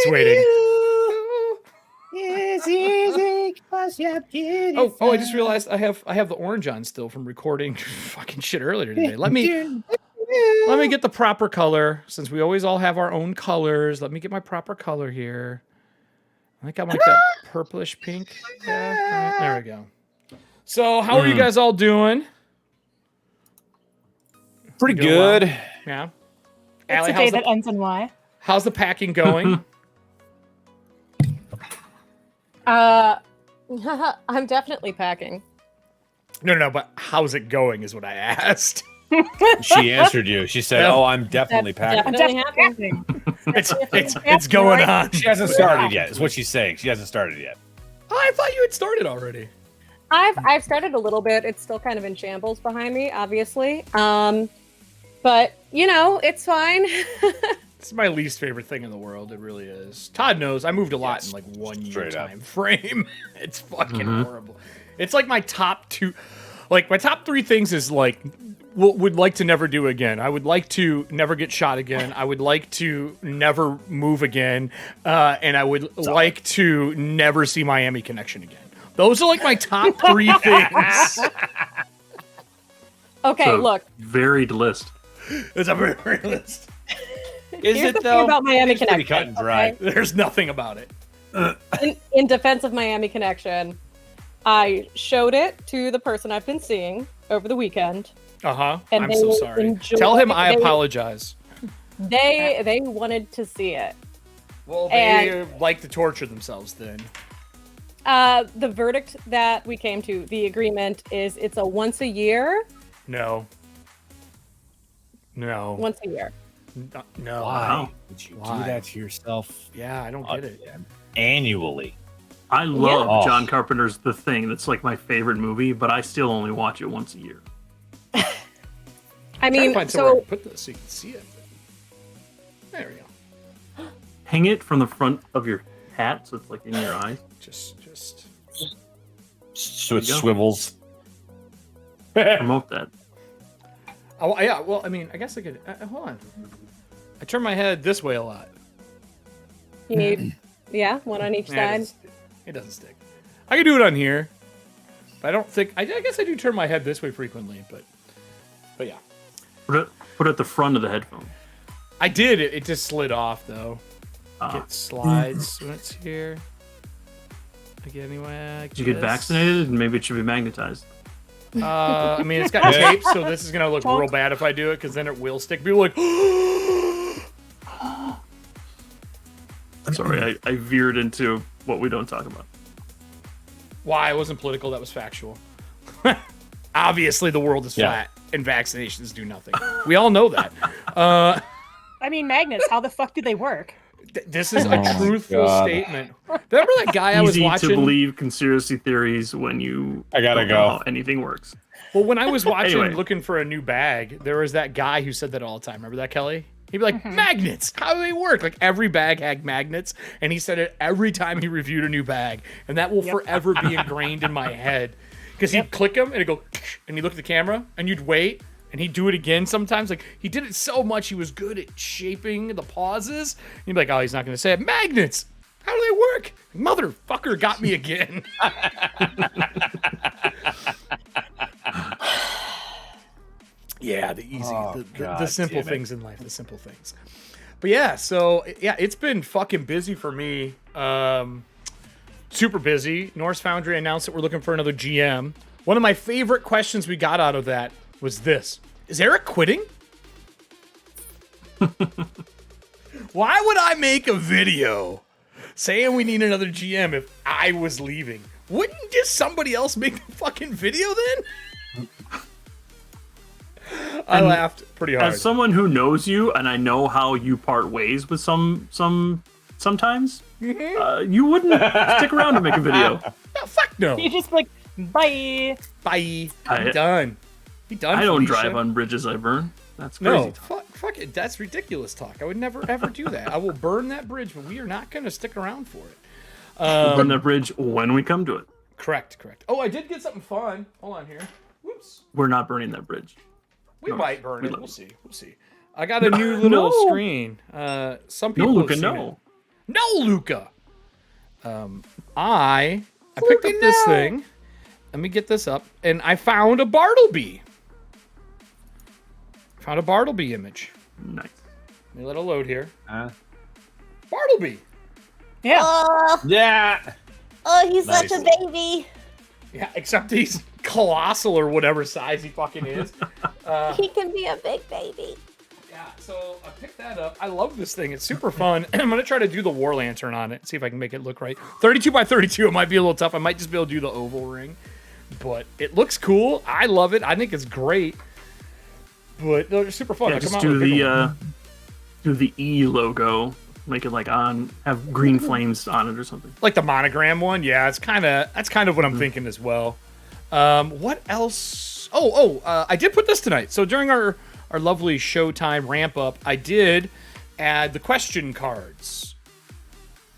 was waiting. It's easy 'cause you're beautiful. Oh, I just realized I have the orange on still from recording fucking shit earlier today. Let me get the proper color, since we always all have our own colors. Let me get my proper color here. I think I'm like that purplish pink. Yeah, all right, there we go. So, how are you guys all doing? Pretty good. Well? Yeah. It's Allie, a day that ends in Y. how's the packing going? I'm definitely packing. No, but how's it going is what I asked. She answered you. She said, "Oh, I'm definitely packing." Definitely happening. It's going on. She hasn't started yet. Is what she's saying. She hasn't started yet. Oh, I thought you had started already. I've started a little bit. It's still kind of in shambles behind me, obviously. But you know, it's fine. It's my least favorite thing in the world. It really is. Todd knows I moved a lot in like 1 year time frame. It's fucking horrible. It's like my top two, like my top three things is like would like to never do again. I would like to never get shot again. I would like to never move again, and I would like to never see Miami Connection again. Those are like my top three things. Okay, look. Varied list. It's a very list. Is Here's it the thing though? about Miami It's pretty Connection, cut and dry. okay? There's nothing about it. In defense of Miami Connection, I showed it to the person I've been seeing over the weekend. And I'm they so sorry. enjoy- Tell him I they- apologize. They wanted to see it. Well, they like to torture themselves then. The verdict that we came to, the agreement is it's a once a year. No. Once a year. No. Why would you Why? do that to yourself? Yeah, I don't get it. Annually. I love Yeah. John Carpenter's The Thing. That's like my favorite movie, but I still only watch it once a year. I Trying to mean, find somewhere so to put this so you can see it. There we go. Hang it from the front of your hat so it's like in your eyes. Just. So it There you go. swivels. Promote that. Oh yeah. Well, I mean, I guess I could. Hold on. I turn my head this way a lot. you need, one on each Yeah, side. it doesn't stick. I can do it on here, but I don't think. I guess I do turn my head this way frequently, but yeah. Put it at the front of the headphone. I did it. It just slid off though. It slides when it's here. Like anyway. Did you get vaccinated? And maybe it should be magnetized. I mean, it's got tape, so this is gonna look real bad if I do it, because then it will stick. People are like, Sorry, I veered into what we don't talk about. why? It wasn't political. That was factual. Obviously, the world is flat, and vaccinations do nothing. We all know that. I mean, magnets, how the fuck do they work? This is a truthful statement. Remember that guy I was Easy watching? to believe conspiracy theories when you I gotta don't know go. how anything works. Well, when I was watching Anyway. looking for a new bag, there was that guy who said that all the time. Remember that, Kelly? He'd be like, magnets, how do they work? Like every bag had magnets, and he said it every time he reviewed a new bag. And that will forever be ingrained in my head. Because he'd click them, and it'd go, and he'd look at the camera, and you'd wait, and he'd do it again sometimes. Like, he did it so much, he was good at shaping the pauses. And you'd be like, oh, he's not going to say it. Magnets, how do they work? Motherfucker got me again. Yeah, the easy, the simple things in life, the simple things. But yeah, so yeah, it's been fucking busy for me. Super busy. Norse Foundry announced that we're looking for another GM. One of my favorite questions we got out of that was this: is Eric quitting? Why would I make a video saying we need another GM if I was leaving? Wouldn't just somebody else make the fucking video then? I laughed pretty hard. As someone who knows you, and I know how you part ways with sometimes, you wouldn't stick around to make a video. No, fuck no. You just like, bye. Bye. I'm done. Be done. I don't Felicia. drive on bridges I burn. That's crazy. No, fuck it. That's ridiculous talk. I would never ever do that. I will burn that bridge, but we are not going to stick around for it. We'll burn that bridge when we come to it. Correct. Oh, I did get something fun. Hold on here. Whoops. We're not burning that bridge. We might burn we it. love We'll see. I got a new little screen. Some people No, have Luca, seen no. No, Luca. I picked up this thing. Let me get this up, and I found a Bartleby. Found a Bartleby image. Nice. Let me let it load here. Bartleby. Yeah. Yeah. Oh, he's Nice. such a baby. Yeah, except he's colossal or whatever size he fucking is. He can be a big baby. Yeah, so I picked that up. I love this thing. It's super fun. I'm going to try to do the War Lantern on it, see if I can make it look right. 32 by 32, it might be a little tough. I might just be able to do the oval ring. But it looks cool. I love it. I think it's great. But they're super fun. Yeah, I'll just come out do with a bigger one. the E logo. Make it like have green flames on it or something. Like the monogram one. Yeah, that's kind of what I'm thinking as well. What else? I did put this tonight. So during our lovely Showtime ramp up, I did add the question cards.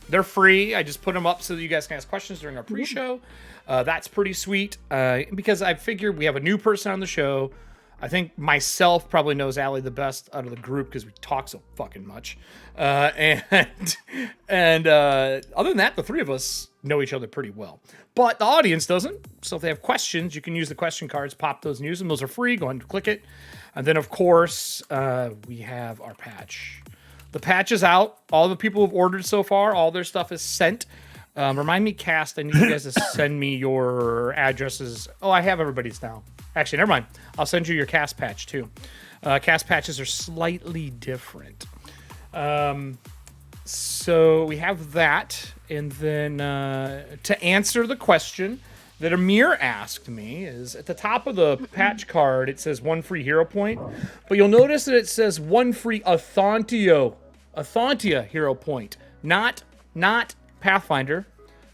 They're free. I just put them up so that you guys can ask questions during our pre-show. That's pretty sweet because I figured we have a new person on the show. I think myself probably knows Allie the best out of the group because we talk so fucking much. And other than that, the three of us know each other pretty well. But the audience doesn't. So if they have questions, you can use the question cards, pop those and use them. Those are free. Go ahead and click it. And then, of course, we have our patch. The patch is out. All the people who've ordered so far, all their stuff is sent. Remind me, Cast, I need you guys to send me your addresses. Oh, I have everybody's now. Actually, never mind. I'll send you your Cast patch, too. Cast patches are slightly different. So we have that. And then to answer the question that Amir asked me is at the top of the patch card, it says 1 free hero point. But you'll notice that it says 1 free Ethauntia hero point. Not Pathfinder.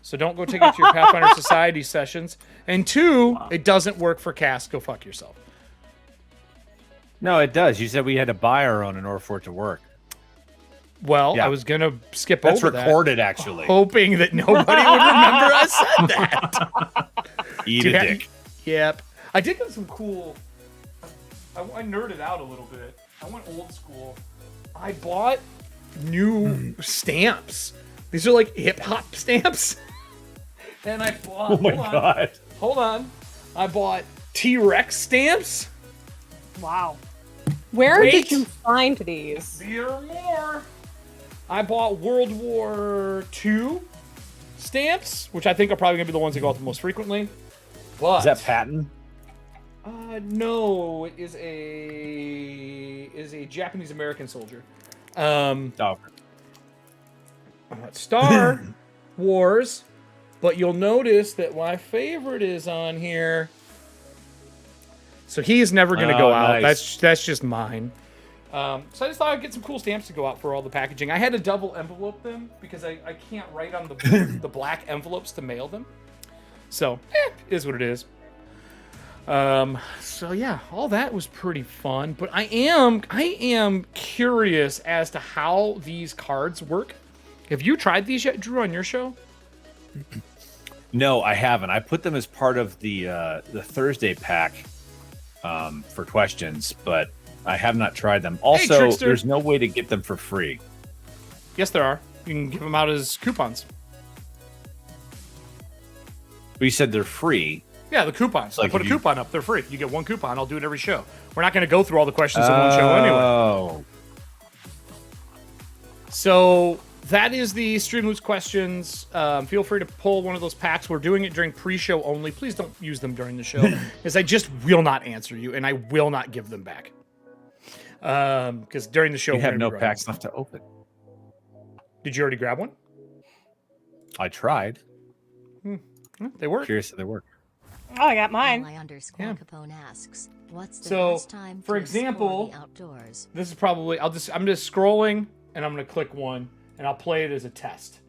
So don't go take it to your Pathfinder Society sessions. And 2, it doesn't work for Cast. Go fuck yourself. No, it does. You said we had to buy our own in order for it to work. Well, Yeah. I was going to skip That's over recorded, actually. hoping that nobody would remember I said that. Eat a Yeah. dick. Yep. I did get some cool... I nerded out a little bit. I went old school. I bought new stamps. These are like hip-hop stamps. And I bought... Oh my god. Hold on. I bought T-Rex stamps. Wow. Where Wait. did you find these? There are more. I bought World War II stamps, which I think are probably going to be the ones that go out the most frequently. But, Is that Patton? no, it is a Japanese American soldier. Oh. Star Wars, but you'll notice that my favorite is on here. So he is never going to go out. Nice. That's just mine. So I just thought I'd get some cool stamps to go out for all the packaging. I had to double envelope them because I can't write on the black envelopes to mail them. So, is what it is. So yeah, all that was pretty fun. But I am curious as to how these cards work. Have you tried these yet, Drew, on your show? No, I haven't. I put them as part of the Thursday pack for questions, but I have not tried them. Also, Trickster. there's no way to get them for free. Yes, there are. You can give them out as coupons. But you said they're free. Yeah, the coupons. Like I put a if you- coupon up. They're free. You get one coupon. I'll do it every show. We're not going to go through all the questions in one show anyway. Oh. So that is the Streamloots questions. Feel free to pull one of those packs. We're doing it during pre-show only. Please don't use them during the show, because I just will not answer you, and I will not give them back. Because during the show, We we're have gonna no be packs writing. left to open. Did you already grab one? I tried. They work. Curious if they work. Oh, I got mine. Yeah. Capone asks, "What's the So, best time for to explore example, the outdoors?" This is probably I'm just scrolling, and I'm gonna click one, and I'll play it as a test.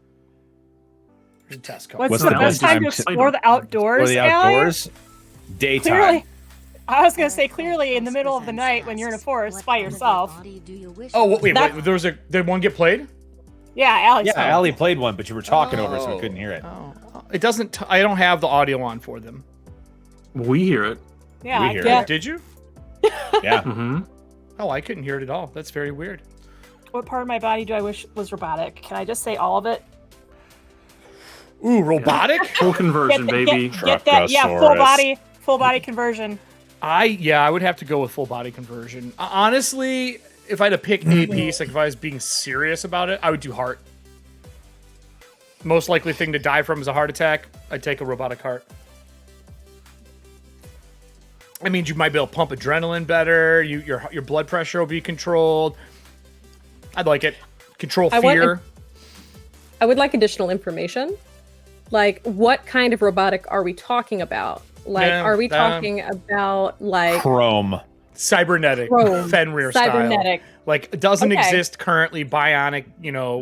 Here's a test code. What's What's the the best best time to time explore the outdoors, For the Allie? outdoors, daytime. Clearly, I was gonna say clearly in the middle of the night when you're in a forest What by part of the yourself. body do you wish Oh, you wait. Did one get played? Yeah, Allie. Yeah, Allie played one, but you were talking over, so we Oh. couldn't hear it. Oh, it doesn't. I don't have the audio on for them. We hear it. Yeah, We I hear get it. Did you? Yeah. Mm-hmm. Oh, I couldn't hear it at all. That's very weird. What part of my body do I wish was robotic? Can I just say all of it? Ooh, robotic? Full conversion, baby. Get that? Yeah, full body conversion. I would have to go with full body conversion. Honestly, if I had to pick a piece, like if I was being serious about it, I would do heart. Most likely thing to die from is a heart attack. I'd take a robotic heart. That means you might be able to pump adrenaline better. Your blood pressure will be controlled. I'd like it. Control fear. I would like additional information. Like, what kind of robotic are we talking about? Like, are we talking about, like... Chrome. Cybernetic. Fenrir Cybernetic. style. Like, it doesn't exist currently, bionic,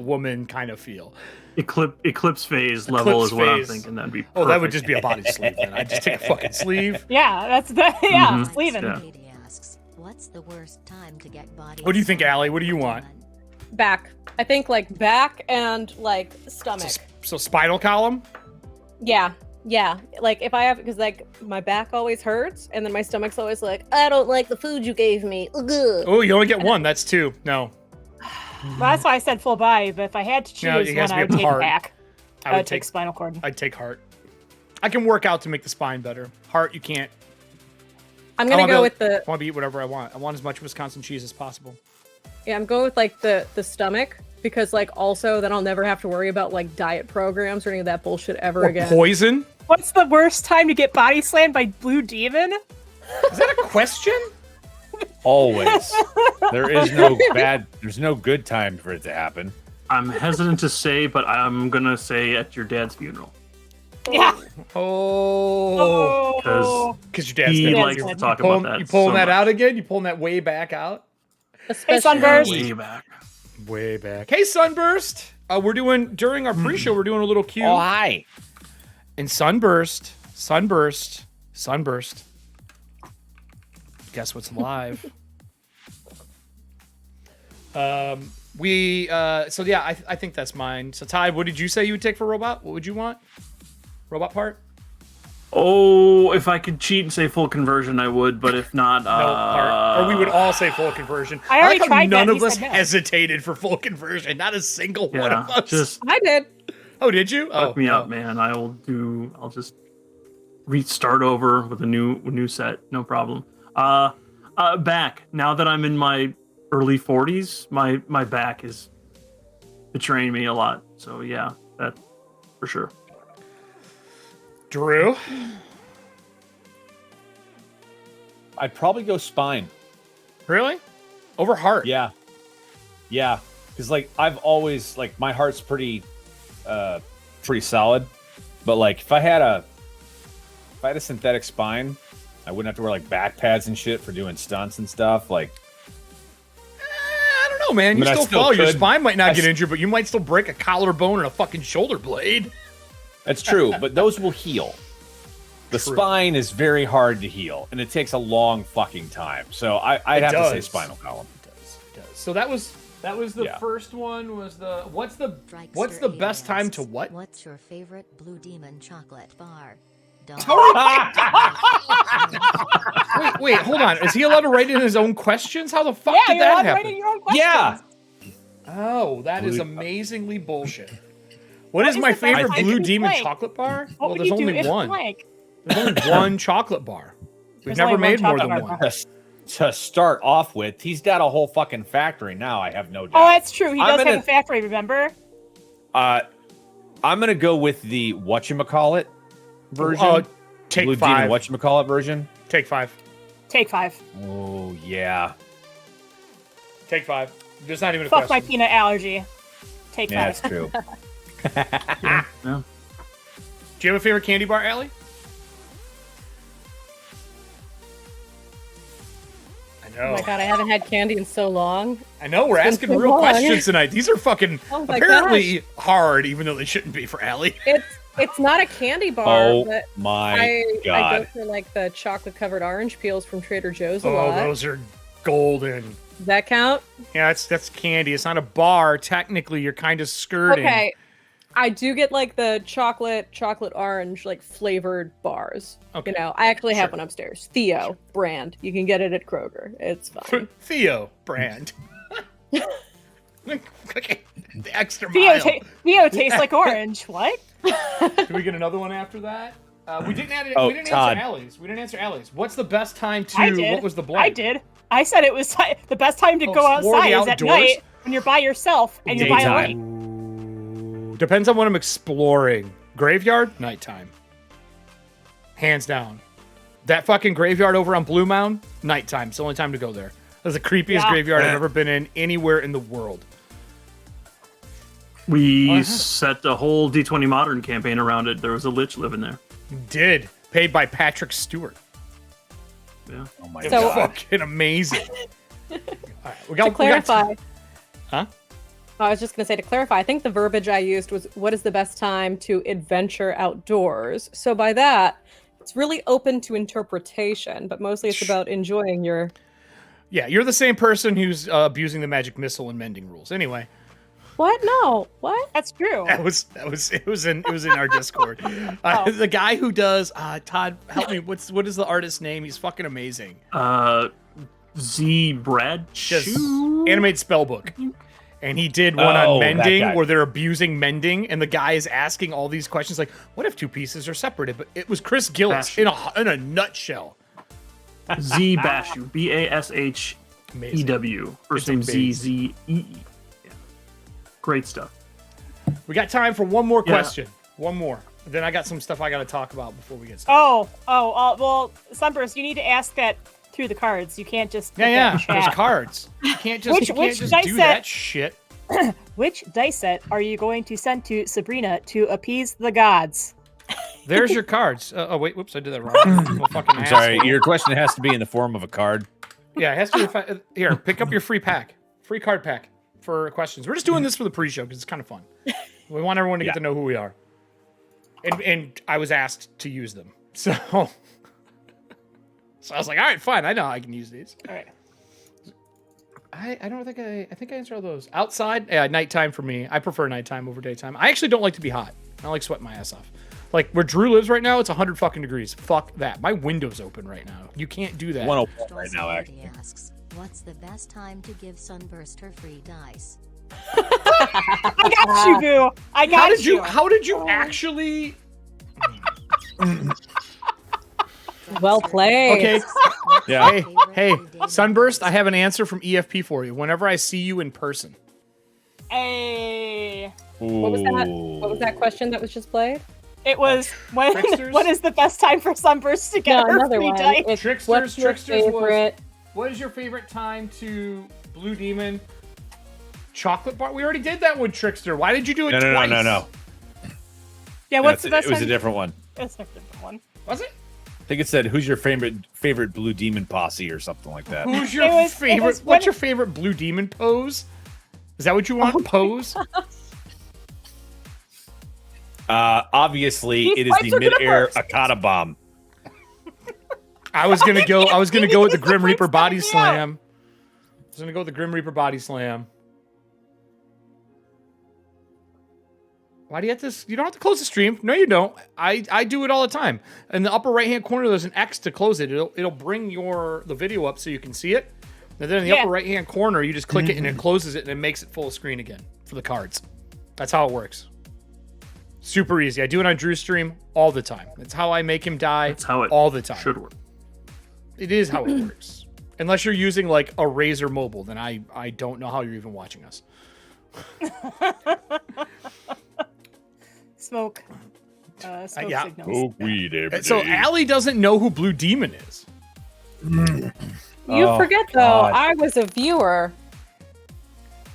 woman kind of feel. Eclipse phase level is what I'm thinking. That'd be perfect. Oh, that would just be a body sleeve then. I'd just take a fucking sleeve. Yeah, that's sleeving. Yeah. Katie asks, what's the worst time to get body? What do you think, Allie? What do you want? Back. I think, like, back and, like, stomach. So spinal column? Yeah. Like, if I have... Because, like, my back always hurts, and then my stomach's always like, I don't like the food you gave me. Ugh. Oh, you only get one. That's two. No. Well, that's why I said full body, but if I had to choose it has one, to I be would take heart. back. I I would would take spinal cord. I'd take heart. I can work out to make the spine better. Heart, you can't. I'm going to go with the... I want to eat whatever I want. I want as much Wisconsin cheese as possible. Yeah, I'm going with, like, the stomach, because, like, also then I'll never have to worry about, like, diet programs or any of that bullshit ever again. Poison? What's the worst time to get body slammed by Blue Demon? Is that a question? Always. There's no good time for it to happen. I'm hesitant to say, but I'm gonna say at your dad's funeral. Yeah. Oh. Because your dad's He dead. likes to talk about that. You pulling so that much. out again? You pulling that way back out? Hey, Sunburst. Way back. Way back. Hey, Sunburst. We're doing, during our pre-show, we're doing a little cue. Oh, hi. And Sunburst. Guess what's live? I think that's mine. So Ty, what did you say you would take for robot? What would you want? Robot part? Oh, if I could cheat and say full conversion, I would. But if not, No, part. Or we would all say full conversion. I already like how tried none that. of He us said no. hesitated for full conversion. Not a single one of us. just I did. Oh, did you? fuck me up, man. I'll just restart over with a new set, no problem. Back. Now that I'm in my early 40s, my back is betraying me a lot. So yeah, that for sure. Drew? I'd probably go spine. Really? Over heart? Yeah. Because like I've always like my heart's pretty solid, but like if I had a synthetic spine, I wouldn't have to wear like back pads and shit for doing stunts and stuff. Like, I don't know, man. You I still still fall. Your could. spine might not get injured, but you might still break a collarbone and a fucking shoulder blade. that's true, but those will heal. The True. spine is very hard to heal, and it takes a long fucking time. So I'd have to say spinal column. It does. So that was the Yeah. first one. Was the what's the Drykster best time asks, to what? What's your favorite Blue Demon chocolate bar? Wait, hold on. Is he allowed to write in his own questions? How the fuck Yeah, did you're that allowed to happen? write in your own questions. Yeah. Oh, that is Blue- amazingly bullshit. What is is my the best favorite time Blue to Demon blank? chocolate bar? What would there's you do only if one. blank? There's only one chocolate bar. We've There's never only one made more than chocolate one. bar. To start off with, he's got a whole fucking factory now. I have no doubt. Oh, that's true. He I'm does gonna- have a factory, remember? I'm gonna go with the whatchamacallit version. Take Blue five. Demon whatchamacallit version. Take five. Take 5. Oh yeah. Take 5. There's not even a Fuck my question. peanut allergy. Take Yeah, 5. that's true. Yeah. Do you have a favorite candy bar, Allie? I Oh know. my god, I haven't had candy in so long. I know. We're been asking so real long. questions tonight. These are fucking Oh my apparently hard, even though they shouldn't be for Allie. It's not a candy bar, Oh but my I go god. for like the chocolate covered orange peels from Trader Joe's a Oh, lot. those are golden. Does that count? Yeah, that's candy. It's not a bar. Technically, you're kind of skirting. Okay. I do get like the chocolate orange like flavored bars. Okay. You know, I actually have Sure. one upstairs. Theo brand. You can get it at Kroger. It's fine. Theo brand. The extra Theo, mile. Theo tastes like orange. What? Can we get another one after that? We didn't Todd. answer Allie's. We didn't answer Allie's. What's the best time to? I did. What was the blank? I did. I said it was the best time to go explore outside the is at outdoors? night when you're by yourself and you're by a lake. Daytime. Depends on what I'm exploring. Graveyard, nighttime. Hands down. That fucking graveyard over on Blue Mound, nighttime. It's the only time to go there. That's the creepiest graveyard I've ever been in anywhere in the world. We set the whole D20 Modern campaign around it. There was a lich living there. Did. Paid by Patrick Stewart. Yeah. Oh my So- god. Fucking amazing. All right, we got, To clarify, Huh? I was just going to say, to clarify, I think the verbiage I used was, what is the best time to adventure outdoors? So by that, it's really open to interpretation, but mostly it's about enjoying your... Yeah, you're the same person who's abusing the magic missile and mending rules. Anyway, What? No. What? That's true. it was in our Discord. The guy who does Todd, help me. What is the artist's name? He's fucking amazing. Z Brad Just animated spellbook. And he did one Oh, on that mending guy. where they're abusing mending, and the guy is asking all these questions like, "What if two pieces are separated?" But it was Chris Gillis in a nutshell. Z Bashu, BASHEW. First It's name amazing. ZZEE. Yeah. Great stuff. We got time for one more Yeah. question. One more. Then I got some stuff I got to talk about before we get started. Well, Sunburst, you need to ask that through the cards. You can't just put that Yeah. in There's chat. cards. You can't just, Which dice do set- that shit. Which dice set are you going to send to Sabrina to appease the gods? There's your cards. Oh wait, whoops, I did that wrong. Well, fucking I'm sorry. asshole. Your question has to be in the form of a card. Yeah, it has to be. Here, pick up your free pack, free card pack for questions. We're just doing this for the pre-show because it's kind of fun. We want everyone to get to know who we are. And I was asked to use them, so I was like, all right, fine. I know I can use these. All right. I don't think I think I answered all those. Outside, yeah, nighttime for me. I prefer nighttime over daytime. I actually don't like to be hot. I like sweating my ass off. Like where Drew lives right now, it's 100 fucking degrees. Fuck that. My window's open right now. You can't do that. 101 right now, actually. Asks, what's the best time to give Sunburst her free dice? I got you, Boo. I got How did you actually? Well played. Okay. Yeah. Hey, Sunburst, I have an answer from EFP for you. Whenever I see you in person. Hey. What was that? What was that question that was just played? It was when. Tricksters? What is the best time for Sunburst to get No, her another free one. dice? It's, Tricksters, what's your Tricksters was- favorite? What is your favorite time to Blue Demon? Chocolate bar? We already did that with Trickster. Why did you do it twice? No. Yeah, what's the best It was time? a different one. It's a different one. Was it? I think it said, "Who's your favorite Blue Demon posse?" or something like that. Who's your It was favorite? when- What's your favorite Blue Demon pose? Is that what you want? Pose? Obviously, These it is fights the are gonna mid-air hurt. Akata bomb. I was gonna go with the Grim Reaper freaks body me out. slam. I was gonna go with the Grim Reaper body slam. Why do you have to? You don't have to close the stream. No, you don't. I do it all the time. In the upper right hand corner, there's an X to close it. It'll bring the video up so you can see it. And then in the upper right hand corner, you just click it and it closes it and it makes it full screen again for the cards. That's how it works. Super easy. I do it on Drew's stream all the time. That's how I make him die. That's how it all the time. should work. It is how it works. Unless you're using like a Razer mobile, then I don't know how you're even watching us. Smoke. Smoke yeah. signals. Weed every So day. Allie doesn't know who Blue Demon is. You Oh, forget though, God. I was a viewer.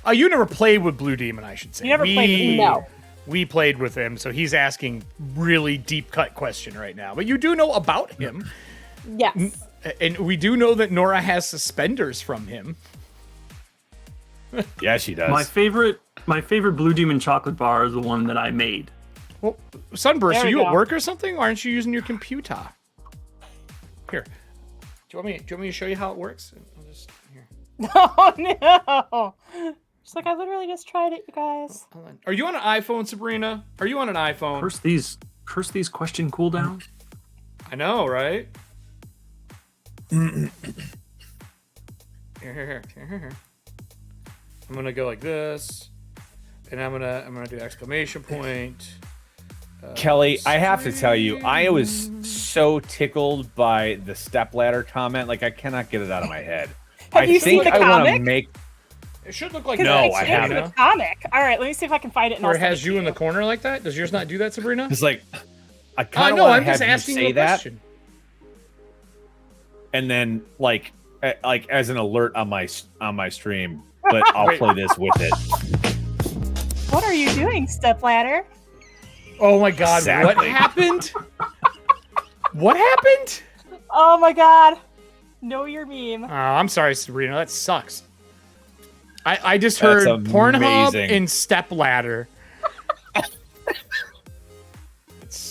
Oh, you never played with Blue Demon, I should say. You never played with him. No. We played with him, so he's asking really deep cut question right now. But you do know about him, Yes. and we do know that Nora has suspenders from him. Yeah, she does. My favorite Blue Demon chocolate bar is the one that I made. Well, Sunburst, There are we you at go. work or something? Why aren't you using your computer? Here, do you want me to show you how it works? I'll just here. Oh no! She's like, I literally just tried it, you guys. Hold on. Are you on an iPhone, Sabrina? Are you on an iPhone? Curse these question cooldown. I know, right? Here. I'm gonna go like this, and I'm gonna do exclamation point. Kelly, I have to tell you, I was so tickled by the stepladder comment. Like, I cannot get it out of my head. Have you seen the I want to comic? make. It should look like No, that. I It's haven't. the comic. All right, let me see if I can find it. And Or I'll it send has to you in the corner like that. Does yours not do that, Sabrina? It's like, I kind of No, want I'm to just have you asking say you a that, question. and then like as an alert on my stream. But I'll play this with it. What are you doing, stepladder? Oh my God! Exactly. What happened? What happened? Oh my god. Know your meme. Oh, I'm sorry, Sabrina. That sucks. I just That's heard Pornhub amazing. and stepladder.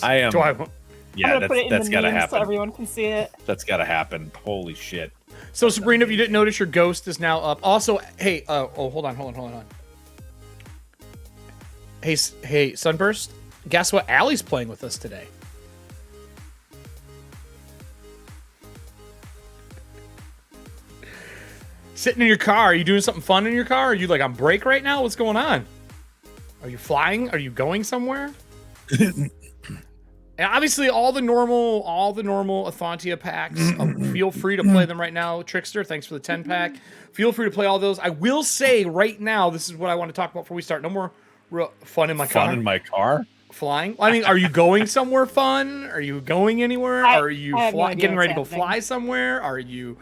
I am. Do I? I'm Yeah, gonna put it in that's the gotta meme so happen. everyone can see it. That's gotta happen. Holy shit. So Sabrina, if you didn't notice, your ghost is now up. Also, hey, hold on. Hey, Sunburst. Guess what? Allie's playing with us today. Sitting in your car. Are you doing something fun in your car? Are you like on break right now? What's going on? Are you flying? Are you going somewhere? And obviously, all the normal Ethauntia packs. Feel free to play them right now, Trickster. Thanks for the 10-pack. Feel free to play all those. I will say right now, this is what I want to talk about before we start. No more real fun in my car. Fun in my car? Flying. I mean, are you going somewhere fun? Are you going anywhere? Are you I have no idea getting ready to go what's happening. fly somewhere? Are you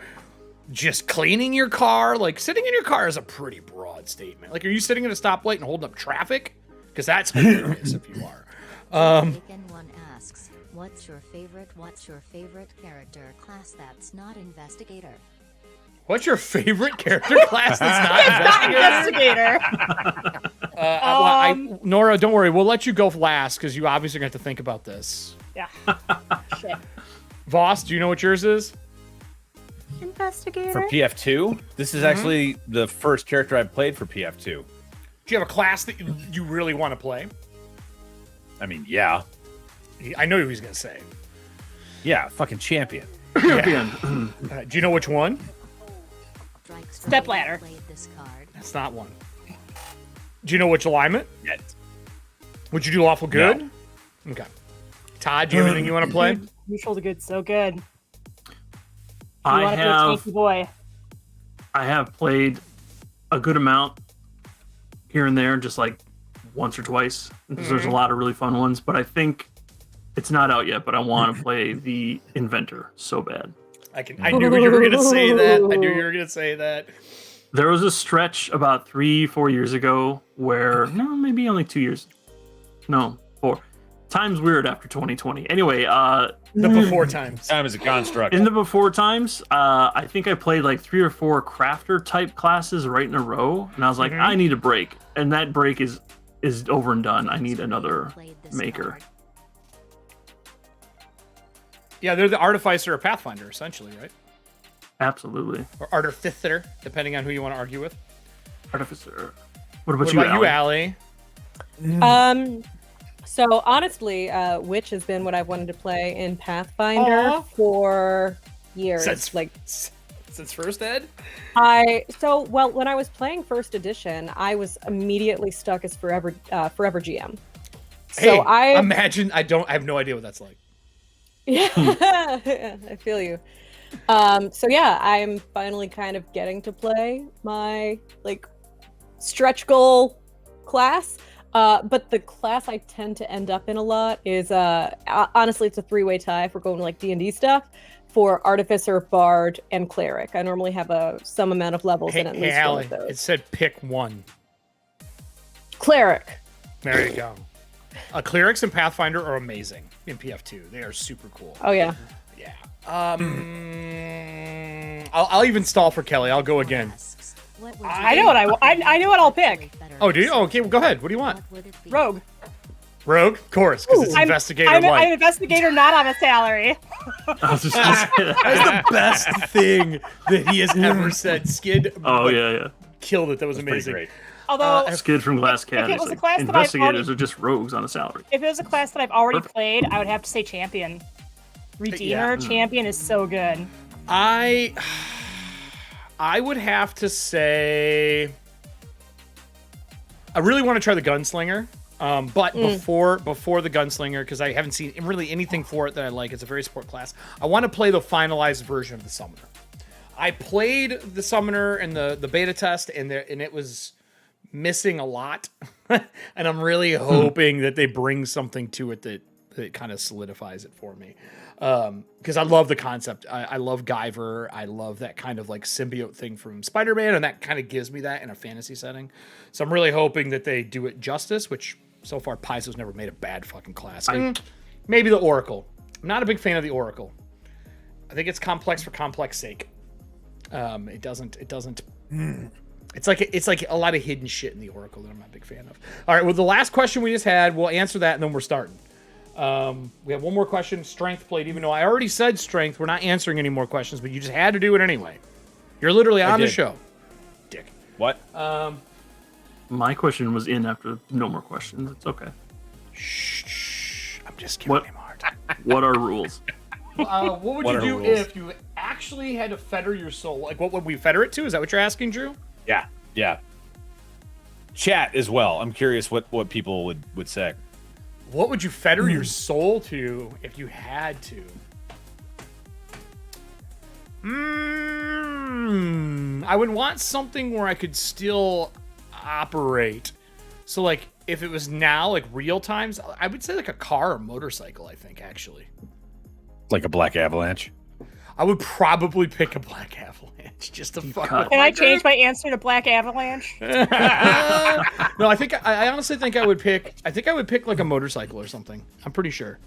just cleaning your car? Like, sitting in your car is a pretty broad statement. Like, are you sitting at a stoplight and holding up traffic? Because that's hilarious if you are. Taken one asks, what's your favorite character class that's not investigator? What's your favorite character class that's not investigator? Investigator. Nora, don't worry. We'll let you go last because you obviously have to think about this. Yeah. Shit. Voss, do you know what yours is? Investigator. For PF2? This is actually the first character I've played for PF2. Do you have a class that you really want to play? I mean, yeah. I know who he's going to say. Yeah, fucking champion. Champion. Do you know which one? Stepladder. Played this card. That's not one. Do you know which alignment? Yet. Would you do lawful good? No. Okay. Todd, do you have anything you want to play? Neutral to good, so good. You I want to be a have tanky boy. played a good amount here and there, just like once or twice. There's a lot of really fun ones, but I think it's not out yet. But I want to play the Inventor so bad. I knew you were going to say that. There was a stretch about 3-4 years ago where, no, maybe only 2 years. No, 4. Time's weird after 2020. Anyway, The before times. Time is a construct. in the before times, I think I played like 3 or 4 crafter type classes right in a row, and I was like, I need a break, and that break is over and done. I need another Played this maker. card. Yeah, they're the artificer or pathfinder, essentially, right? Absolutely. Or artificer, depending on who you want to argue with. Artificer. What about What you, about you, Allie? Allie? So honestly, Witch has been what I've wanted to play in Pathfinder Aw. for years. Since first ed? When I was playing first edition, I was immediately stuck as forever GM. Hey, So I have no idea what that's like. Yeah, I feel you. So yeah, I'm finally kind of getting to play my like stretch goal class. But the class I tend to end up in a lot is honestly it's a 3-way tie if we're going to like D&D stuff for Artificer, Bard, and Cleric. I normally have some amount of levels in at least Allie, one of it those. said pick one. Cleric. There you go. Clerics and Pathfinder are amazing in PF2. They are super cool. Oh yeah. Yeah. I'll even stall for Kelly. I'll go again. Asks, what would I know what I know what I'll pick. Oh, do you? Oh, okay, well, go ahead. What do you want? What would it be? Rogue. Rogue, of course, because it's I'm investigator I'm light. an investigator, not on a salary. I was just gonna say that. That's the best thing that he has ever said. Skid Oh, like, yeah. killed it. That was Pretty amazing. great. Although Skid from Glass Cat. if it is was a like, class that I've investigators already- are just rogues on a salary. if it was a class that I've already played, I would have to say champion. Redeemer, champion is so good. I would have to say I really want to try the gunslinger. But before the gunslinger, because I haven't seen really anything for it that I like, it's a very support class. I want to play the finalized version of the summoner. I played the summoner in the beta test, and it was missing a lot, and I'm really hoping that they bring something to it that kind of solidifies it for me. Because I love the concept. I love Guyver. I love that kind of like symbiote thing from Spider-Man, and that kind of gives me that in a fantasy setting. So I'm really hoping that they do it justice, which so far Paizo's never made a bad fucking class. Maybe the Oracle. I'm not a big fan of the Oracle. I think it's complex for complex sake. It doesn't. It's like a lot of hidden shit in the Oracle that I'm not a big fan of. All right, well, the last question we just had, we'll answer that, and then we're starting. We have one more question. Strength played, even though I already said strength, we're not answering any more questions, but you just had to do it anyway. You're literally on the show. Dick. What? My question was in after no more questions. It's okay. Shh. I'm just giving him a hard time. What are rules? What would you do if you actually had to fetter your soul? Like, what would we fetter it to? Is that what you're asking, Drew? Yeah. Chat as well. I'm curious what people would say. What would you fetter your soul to if you had to? I would want something where I could still operate. So, like, if it was now, like, real times, I would say, like, a car or motorcycle, I think, actually. Like a black avalanche? I would probably pick a black avalanche just to fuck with Can I change my answer to Black Avalanche? No, I honestly think I would pick like a motorcycle or something. I'm pretty sure.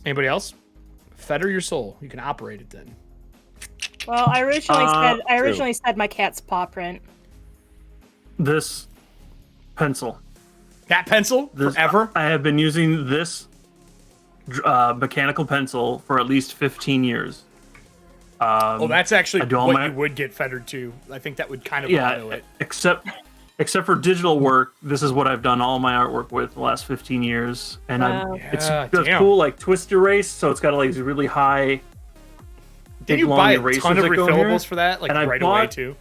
Anybody else? Fetter your soul. You can operate it then. Well, I originally said my cat's paw print. This pencil. That pencil? Forever? I have been using this mechanical pencil for at least 15 years. That's actually what you would get fettered to. I think that would kind of auto it. Except for digital work, this is what I've done all my artwork with the last 15 years. And it's cool, like twist erase, so it's got like these really high. Did you buy a ton of refillables for that, like right away too?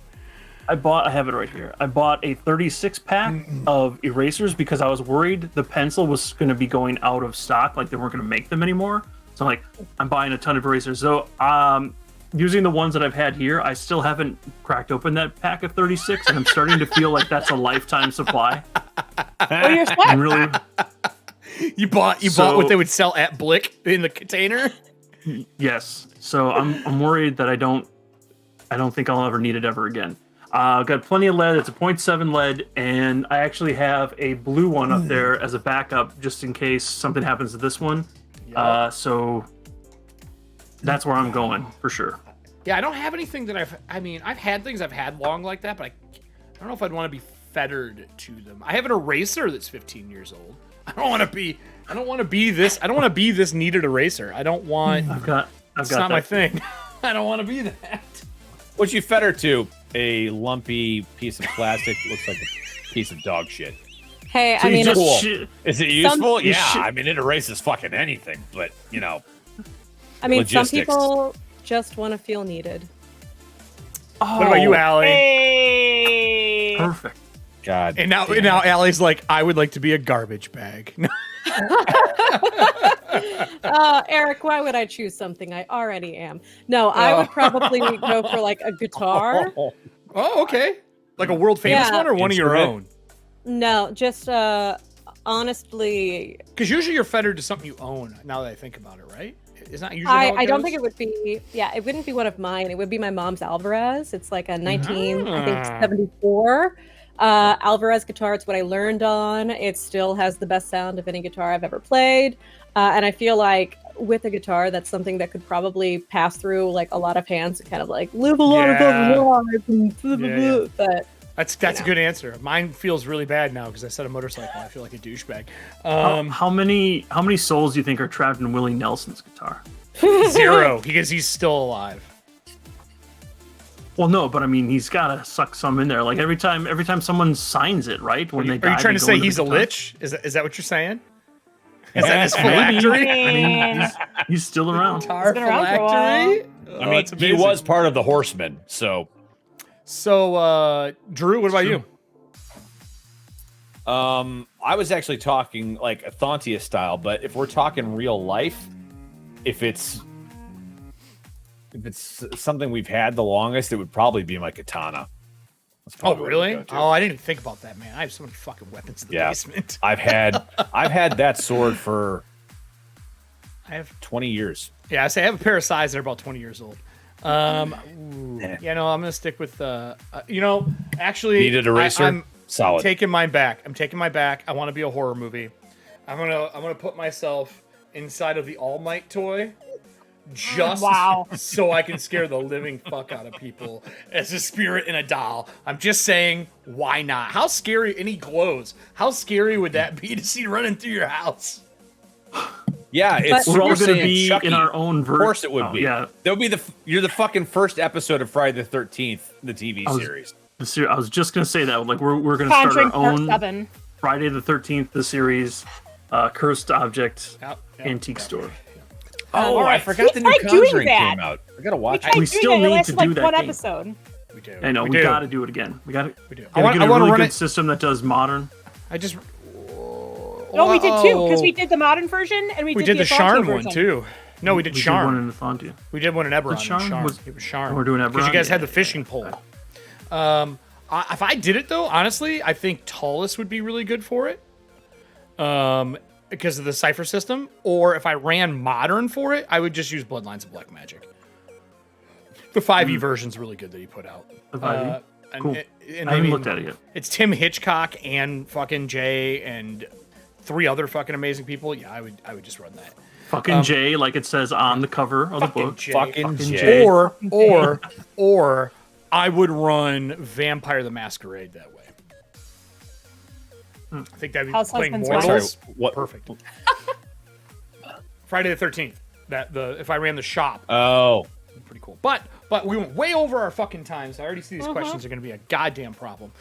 I have it right here. I bought a 36 pack of erasers because I was worried the pencil was going to be going out of stock, like they weren't going to make them anymore. So I'm buying a ton of erasers. So using the ones that I've had here, I still haven't cracked open that pack of 36, and I'm starting to feel like that's a lifetime supply. Oh, you're smart. Really, you bought what they would sell at Blick in the container. Yes. So I'm worried that I don't think I'll ever need it ever again. I've got plenty of lead. It's a 0.7 lead, and I actually have a blue one up there as a backup just in case something happens to this one. Yep. So that's where I'm going for sure. Yeah, I don't have anything that I've had things I've had long like that, but I don't know if I'd want to be fettered to them. I have an eraser that's 15 years old. I don't want to be this needed eraser. It's not my thing. I don't want to be that. What'd you fetter to? A lumpy piece of plastic looks like a piece of dog shit. Hey, So I mean, cool. Is it useful? you Yeah, should- I mean, it erases fucking anything, but, some logistics. people just want to feel needed. What about you, Allie? Hey. Perfect. God. And now Allie's like, I would like to be a garbage bag. Eric, why would I choose something I already am? No, I would probably go for like a guitar. Oh, okay. Like a world famous one or one of your own? No, just honestly. Because usually you're fettered to something you own. Now that I think about it, right? It's not usually. I don't think it would be. Yeah, it wouldn't be one of mine. It would be my mom's Alvarez. It's like a 1974 Alvarez guitar. It's what I learned on. It still has the best sound of any guitar I've ever played. And I feel like with a guitar, that's something that could probably pass through like a lot of hands and kind of like live a lot of lives. But that's a good answer. Mine feels really bad now because I said a motorcycle. I feel like a douchebag. How many souls do you think are trapped in Willie Nelson's guitar? 0, because he's still alive. Well, no, but I mean, he's got to suck some in there. Like every time someone signs it, right? When Are you trying to say he's a lich? Is that what you're saying? Is that his phylactery? I mean, he's still around. Guitar phylactery? I mean, he was part of the Horsemen, so. So, Drew, what about you? I was actually talking like Ethauntia style, but if we're talking real life, if it's something we've had the longest, it would probably be my katana. Oh, really? Oh, I didn't even think about that, man. I have so many fucking weapons in the basement. I've had that sword for I have 20 years. Yeah, I have a pair of size that are about 20 years old. Yeah, no, I'm gonna stick with actually Needed eraser. I'm Solid. taking mine back. I want to be a horror movie. I'm gonna put myself inside of the All Might toy. Just so I can scare the living fuck out of people as a spirit in a doll. I'm just saying, why not? How scary, and he glows. How scary would that be to see running through your house? Yeah, we're all going to be Chucky. in our own version. Of course it would be. Yeah. That would be you're the fucking first episode of Friday the 13th, the TV series. I was just going to say that. Like, we're going to start our own 7. Friday the 13th, the series, Cursed Object Antique Store. Oh, right. I forgot the new Conjuring came out. I gotta watch it. We still need to do that one game. episode. We do. I know, we got to do it again. We got to get a really good system that does modern. No, we did too, because we did the modern version and we did the Sharn version. one too. No, we did Sharn. Did one in Ethauntia. We did one in Eberron. Sharn It was Sharn. We're doing Eberron. Because you guys had the fishing pole. If I did it though, honestly, I think Tallus would be really good for it. Because of the cipher system, or if I ran modern for it, I would just use Bloodlines of Black Magic. The 5e version's really good that he put out. The 5e? Cool. And I haven't looked at it yet. It's Tim Hitchcock and fucking Jay and 3 other fucking amazing people. Yeah, I would just run that. Fucking Jay, like it says on the cover of the book. Fucking Jay. Or I would run Vampire the Masquerade that way. I think that'd be playing Mortals. What? Perfect. Friday the 13th. If I ran the shop. Oh, pretty cool. But we went way over our fucking time, so I already see these questions are going to be a goddamn problem.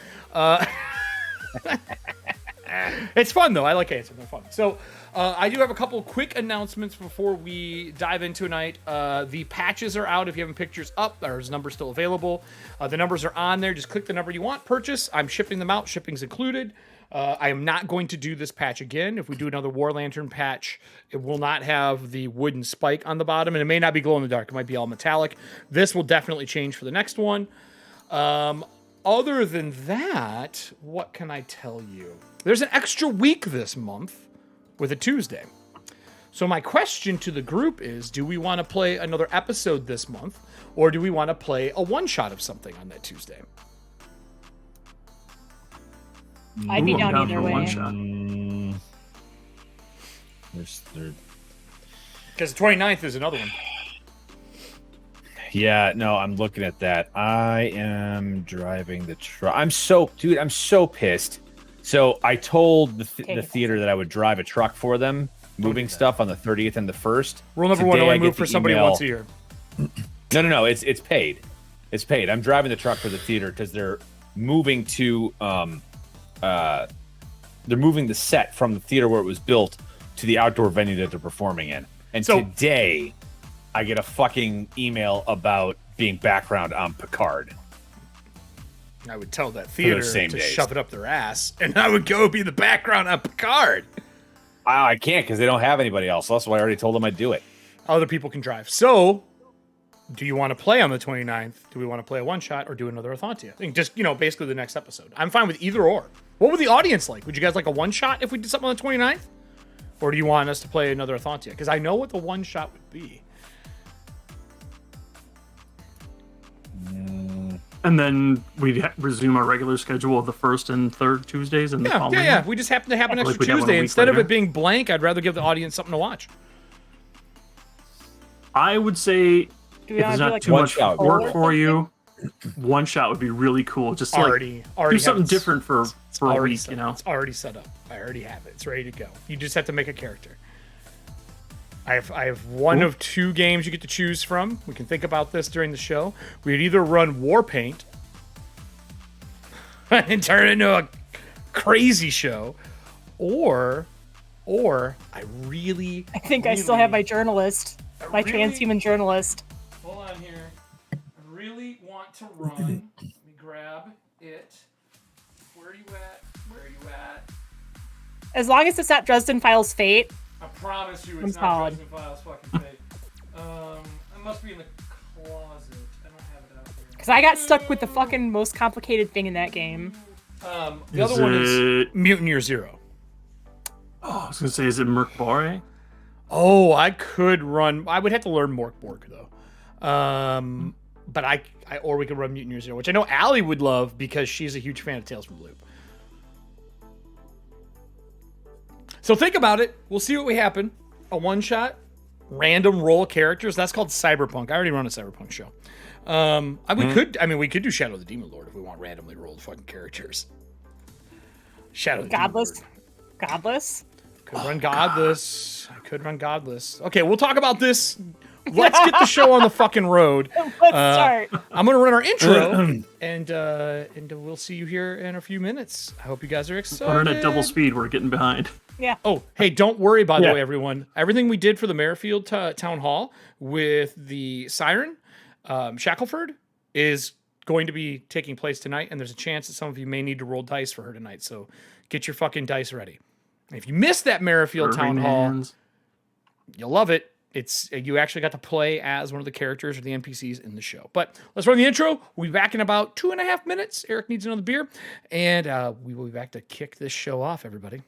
It's fun though. I like answering. They're fun. So I do have a couple quick announcements before we dive into tonight. The patches are out. If you haven't picked yours up, there's numbers still available. The numbers are on there. Just click the number you want. Purchase. I'm shipping them out. Shipping's included. I am not going to do this patch again. If we do another War Lantern patch, it will not have the wooden spike on the bottom, and it may not be glow in the dark. It might be all metallic. This will definitely change for the next one. Other than that, what can I tell you? There's an extra week this month with a Tuesday. So my question to the group is, do we want to play another episode this month, or do we want to play a one-shot of something on that Tuesday? I'd be down either way. Because the 29th is another one. Yeah, no, I'm looking at that. I am driving the truck. I'm so pissed. So I told the theater that I would drive a truck for them, moving stuff on the 30th and the 1st. Rule number one, only move for somebody once a year. No, it's paid. It's paid. I'm driving the truck for the theater because they're moving to they're moving the set from the theater where it was built to the outdoor venue that they're performing in. And so, today, I get a fucking email about being background on Picard. I would tell that theater to shove it up their ass, and I would go be the background on Picard. I can't because they don't have anybody else. That's why I already told them I'd do it. Other people can drive. So, do you want to play on the 29th? Do we want to play a one-shot or do another Ethauntia? I think just, basically the next episode. I'm fine with either or. What would the audience like? Would you guys like a one-shot if we did something on the 29th? Or do you want us to play another Ethauntia? Because I know what the one-shot would be. And then we'd resume our regular schedule of the first and third Tuesdays and the following. Yeah. We just happen to have an extra Tuesday. Instead of it being blank, I'd rather give the audience something to watch. I would say if it's not too much work for you, one shot would be really cool. Just to already do something different for a week, It's already set up. I already have it. It's ready to go. You just have to make a character. I have one of 2 games you get to choose from. We can think about this during the show. We'd either run Warpaint and turn it into a crazy show, or I think I still have my journalist, my transhuman journalist. Hold on here. I really want to run. Let me grab it. Where are you at? As long as it's not Dresden Files Fate. I promise you I'm it's not solid. Dresden Files fucking fate. It must be in the closet. I don't have it out here. Because I got stuck with the fucking most complicated thing in that game. The other one is Mutant Year Zero. Oh, I was gonna say, is it Merkbore? Oh, I could run. I would have to learn Morkborg though. But I or we could run Mutant Year Zero, which I know Allie would love because she's a huge fan of Tales from the Loop. So think about it. We'll see what we happen. A one-shot, random roll characters. That's called Cyberpunk. I already run a Cyberpunk show. We could do Shadow of the Demon Lord if we want randomly rolled fucking characters. Shadow of the Godless. Demon Lord. Godless. Could run Godless. I could run Godless. Okay, we'll talk about this. Let's get the show on the fucking road. Let's start. I'm gonna run our intro, and we'll see you here in a few minutes. I hope you guys are excited. Running at double speed, we're getting behind. Yeah. Oh, hey, don't worry, by the way, everyone. Everything we did for the Merrifield Town Hall with the Siren, Shackleford, is going to be taking place tonight, and there's a chance that some of you may need to roll dice for her tonight, so get your fucking dice ready. And if you missed that Merrifield Town Hall, you'll love it. You actually got to play as one of the characters or the NPCs in the show. But let's run the intro. We'll be back in about 2.5 minutes. Eric needs another beer, and we will be back to kick this show off, everybody.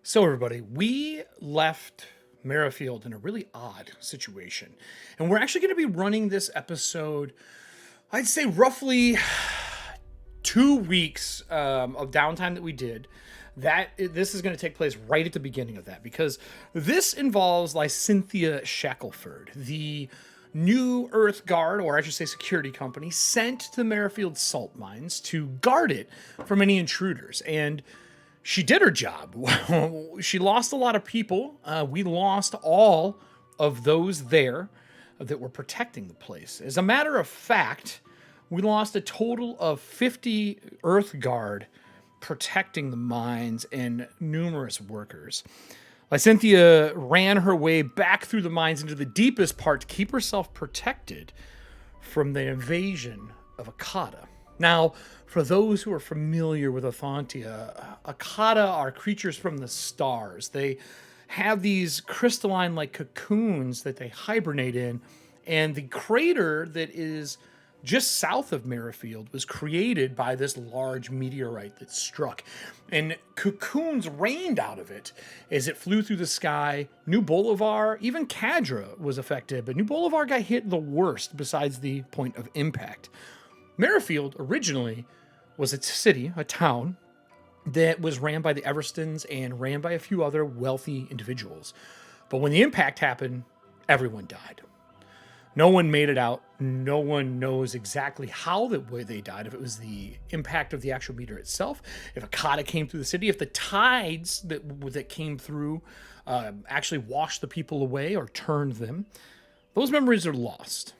So, everybody, we left Merrifield in a really odd situation. And we're actually going to be running this episode, I'd say roughly 2 weeks of downtime that we did. This is going to take place right at the beginning of that, because this involves Lycinthia Shackleford, the New Earth Guard, or I should say security company, sent to the Merrifield salt mines to guard it from any intruders. And she did her job. She lost a lot of people. We lost all of those there that were protecting the place. As a matter of fact, we lost a total of 50 Earth Guard protecting the mines and numerous workers. Lycinthia ran her way back through the mines into the deepest part to keep herself protected from the invasion of Akata. Now, for those who are familiar with Ethauntia, Akata are creatures from the stars. They have these crystalline-like cocoons that they hibernate in, and the crater that is just south of Merrifield was created by this large meteorite that struck. And cocoons rained out of it as it flew through the sky. New Bolivar, even Cadra was affected, but New Bolivar got hit the worst besides the point of impact. Merrifield originally was a city, a town, that was ran by the Everstons and ran by a few other wealthy individuals. But when the impact happened, everyone died. No one made it out. No one knows exactly how they died, if it was the impact of the actual meteor itself, if Akata came through the city, if the tides that came through actually washed the people away or turned them. Those memories are lost.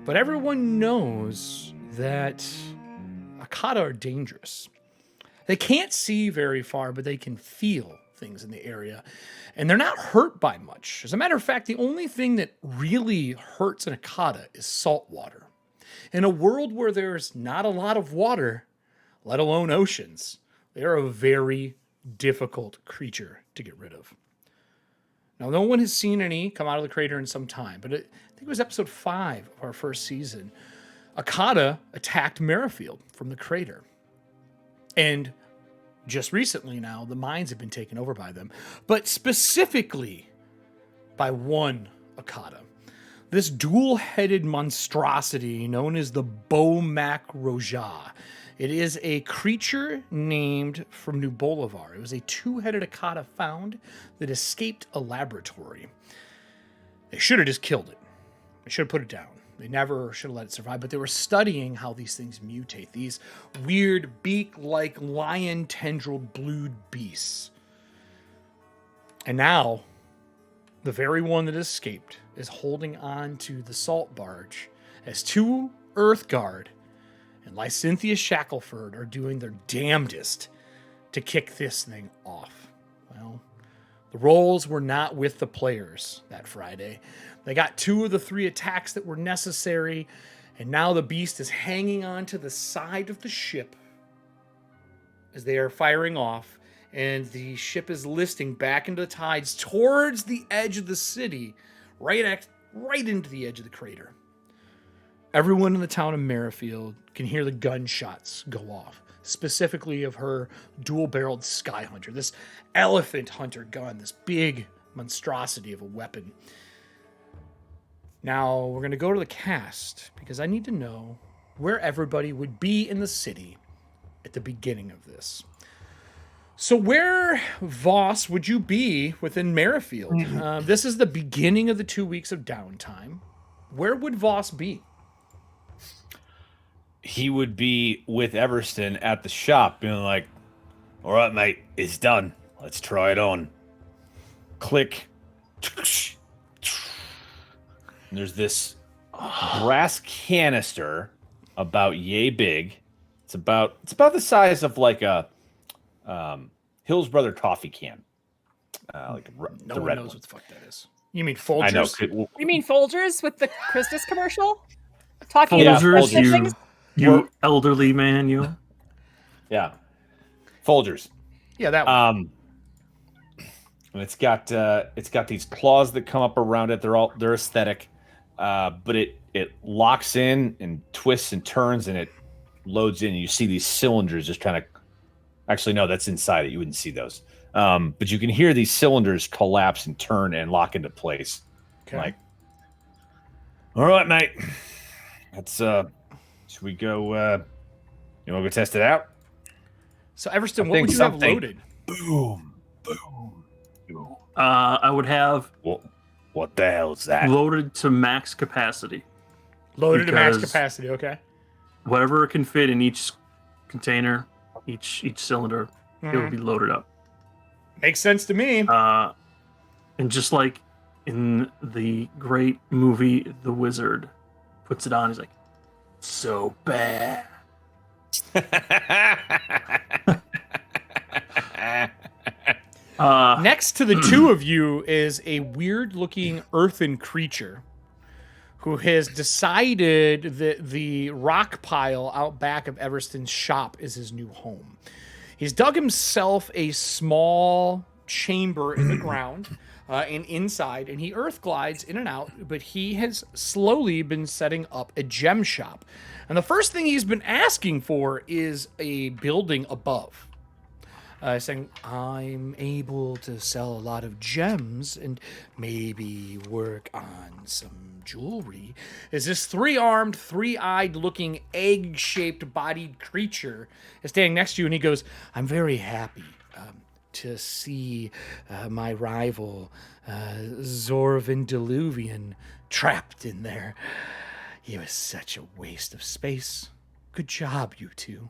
But everyone knows that Akata are dangerous. They can't see very far, but they can feel things in the area. And they're not hurt by much. As a matter of fact, the only thing that really hurts an Akata is salt water. In a world where there's not a lot of water, let alone oceans, they're a very difficult creature to get rid of. Now, no one has seen any come out of the crater in some time, but I think it was episode 5 of our first season. Akata attacked Merrifield from the crater. And just recently now, the mines have been taken over by them, but specifically by one Akata. This dual-headed monstrosity known as the Bomak Roja. It is a creature named from New Bolivar. It was a two-headed Akata found that escaped a laboratory. They should have just killed it. They should have put it down. They never should have let it survive, but they were studying how these things mutate. These weird beak-like lion tendrilled blued beasts. And now, the very one that escaped is holding on to the salt barge as 2 Earth Guard and Lycinthia Shackleford are doing their damnedest to kick this thing off. Well, the roles were not with the players that Friday. They got 2 of the 3 attacks that were necessary, and now the beast is hanging on to the side of the ship as they are firing off, and the ship is listing back into the tides towards the edge of the city, right into the edge of the crater. Everyone in the town of Merrifield can hear the gunshots go off, specifically of her dual-barreled Skyhunter, this elephant hunter gun, this big monstrosity of a weapon. Now, we're going to go to the cast, because I need to know where everybody would be in the city at the beginning of this. So where, Voss, would you be within Merrifield? This is the beginning of the 2 weeks of downtime. Where would Voss be? He would be with Everston at the shop, being like, "All right, mate, it's done. Let's try it on." Click. And there's this brass canister about yay big. It's about the size of like a Hill's Brother toffee can. Like No the one red knows one. what the fuck that is. You mean Folgers? I know. You mean Folgers with the Christmas commercial? Talking Yeah, about Folgers, Christmas things? you elderly man, you. Yeah, Folgers. Yeah, that one. And it's got these claws that come up around it. They're aesthetic, but it locks in and twists and turns, and it loads in. And you see these cylinders just trying to. Actually, no, that's inside it. You wouldn't see those, but you can hear these cylinders collapse and turn and lock into place. Okay. Like, all right, mate. Let's should we go? You want to go test it out? So, Everston, I what think would you have something- loaded? Boom, boom, boom. I would have What the hell is that? loaded to max capacity. Loaded to max Because- capacity, okay. Whatever can fit in each container, each cylinder, it will be loaded up. Makes sense to me. And just like in the great movie The Wizard, puts it on. He's like, so bad. Next to the two of you is a weird-looking earthen creature who has decided that the rock pile out back of Everston's shop is his new home. He's dug himself a small chamber in the ground and inside, and he earth glides in and out, but he has slowly been setting up a gem shop. And the first thing he's been asking for is a building above. Saying, I'm able to sell a lot of gems and maybe work on some jewelry. As this three-armed, three-eyed looking egg-shaped bodied creature is standing next to you, and he goes, I'm very happy to see my rival, Zorvin Diluvian, trapped in there. He was such a waste of space. Good job, you two.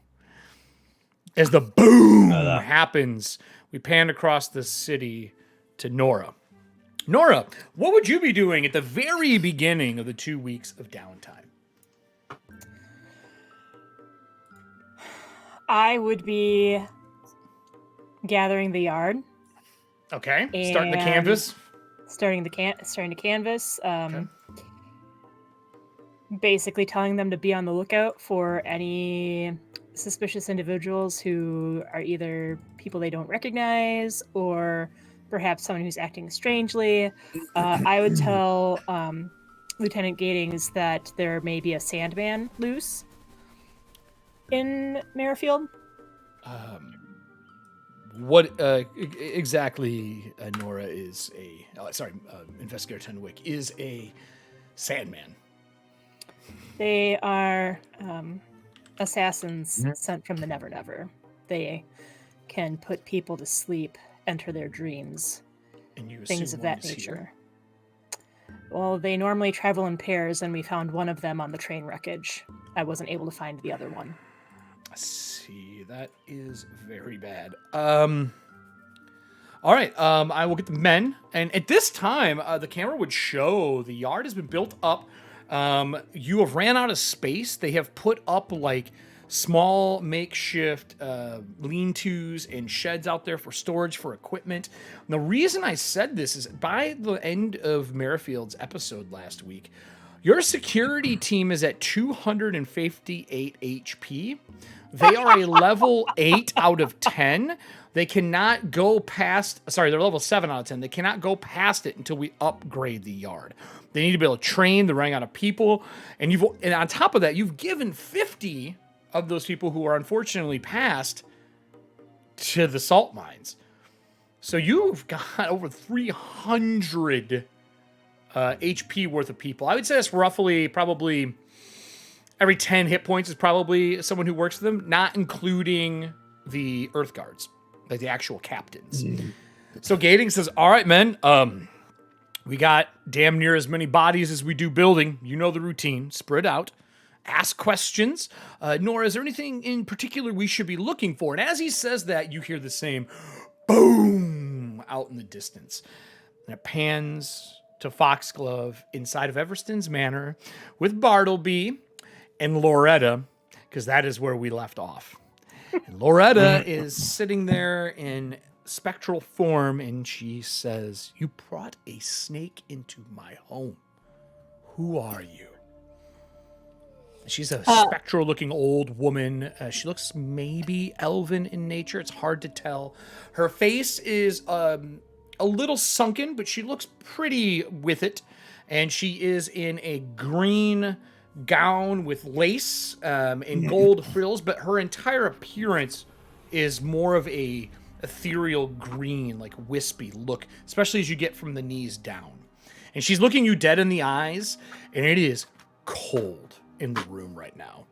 As the boom happens, we pan across the city to Nora. Nora, what would you be doing at the very beginning of the 2 weeks of downtime? I would be gathering the yard. Okay, starting the canvas. Starting to canvas. Basically telling them to be on the lookout for any suspicious individuals who are either people they don't recognize or perhaps someone who's acting strangely. I would tell Lieutenant Gatings that there may be a Sandman loose in Merrifield. What exactly, Nora, is a... Investigator Tenwick is a Sandman? They are assassins sent from the Never Never. They can put people to sleep, enter their dreams, And you things assume of one that is nature. here? Well, they normally travel in pairs, and we found one of them on the train wreckage. I wasn't able to find the other one. See, that is very bad. All right, I will get the men, and at this time, the camera would show the yard has been built up. You have ran out of space. They have put up like small makeshift lean-tos and sheds out there for storage for equipment. And the reason I said this is by the end of Merrifield's episode last week, your security team is at 258 HP. They are a level 8 out of 10. They cannot go past... Sorry, they're level 7 out of 10. They cannot go past it until we upgrade the yard. They need to be able to train. They're running out of people. And on top of that, you've given 50 of those people who are unfortunately passed to the salt mines. So you've got over 300 HP worth of people. I would say that's roughly probably every 10 hit points is probably someone who works for them, not including the Earth Guards, like the actual captains. So Gating says, all right, men, we got damn near as many bodies as we do building. You know the routine. Spread out. Ask questions. Nora, is there anything in particular we should be looking for? And as he says that, you hear the same boom out in the distance. And it pans to Foxglove inside of Everston's Manor with Bartleby and Loretta, because that is where we left off. And Loretta is sitting there in spectral form, and she says, you brought a snake into my home. Who are you? She's a spectral looking old woman. She looks maybe elven in nature. It's hard to tell. Her face is a little sunken, but she looks pretty with it. And she is in a green gown with lace and gold frills, but her entire appearance is more of a ethereal green, like wispy look, especially as you get from the knees down. And she's looking you dead in the eyes, and it is cold in the room right now.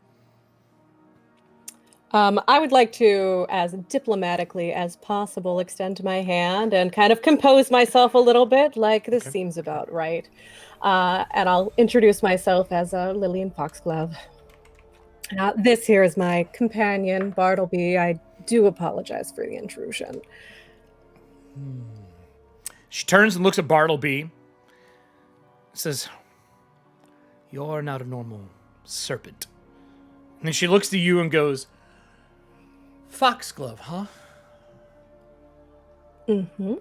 I would like to, as diplomatically as possible, extend my hand and kind of compose myself a little bit, like this seems about right. And I'll introduce myself as Lillian Foxglove. This here is my companion, Bartleby. I do apologize for the intrusion. She turns and looks at Bartleby. Says, "You're not a normal serpent." And then she looks to you and goes, "Foxglove, huh? Mm-hmm.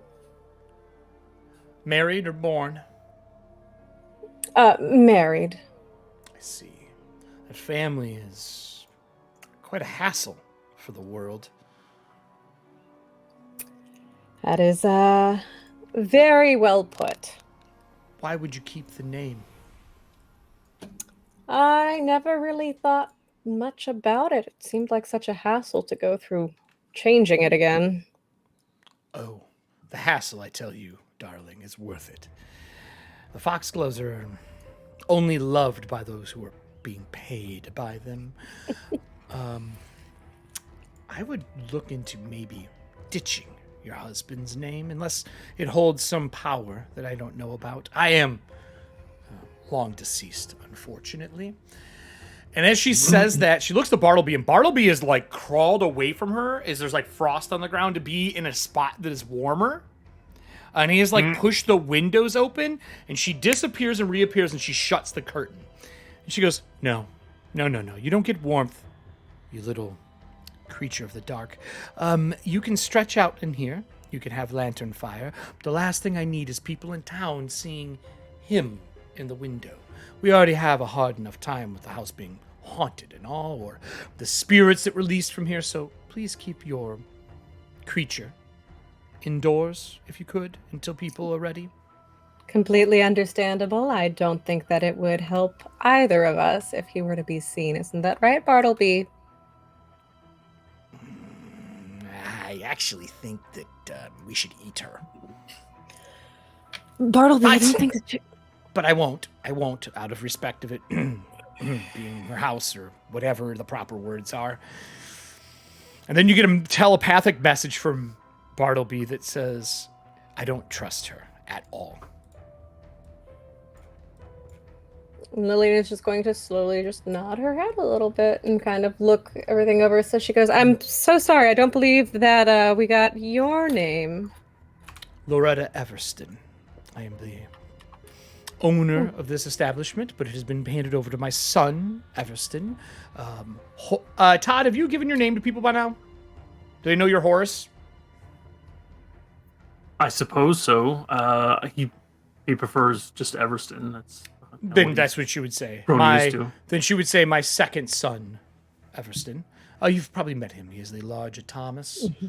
Married or born?" Married. I see. That family is quite a hassle for the world. That is, very well put. Why would you keep the name? I never really thought much about it. It seemed like such a hassle to go through changing it again. Oh, the hassle, I tell you, darling, is worth it. The Foxgloves are only loved by those who are being paid by them. I would look into maybe ditching your husband's name, unless it holds some power that I don't know about. I am long deceased, unfortunately. And as she says that, she looks to Bartleby, and Bartleby is like crawled away from her as there's like frost on the ground to be in a spot that is warmer. And he has like pushed the windows open, and she disappears and reappears, and she shuts the curtain. And she goes, No. You don't get warmth, you little creature of the dark. You can stretch out in here. You can have lantern fire. But the last thing I need is people in town seeing him in the window. We already have a hard enough time with the house being haunted and all, or the spirits that released from here. So please keep your creature indoors, if you could, until people are ready. Completely understandable. I don't think that it would help either of us if he were to be seen. Isn't that right, Bartleby? I actually think that we should eat her. Bartleby, I don't think that you... But I won't, out of respect of it being her house or whatever the proper words are. And then you get a telepathic message from Bartleby that says, I don't trust her at all. Lillian is just going to slowly just nod her head a little bit and kind of look everything over. So she goes, I'm so sorry. I don't believe that we got your name. Loretta Everston. I am the owner of this establishment, but it has been handed over to my son, Everston. Todd, have you given your name to people by now? Do they know you're Horace? I suppose so. He prefers just Everston. Then that's what she would say. Then she would say, my second son, Everston. Oh, you've probably met him. He is the larger Thomas. Mm-hmm.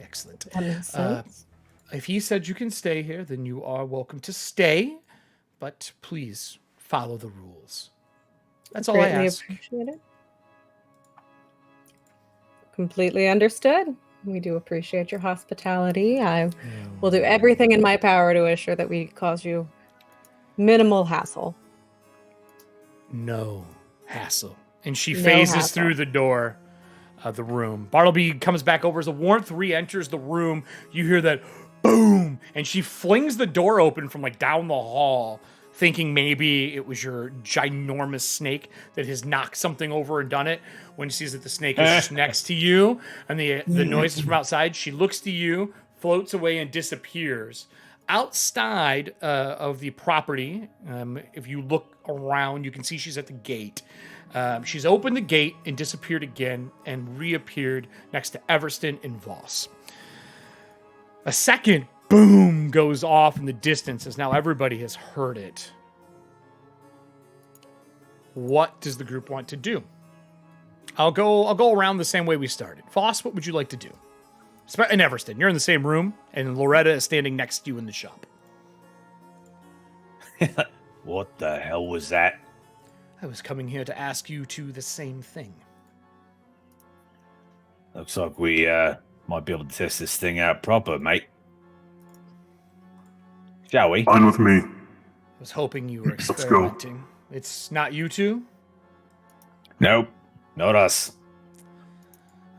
Excellent. That makes sense. If he said you can stay here, then you are welcome to stay. But please follow the rules. That's all I ask. Appreciate it. Completely understood. We do appreciate your hospitality. I will do everything in my power to assure that we cause you minimal hassle. No hassle. And she phases through the door of the room. Bartleby comes back over as the warmth re-enters the room. You hear that boom, and she flings the door open from like down the hall, thinking maybe it was your ginormous snake that has knocked something over and done it. When she sees that the snake is just next to you, and the noises from outside, she looks to you, floats away, and disappears. Outside of the property, if you look around, you can see she's at the gate. She's opened the gate and disappeared again and reappeared next to Everston and Voss. A second boom goes off in the distance as now everybody has heard it. What does the group want to do? I'll go around the same way we started. Voss, what would you like to do? And Everston, you're in the same room, and Loretta is standing next to you in the shop. What the hell was that? I was coming here to ask you to the same thing. Looks like we might be able to test this thing out proper, mate. Shall we? Fine with me. I was hoping you were Let's go. experimenting. It's not you two? Nope, not us.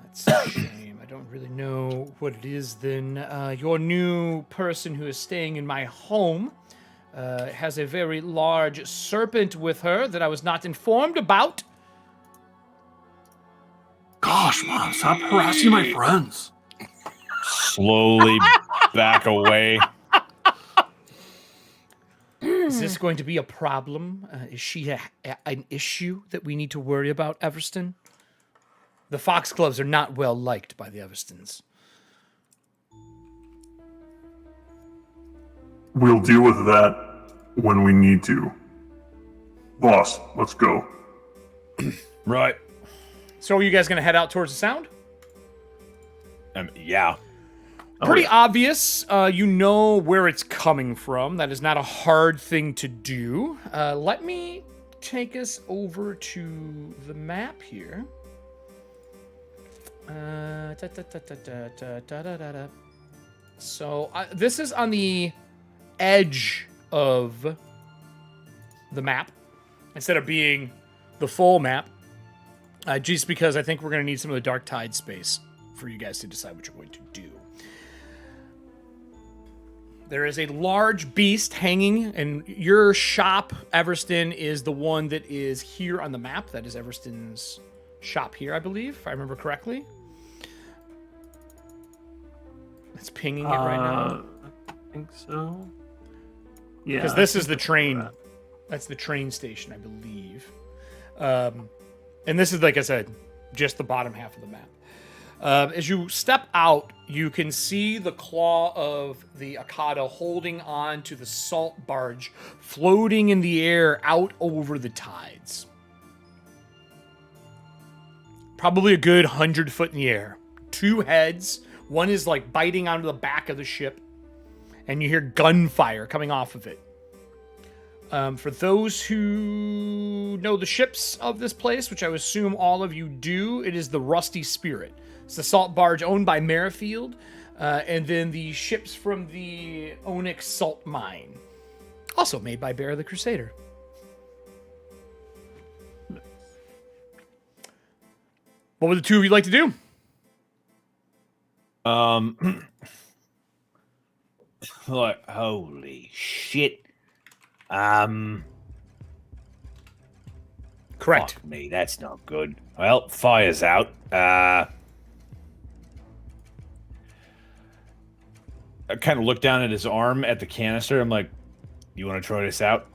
That's a shame. I don't really know what it is then. Your new person who is staying in my home has a very large serpent with her that I was not informed about. Gosh, Mom, stop harassing my friends. Slowly back away. Is this going to be a problem? Is she an issue that we need to worry about, Everston? The Foxgloves are not well liked by the Everstons. We'll deal with that when we need to. Boss, let's go. Right. So are you guys going to head out towards the sound? Yeah. Pretty obvious. You know where it's coming from. That is not a hard thing to do. Let me take us over to the map here. So this is on the edge of the map instead of being the full map. Just because I think we're going to need some of the Dark Tide space for you guys to decide what you're going to do. There is a large beast hanging, and your shop, Everston, is the one that is here on the map. That is Everston's shop here, I believe, if I remember correctly. It's pinging it right now. I think so. Yeah. Because this is the train. That's the train station, I believe. And this is, like I said, just the bottom half of the map. As you step out, you can see the claw of the Akata holding on to the salt barge, floating in the air out over the tides. Probably a good 100 foot in the air. Two heads. One is like biting onto the back of the ship, and you hear gunfire coming off of it. For those who know the ships of this place, which I would assume all of you do, it is the Rusty Spirit. It's the salt barge owned by Merrifield, and then the ships from the Onyx Salt Mine, also made by Bear the Crusader. What would the two of you like to do? Like, holy shit. Correct. Fuck me, that's not good. Well, fire's out. I kind of look down at his arm at the canister. I'm like, you want to try this out?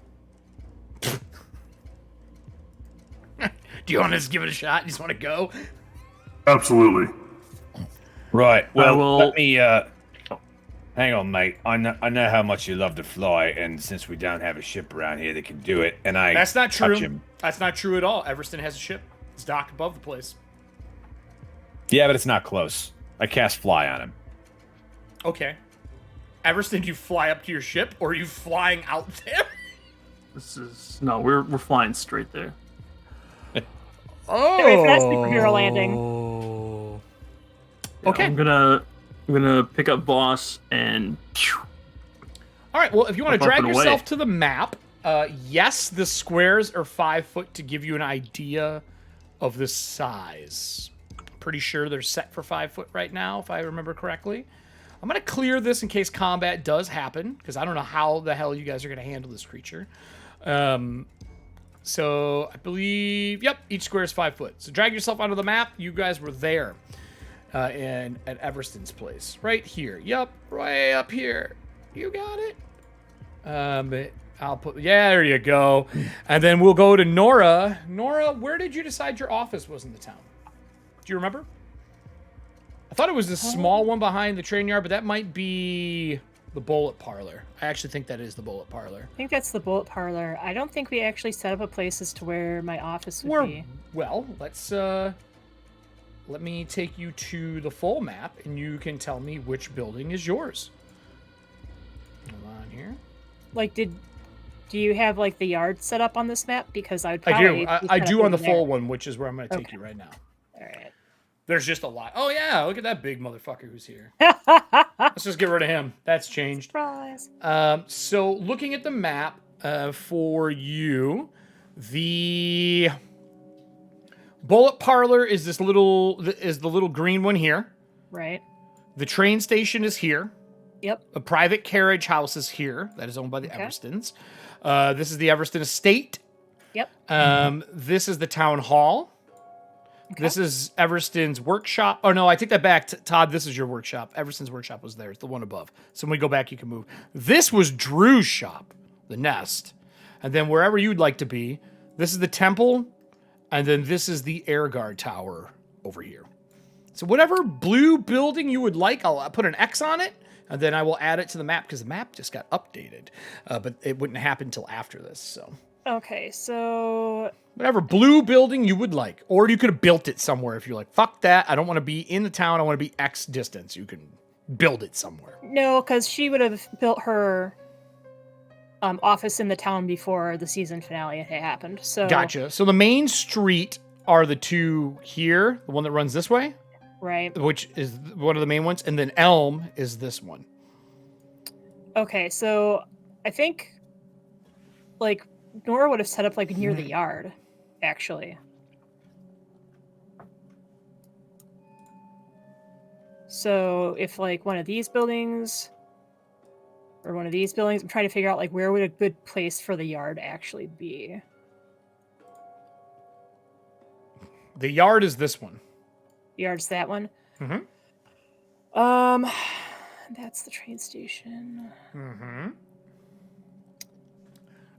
Do you want to just give it a shot? You just want to go? Absolutely. Right. Well, will- let me, hang on, mate. I know how much you love to fly, and since we don't have a ship around here that can do it, and I That's not touch true. him. That's not true at all. Everston has a ship. It's docked above the place. Yeah, but it's not close. I cast fly on him. Okay. Everston, you fly up to your ship, or are you flying out there? We're flying straight there. Oh. Wait for that superhero landing. Yeah, Okay. I'm gonna pick up Boss and. All right. Well, if you want to Up drag and yourself away. to the map, yes, the squares are 5 foot to give you an idea of the size. Pretty sure they're set for 5 foot right now, if I remember correctly. I'm going to clear this in case combat does happen, because I don't know how the hell you guys are going to handle this creature. So I believe, yep, each square is 5 foot. So drag yourself onto the map. You guys were there at Everston's place. Right here. Yep, way up here. You got it. I'll put, yeah, there you go. And then we'll go to Nora. Nora, where did you decide your office was in the town? Do you remember? I thought it was the small one behind the train yard, but that might be the bullet parlor. I actually think that is the bullet parlor. I think that's the bullet parlor. I don't think we actually set up a place as to where my office would be. Well, let me take you to the full map, and you can tell me which building is yours. Hold on here. Like, do you have like the yard set up on this map? Because I would I probably do. be I set do up on the over full there. one, which is where I'm going to take Okay. you right now. All right. There's just a lot. Oh, yeah. Look at that big motherfucker who's here. Let's just get rid of him. That's changed. Surprise. So looking at the map for you, the bullet parlor is the little green one here. Right. The train station is here. Yep. A private carriage house is here. That is owned by the Okay. Everstons. This is the Everston estate. Yep. This is the town hall. This is Everston's workshop. Oh, no, I take that back. Todd, this is your workshop. Everston's workshop was there. It's the one above. So when we go back, you can move. This was Drew's shop, the nest. And then wherever you'd like to be, this is the temple. And then this is the air guard tower over here. So whatever blue building you would like, I'll put an X on it. And then I will add it to the map because the map just got updated. But it wouldn't happen until after this, so... Okay, so Whatever blue building you would like. Or you could have built it somewhere if you're like, fuck that. I don't want to be in the town. I want to be X distance. You can build it somewhere. no, because she would have built her office in the town before the season finale had happened. So Gotcha. So the main street are the two here. The one that runs this way, right. which is one of the main ones. And then Elm is this one. Okay, so I think like Nora would have set up like near the yard, actually. So if like one of these buildings or one of these buildings, I'm trying to figure out like where would a good place for the yard actually be. The yard is this one. The yard's that one. Mm-hmm. That's the train station. Mm-hmm.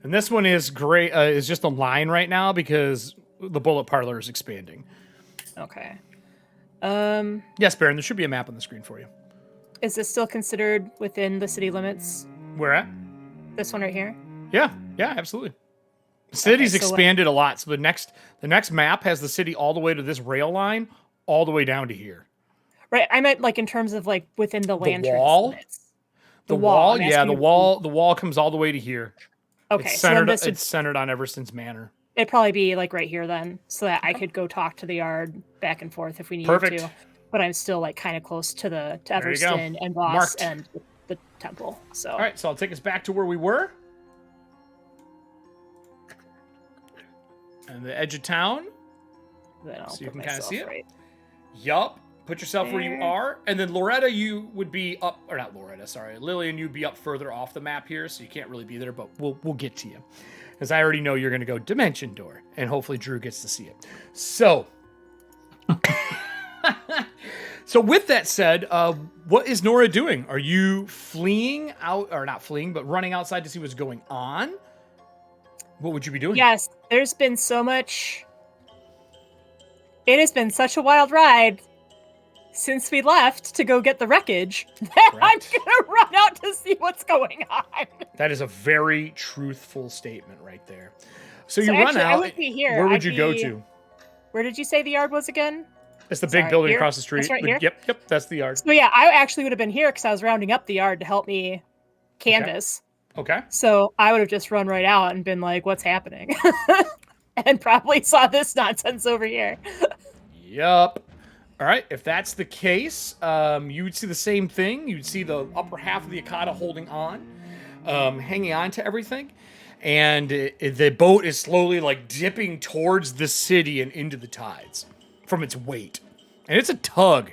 And this one is great. Is just a line right now because the bullet parlor is expanding. Okay. Yes, Baron. There should be a map on the screen for you. Is this still considered within the city limits? Where at? This one right here? Yeah, absolutely. The city's so what- expanded a lot. So the next map has the city all the way to this rail line, all the way down to here. Right. I meant like in terms of like within the lantern wall? limits. The wall, I'm yeah, asking the wall comes all the way to here. Okay, It's so then centered. this would, It's centered on Everston's Manor. it'd probably be like right here then, so that I could go talk to the yard back and forth if we needed Perfect. to. But I'm still like kind of close to There you go. Everston and Boss Marked. and the temple. So All right, so I'll take us back to where we were. And the edge of town. then I'll So you put can kinda myself see it? right. Yup. Put yourself where you There. are. And then Loretta, you would be up, or not Loretta, sorry. Lillian, you'd be up further off the map here, so you can't really be there, but we'll get to you. Because I already know you're going to go Dimension Door, and hopefully Drew gets to see it. So, so with that said, what is Nora doing? Are you fleeing out, or not fleeing, but running outside to see what's going on? What would you be doing? Yes, there's been so much. It has been such a wild ride since we left to go get the wreckage that I'm Correct. gonna run out to see what's going on. That is a very truthful statement right there. So you So run actually, I out. wouldn't be here. Where would I'd you go be- to? Where did you say the yard was again? It's the big Sorry, building here? across the street. That's right here? Yep, that's the yard. So yeah, I actually would have been here because I was rounding up the yard to help me canvas. Okay. So I would have just run right out and been like, "What's happening?" and probably saw this nonsense over here. Yup. All right. If that's the case, you would see the same thing. You'd see the upper half of the Akata holding on, hanging on to everything, and the boat is slowly like dipping towards the city and into the tides from its weight. And it's a tug.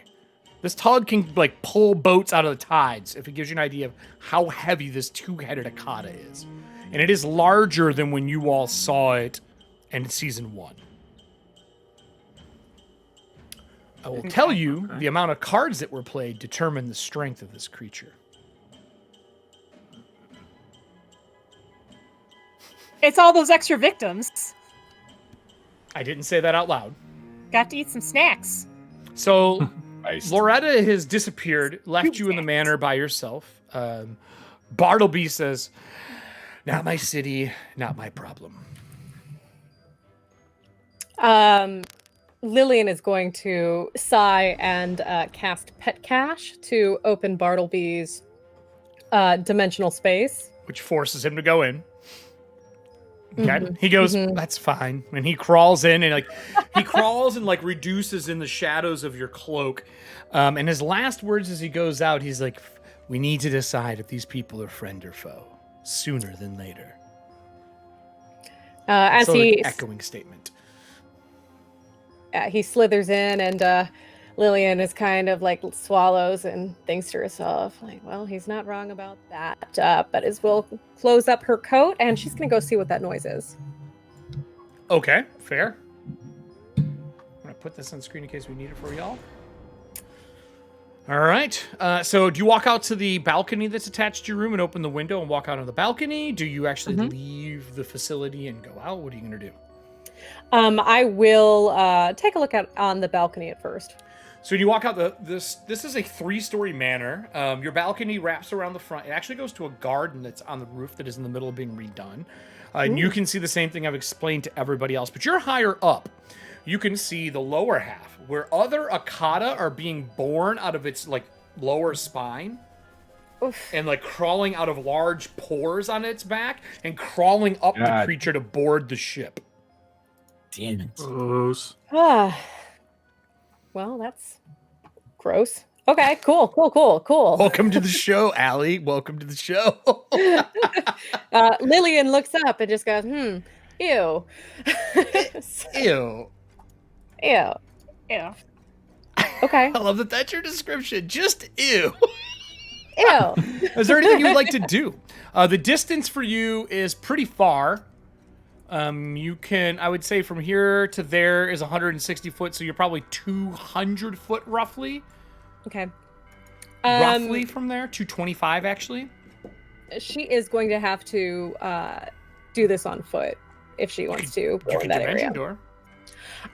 This tug can like pull boats out of the tides. If it gives you an idea of how heavy this two-headed Akata is, and it is larger than when you all saw it in season 1. I will tell you the amount of cards that were played determine the strength of this creature. It's all those extra victims. I didn't say that out loud. Got to eat some snacks. So Nice. Loretta has disappeared, left you in the manor by yourself. Bartleby says, "Not my city, not my problem." Lillian is going to sigh and cast Pet Cache to open Bartleby's dimensional space. Which forces him to go in. Okay. He goes, "That's fine." And he crawls in and he crawls and reduces in the shadows of your cloak. And his last words as he goes out, he's like, "We need to decide if these people are friend or foe sooner than later." As So, he echoing statement. he slithers in, and Lillian is kind of swallows and thinks to herself, well, he's not wrong about that. But as will close up her coat, and she's going to go see what that noise is. Okay, fair. I'm gonna put this on screen in case we need it for y'all. All right. So do you walk out to the balcony that's attached to your room and open the window and walk out on the balcony? Do you actually leave the facility and go out? What are you going to do? I will take a look out on the balcony at first. So you walk out this is a 3-story manor. Your balcony wraps around the front. It actually goes to a garden that's on the roof that is in the middle of being redone. And you can see the same thing I've explained to everybody else, but you're higher up. You can see the lower half where other Akata are being born out of its like lower spine. Oof. And like crawling out of large pores on its back and crawling up the creature to board the ship. Damn it. Gross. Well, that's gross. Okay, cool. Welcome to the show, Allie. Welcome to the show. Lillian looks up and just goes, ew. Ew. Ew. Okay. I love that that's your description. Just ew. Ew. Is there anything you would like to do? The distance for you is pretty far. You can, I would say from here to there is 160 foot, so you're probably 200 foot roughly. Okay. Roughly from there, 225 actually. She is going to have to do this on foot if she wants to go in that area. Door.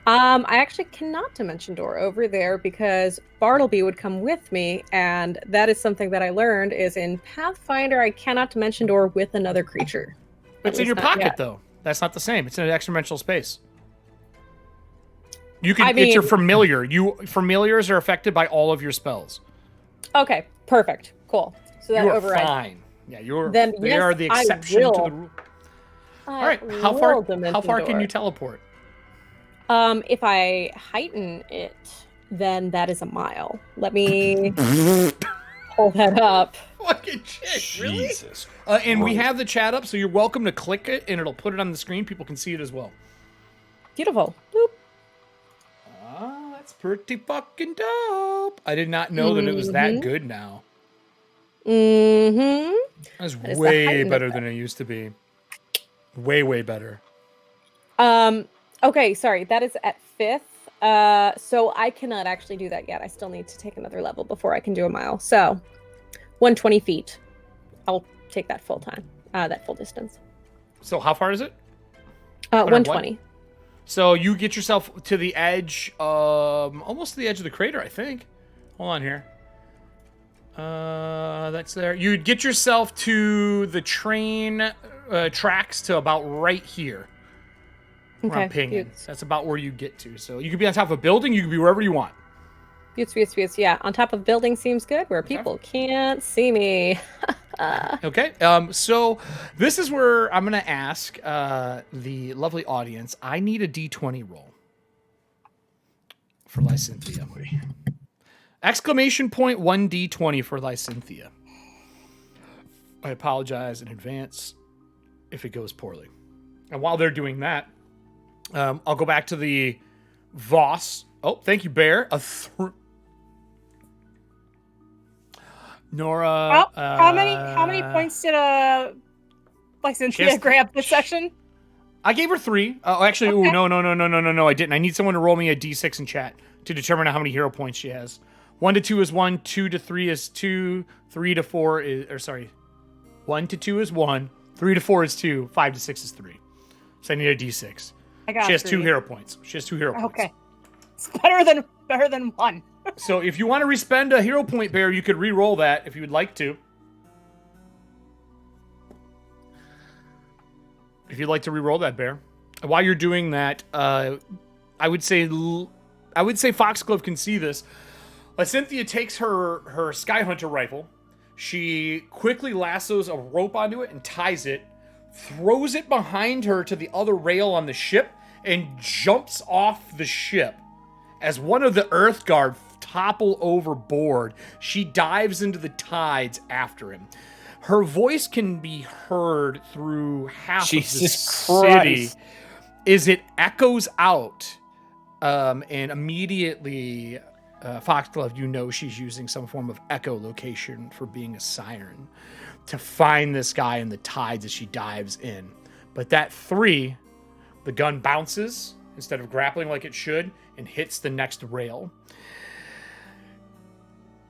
I actually cannot dimension door over there because Bartleby would come with me, and that is something that I learned is in Pathfinder I cannot dimension door with another creature. It's in your pocket though. That's not the same. It's in an extra-dimensional space. You can. It's your familiar. Familiars are affected by all of your spells. Okay, perfect, cool. So that overrides. Fine. Yeah, you're. Then they are the exception to the rule. All right. How far can you teleport? If I heighten it, then that is a mile. Let me pull that up. Fucking shit, really? Jesus. And we have the chat up, so you're welcome to click it, and it'll put it on the screen. People can see it as well. Beautiful. Boop. That's pretty fucking dope. I did not know that it was that good now. That's way better than it used to be. Way, way better. Okay, sorry. That is at 5th. So I cannot actually do that yet. I still need to take another level before I can do a mile. So 120 feet. I'll take that full time. That full distance. So how far is it? 120. So you get yourself to the edge, almost to the edge of the crater, I think. Hold on here. That's there. You'd get yourself to the train tracks to about right here. Where I'm pinging. That's about where you get to. So you could be on top of a building. You could be wherever you want. Beauts. Yeah, on top of building seems good, where people can't see me. Okay. So this is where I'm going to ask the lovely audience. I need a D20 roll for Lycinthia. Exclamation point 1D20 for Lycinthia. I apologize in advance if it goes poorly. And while they're doing that, I'll go back to the Voss. Oh, thank you, Bear. Nora. How many points did Lycinthia grab this session? I gave her 3. Oh, actually, okay. No, I didn't. I need someone to roll me a d6 in chat to determine how many hero points she has. 1 to 2 is 1, 2 to 3 is 2, 3 to 4 is, 1 to 2 is 1, 3 to 4 is 2, 5 to 6 is 3. So I need a d6. She has 2 hero points. Okay. It's better than 1. So if you want to respend a hero point, Bear, you could re-roll that if you would like to. If you'd like to re-roll that, Bear. While you're doing that, I would say Foxglove can see this. Lycinthia takes her Skyhunter rifle. She quickly lassos a rope onto it and ties it, throws it behind her to the other rail on the ship, and jumps off the ship. As one of the Earthguard topple overboard, she dives into the tides after him. Her voice can be heard through half of the city as it echoes out, and immediately, Foxglove, you know she's using some form of echolocation for being a siren to find this guy in the tides as she dives in. But that 3, the gun bounces instead of grappling like it should, and hits the next rail.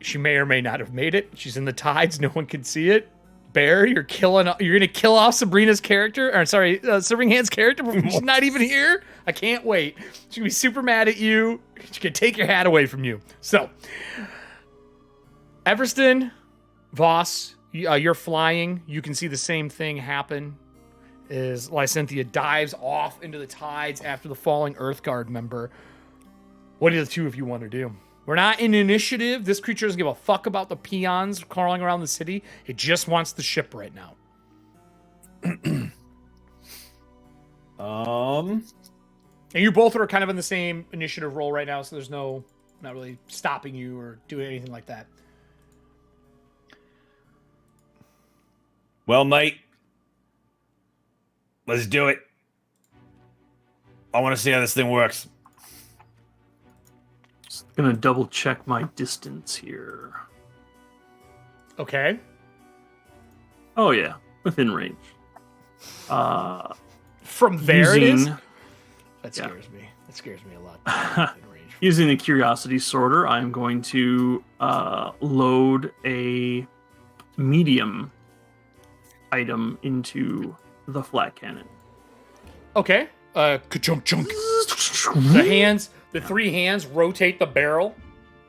She may or may not have made it. She's in the tides. No one can see it. Bear, you're gonna kill off Sabrina's character, or sorry, Servinghand's character before she's not even here. I can't wait. She's gonna be super mad at you. She can take your hat away from you. So, Everston, Voss, you're flying. You can see the same thing happen as Lycinthia dives off into the tides after the falling Earthguard member. What do the two of you want to do? We're not in initiative. This creature doesn't give a fuck about the peons crawling around the city. It just wants the ship right now. And you both are kind of in the same initiative role right now, so there's not really stopping you or doing anything like that. Well, knight, let's do it. I want to see how this thing works. Just gonna double check my distance here. Okay. Oh yeah, within range. From there it is? using- That Yeah. scares me. That scares me a lot. In range. Using the curiosity sorter, I'm going to load a medium item into the flat cannon. Okay. Ka-chunk chunk. The three hands rotate the barrel,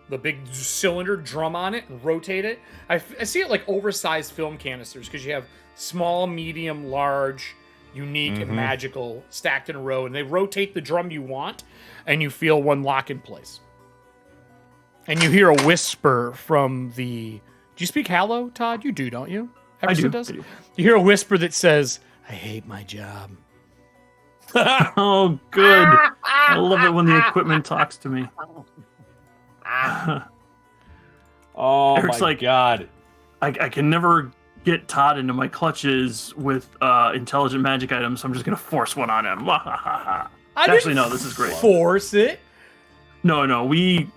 the big cylinder, drum on it, and rotate it. I see it like oversized film canisters because you have small, medium, large, unique, and magical stacked in a row, and they rotate the drum you want, and you feel one lock in place. And you hear a whisper from the... Do you speak Hallow, Todd? You do, don't you? Everson does? I do. You hear a whisper that says, I hate my job. Oh, good. I love it when the equipment talks to me. Oh Eric's my like- god. I can never get Todd into my clutches with intelligent magic items, so I'm just going to force one on him. Actually, no, this is great. Force it. No, we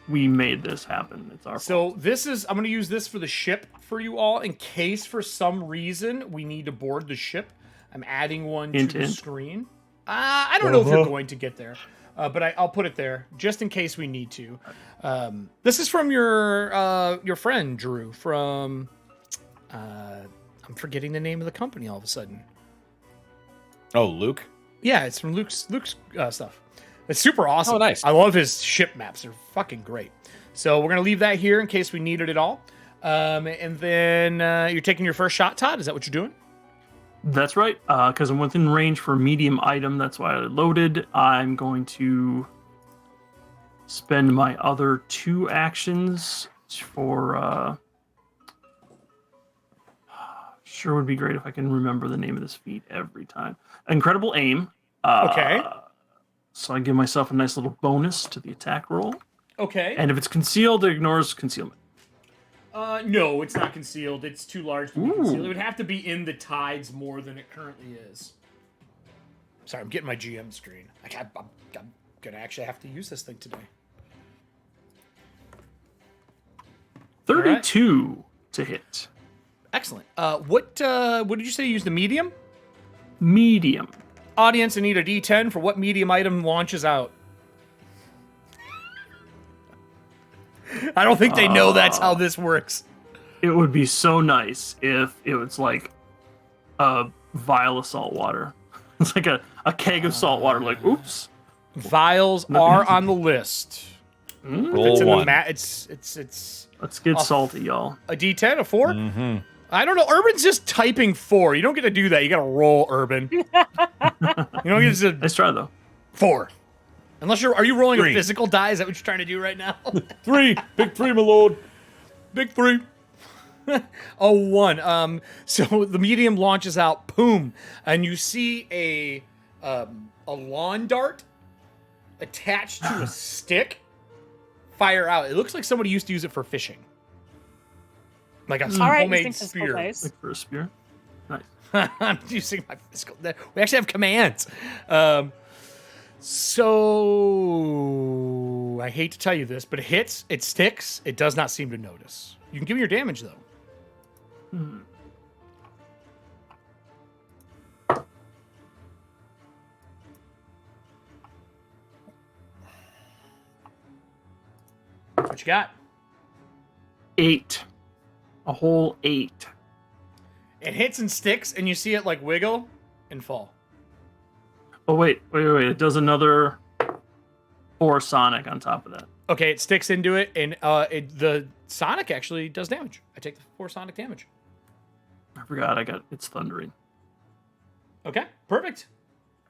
made this happen. It's our fault. So this is, I'm going to use this for the ship for you all in case for some reason we need to board the ship. I'm adding one to the screen. I don't know if you're going to get there, but I'll put it there just in case we need to. This is from your friend Drew from. I'm forgetting the name of the company all of a sudden. Oh, Luke? Yeah, it's from Luke's stuff. It's super awesome. Oh, nice. I love his ship maps. They're fucking great. So we're gonna leave that here in case we need it at all. And then you're taking your first shot, Todd. Is that what you're doing? That's right, because I'm within range for a medium item. That's why I loaded. I'm going to spend my other 2 actions for... Sure would be great if I can remember the name of this feat every time. Incredible Aim. Okay. So I give myself a nice little bonus to the attack roll. Okay. And if it's concealed, it ignores concealment. No, it's not concealed. It's too large to be concealed. It would have to be in the tides more than it currently is. Sorry, I'm getting my GM screen. I'm gonna actually have to use this thing today. 32 to hit. Excellent. What did you say you used the medium? Medium. Audience, I need a D10 for what medium item launches out. I don't think they know that's how this works. It would be so nice if it was like a vial of salt water. It's like a keg of salt water. Like, oops. Vials are on the list. Roll It's in one. the it's Let's get salty, y'all. a D10, a 4? I don't know. Urban's just typing 4. You don't get to do that. You got to roll, Urban. You don't get to Nice try, though. 4. Unless are you rolling 3. a physical die? Is that what you're trying to do right now? 3. Big 3, my lord. Big 3. A 1. So the medium launches out, boom, and you see a lawn dart attached to a stick fire out. It looks like somebody used to use it for fishing. Like a All right, homemade using physical spear. dice. Like for a spear. Nice. I'm using my physical. We actually have commands. So I hate to tell you this, but it hits, it sticks, it does not seem to notice. You can give me your damage though. What you got? 8. A whole 8. It hits and sticks, and you see it like wiggle and fall. Oh, wait. It does another 4 Sonic on top of that. Okay, it sticks into it, and the Sonic actually does damage. I take the 4 Sonic damage. I forgot it's thundering. Okay, perfect.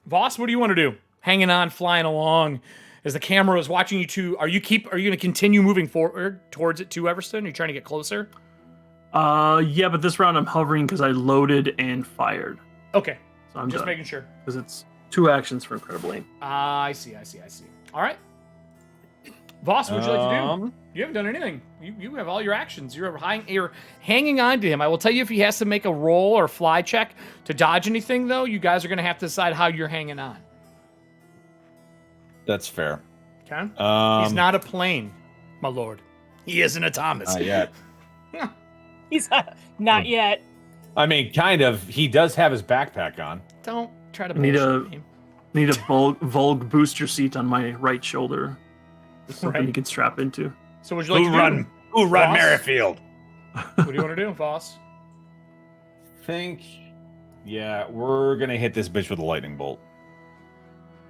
Voss, what do you want to do? Hanging on, flying along, as the camera is watching you two. Are you going to continue moving forward towards it to Everston? Are you trying to get closer? Yeah, but this round I'm hovering because I loaded and fired. Okay, So I'm just done. making sure. Because it's 2 actions for Incredible Aim. I see. All right. Voss, what would you like to do? You haven't done anything. You have all your actions. You're hanging on to him. I will tell you if he has to make a roll or fly check to dodge anything, though, you guys are going to have to decide how you're hanging on. That's fair. Okay? He's not a plane, my lord. He isn't a Thomas. Not yet. He's not yet. I mean, kind of. He does have his backpack on. Don't try to Need bullshit me. Need a Volg booster seat on my right shoulder. Just something Right. you can strap into. So would you like to do? Who run Voss? Merrifield? What do you want to do, Voss? Yeah, we're gonna hit this bitch with a lightning bolt.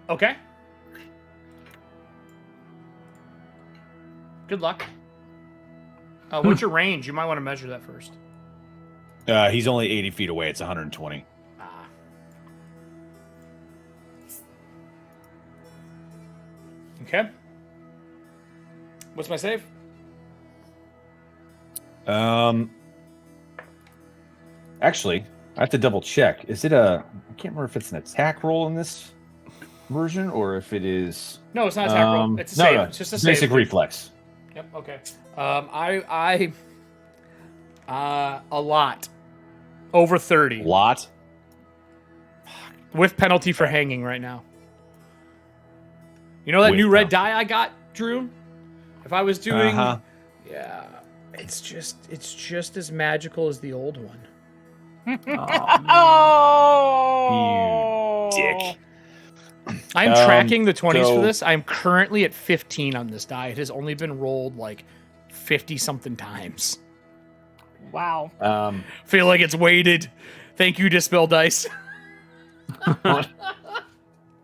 Okay. Good luck. What's your range? You might want to measure that first. He's only 80 feet away. It's 120. Ah. Okay. What's my save? Actually, I have to double check. Is it I can't remember if it's an attack roll in this version or if it is. No, it's not a attack roll. It's a no, save. no, It's just a basic save. reflex. Yep. Okay. A lot. Over 30. Lot. With penalty for hanging right now. You know that With new red penalty. die I got, Drew? If I was doing, Uh-huh. yeah, it's just as magical as the old one. Oh, Dick. I'm tracking the 20s so- for this. I'm currently at 15 on this die. It has only been rolled like 50 something times. Wow. Feel like it's weighted. Thank you, Dispel Dice.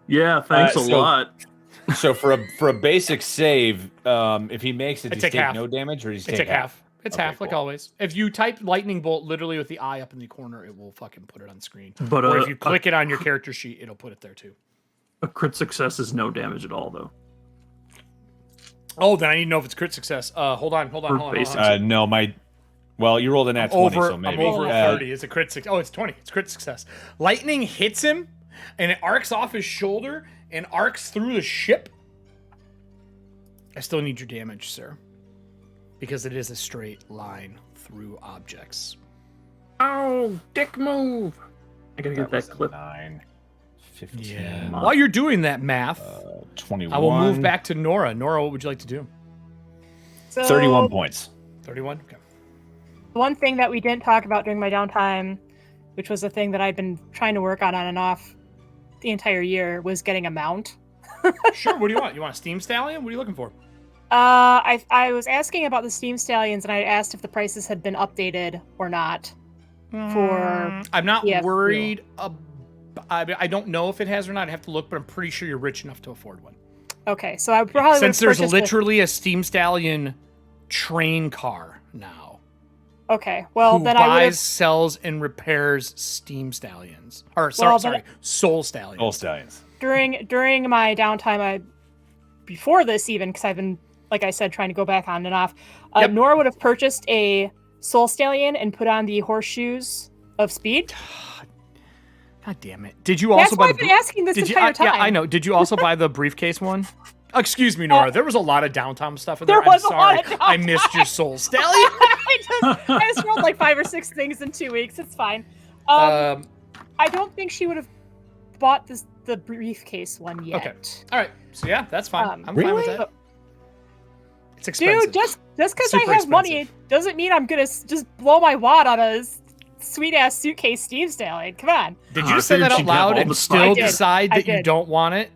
Yeah, thanks a so- lot. So for a basic save, if he makes it, I does he take take half. no damage or does he It's take half? It's Okay, half, like cool. always. If you type lightning bolt literally with the eye up in the corner, it will fucking put it on screen. But Or if you click it on your character sheet, it'll put it there too. a crit success is no damage at all, though. Oh, then I need to know if it's crit success. Hold on. basic. No, well, you rolled an at 20, so maybe. I'm over 30. It's a crit success. Oh, it's 20. It's crit success. Lightning hits him, and it arcs off his shoulder and arcs through the ship. I still need your damage, sir, because it is a straight line through objects. Oh, dick move! I gotta get that was a clip. 9, 15, Yeah. While you're doing that math, 21. I will move back to Nora. Nora, what would you like to do? So, 31 points. 31? Okay. One thing that we didn't talk about during my downtime, which was a thing that I'd been trying to work on and off the entire year, was getting a mount. Sure. What do you want? You want a Steam Stallion? What are you looking for? I was asking about the Steam Stallions, and I asked if the prices had been updated or not. I'm not Yeah, worried. I don't know if it has or not. I have to look, but I'm pretty sure you're rich enough to afford one. Okay, so I probably Since would've there's purchased it. literally a Steam Stallion train car now. Okay, well who then I would have. buys, sells, and repairs Steam Stallions. Or Well, sorry, Soul Stallions. All stallions. During my downtime, before this even, because I've been, like I said, trying to go back on and off. Yep. Nora would have purchased a Soul Stallion and put on the horseshoes of speed. God damn it! Did you also That's buy why the? I've been asking this Did you? entire time. Yeah, I know. Did you also buy the briefcase one? Oh, excuse me, Nora. There was a lot of downtime stuff in there. There was I'm a lot sorry. of I missed your Soul Stallion. I just rolled like 5 or 6 things in 2 weeks. It's fine. I don't think she would have bought the briefcase one yet. Okay. All right. So yeah, that's fine. I'm fine with that. It's expensive. Dude, just because I Super have money expensive. doesn't mean I'm gonna just blow my wad on a sweet ass suitcase Steam Stallion. Come on. Did I you say figured that out she'd have loud all and the still I did. decide I that you did. don't want it?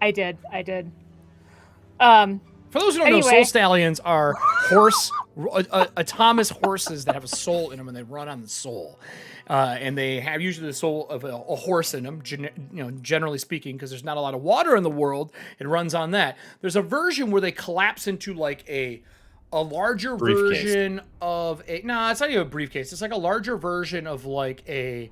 I did. For those who don't know, Anyway. soul stallions are autonomous horses that have a soul in them, and they run on the soul. And they have usually the soul of a horse in them, generally speaking, because there's not a lot of water in the world. It runs on that. There's a version where they collapse into like a larger Briefcase. version of a. No, it's not even a briefcase. It's like a larger version of like a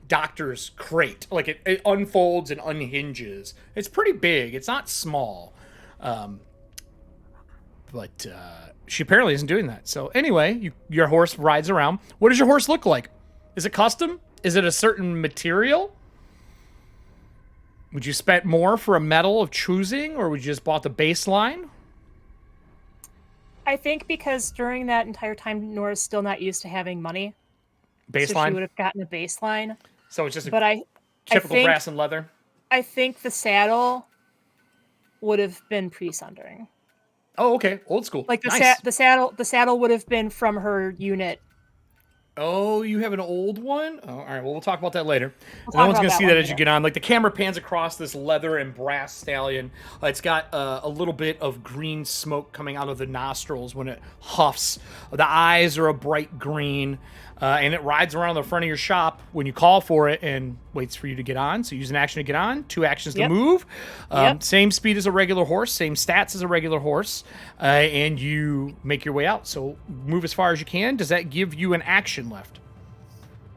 doctor's crate. Like it unfolds and unhinges. It's pretty big. It's not small. But she apparently isn't doing that. So anyway, your horse rides around. What does your horse look like? Is it custom? Is it a certain material? Would you spend more for a medal of choosing, or would you just bought the baseline? I think because during that entire time, Nora's still not used to having money. So she Baseline? would have gotten a baseline. So it's just a But I typical think- brass and leather? I think the saddle would have been pre-sundering. Oh, okay. Old school. Like Nice. the saddle would have been from her unit. Oh, you have an old one? Oh, all right. Well, we'll talk about that later. We'll No talk one's about going to that see one that as you later. get on. Like the camera pans across this leather and brass stallion. It's got a little bit of green smoke coming out of the nostrils when it huffs. The eyes are a bright green, and it rides around the front of your shop when you call for it and waits for you to get on. So use an action to get on, 2 actions to Yep. move. Yep. Same speed as a regular horse, same stats as a regular horse, and you make your way out. So move as far as you can. Does that give you an action left?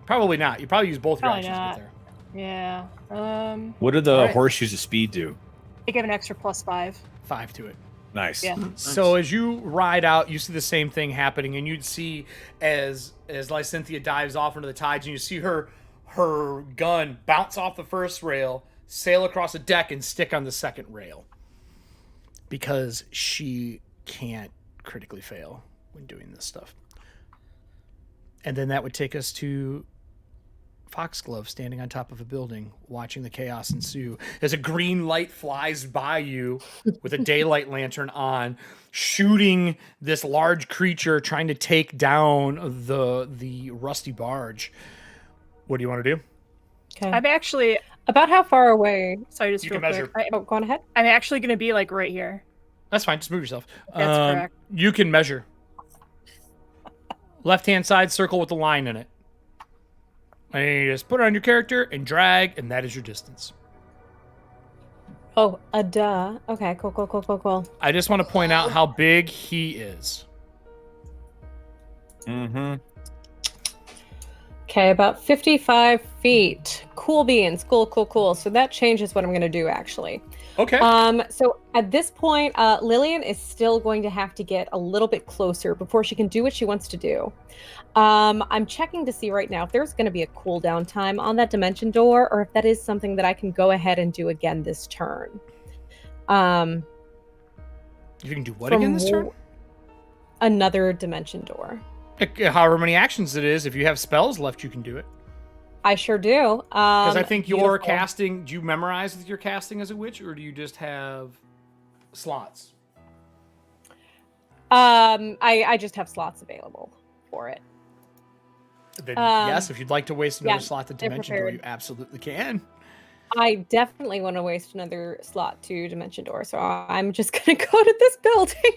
Probably not. You probably use both your Probably actions not. right Yeah. What did the Alright. horseshoes of speed do? They give an extra +5. there. 5 to it. Nice. Yeah. So as you ride out, you see the same thing happening, and you'd see as Lycinthia dives off into the tides, and you see her gun bounce off the first rail, sail across a deck, and stick on the second rail. Because she can't critically fail when doing this stuff. And then that would take us to Foxglove standing on top of a building, watching the chaos ensue as a green light flies by you with a daylight lantern on, shooting this large creature trying to take down the rusty barge. What do you want to do? Okay. I'm actually About how far away? sorry, just You real can measure. quick. Oh, go on ahead. I'm actually going to be like right here. That's fine. Just move yourself. That's correct. You can measure. Left-hand side circle with the line in it. And you just put it on your character and drag, and that is your distance. Oh, duh. Okay, cool. I just want to point out how big he is. Mm-hmm. Okay, about 55 feet. Cool beans. Cool. So that changes what I'm going to do, actually. Okay. So at this point, Lillian is still going to have to get a little bit closer before she can do what she wants to do. I'm checking to see right now if there's going to be a cooldown time on that dimension door, or if that is something that I can go ahead and do again this turn. You can do what again this turn? Another dimension door. However many actions it is. If you have spells left, you can do it. I sure do. Because I think you're beautiful. casting. Do you memorize that you're casting as a witch, or do you just have slots? I just have slots available for it. Then yes, if you'd like to waste another yeah, slot to they're Dimension Door, prepared. you absolutely can. I definitely want to waste another slot to Dimension Door, so I'm just going to go to this building.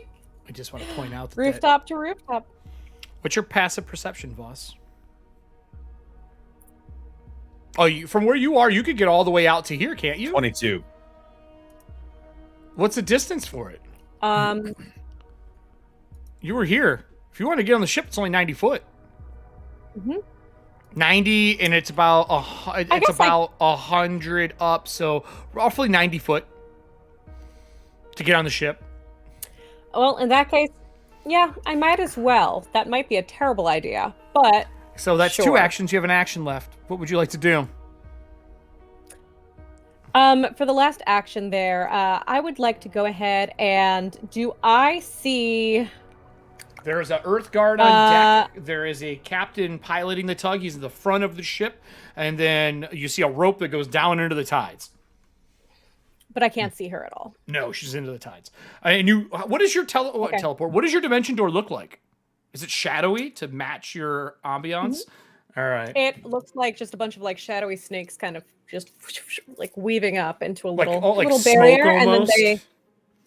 I just want to point out that Rooftop to rooftop. what's your passive perception, Voss? Oh, from where you are, you could get all the way out to here, can't you? 22. What's the distance for it? You were here. If you want to get on the ship, it's only 90 foot. Mhm. 90, and it's about guess, about 100 up, so roughly 90 foot to get on the ship. Well, in that case, yeah, I might as well. That might be a terrible idea, but So that's 2 Sure. actions. You have an action left. What would you like to do? for the last action there, I would like to go ahead and I see... There is an Earth Guard on deck. There is a captain piloting the tug. He's in the front of the ship. And then you see a rope that goes down into the tides. But I can't see her at all. No, she's into the tides. And you, what is your Okay. teleport? What does your dimension door look like? Is it shadowy to match your ambiance? All right. It looks like just a bunch of like shadowy snakes kind of just like weaving up into a Like little like little smoke barrier, and then almost? they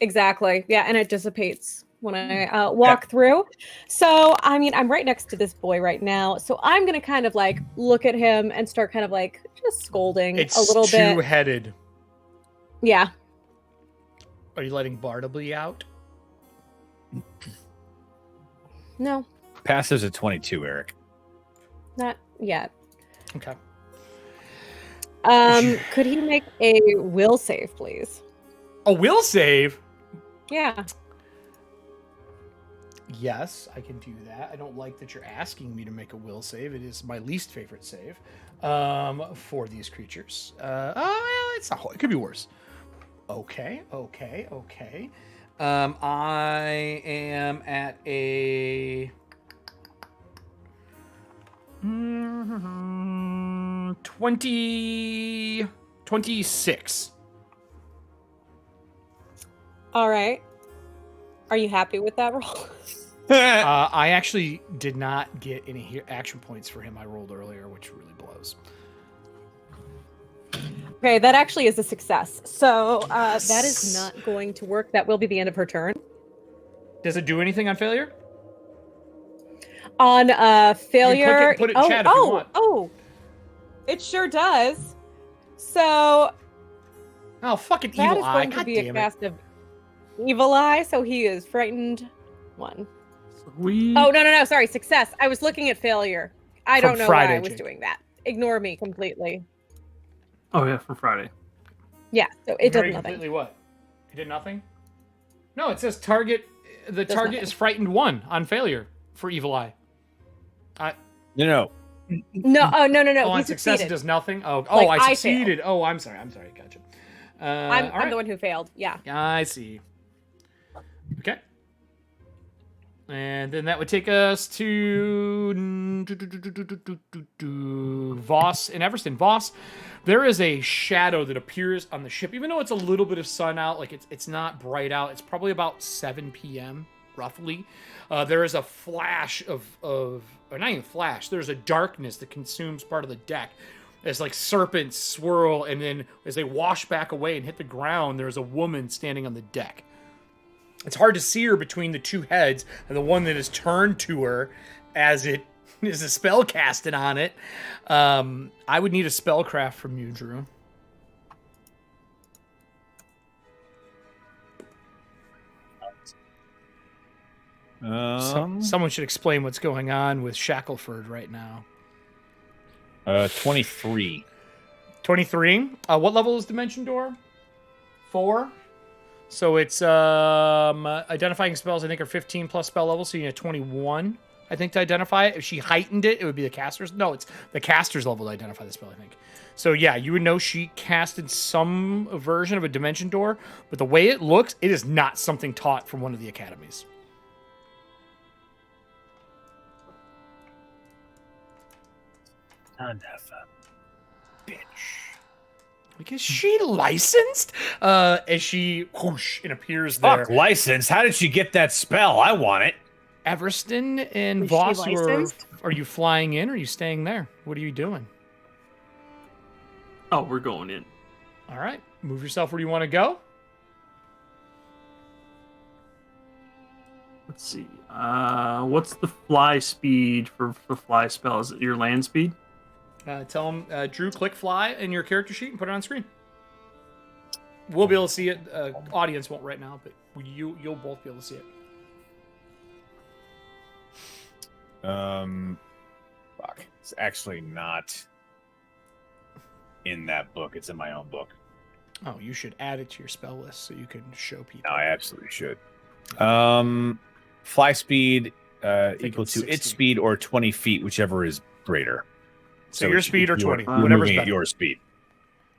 Exactly. Yeah, and it dissipates when I walk through. So, I mean, I'm right next to this boy right now. So I'm going to kind of like look at him and start kind of like just scolding It's a little bit. two-headed. Yeah. Are you letting Bartleby out? No, Passive's a 22, Eric. not yet. Okay. Could he make a will save, please? A will save? Yeah. Yes, I can do that. I don't like that you're asking me to make a will save. It is my least favorite save for these creatures. It's not. It could be worse. Okay. I am at a 26. All right. Are you happy with that roll? I actually did not get any action points for him I rolled earlier, which really blows. Okay, that actually is a success. So that is not going to work. That will be the end of her turn. Does it do anything on failure? On failure. Put it in chat if you want. Oh, it sure does. So Oh, fucking that evil is eye. going to God be a damn it. cast of evil eye. So he is frightened. 1. We. Oh no! Sorry, success. I was looking at failure. I From don't know Friday, why I was Jake. doing that. Ignore me completely. Oh yeah, from Friday. Yeah, so it does Very nothing. completely what? It did nothing? No, it says target. The Does target nothing. is frightened 1 on failure for evil eye. No. No, oh no! Oh, on He success it succeeded. does nothing. Oh, Like, I I succeeded. Oh, I'm sorry. Gotcha. I'm all right. the one who failed. Yeah. I see. Okay. And then that would take us to Voss and Everston. Voss, there is a shadow that appears on the ship, even though it's a little bit of sun out. Like it's not bright out. It's probably about 7 p.m. roughly. There is a flash or not even flash. There's a darkness that consumes part of the deck. As like serpents swirl, and then as they wash back away and hit the ground, there's a woman standing on the deck. It's hard to see her between the two heads, and the one that is turned to her as it is a spell casted on it. I would need a spellcraft from you, Drew. Someone should explain what's going on with Shackleford right now. 23. 23. What level is Dimension Door? 4. So it's identifying spells, I think, are 15 plus spell level, so you need a 21, I think, to identify it. If she heightened it, it would be the caster's. No, it's the caster's level to identify the spell, I think. So yeah, you would know she casted some version of a Dimension Door, but the way it looks, it is not something taught from one of the academies. Son of a bitch. Like, is she licensed? As she whoosh and appears there. Fuck license. How did she get that spell? I want it. Everston and Is she Voss, licensed? are you flying in or are you staying there? What are you doing? Oh, we're going in. All right. Move yourself where you want to go. Let's see. What's the fly speed for fly spell? Is it your land speed? Tell him, Drew, click fly in your character sheet and put it on screen. We'll be able to see it. Audience won't right now, but you'll both be able to see it. Fuck. It's actually not in that book. It's in my own book. Oh, you should add it to your spell list so you can show people. No, I absolutely should. Fly speed equal it's to 60. its speed or 20 feet, whichever is greater. So your speed or you are 20, whatever's moving at better. your speed.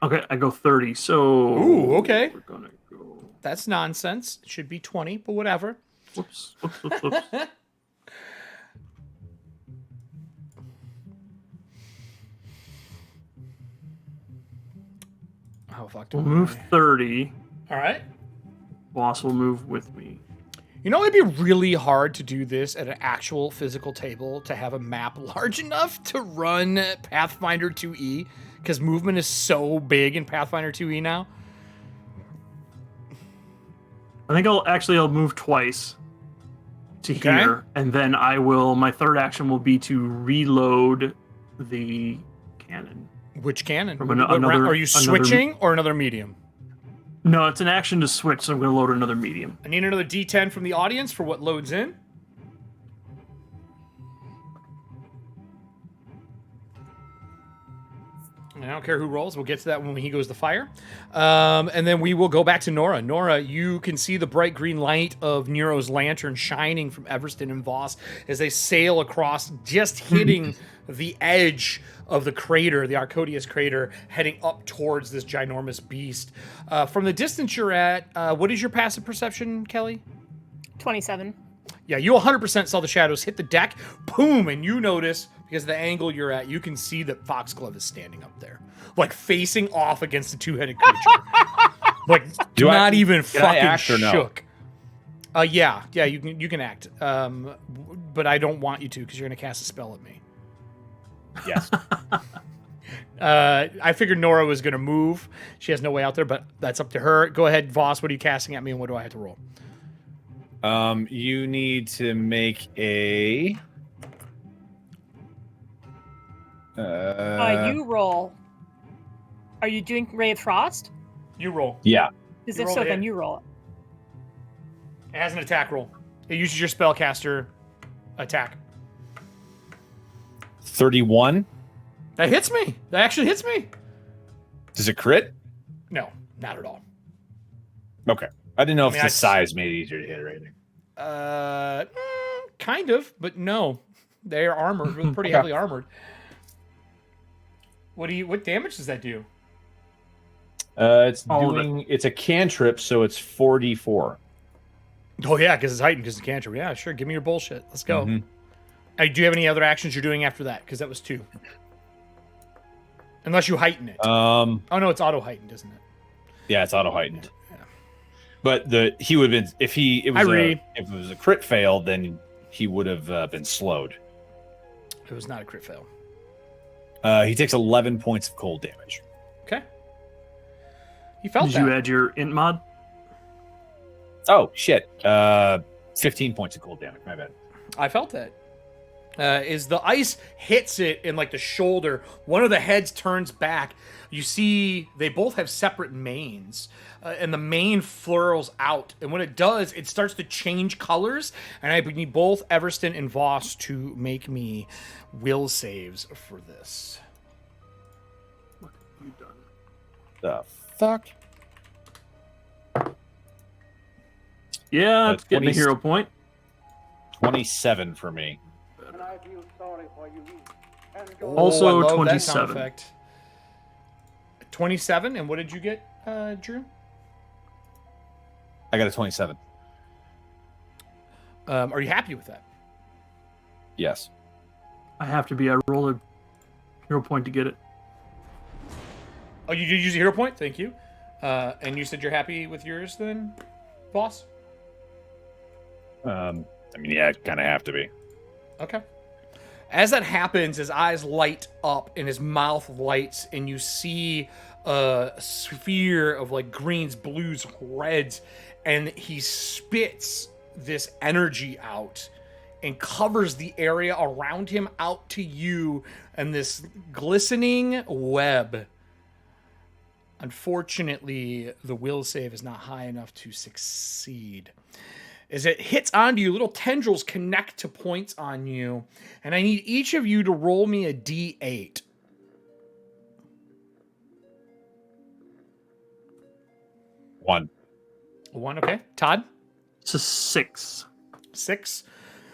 Okay, I go 30. So Ooh, okay. We're gonna go. That's nonsense. It should be 20, but whatever. Whoops. Oh, fuck. We'll move 30. All right. Boss will move with me. You know, it'd be really hard to do this at an actual physical table to have a map large enough to run Pathfinder 2E, because movement is so big in Pathfinder 2E now. I think I'll move twice to Okay. here, and then my third action will be to reload the cannon. Which cannon? From What another- round- are you another- switching or another medium? No, it's an action to switch, so I'm going to load another medium. I need another D10 from the audience for what loads in. I don't care who rolls. We'll get to that when he goes to fire. And then we will go back to Nora. Nora, you can see the bright green light of Nero's lantern shining from Everston and Voss as they sail across, just hitting the edge of the crater, the Arcodius crater, heading up towards this ginormous beast. From the distance you're at, what is your passive perception, Kelly? 27. Yeah, you 100% saw the shadows hit the deck, boom, and you notice, because of the angle you're at, you can see that Foxglove is standing up there, like facing off against a two-headed creature. Like, not even can I fucking act or no? shook. Yeah, you can act. But I don't want you to, because you're going to cast a spell at me. Yes. I figured Nora was going to move. She has no way out there, but that's up to her. Go ahead, Voss, what are you casting at me, and what do I have to roll? You need to make a. You roll. Are you doing Ray of Frost? You roll. Yeah. Because You if roll so, to then hit. you roll. It has an attack roll. It uses your spellcaster attack. 31. That hits me. That actually hits me. Does it crit? No, not at all. Okay. I didn't know if mean, the I- size made it easier to hit or anything. Kind of, but no. They are armored. We're pretty heavily armored. What damage does that do? It's a cantrip, so it's 4d4. Oh yeah, because it's heightened because it's cantrip. Yeah, sure. Give me your bullshit. Let's go. Mhm. Do you have any other actions you're doing after that? Because that was 2. Unless you heighten it. Oh no, it's auto heightened, isn't it? Yeah, it's auto heightened. Yeah. But he would have been if it was a crit fail, then he would have been slowed. It was not a crit fail. He takes 11 points of cold damage. Okay. He felt Did that. you add your int mod? Oh shit! 15 points of cold damage. My bad. I felt that. As the ice hits it in like the shoulder, one of the heads turns back. You see they both have separate manes, and the mane flurls out. And when it does, it starts to change colors. And I need both Everston and Voss to make me will saves for this. What have you done? The fuck? Yeah, it's getting a 20 hero point. 27 for me. Also I love that 27. sound effect. 27, and what did you get, Drew? I got a 27. Are you happy with that? Yes. I have to be. I rolled a hero point to get it. Oh, you did use a hero point? Thank you. And you said you're happy with yours then, boss? I mean, yeah, kind of have to be. Okay. As that happens, his eyes light up and his mouth lights, and you see a sphere of like greens, blues, reds, and he spits this energy out and covers the area around him out to you and this glistening web. Unfortunately, the will save is not high enough to succeed. As it hits onto you, little tendrils connect to points on you, and I need each of you to roll me a d8. One. 1, okay. Todd? It's a 6. 6.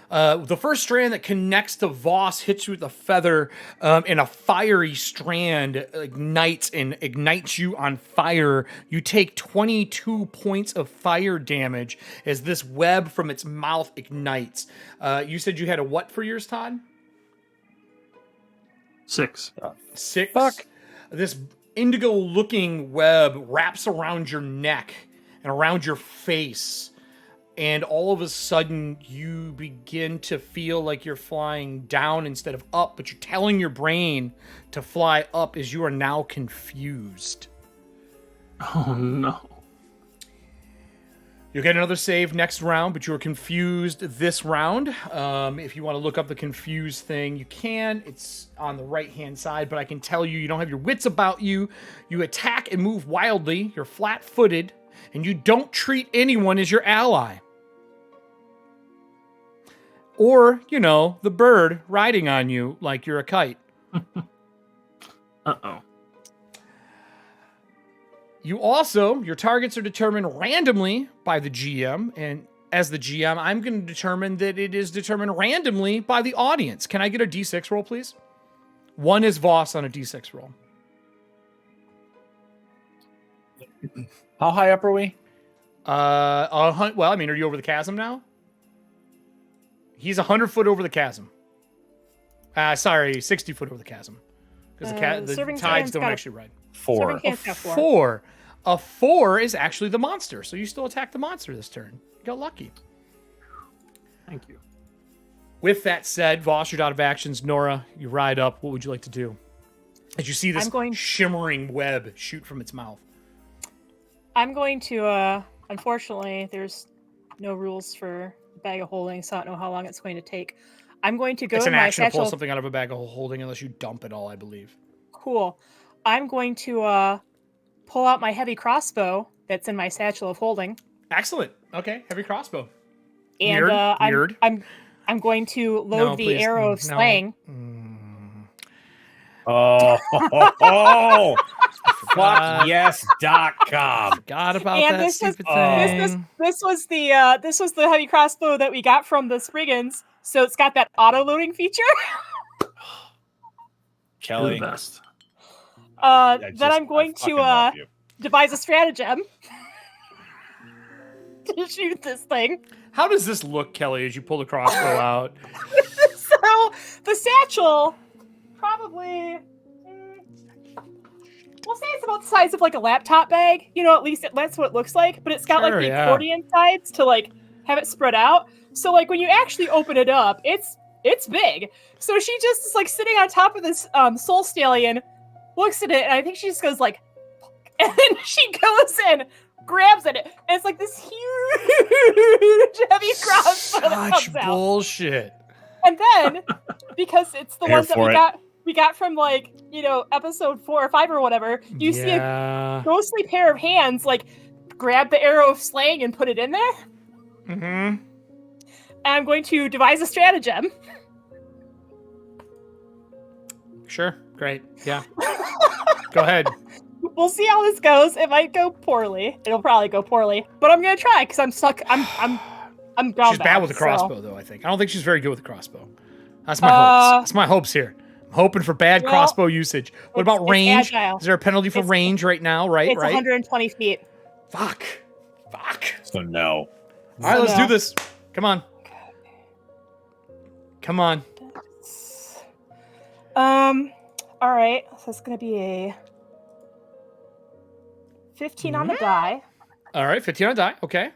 The first strand that connects to Voss hits you with a feather, and a fiery strand ignites you on fire. You take 22 points of fire damage as this web from its mouth ignites. You said you had a what for yours, Todd? 6. 6. Fuck. This indigo-looking web wraps around your neck and around your face. And all of a sudden, you begin to feel like you're flying down instead of up, but you're telling your brain to fly up as you are now confused. Oh no. You'll get another save next round, but you were confused this round. If you want to look up the confused thing, you can. It's on the right-hand side, but I can tell you don't have your wits about you. You attack and move wildly. You're flat-footed, and you don't treat anyone as your ally. Or, the bird riding on you like you're a kite. Uh-oh. You also, your targets are determined randomly by the GM, and as the GM, I'm going to determine that it is determined randomly by the audience. Can I get a D6 roll, please? 1 is Voss on a D6 roll. How high up are we? Well, are you over the chasm now? He's 100 foot over the chasm. 60 foot over the chasm. Because the tides don't actually ride. 4. A 4. A 4 is actually the monster, so you still attack the monster this turn. You got lucky. Thank you. With that said, Voss, you're out of actions. Nora, you ride up. What would you like to do? As you see this shimmering web shoot from its mouth. I'm going to, unfortunately, there's no rules for bag of holding, so I don't know how long it's going to take. I'm going to go it's in an my action to satchel. pull something out of a bag of holding unless you dump it all, I believe. Cool. I'm going to pull out my heavy crossbow that's in my satchel of holding. Excellent. Okay, heavy crossbow. And Weird. I'm going to load the arrow of slaying. Oh, fuckyes.com. Forgot about that stupid thing. This was the heavy crossbow that we got from the Spriggans, so it's got that auto loading feature. Kelly. You're the best. Then I'm going to devise a stratagem to shoot this thing. How does this look, Kelly, as you pull the crossbow out? So the satchel, probably, we'll say it's about the size of like a laptop bag. At least that's what it looks like. But it's got like the accordion sides to like have it spread out. So like when you actually open it up, it's big. So she just is like sitting on top of this soul stallion, looks at it, and I think she just goes like, and then she goes in, grabs it, and it's like this huge heavy crossbow that comes out. Bullshit. And then, because it's the ones that we got from like, episode 4 or 5 or whatever, you see a ghostly pair of hands like grab the arrow of slaying and put it in there. Mm-hmm. And I'm going to devise a stratagem. Sure. Great. Yeah. Go ahead. We'll see how this goes. It might go poorly. It'll probably go poorly, but I'm gonna try because I'm stuck. I'm She's bad with the crossbow, though. I think. I don't think she's very good with the crossbow. That's my hopes. That's my hopes here. I'm hoping for bad crossbow usage. What about range? Agile. Is there a penalty for range right now? Right. It's 120 feet. Fuck. So no. All right, let's do this. Come on. All right. So it's gonna be a 15 on the die. All right, 15 on the die. Okay.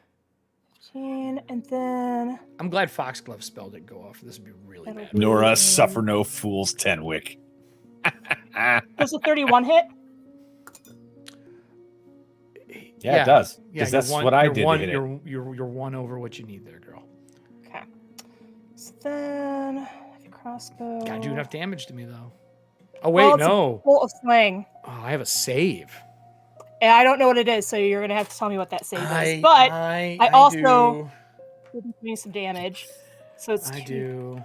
15, and then I'm glad Foxglove spell didn't go off. This would be really bad. Nora, suffer no fools, Tenwick. Does a 31 hit? Yeah, it does. Yeah, that's what I did. You're one over what you need there, girl. Okay. So then crossbow. Gotta do enough damage to me though. Oh wait, no. Bolt of slaying. Oh, I have a save. And I don't know what it is, so you're gonna have to tell me what that save is. But I also will be doing some damage. So it's I do.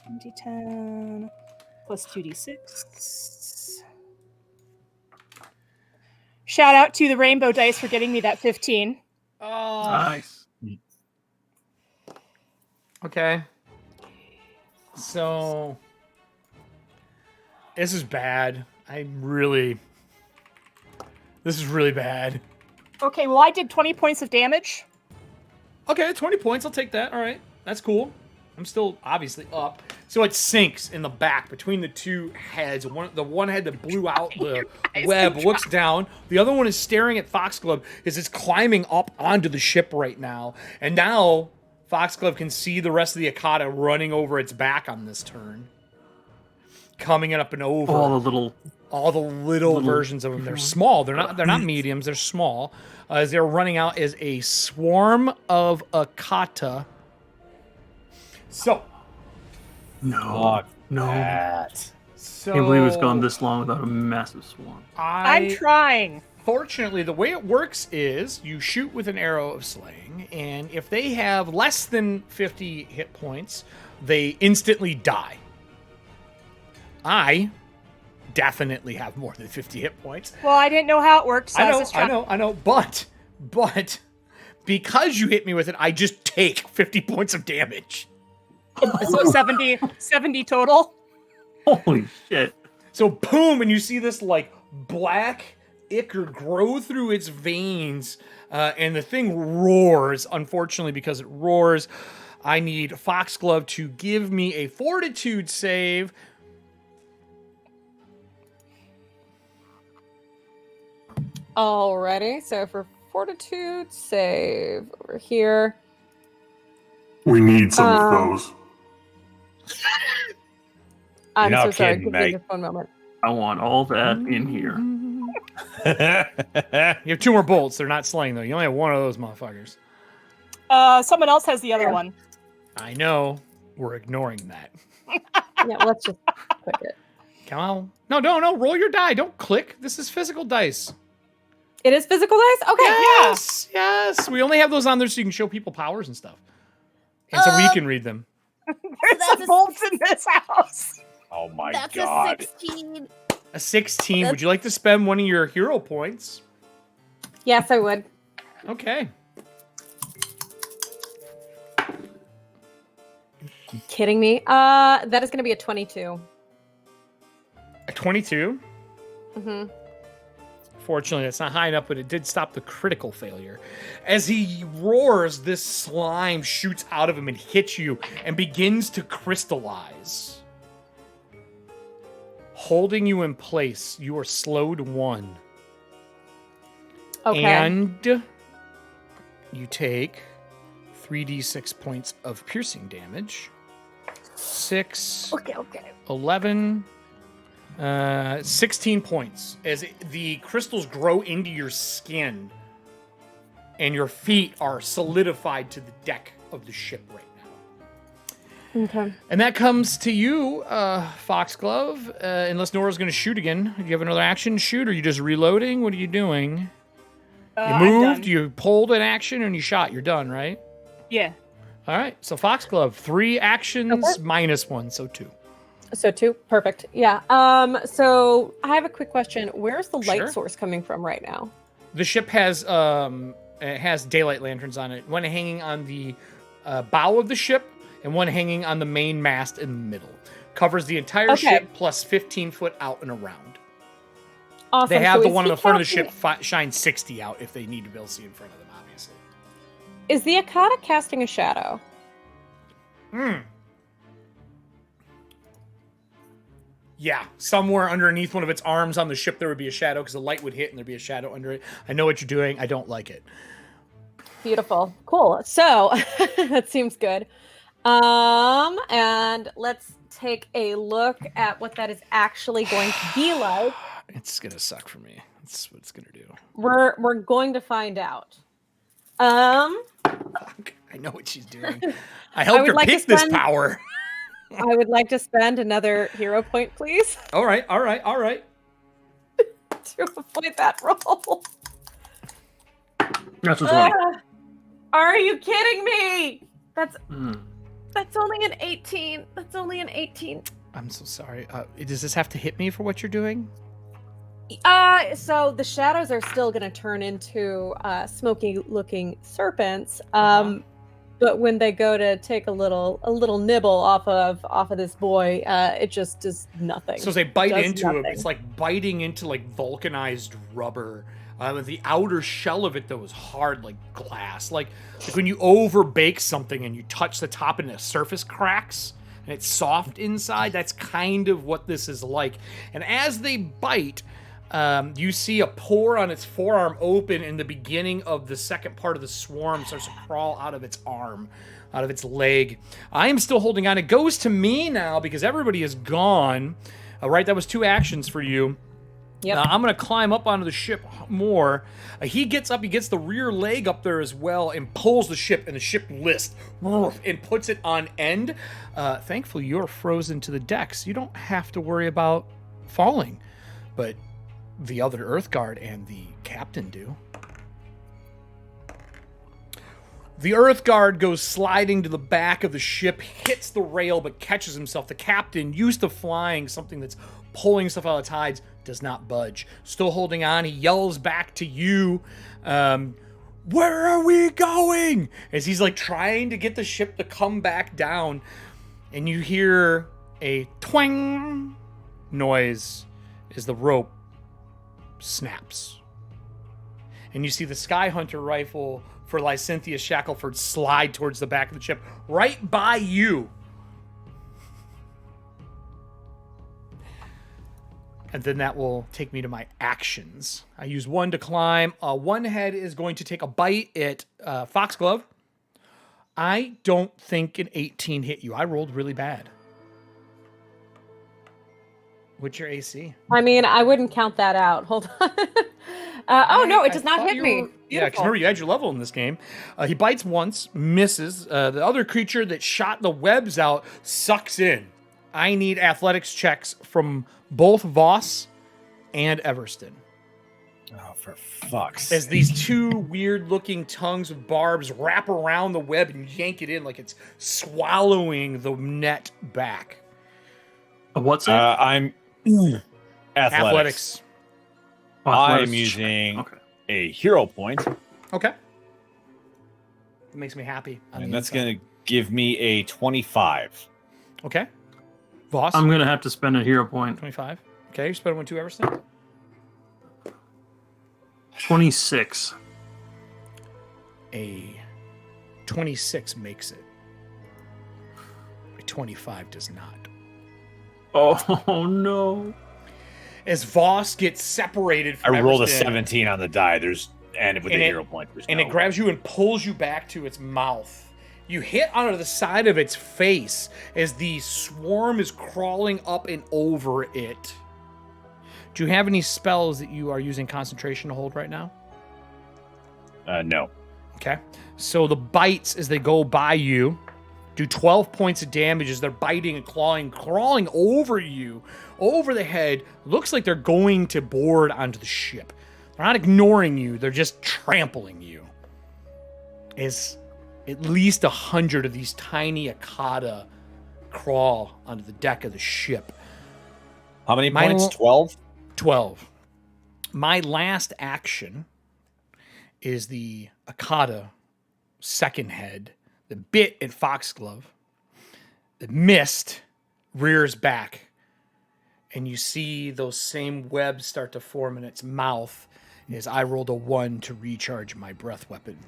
1d10 plus 2d6. Shout out to the Rainbow Dice for getting me that 15. Oh, nice. Okay. So this is bad. This is really bad. Okay, well I did 20 points of damage. Okay, 20 points. I'll take that. All right. That's cool. I'm still obviously up. So it sinks in the back between the two heads. The one head that blew out the web looks down. The other one is staring at Foxglove as it's climbing up onto the ship right now. And now Foxglove can see the rest of the Akata running over its back on this turn. coming up and over. All the little versions of them. They're small. They're not mediums. They're small. As they're running out is a swarm of Akata. So. No. So, I can't believe it's gone this long without a massive swarm. I'm trying. Fortunately, the way it works is you shoot with an arrow of slaying, and if they have less than 50 hit points, they instantly die. I definitely have more than 50 hit points. Well, I didn't know how it worked. So I know. But because you hit me with it, I just take 50 points of damage. So 70 total. Holy shit. So boom, and you see this like black ichor grow through its veins, and the thing roars. Unfortunately, because it roars, I need Foxglove to give me a fortitude save. Alrighty, so for fortitude save over here. We need some of those. I'm You're so not sorry. kidding, Give me mate. just one moment. I want all that in here. You have 2 more bolts. They're not slaying though. You only have 1 of those motherfuckers. Someone else has the other one. I know. We're ignoring that. Yeah, let's just click it. Come on. No. Roll your die. Don't click. This is physical dice. It is physical dice? Okay, Yes. We only have those on there so you can show people powers and stuff. And so we can read them. There's some bolts in this house. Oh my That's god. a 16. A 16. Would you like to spend one of your hero points? Yes, I would. Okay. Kidding me? That is going to be a 22. A 22. Mm-hmm. Fortunately, that's not high enough, but it did stop the critical failure. As he roars, this slime shoots out of him and hits you and begins to crystallize. Holding you in place, you are slowed 1. Okay. And you take 3d6 points of piercing damage. 6, Okay. 11, 16 points as the crystals grow into your skin and your feet are solidified to the deck of the ship right now. Okay. And that comes to you, Foxglove, unless Nora's going to shoot again. Do you have another action shoot, or are you just reloading? What are you doing? You I'm moved, done. you pulled an action, and you shot. You're done, right? Yeah. All right, so Foxglove, 3 actions minus 1, so 2. So 2. Perfect. Yeah. So I have a quick question. Where's the light Sure. source coming from right now? The ship has daylight lanterns on it. One hanging on the bow of the ship, and one hanging on the main mast in the middle. Covers the entire ship plus 15 foot out and around. Awesome. They have So the is one he on the front of the casting- ship shine 60 out if they need to be able to see in front of them, obviously. Is the Akata casting a shadow? Yeah, somewhere underneath one of its arms on the ship there would be a shadow because the light would hit and there'd be a shadow under it. I know what you're doing. I don't like it. Beautiful. Cool. So that seems good. And let's take a look at what that is actually going to be like. It's gonna suck for me. That's what it's gonna do. We're going to find out. I know what she's doing. I helped her would like to pick this spend- power. I would like to spend another hero point, please, All right. to avoid that roll. That's what's funny. Are you kidding me? That's Mm. only an 18. That's only an 18. I'm so sorry. Does this have to hit me for what you're doing? So the shadows are still going to turn into smoky-looking serpents. But when they go to take a little nibble off of this boy, it just does nothing. So as they bite Does into him, nothing. it's like biting into like vulcanized rubber. The outer shell of it though is hard like glass. Like when you overbake something and you touch the top and the surface cracks and it's soft inside. That's kind of what this is like. And as they bite, you see a pore on its forearm open, and the beginning of the second part of the swarm starts to crawl out of its arm, out of its leg. I am still holding on. It goes to me now because everybody is gone. All right, that was 2 actions for you. Yep. I'm going to climb up onto the ship more. He gets up, he gets the rear leg up there as well, and pulls the ship, and the ship lists and puts it on end. Thankfully, you're frozen to the deck, so you don't have to worry about falling. But the other Earth Guard and the captain do. The Earth Guard goes sliding to the back of the ship, hits the rail, but catches himself. The captain, used to flying something that's pulling stuff out of the tides, does not budge. Still holding on, he yells back to you, where are we going? As he's like trying to get the ship to come back down, and you hear a twang noise as the rope snaps. And you see the Sky Hunter rifle for Lycinthia Shackleford slide towards the back of the ship, right by you. And then that will take me to my actions. I use 1 to climb. One head is going to take a bite at Foxglove. I don't think an 18 hit you. I rolled really bad. What's your AC? I mean, I wouldn't count that out. Hold on. No, it does not hit me. Yeah, because remember, you had your level in this game. He bites once, misses. The other creature that shot the webs out sucks in. I need athletics checks from both Voss and Everston. Oh, for fuck's As these 2 weird-looking tongues of barbs wrap around the web and yank it in like it's swallowing the net back. What's that? I'm athletics. I am using a hero point. Okay. It makes me happy. And that's going to give me a 25. Okay. Voss? I'm going to have to spend a hero point. 25. Okay, you spend 1 2 Everston. 26. A 26 makes it. A 25 does not. Oh, no. As Voss gets separated from I rolled a Everston, 17 on the die. And with a hero point. It grabs you and pulls you back to its mouth. You hit onto the side of its face as the swarm is crawling up and over it. Do you have any spells that you are using concentration to hold right now? No. Okay. So the bites, as they go by you, do 12 points of damage as they're biting and clawing, crawling over you, over the head. Looks like they're going to board onto the ship. They're not ignoring you. They're just trampling you. As at least 100 of these tiny Akata crawl onto the deck of the ship. How many points? 12? 12. My last action is the Akata second head, the bit at Foxglove, the missed, rears back, and you see those same webs start to form in its mouth as I rolled a 1 to recharge my breath weapon.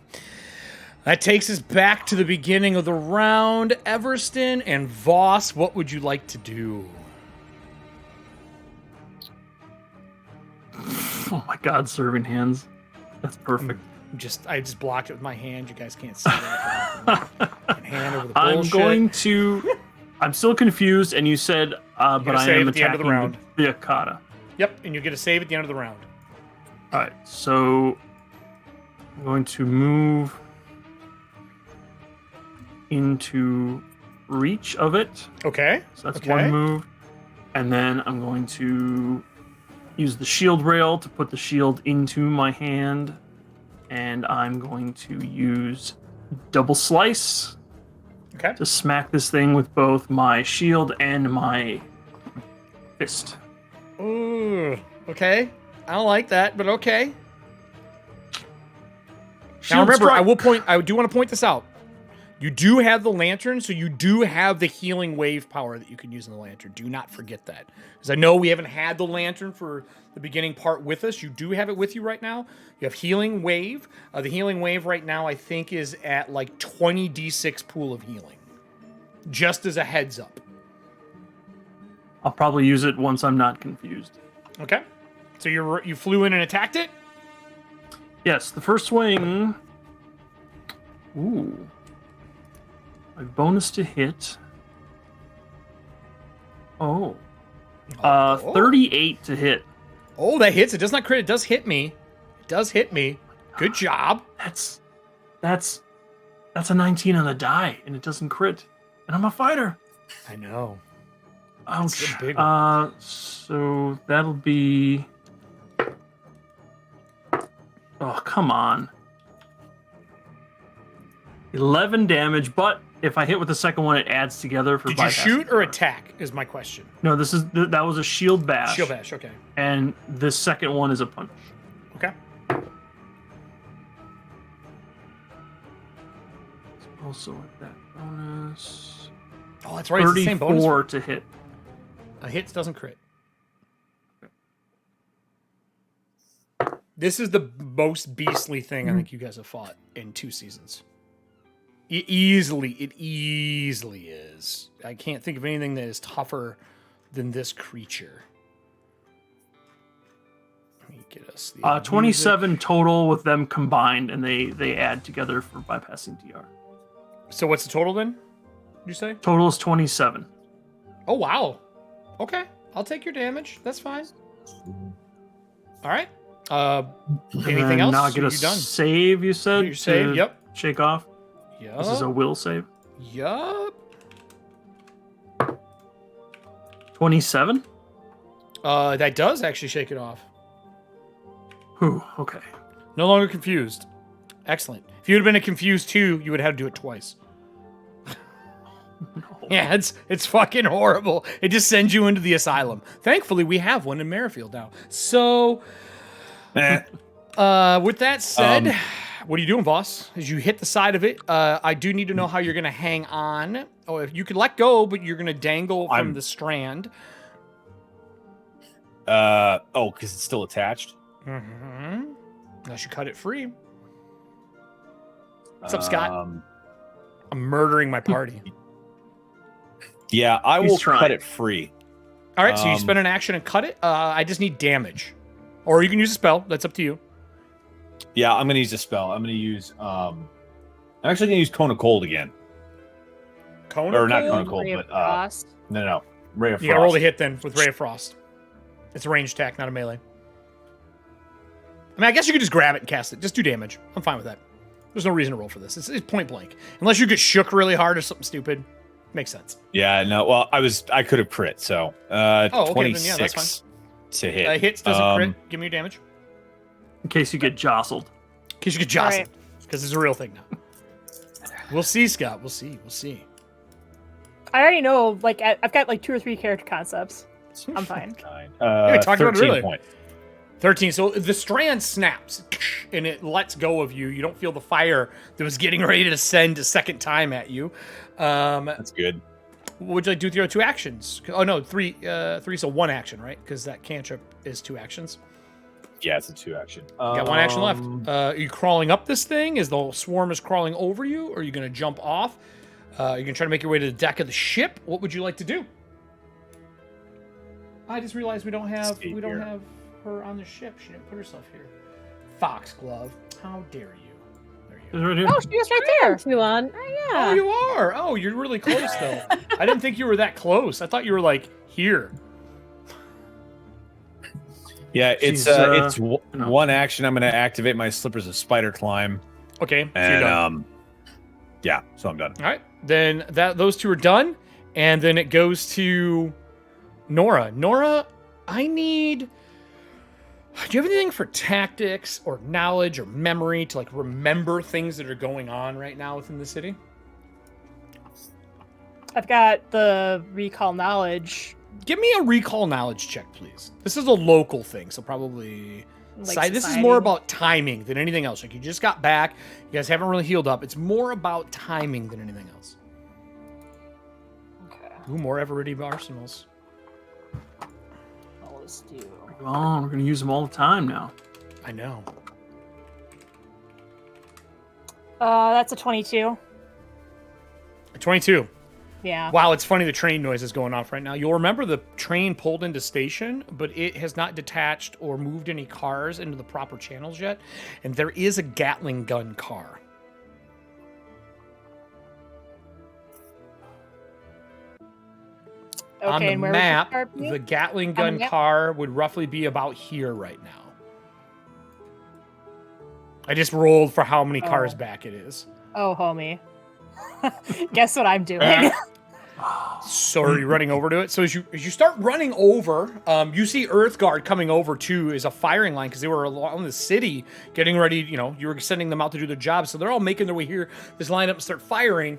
That takes us back to the beginning of the round. Everston and Voss, what would you like to do? Oh my God, serving hands. That's perfect. I just blocked it with my hand. You guys can't see that. Hand over the bullshit. I'm still confused, and you said, but I am at the end of the attacking round. the Akata. Yep, and you get a save at the end of the round. All right, so I'm going to move into reach of it. Okay. So that's one move. And then I'm going to use the shield rail to put the shield into my hand. And I'm going to use double slice to smack this thing with both my shield and my fist. Ooh, okay. I don't like that, but okay. Shield now remember, strike. I do want to point this out. You do have the lantern, so you do have the healing wave power that you can use in the lantern. Do not forget that. Because I know we haven't had the lantern for the beginning part with us. You do have it with you right now. You have healing wave. The healing wave right now, I think, is at like 20 d6 pool of healing. Just as a heads up. I'll probably use it once I'm not confused. Okay. So you flew in and attacked it? Yes, the first swing. Ooh. My bonus to hit. Oh. Oh. 38 to hit. Oh, that hits. It does not crit. It does hit me. It does hit me. Good job. That's a 19 on the die, and it doesn't crit. And I'm a fighter. I know. Ouch. It's a big one. So that'll be. Oh, come on. 11 damage, but if I hit with the second one, it adds together for. Did you shoot or attack? Is my question. No, that was a shield bash. Shield bash. Okay. And the second one is a punch. Okay. Also with that bonus. Oh, that's right. It's the same bonus. 34 to hit. A hit doesn't crit. This is the most beastly thing I think you guys have fought in 2 seasons. It easily is. I can't think of anything that is tougher than this creature. Let me get us the 27 music. total with them combined, and they add together for bypassing DR. So what's the total then? Did you say? Total is 27. Oh wow. Okay, I'll take your damage. That's fine. All right. Anything else? Not get a You done? save, you said? Your save. to Yep. Shake off. Yep. This is a will save. Yup. 27? That does actually shake it off. Whew, okay. No longer confused. Excellent. If you would have been a confused 2, you would have had to do it twice. No. Yeah, it's fucking horrible. It just sends you into the asylum. Thankfully, we have one in Merrifield now. So, with that said, what are you doing, boss? As you hit the side of it, I do need to know how you're going to hang on. Oh, if you can let go, but you're going to dangle from the strand. Because it's still attached. Mm-hmm. Unless you cut it free. What's up, Scott? I'm murdering my party. Yeah, I He's will trying. cut it free. All right, so you spend an action and cut it. I just need damage. Or you can use a spell. That's up to you. Yeah, I'm gonna use a spell. I'm gonna use I'm actually gonna use Cone of Cold again. Cone Or of not Cold? Cone of Cold, Ray of but Frost. no. Ray of Frost. You gotta roll the hit then with Ray of Frost. It's a ranged attack, not a melee. I mean, I guess you could just grab it and cast it. Just do damage. I'm fine with that. There's no reason to roll for this. It's point blank. Unless you get shook really hard or something stupid. Makes sense. Yeah, no. Well, I could have crit, so okay, then 26 yeah, that's to hit. Hits doesn't crit. Give me your damage. In case you get jostled. In case you get jostled. Because it's a real thing now. We'll see, Scott. We'll see. I already know, like, I've got like 2 or 3 character concepts. I'm fine. we talked about it 13 earlier. point. 13. So the strand snaps and it lets go of you. You don't feel the fire that was getting ready to send a second time at you. That's good. What would you like to do with your 2 actions? Oh no, 3. 3, so 1 action, right? Because that cantrip is 2 actions. Yeah, it's a 2 action. You got 1 action left. Are you crawling up this thing as the swarm is crawling over you? Or are you going to jump off? You're going to try to make your way to the deck of the ship. What would you like to do? I just realized we don't have her on the ship. She didn't put herself here. Foxglove, how dare you? There you It's go. right here. Oh, she was right there. You on? Oh, Yeah. you are. Oh, you're really close though. I didn't think you were that close. I thought you were like here. Yeah, it's She's, no. 1 action. I'm going to activate my Slippers of Spider Climb, Okay, so you're and done. yeah, so I'm done. All right, then those 2 are done, and then it goes to Nora. Nora, I need. Do you have anything for tactics or knowledge or memory to like remember things that are going on right now within the city? I've got the recall knowledge. Give me a recall knowledge check, please. This is a local thing, so probably. Like This is society. more about timing than anything else. Like you just got back, you guys haven't really healed up. It's more about timing than anything else. Okay, Ooh, more Everready arsenals. let's do. Oh, we're going to use them all the time now. I know. That's a 22. 22. Yeah. Wow, it's funny the train noise is going off right now. You'll remember the train pulled into station, but it has not detached or moved any cars into the proper channels yet. And there is a Gatling gun car. Okay, On the and where map, would the car be? the Gatling On the gun map? car would roughly be about here right now. I just rolled for how many cars Oh. back it is. Oh, homie. Guess what I'm doing? So are you running over to it? So as you start running over, you see Earthguard coming over too is a firing line because they were along the city getting ready. You know, you were sending them out to do their job, so they're all making their way here. This line up and start firing.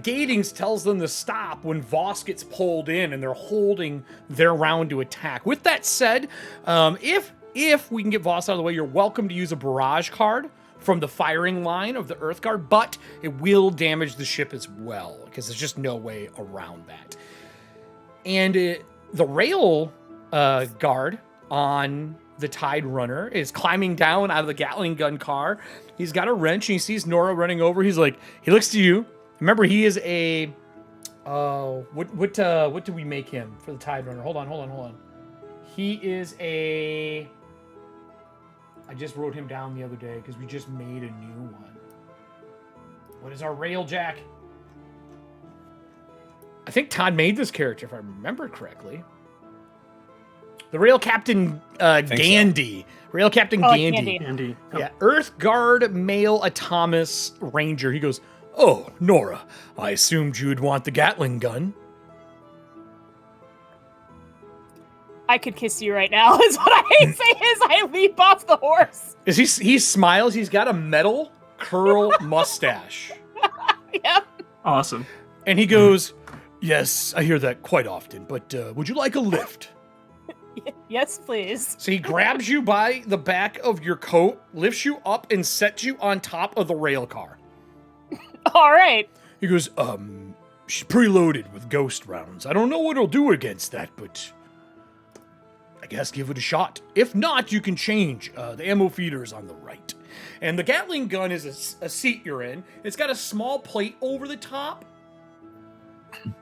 Gatings tells them to stop when Voss gets pulled in, and they're holding their round to attack. With that said, if we can get Voss out of the way, you're welcome to use a barrage card from the firing line of the Earthguard, but it will damage the ship as well, because there's just no way around that. And the rail guard on the Tide Runner is climbing down out of the Gatling gun car. He's got a wrench, and he sees Nora running over. He's like, he looks to you. Remember, he is a... what do we make him for the Tide Runner? Hold on. He is a... I just wrote him down the other day because we just made a new one. What is our railjack? I think Todd made this character, if I remember correctly. The Rail Captain Gandy. So. Rail Captain Gandy. Andy. Yeah, Earthguard Male Atomus Ranger. He goes, "Oh, Nora, I assumed you'd want the Gatling gun." I could kiss you right now, is what I say as I leap off the horse. He smiles. He's got a metal curl mustache. Yep. Awesome. And he goes, "Yes, I hear that quite often, but would you like a lift?" Yes, please. So he grabs you by the back of your coat, lifts you up, and sets you on top of the rail car. All right. He goes, she's preloaded with ghost rounds. I don't know what it'll do against that, but I guess give it a shot. If not, you can change. The ammo feeder is on the right. And the Gatling gun is a seat you're in. It's got a small plate over the top,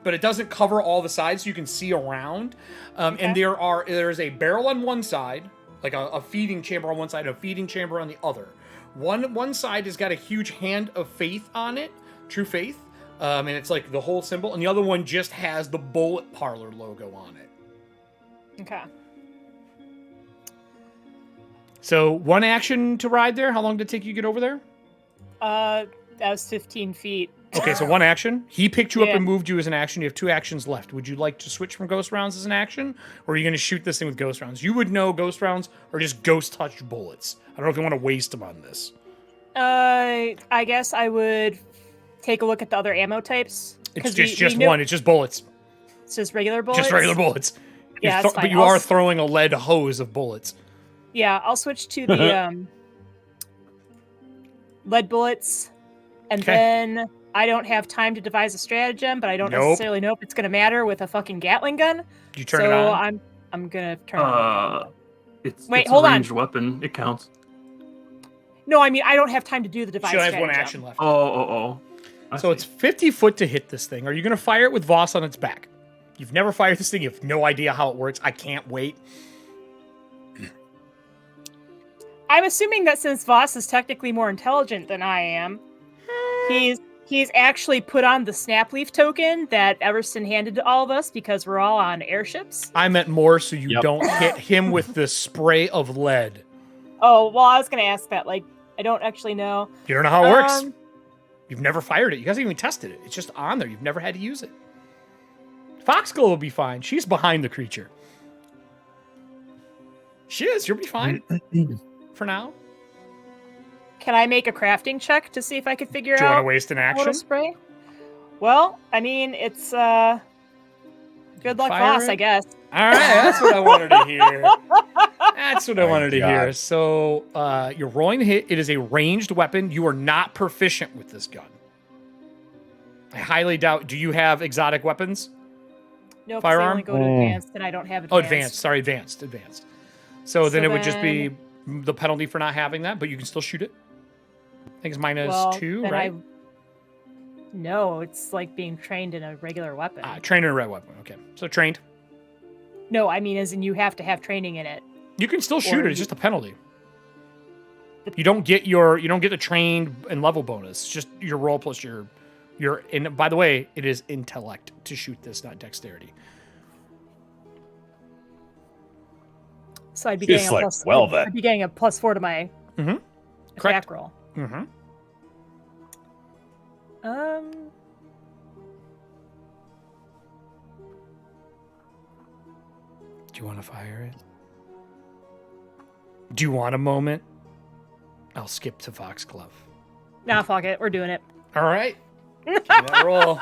but it doesn't cover all the sides, so you can see around. Okay. And there's a barrel on one side, like a feeding chamber on one side, and a feeding chamber on the other. One side has got a huge hand of faith on it, true faith, and it's like the whole symbol, and the other one just has the Bullet Parlor logo on it. Okay. So one action to ride there. How long did it take you to get over there? That was 15 feet. Okay, so one action. He picked you up Yeah. and moved you as an action. You have 2 actions left. Would you like to switch from ghost rounds as an action? Or are you going to shoot this thing with ghost rounds? You would know ghost rounds are just ghost touch bullets. I don't know if you want to waste them on this. I guess I would take a look at the other ammo types. It's 'Cause just we know one. It's just bullets. It's just regular bullets? Just regular bullets. Yeah, that's but fine. you are throwing a lead hose of bullets. Yeah, I'll switch to the lead bullets. And Okay. then I don't have time to devise a stratagem, but I don't necessarily know if it's going to matter with a fucking Gatling gun. You turn it on? I'm going to turn it on. It's Wait, it's hold a on. ranged weapon. It counts. No, I mean, I don't have time to do the devise She only has stratagem. one action left. Oh. So it's 50 foot to hit this thing. Are you going to fire it with Voss on its back? You've never fired this thing. You have no idea how it works. I can't wait. I'm assuming that since Voss is technically more intelligent than I am, he's actually put on the snap leaf token that Everston handed to all of us because we're all on airships. I meant more so you Yep. don't hit him with the spray of lead. Oh, well, I was going to ask that. Like, I don't actually know. You don't know how it works. You've never fired it. You guys haven't even tested it. It's just on there. You've never had to use it. Foxglove will be fine. She's behind the creature. She is. You'll be fine. For now. Can I make a crafting check to see if I could figure Do you want out to waste an how to action? spray? Well, I mean, it's good luck, Fire Voss, it? I guess. All right, that's what I wanted to hear. That's what I My wanted to hear. God. So you're rolling to hit. It is a ranged weapon. You are not proficient with this gun. I highly doubt. Do you have exotic weapons? No, because I Firearm? only go to advanced, and I don't have Oh, advanced. advanced. Sorry, advanced. So then So it would just be the penalty for not having that, but you can still shoot it. I think it's -2, then right? No, it's like being trained in a regular weapon. Trained in a red weapon. Okay, so trained. No, I mean, as in you have to have training in it. You can still shoot Or it. It's just a penalty. You don't get the trained and level bonus. It's just your roll plus your. And by the way, it is intellect to shoot this, not dexterity. So I'd be It's getting a like plus. velvet. I'd be getting a +4 to my Correct. attack roll. Mm-hmm. Do you want to fire it? Do you want a moment? I'll skip to Foxglove. Nah, fuck it. We're doing it. All right. Give me that roll.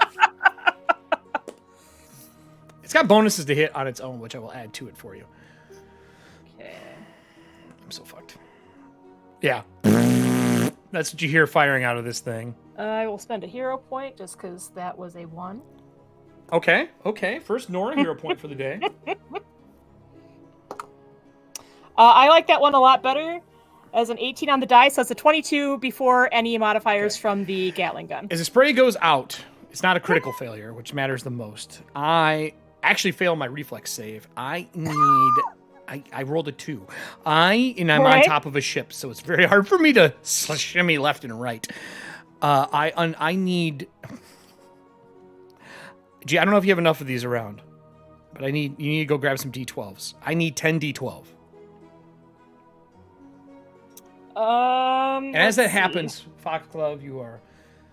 It's got bonuses to hit on its own, which I will add to it for you. Okay. I'm so fucked. Yeah. That's what you hear firing out of this thing. I will spend a hero point just because that was a 1. Okay. First Nora hero point for the day. I like that one a lot better. As an 18 on the dice, so it's a 22 before any modifiers from the Gatling gun. As the spray goes out, it's not a critical failure, which matters the most. I actually failed my reflex save. I rolled a 2. I'm on top of a ship, so it's very hard for me to shimmy left and right. I need. Gee, I don't know if you have enough of these around, but you need to go grab some D12s. I need 10 D12. And as that happens, Foxglove, you are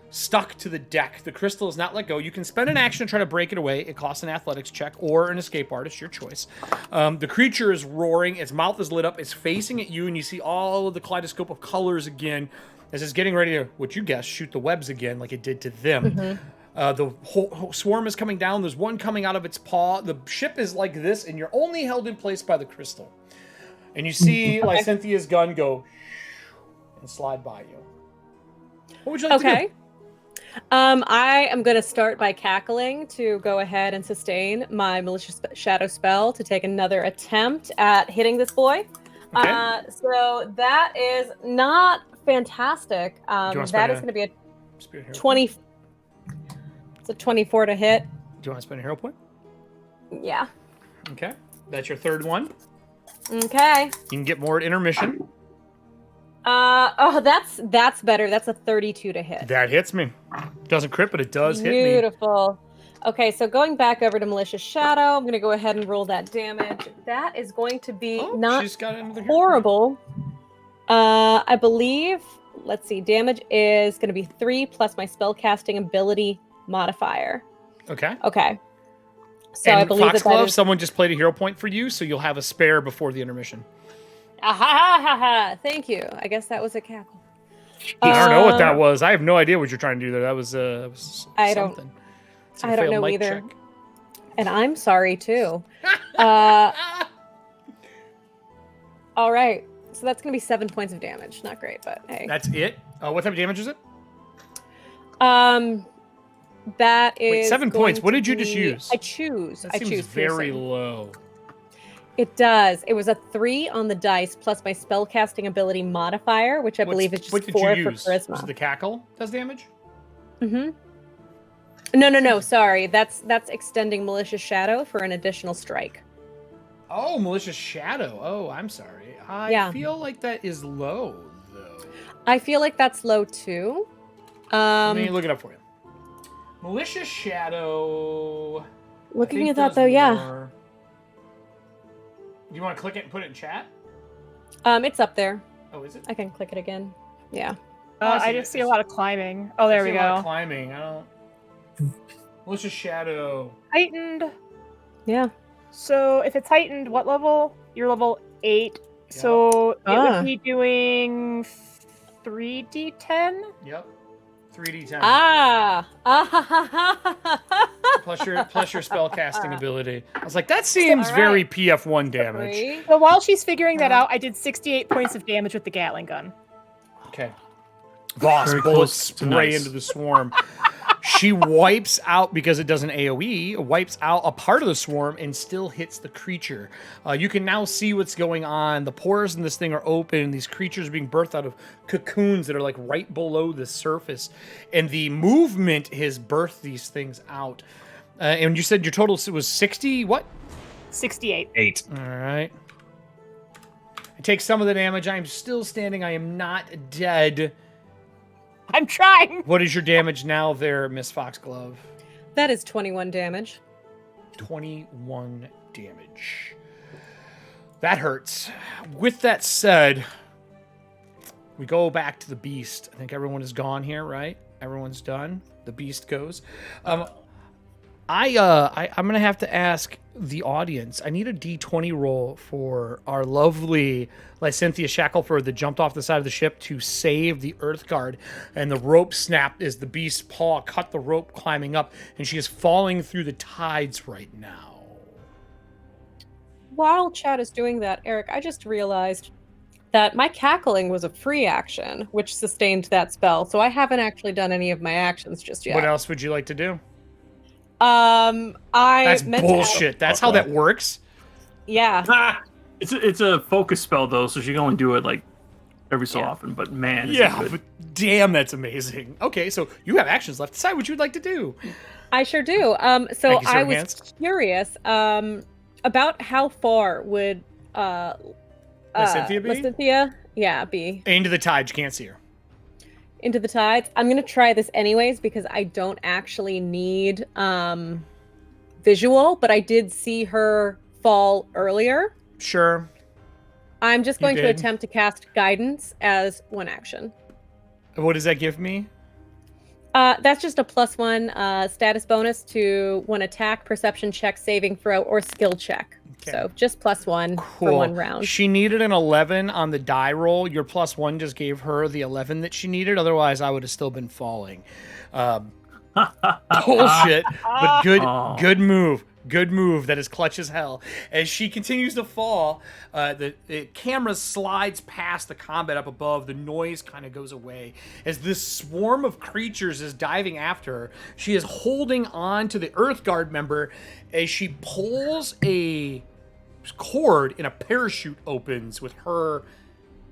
stuck to the deck. The crystal is not let go. You can spend an action to try to break it away. It costs an athletics check or an escape artist, your choice. The creature is roaring. Its mouth is lit up. It's facing at you, and you see all of the kaleidoscope of colors again as it's getting ready to, what you guess, shoot the webs again like it did to them. The whole swarm is coming down. There's one coming out of its paw. The ship is like this, and you're only held in place by the crystal. And you see Lycynthia's gun go and slide by you. What would you like to do? I am going to start by cackling to go ahead and sustain my malicious shadow spell to take another attempt at hitting this boy. Okay. So that is not fantastic. That is going to be a 20. It's a 24 to hit. Do you want to spend a hero point? Yeah. Okay. That's your third one. Okay. You can get more at intermission. That's better. That's a 32 to hit. That hits me. Doesn't crit, but it does hit me. Beautiful. Okay, so going back over to Malicious Shadow, I'm going to go ahead and roll that damage. That is going to be not she's got another hero horrible. I believe, let's see, damage is going to be 3 plus my spellcasting ability modifier. Okay. Okay. So and I believe Foxglove, that is... someone just played a hero point for you, so you'll have a spare before the intermission. Thank you. I guess that was a cackle. I don't know what that was. I have no idea what you're trying to do there. That was something. I don't know either. Check. And I'm sorry too. All right. So that's going to be 7 points of damage. Not great, but hey. That's it? What type of damage is it? That is. Wait, 7 points. What did you just use? I choose. That seems very low. It does. It was a 3 on the dice plus my spellcasting ability modifier, which I believe is just 4 for charisma. Was it the cackle does damage? Mm-hmm. No. Sorry, that's extending Malicious Shadow for an additional strike. Oh, Malicious Shadow. Oh, I'm sorry. I feel like that is low, though. I feel like that's low too. Let me look it up for you. Malicious Shadow. Looking at that though, yeah. Do you want to click it and put it in chat? It's up there. Oh, is it? I can click it again. Yeah. I just see a lot of climbing. Oh, there we go. A lot of climbing. I don't. Malicious Shadow. Heightened. Yeah. So if it's heightened, what level? You're level 8. Yep. So it would be doing 3d10. Yep. 3d10. plus your spell casting ability. I was like, that seems very PF1 damage. So while she's figuring that out, I did 68 points of damage with the Gatling gun. Okay. Boss bullets spray into the swarm. She wipes out, because it does an AoE, wipes out a part of the swarm and still hits the creature. You can now see what's going on. The pores in this thing are open. These creatures are being birthed out of cocoons that are like right below the surface. And the movement has birthed these things out. And you said your total was 60, what? 68. 8. All right. I take some of the damage. I am still standing. I am not dead. I'm trying. What is your damage now there, Miss Foxglove? That is 21 damage. 21 damage. That hurts. With that said, we go back to the beast. I think everyone is gone here, right? Everyone's done. The beast goes. I'm gonna have to ask the audience. I need a D20 roll for our lovely Lycinthia Shackleford that jumped off the side of the ship to save the Earth Guard, and the rope snapped as the beast's paw cut the rope climbing up, and she is falling through the tides right now. While Chad is doing that, Eric, I just realized that my cackling was a free action, which sustained that spell. So I haven't actually done any of my actions just yet. What else would you like to do? That's bullshit. That's how that works. Yeah. It's a focus spell though, so she can only do it like every so often. But man, is it good. But damn, that's amazing. Okay, so you have actions left. Decide what you'd like to do. I sure do. So I was curious about how far would Lycinthia be? Lycinthia, be into the tides. You can't see her. Into the tides. I'm gonna try this anyways because I don't actually need visual, but I did see her fall earlier. Sure. I'm just going to attempt to cast guidance as one action. What does that give me? That's just a +1 status bonus to one attack, perception check, saving throw, or skill check. Okay. So just +1 for one round. She needed an 11 on the die roll. Your +1 just gave her the 11 that she needed. Otherwise, I would have still been falling. Bullshit. But good move. Good move. That is clutch as hell. As she continues to fall, the camera slides past the combat up above. The noise kind of goes away. As this swarm of creatures is diving after her, she is holding on to the Earth Guard member as she pulls a cord and a parachute opens with her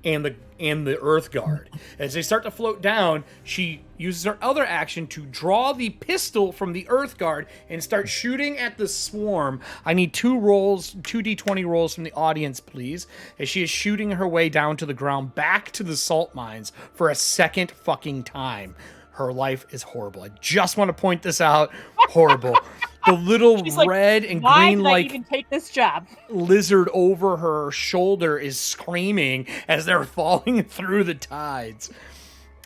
and the Earth Guard. As they start to float down, she uses her other action to draw the pistol from the Earth Guard and start shooting at the swarm. I need 2 d20 rolls from the audience, please, as she is shooting her way down to the ground, back to the salt mines for a second fucking time. Her life is horrible. I just want to point this out. Horrible. The little red and green why did I even take this job? Lizard over her shoulder is screaming as they're falling through the tides.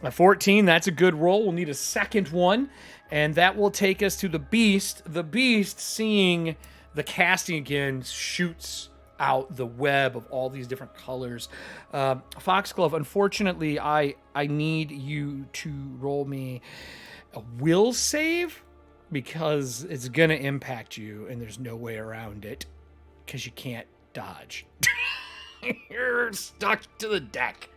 A 14, that's a good roll. We'll need a second one, and that will take us to the beast. The beast, seeing the casting again, shoots out the web of all these different colors. Foxglove, unfortunately, I need you to roll me a will save, because it's going to impact you, and there's no way around it, because you can't dodge. You're stuck to the deck.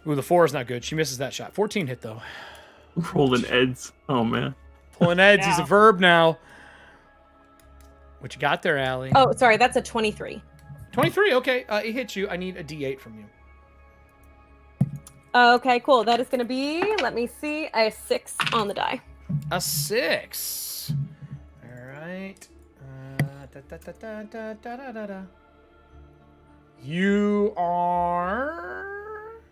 Ooh, the 4 is not good. She misses that shot. 14 hit, though. Rolling eds. Oh, man. Pulling eds. He's a verb now. What you got there, Allie? Oh, sorry. That's a 23. 23, okay. It hits you. I need a D8 from you. Okay, cool. That is going to be, let me see, a 6 on the die. A 6. All right. You are...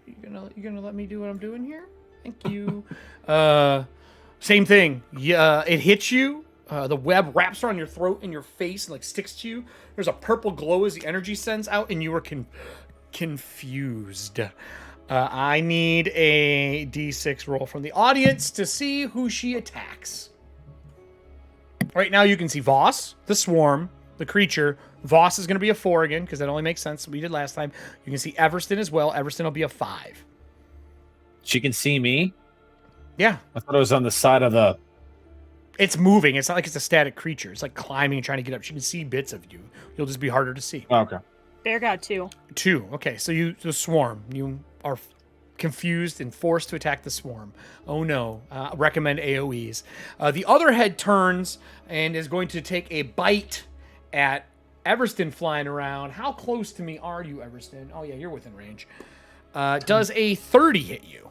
You gonna let me do what I'm doing here? Thank you. Same thing. Yeah, it hits you. The web wraps around your throat and your face and like sticks to you. There's a purple glow as the energy sends out, and you are confused. I need a D6 roll from the audience to see who she attacks. Right now you can see Voss, the swarm, the creature. Voss is going to be a 4 again, because that only makes sense. We did last time. You can see Everston as well. Everston will be a 5. She can see me? Yeah. I thought it was on the side of the... It's moving. It's not like it's a static creature. It's like climbing and trying to get up. She can see bits of you. You'll just be harder to see. Oh, okay. Bear got 2. 2. Okay, so the swarm. You are confused and forced to attack the swarm. Oh no. Recommend AoEs. The other head turns and is going to take a bite at Everston flying around. How close to me are you, Everston? Oh yeah, you're within range. Does a 30 hit you?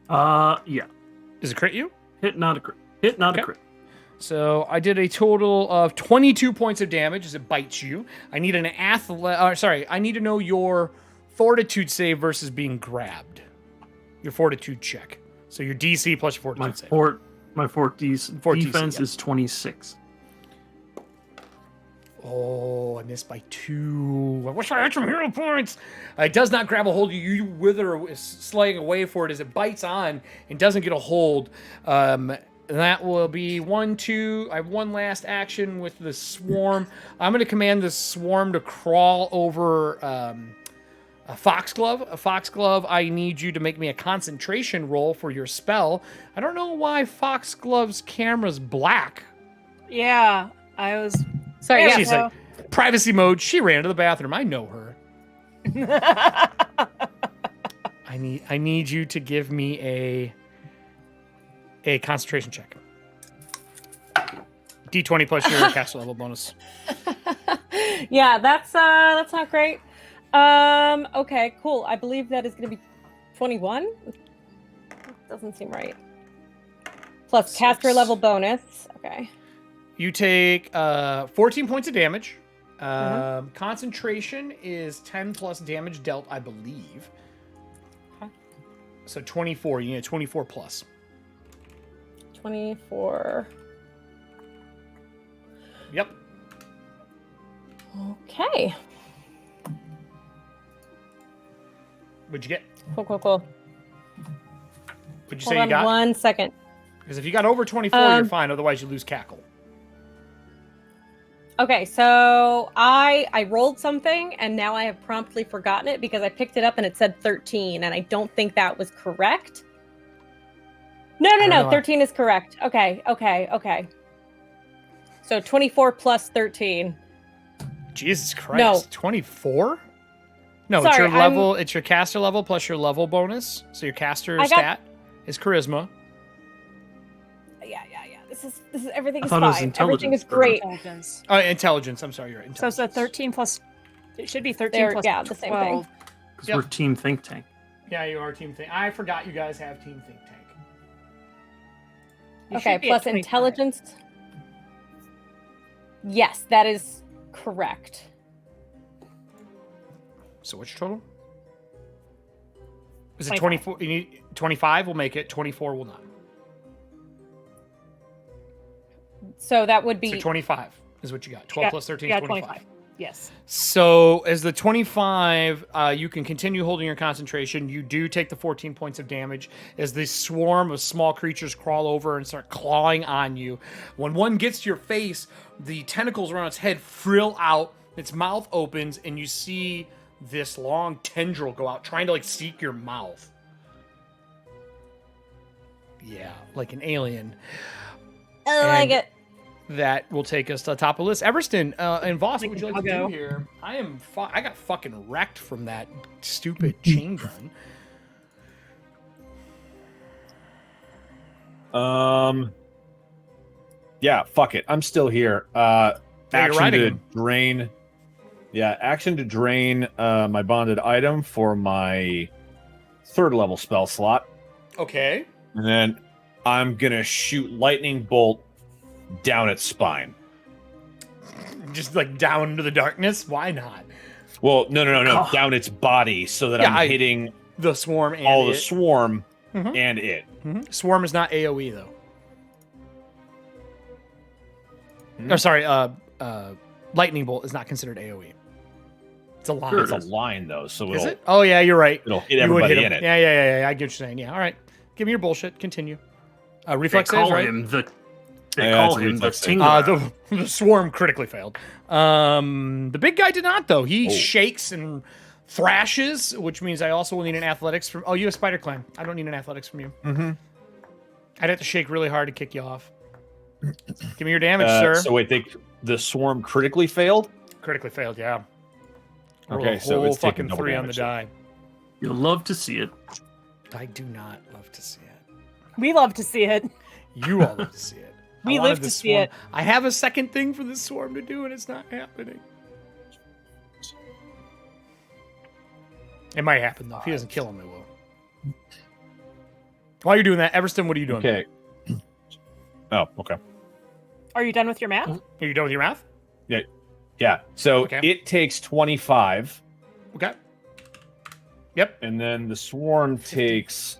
Yeah. Does it crit you? Hit, not a crit. Hit, not a crit. So I did a total of 22 points of damage as it bites you. I need an I need to know your fortitude save versus being grabbed. Your fortitude check. So your DC plus your fortitude save. My 40s 40, defense yeah. is 26. Oh, I missed by 2. I wish I had some hero points. It does not grab a hold of you. You wither, slaying away for it as it bites on and doesn't get a hold. That will be 1, 2. I have one last action with the swarm. I'm going to command the swarm to crawl over a foxglove. A foxglove, I need you to make me a concentration roll for your spell. I don't know why foxglove's camera's black. Yeah, I was. Sorry, yeah. She's like, privacy mode. She ran to the bathroom. I know her. I need you to give me a concentration check. D20 plus your caster level bonus. Yeah, that's not great. Okay, cool. I believe that is going to be 21. Doesn't seem right. Plus 6. caster level bonus. Okay. You take 14 points of damage. Concentration is 10 plus damage dealt, I believe. Okay. So 24. You need 24 plus. 24. Yep. Okay. What'd you get? Cool. What'd you say Hold you on got? 1 second. Because if you got over 24, you're fine. Otherwise, you lose cackle. Okay, so I rolled something and now I have promptly forgotten it because I picked it up and it said 13 and I don't think that was correct. No, 13 is correct. Okay. So 24 plus 13. Jesus Christ. No. 24? No, Sorry, it's your level. It's your caster level plus your level bonus. So your caster stat is charisma. Yeah. This is everything I is thought it was fine. intelligence Everything is first. great. Intelligence. Oh, intelligence. I'm sorry, you're right. So it's a Intelligence. 13 plus. It should be 13 They're- plus yeah, the same thing. 12. Because Yep. we're team think tank. Yeah, you are team think. I forgot you guys have team think tank. You Okay, should be at plus 25. intelligence. Yes, that is correct. So what's your total? Is it 25. 24? You need 25 will make it. 24 will not. So that would be So 25 is what you got. 12 plus 13 is 25. Yes. So as the 25, you can continue holding your concentration. You do take the 14 points of damage as this swarm of small creatures crawl over and start clawing on you. When one gets to your face, the tentacles around its head frill out, its mouth opens, and you see this long tendril go out, trying to like seek your mouth. Yeah, like an alien. I like it. That will take us to the top of the list. Everston and Voss, what would you like to do Chicago. here? I got fucking wrecked from that stupid chain gun. Yeah, fuck it. I'm still here. you're Action riding to him. drain. Yeah, action to drain my bonded item for my 3rd level spell slot. Okay. And then I'm gonna shoot lightning bolt down its spine. Just like down into the darkness? Why not? Well, no, down its body so that Yeah, I'm hitting The swarm and all the it. swarm Mhm. and it. Swarm is not AoE though. Hmm? Or sorry, lightning bolt is not considered AoE. It's a line. Sure. It's a line though, so Is it'll it? Oh yeah, you're right. it'll hit You would everybody hit in him. it. Yeah. I get what you're saying. Yeah. All right. Give me your bullshit. Continue. They Reflex saves, call right? him the. They Yeah, call it's a him the reflex save. Tingle. The swarm critically failed. The big guy did not, though. He shakes and thrashes, which means I also will need an athletics from. Oh, you have Spider Clan. I don't need an athletics from you. Mm-hmm. I'd have to shake really hard to kick you off. Give me your damage, sir. So wait, the swarm critically failed? Critically failed, yeah. Roll Okay, a so whole it's taking fucking double 3 on the damage, die. You'll love to see it. I do not love to see it. We love to see it. You all love to see it. I We wanted live to this see swarm. it. I have a second thing for this swarm to do, and it's not happening. It might happen though. If he doesn't kill him, it will. While you're doing that, Everston, what are you doing? Okay. Oh, okay. Are you done with your math? Are you done with your math? Yeah. So Okay. it takes 25, Okay. Yep. and then the swarm takes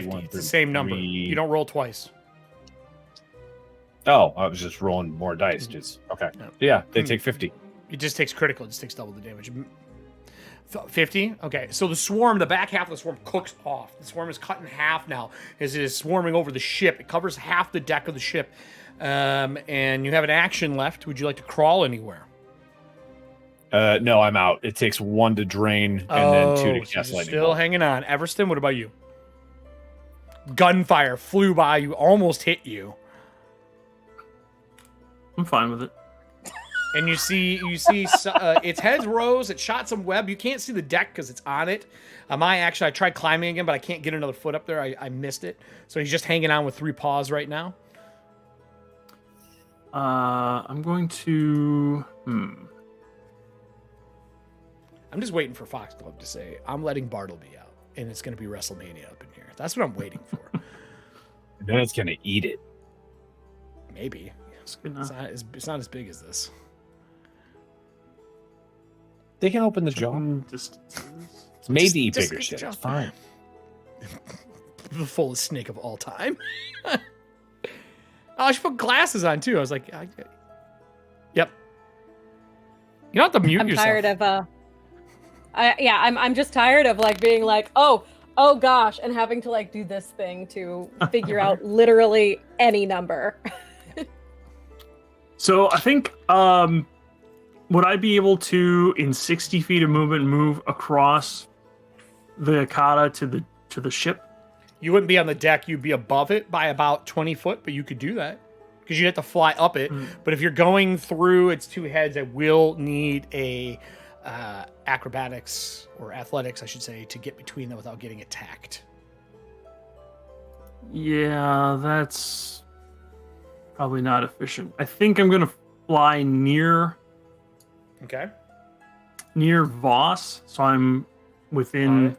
50. It's the same number. You don't roll twice. Oh, I was just rolling more dice. Just okay. No. Yeah, they take 50. It just takes critical. It just takes double the damage. 50? Okay. So the swarm, the back half of the swarm cooks off. The swarm is cut in half now as it is swarming over the ship. It covers half the deck of the ship. And you have an action left. Would you like to crawl anywhere? No, I'm out. It takes 1 to drain and then 2 to cast lightning. Still bolt. hanging on. Everston, what about you? Gunfire flew by you, almost hit you. I'm fine with it. And you see its head rose. It shot some web. You can't see the deck because it's on it. I tried climbing again, but I can't get another foot up there. I missed it. So he's just hanging on with 3 paws right now. I'm going to. I'm just waiting for Foxglove to say, I'm letting Bartleby out, and it's going to be WrestleMania up in here. That's what I'm waiting for. Then it's gonna eat it. Maybe. It's not as big as this. They can open the jaw. Distances. It's made to eat just bigger get the shit. jaw. It's fine. The fullest snake of all time. Oh, I should put glasses on, too. I was like, yep. You don't have to mute I'm yourself. tired of I'm just tired of like being like, oh gosh, and having to like do this thing to figure out literally any number. So I think would I be able to, in 60 feet of movement, move across the Akata to the ship? You wouldn't be on the deck. You'd be above it by about 20 foot, but you could do that because you'd have to fly up it. But if you're going through its 2 heads, I will need a acrobatics or athletics, I should say, to get between them without getting attacked. Yeah, that's probably not efficient. I think I'm gonna fly near Voss, so I'm within.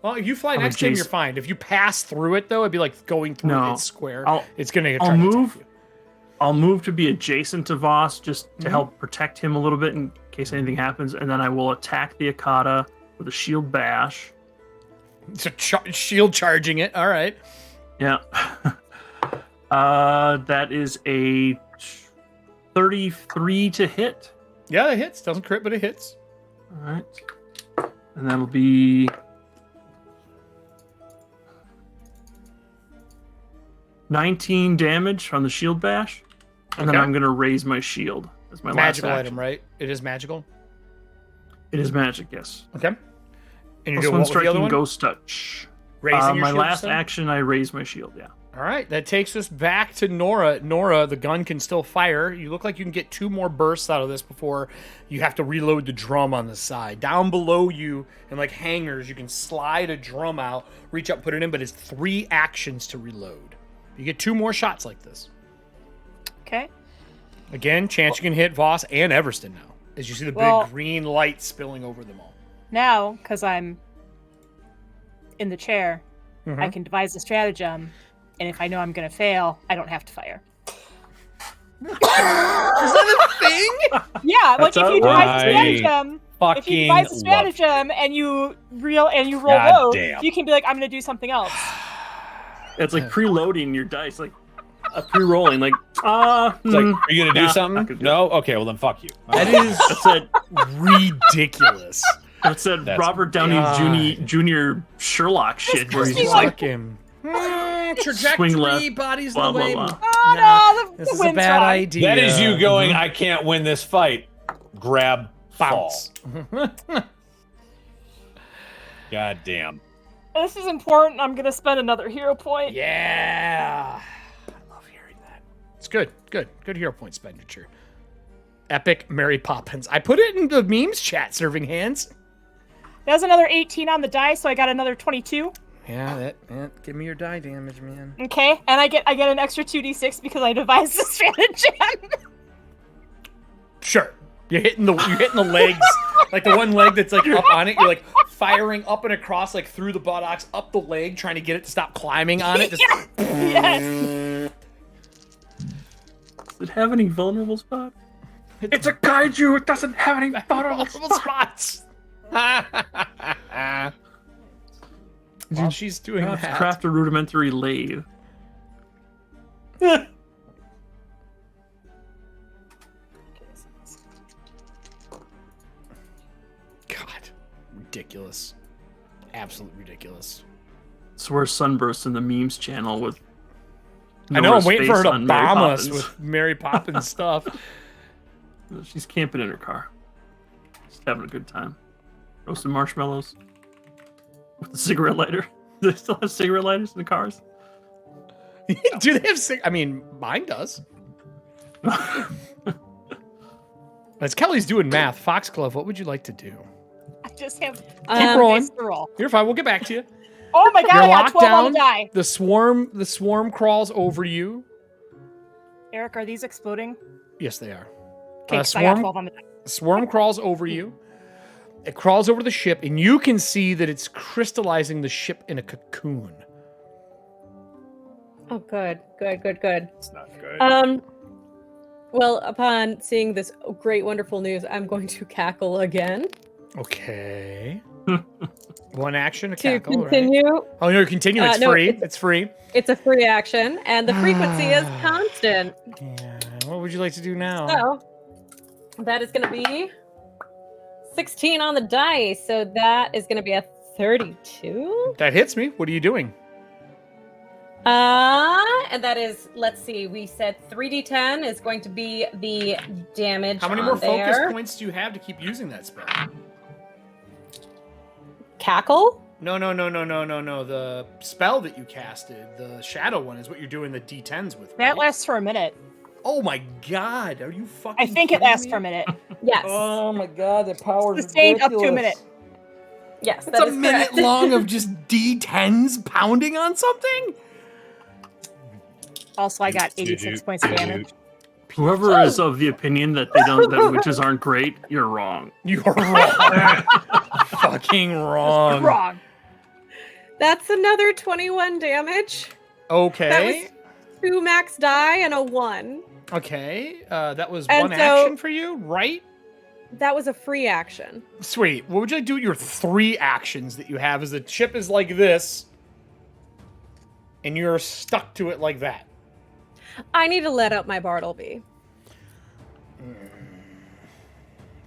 Well, if you fly I'm next to him, you're adjacent. fine. If you pass through it, though, it'd be like going through No, its square. I'll- It's gonna I'll try to move. attack you. I'll move to be adjacent to Voss just to help protect him a little bit in case anything happens, and then I will attack the Akata with a shield bash. So shield charging it. All right. Yeah. That is a 33 to hit. Yeah, it hits. Doesn't crit, but it hits. All right. And that'll be 19 damage from the shield bash. And then Okay. I'm going to raise my shield as my Magical last item, action. right? It is magical. It is magic, yes. Okay. And you're Plus doing one what with the other striking one? ghost touch. Raising your my shield, last son? action, I raise my shield, yeah. All right, that takes us back to Nora. Nora, the gun can still fire. You look like you can get 2 more bursts out of this before you have to reload the drum on the side. Down below you, in like hangers, you can slide a drum out, reach up, put it in, but it's 3 actions to reload. You get 2 more shots like this. Okay. Again, chance you can hit Voss and Everston now, as you see the big green light spilling over them all. Now, because I'm in the chair, I can devise a stratagem, and if I know I'm going to fail, I don't have to fire. Is that a thing? Yeah, like if you devise a Right. stratagem, Fucking if you devise a love stratagem and you roll God low, damn. you can be like, I'm going to do something else. It's like preloading your dice, like pre-rolling, like, It's like, are you gonna do Nah, not something? gonna do No. Okay. Well, then fuck you. That is That's it. ridiculous. That's that That's- Robert Downey Jr. Sherlock shit where he's be just like- like, Him. Trajectory, Swing left, bodies blah, the blah, way. blah. Oh, no, This the is a wind's bad wrong. idea. That is you going. I can't win this fight. Grab, Bounce. fall. God damn. This is important. I'm going to spend another hero point. Yeah. I love hearing that. It's good. Good hero point expenditure. Epic Mary Poppins. I put it in the memes chat, serving hands. That's another 18 on the die, so I got another 22. Yeah, give me your die damage, man. Okay, and I get an extra 2d6 because I devised the stratagem. Sure. You're hitting the legs, like the one leg that's like up on it. You're like firing up and across, like through the buttocks, up the leg, trying to get it to stop climbing on it. Just, Yes. does it have any vulnerable spots? It's a kaiju. It doesn't have any vulnerable multiple spots. spots. while she's doing Perhaps that. craft a rudimentary lathe. God, ridiculous. Absolutely ridiculous. Swear Sunburst in the memes channel with. I know, I'm Nora's waiting for her face to on Mary bomb us Poppins. with Mary Poppins stuff. She's camping in her car. Just having a good time. Roasting marshmallows. With a cigarette lighter. Do they still have cigarette lighters in the cars? Do they have I mean, mine does. As Kelly's doing math, Foxglove, what would you like to do? I just have Keep rolling. dice to roll. You're fine. We'll get back to you. Oh my god, You're I got locked 12 on down. the die. The swarm crawls over you. Eric, are these exploding? Yes, they are. Okay, so I got 12 on the die. The swarm crawls over you. It crawls over the ship, and you can see that it's crystallizing the ship in a cocoon. Oh, good. It's not good. Well, upon seeing this great, wonderful news, I'm going to cackle again. Okay. One action, a To cackle, continue, right? Oh, no, continue. It's no, free. It's free. it's a free action, and the frequency is constant. Yeah. What would you like to do now? So, that is going to be 16 on the dice, so that is going to be a 32. That hits me. What are you doing? And that is, let's see, we said 3d10 is going to be the damage. How many on more focus there. points do you have to keep using that spell? Cackle? No. The spell that you casted, the shadow one, is what you're doing the D10s with. That right? lasts for a minute. Oh my god, are you fucking I think it kidding lasts me? for a minute. Yes. Oh my god, the power is Sustained up to a minute. Yes, It's that a is minute correct. long of just D10s pounding on something? Also, I got 86 points of damage. Whoever is of the opinion that that witches aren't great, you're wrong. You're wrong. Fucking wrong. Wrong. That's another 21 damage. Okay. That was 2 max die and a 1. Okay. That was And one so- action for you, right? That was a free action. Sweet. What would you like to do with your 3 actions that you have? Is the chip is like this, and you're stuck to it like that. I need to let out my Bartleby.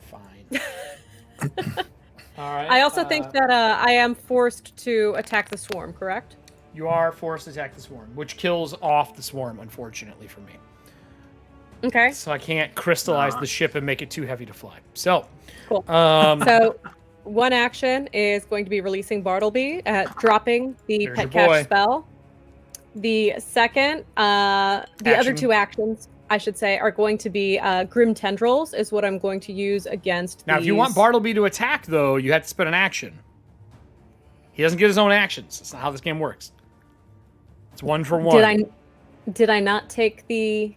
Fine. All right. I also think that I am forced to attack the swarm, correct? You are forced to attack the swarm, which kills off the swarm, unfortunately for me. Okay. So I can't crystallize the ship and make it too heavy to fly. So, Cool. um, So, one action is going to be releasing Bartleby, dropping the There's pet your boy. catch spell. The second, the other Action. 2 actions, I should say, are going to be Grim Tendrils, is what I'm going to use against now, if you want these- Bartleby to attack, though, you have to spend an action. He doesn't get his own actions. That's not how this game works. It's 1 for 1. Did I not take the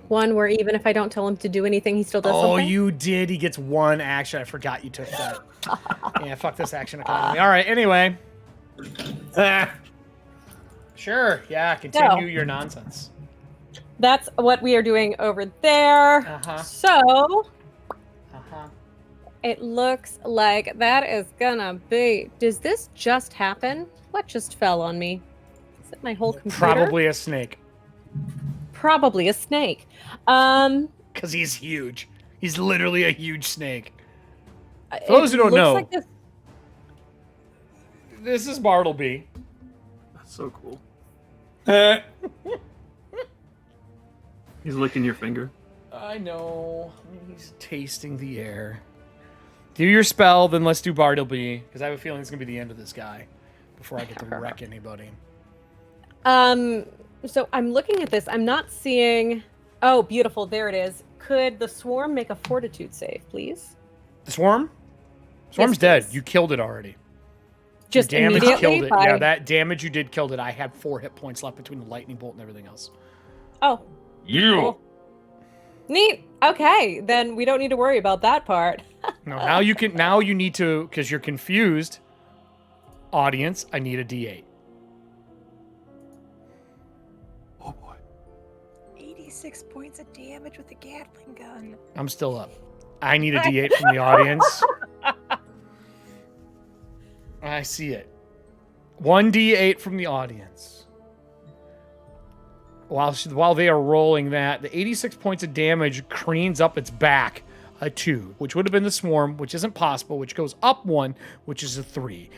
one where even if I don't tell him to do anything, he still does Oh, something? you did. He gets 1 action. I forgot you took that. Yeah, fuck this action economy. All right, anyway. Sure. Yeah, continue your nonsense. That's what we are doing over there. Uh-huh. So, Uh-huh. it looks like that is gonna be... Does this just happen? What just fell on me? Is it my whole computer? Probably a snake. Probably a snake. Because he's huge. He's literally a huge snake. For those who it don't looks know, like this- this is Bartleby. That's so cool. Eh. He's licking your finger. I know. He's tasting the air. Do your spell, then let's do Bartleby, because I have a feeling it's going to be the end of this guy before I get to wreck anybody. So I'm looking at this. I'm not seeing... Oh, beautiful. There it is. Could the swarm make a fortitude save, please? The swarm? Swarm's Yes, dead. please. You killed it already. Just Your damage immediately? killed it. by- Yeah, that damage you did killed it. I had 4 hit points left between the lightning bolt and everything else. Oh, You. cool. Neat. Okay, then we don't need to worry about that part. No, now you can. Now you need to, because you're confused. Audience, I need a D8. Oh boy. 86 points of damage with the Gatling gun. I'm still up. I need a D8 from the audience. I see it. 1d8 from the audience. While they are rolling that, the 86 points of damage cranes up its back a 2, which would have been the swarm, which isn't possible, which goes up 1, which is a 3.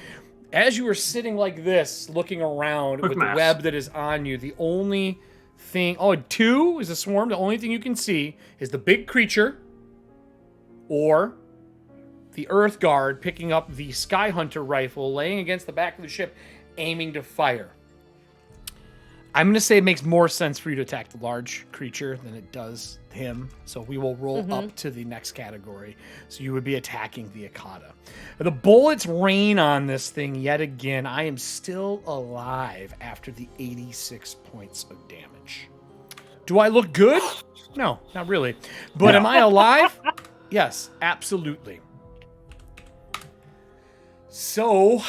As you are sitting like this, looking around with the web that is on you, the only thing... Oh, 2 is a swarm. The only thing you can see is the big creature or the Earth Guard picking up the Sky Hunter rifle, laying against the back of the ship, aiming to fire. I'm going to say it makes more sense for you to attack the large creature than it does him. So we will roll up to the next category. So you would be attacking the Akata. The bullets rain on this thing yet again. I am still alive after the 86 points of damage. Do I look good? No, not really. But am I alive? Yes, absolutely. So...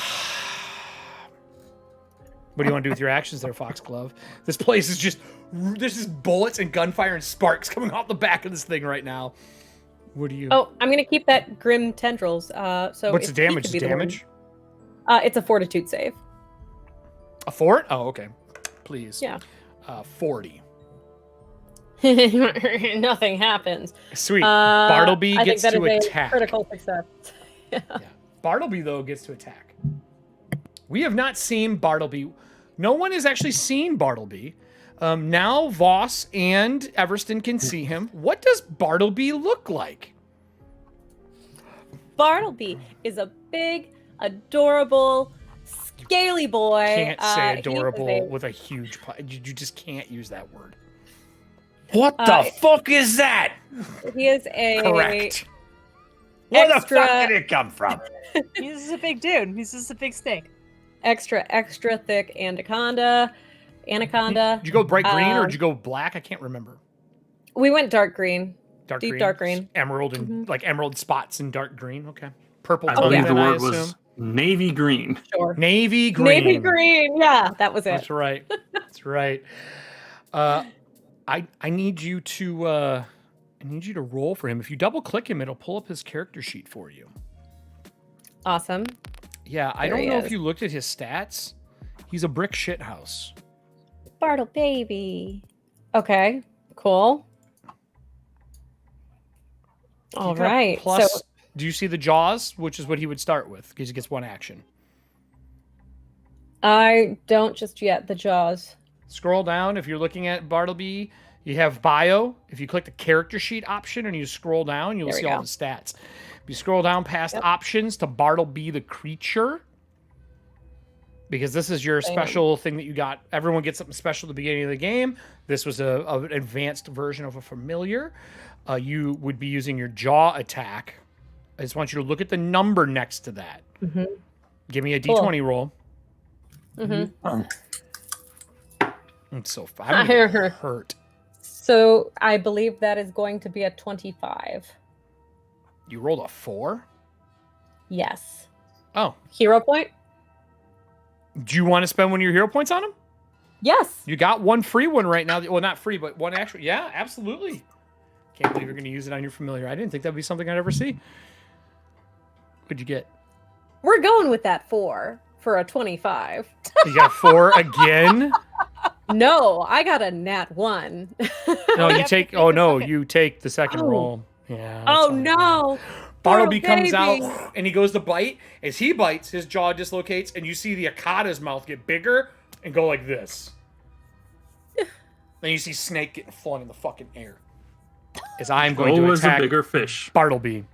What do you want to do with your actions there, Foxglove? This place is just... There's just bullets and gunfire and sparks coming off the back of this thing right now. What do you... Oh, I'm going to keep that Grim Tendrils. So what's the damage? It's a Fortitude save. A fort? Oh, okay. Please. Yeah. 40. Nothing happens. Sweet. Bartleby gets to is attack. A critical success. Yeah. Bartleby, though, gets to attack. We have not seen Bartleby. No one has actually seen Bartleby. Now Voss and Everston can see him. What does Bartleby look like? Bartleby is a big, adorable, scaly boy. Can't say adorable with a huge... You just can't use that word. What the fuck is that? He is a... Correct. Where the fuck did it come from? He's just a big dude. He's just a big snake. Extra thick anaconda. Did you go bright green or did you go black? I can't remember. We went dark green. Dark green. Emerald and like emerald spots in dark green. Okay. Purple. I believe the word assume. was navy green. Sure. Navy green. Navy green. Yeah, that was it. That's right. That's right. I need you to roll for him. If you double click him, it'll pull up his character sheet for you. Awesome. Yeah, I don't know if you looked at his stats. He's a brick shit house. Bartle baby. Okay, cool. All right. Plus, so, do you see the jaws, which is what he would start with, because he gets 1 action. I don't just yet. The jaws. Scroll down. If you're looking at Bartleby, you have bio. If you click the character sheet option and you scroll down, you'll see all the stats. If you scroll down past options to Bartleby the creature, because this is your special thing that you got. Everyone gets something special at the beginning of the game. This was an advanced version of a familiar. You would be using your jaw attack. I just want you to look at the number next to that. Mm-hmm. Give me a D20 roll. Mm-hmm. It's so fun. I'm gonna get hurt. So I believe that is going to be a 25. You rolled a 4? Yes. Oh. Hero point? Do you want to spend one of your hero points on him? Yes. You got one free one right now. Well, not free, but one actual. Yeah, absolutely. Can't believe you're going to use it on your familiar. I didn't think that would be something I'd ever see. What'd you get? We're going with that 4 for a 25. You got 4 again? No, I got a nat 1. No, you take. Oh no, you take the second roll. Yeah. Oh no. Bartleby comes out and he goes to bite. As he bites, his jaw dislocates, and you see the Akata's mouth get bigger and go like this. Then you see Snake getting flung in the fucking air. As I'm going to attack a bigger fish. Bartleby.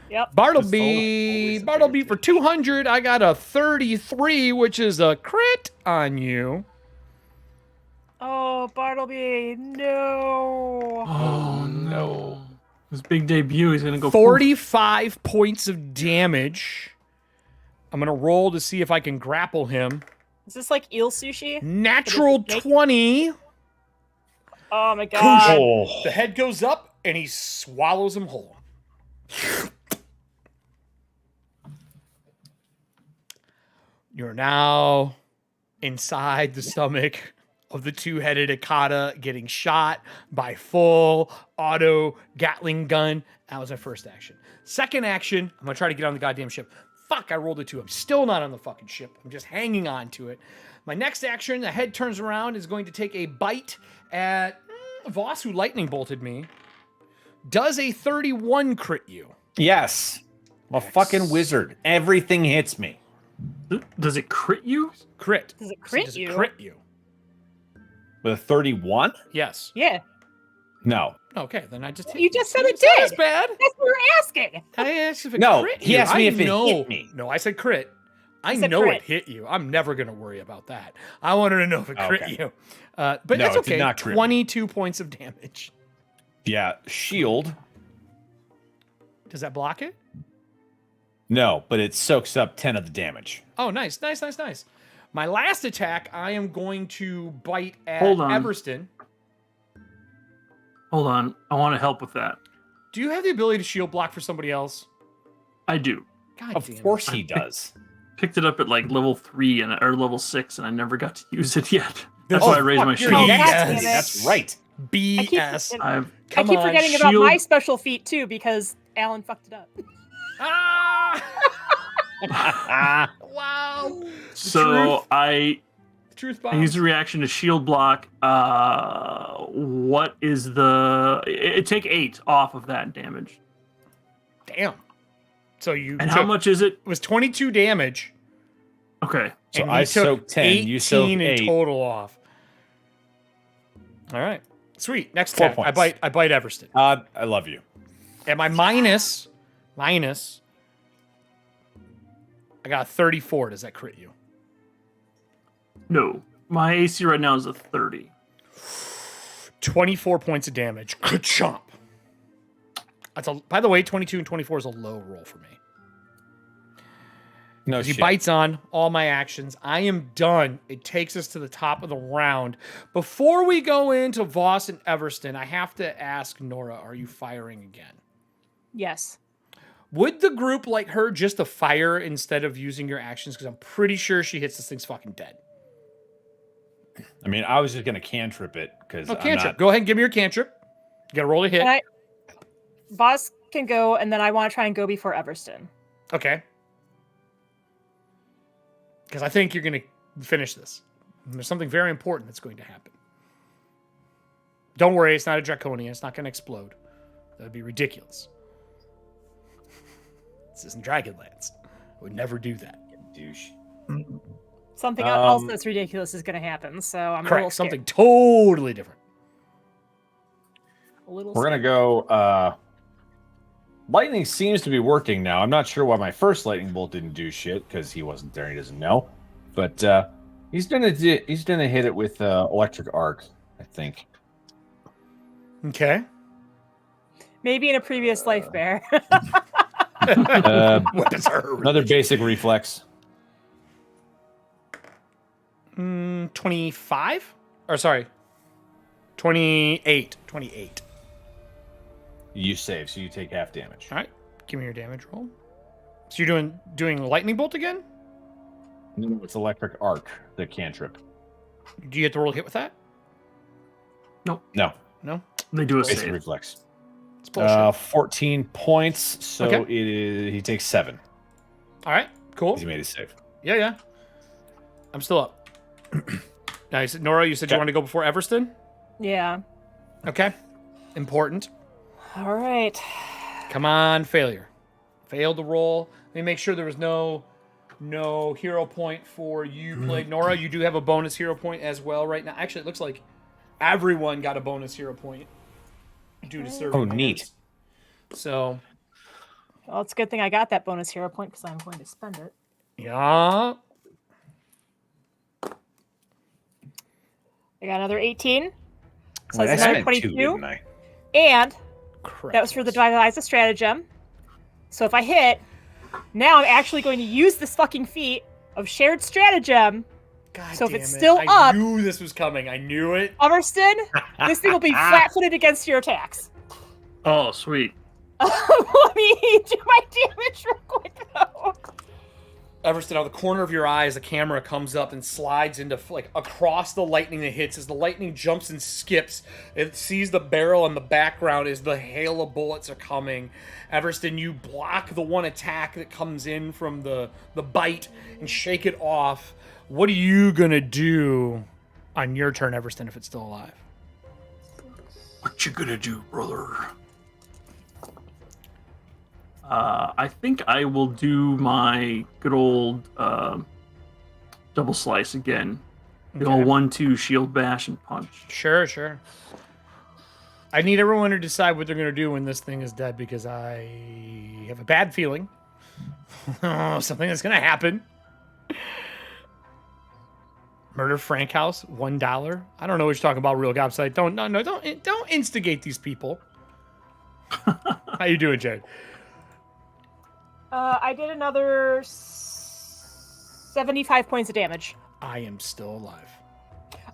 Yep. Bartleby for 200. I got a 33, which is a crit on you. Oh, Bartleby, no. Oh no. His big debut, he's going to go 45 points of damage. I'm going to roll to see if I can grapple him. Is this like eel sushi? Natural 20. Oh my god. The head goes up and he swallows him whole. You're now inside the stomach of the 2-headed Akata, getting shot by full auto Gatling gun. That was my first action. Second action, I'm going to try to get on the goddamn ship. fuck, I rolled a 2. I'm still not on the fucking ship. I'm just hanging on to it. My next action, the head turns around, is going to take a bite at Voss, who lightning bolted me. Does a 31 crit you? Yes. I'm a fucking wizard. Everything hits me. Does it crit you? Crit. Does it crit Does you? it crit you? With a 31? Yes. Yeah. No. Okay, then I just hit You just said it It's not as did. bad. That's what we're asking. I asked if it No, crit he you. asked me I if it know. hit me. No, I said crit. I said know crit. it hit you. I'm never going to worry about that. I wanted to know if it crit Okay. you. But No, that's it did okay. not crit me. 22 points of damage. Yeah. Shield. Does that block it? No, but it soaks up 10 of the damage. Oh, nice. My last attack, I am going to bite at Hold on. Everston. Hold on. I want to help with that. Do you have the ability to shield block for somebody else? I do. God Of damn it. course he does. Picked it up at like level 3 or level 6, and I never got to use it yet. That's Oh, why I raised fuck, my you're shield. an God Yes. damn it. That's right. BS. I've Come I keep on, forgetting about shield- my special feat too because Alan fucked it up. Ah! Ah, Wow. so I Truth I bomb. use a reaction to shield block. What is the? It take 8 off of that damage. Damn. So you And took, how much is it? it was 22 damage. Okay. so and I he took soaked 10. 18 You soaked in 8. total off. All right. Sweet. Next 4 attack. points. I bite Everston. I love you. And my minus, I got a 34. Does that crit you? No, my AC right now is a 30. 24 points of damage. Ka-chomp. That's a. By the way, 22 and 24 is a low roll for me. No He shit. bites on all my actions. I am done. It takes us to the top of the round. Before we go into Voss and Everston, I have to ask Nora, are you firing again? Yes. Would the group like her just to fire instead of using your actions? Because I'm pretty sure she hits this thing's fucking dead. I mean, I was just going to cantrip it because Oh, I'm cantrip. not... Go ahead and give me your cantrip. You got to roll a hit. And Voss can go, and then I want to try and go before Everston. Okay. Because I think you're going to finish this. And there's something very important that's going to happen. Don't worry, it's not a Draconia. It's not going to explode. That would be ridiculous. This isn't Dragonlance. I would never do that. Douche. Something else that's ridiculous is going to happen, so I'm a little Correct. scared. Something totally different. A little We're going to scared. go... lightning seems to be working now. I'm not sure why my first lightning bolt didn't do shit because he wasn't there and he doesn't know. But he's gonna hit it with electric arc, I think. Okay. Maybe in a previous life, Bear. What is her? Another basic reflex. 25? Or sorry. 28. 28. You save, so you take half damage. All right. Give me your damage roll. So you're doing lightning bolt again? No, it's electric arc, the cantrip. Do you have to roll a hit with that? No, No? They do a basic save. reflex. It's bullshit. 14 points, so Okay. he takes 7. All right. Cool. He made a save. Yeah. I'm still up. Nice. Nora, you said you Okay. want to go before Everston? Yeah. Okay. Important. All right. Come on, failure. Failed the roll. Let me make sure there was no hero point for you played. Nora, you do have a bonus hero point as well right now. Actually, it looks like everyone got a bonus hero point due to serving. Oh, neat. cards. So, Well, it's a good thing I got that bonus hero point because I'm going to spend it. yeah. I got another 18. So Wait, I that's another spent 2, 22. didn't I? And Crap. that was for the Devise a Stratagem. So if I hit, now I'm actually going to use this fucking feat of Shared Stratagem. God so if damn it's it. still I up- knew this was coming. I knew it. Everston, this thing will be flat-footed against your attacks. Oh, sweet. Let me do my damage real quick, though. Everston, out of the corner of your eye, as the camera comes up and slides into like across the lightning that hits, as the lightning jumps and skips, it sees the barrel in the background as the hail of bullets are coming. Everston, you block the one attack that comes in from the bite and shake it off. What are you gonna do on your turn, Everston, if it's still alive? What you gonna do, brother? I think I will do my good old double slice again. The old 1-2 shield bash and punch. Sure. I need everyone to decide what they're going to do when this thing is dead, because I have a bad feeling. Something that's going to happen. Murder Frank House, $1. I don't know what you're talking about, real gobsite. Don't instigate these people. How you doing, Jade? I did another 75 points of damage. I am still alive.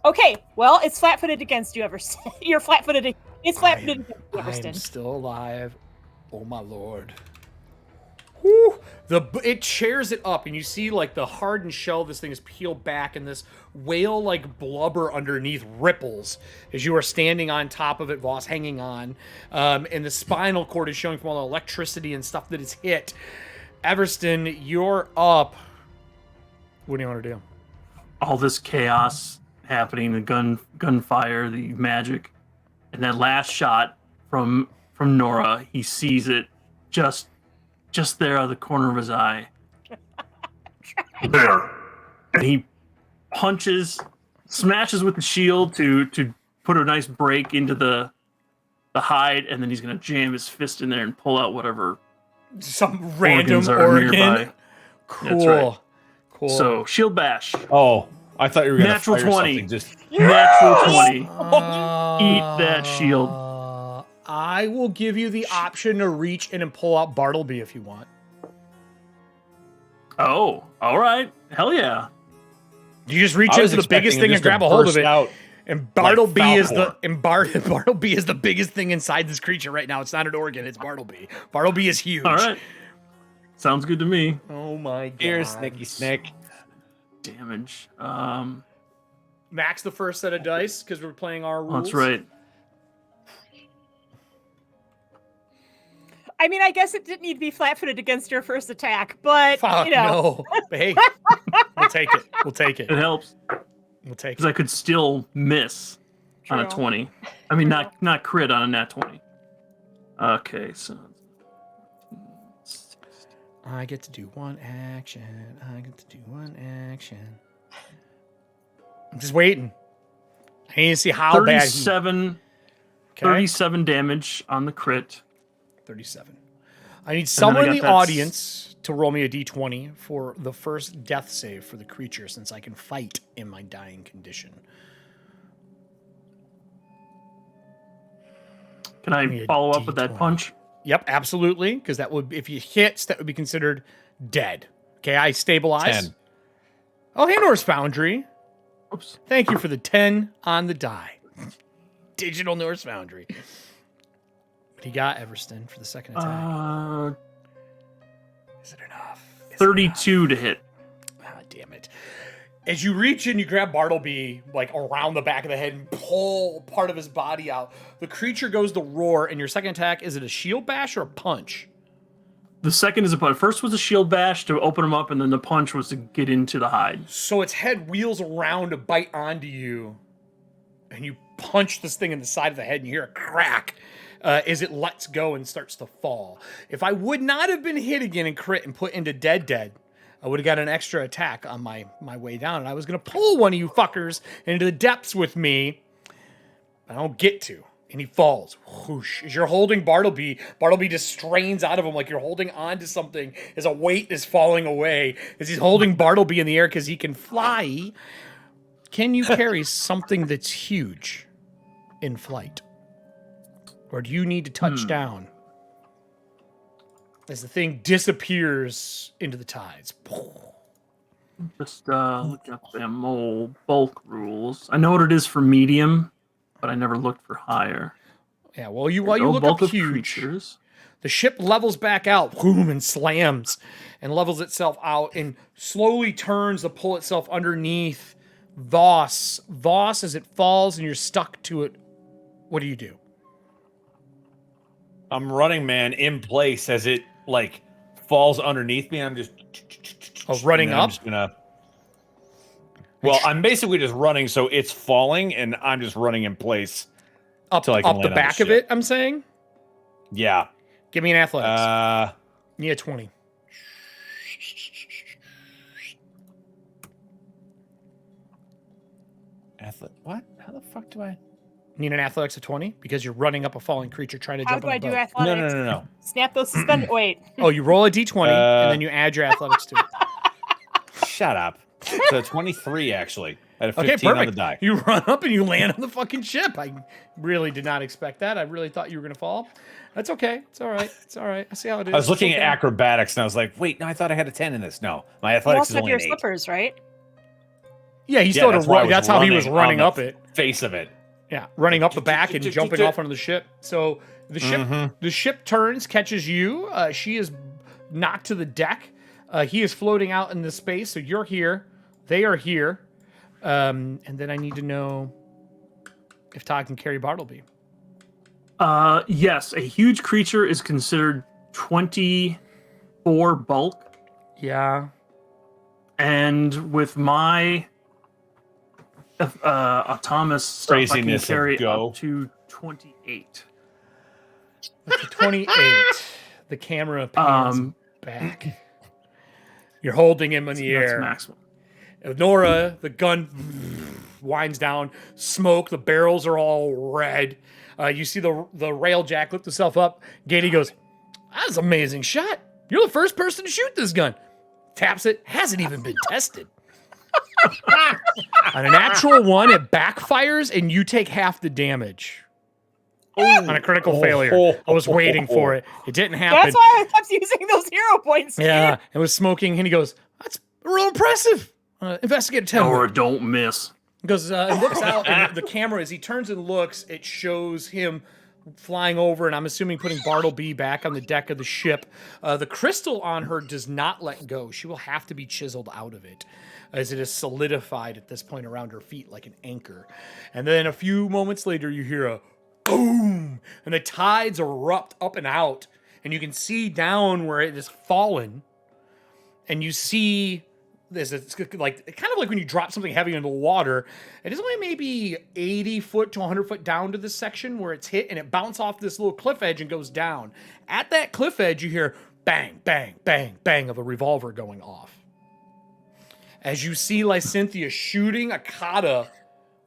Okay, well, it's flat-footed against you, Everston. You're flat-footed. It's flat-footed against you, I am Everston. still alive. Oh my lord. Whew. It tears it up, and you see like the hardened shell of this thing is peeled back, and this whale-like blubber underneath ripples as you are standing on top of it, Voss, hanging on. And the spinal cord is showing from all the electricity and stuff that it's hit. Everston, you're up. What do you want to do? All this chaos happening, the gunfire, the magic, and that last shot from Nora, he sees it just there out of the corner of his eye. There. And he smashes with the shield to put a nice break into the hide, and then he's gonna jam his fist in there and pull out whatever Some random organs are organ. nearby. Cool. That's right. Cool. So shield bash. Oh, I thought you were gonna Natural fire 20. something. Just Natural 20. Eat that shield. I will give you the option to reach in and pull out Bartleby if you want. Oh, all right. Hell yeah. You just reach I was into the biggest thing expecting it and just to grab a hold of burst it. out. And Bartleby is Falcor. Bartleby is the biggest thing inside this creature right now. It's not an organ, it's Bartleby. Bartleby is huge. All right. Sounds good to me. Oh my god. Here, Snicky Snick. Damage. Max the first set of dice because we're playing our rules. That's right. I mean, I guess it didn't need to be flat-footed against your first attack, but, Fuck you know. no. But hey, we'll take it. We'll take it. It helps We'll take because it. I could still miss on a True. 20. I mean, not crit on a nat 20. Okay, so I get to do one action. I'm just waiting. I need to see how bad he... 37 damage on the crit. 37. I need someone in I the got that audience to roll me a d20 for the first death save for the creature, since I can fight in my dying condition. Can I me a follow up with that D20. punch? Yep, absolutely, because that would, if you hits, that would be considered dead. Okay, I stabilize. 10. Oh, hey, Norse Foundry. Oops. Thank you for the 10 on the die. Digital Norse Foundry. What he got, Everston, for the second attack? Is it enough? Is it 32 to hit. enough? Ah, damn it. As you reach in, you grab Bartleby, like, around the back of the head and pull part of his body out. The creature goes to roar, and your second attack, is it a shield bash or a punch? The second is a punch. First was a shield bash to open him up, and then the punch was to get into the hide. So its head wheels around to bite onto you, and you punch this thing in the side of the head, and you hear a crack as it lets go and starts to fall. If I would not have been hit again and crit and put into dead, I would have got an extra attack on my way down, and I was going to pull one of you fuckers into the depths with me. I don't get to. And he falls. Whoosh. As you're holding Bartleby just strains out of him like you're holding on to something as a weight is falling away. As he's holding Bartleby in the air because he can fly. Can you carry something that's huge in flight? Or do you need to touch down as the thing disappears into the tides? Just look up them old bulk rules. I know what it is for medium, but I never looked for higher. Yeah, well, while you look bulk up of huge. creatures. The ship levels back out, boom, and slams and levels itself out and slowly turns to pull itself underneath Voss. Voss, as it falls and you're stuck to it, what do you do? I'm running, man, in place as it like falls underneath me. I'm just running up. I'm just gonna. Well, I'm basically just running, so it's falling, and I'm just running in place up till I can up the land back on of it. I'm saying. Yeah. Give me an athletics. Yeah, 20. What? How the fuck do I? Need an athletics of 20 because you're running up a falling creature trying to How jump do on I a do boat. athletics? No. Snap those suspenders. Wait. Oh, you roll a d20 and then you add your athletics to it. Shut up. So 23 actually. At a 15 Okay, perfect. on the die. You run up and you land on the fucking ship. I really did not expect that. I really thought you were going to fall. That's okay. It's all right. It's all right. I see how it is. I was looking It's at okay. acrobatics and I was like, wait, no, I thought I had a 10 in this. No, my You athletics also is have only your an 8. slippers, right? Yeah, he still had to run. That's how he was running on up the it. Face of it. Yeah, running up the back and jumping off onto the ship. So the ship turns, catches you. She is knocked to the deck. He is floating out in the space. So you're here. They are here. And then I need to know if Todd can carry Bartleby. Yes, a huge creature is considered 24 bulk. Yeah. And with my autonomous stuff, I can Craziness of carry go. up to 28. That's a 28. The camera pans back. You're holding him in the That's air. maximum. Nora, the gun winds down. Smoke. The barrels are all red. You see the railjack lift itself up. Gady goes, "That's an amazing shot. You're the first person to shoot this gun." Taps it. Hasn't even been tested. On a natural 1, it backfires and you take half the damage. On a critical failure. I was waiting for it. It didn't happen. That's why I kept using those hero points. Dude. Yeah, it was smoking, and he goes, "That's real impressive." Investigator, tell me. Nora, don't miss. He goes, and looks out, and the camera, as he turns and looks, it shows him flying over, and I'm assuming putting Bartleby back on the deck of the ship. The crystal on her does not let go. She will have to be chiseled out of it, as it is solidified at this point around her feet like an anchor. And then a few moments later, you hear a boom, and the tides erupt up and out, and you can see down where it is fallen, and you see this. It's like kind of like when you drop something heavy into the water. It is only maybe 80 foot to 100 foot down to this section where it's hit, and it bounces off this little cliff edge and goes down. At that cliff edge, you hear bang, bang, bang, bang of a revolver going off. As you see Lycinthia shooting Akata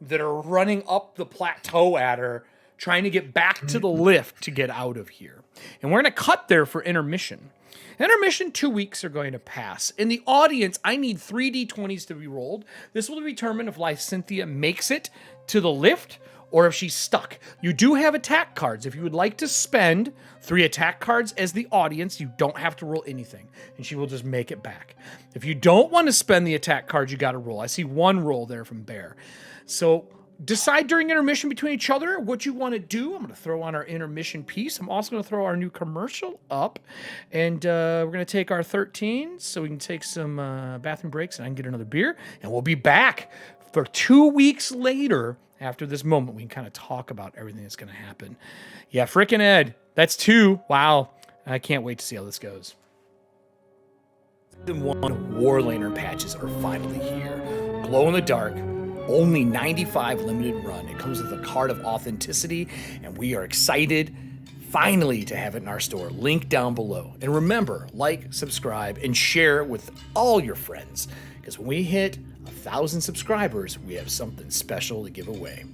that are running up the plateau at her, trying to get back to the lift to get out of here. And we're going to cut there for intermission. Intermission, 2 weeks are going to pass. In the audience, I need 3d20s to be rolled. This will determine if Lycinthia makes it to the lift or if she's stuck. You do have attack cards. If you would like to spend 3 attack cards as the audience, you don't have to roll anything, and she will just make it back. If you don't want to spend the attack cards, you got to roll. I see 1 roll there from Bear. So decide during intermission between each other what you want to do. I'm going to throw on our intermission piece. I'm also going to throw our new commercial up. And we're going to take our 13 so we can take some bathroom breaks and I can get another beer. And we'll be back for 2 weeks later. After this moment, we can kind of talk about everything that's going to happen. Yeah, frickin' Ed. That's 2. Wow. I can't wait to see how this goes. Season 1 WARLANTERN patches are finally here. Glow in the dark. Only 95 limited run. It comes with a card of authenticity, and we are excited finally to have it in our store. Link down below. And remember, like, subscribe, and share with all your friends, because when we hit 1,000 subscribers, we have something special to give away.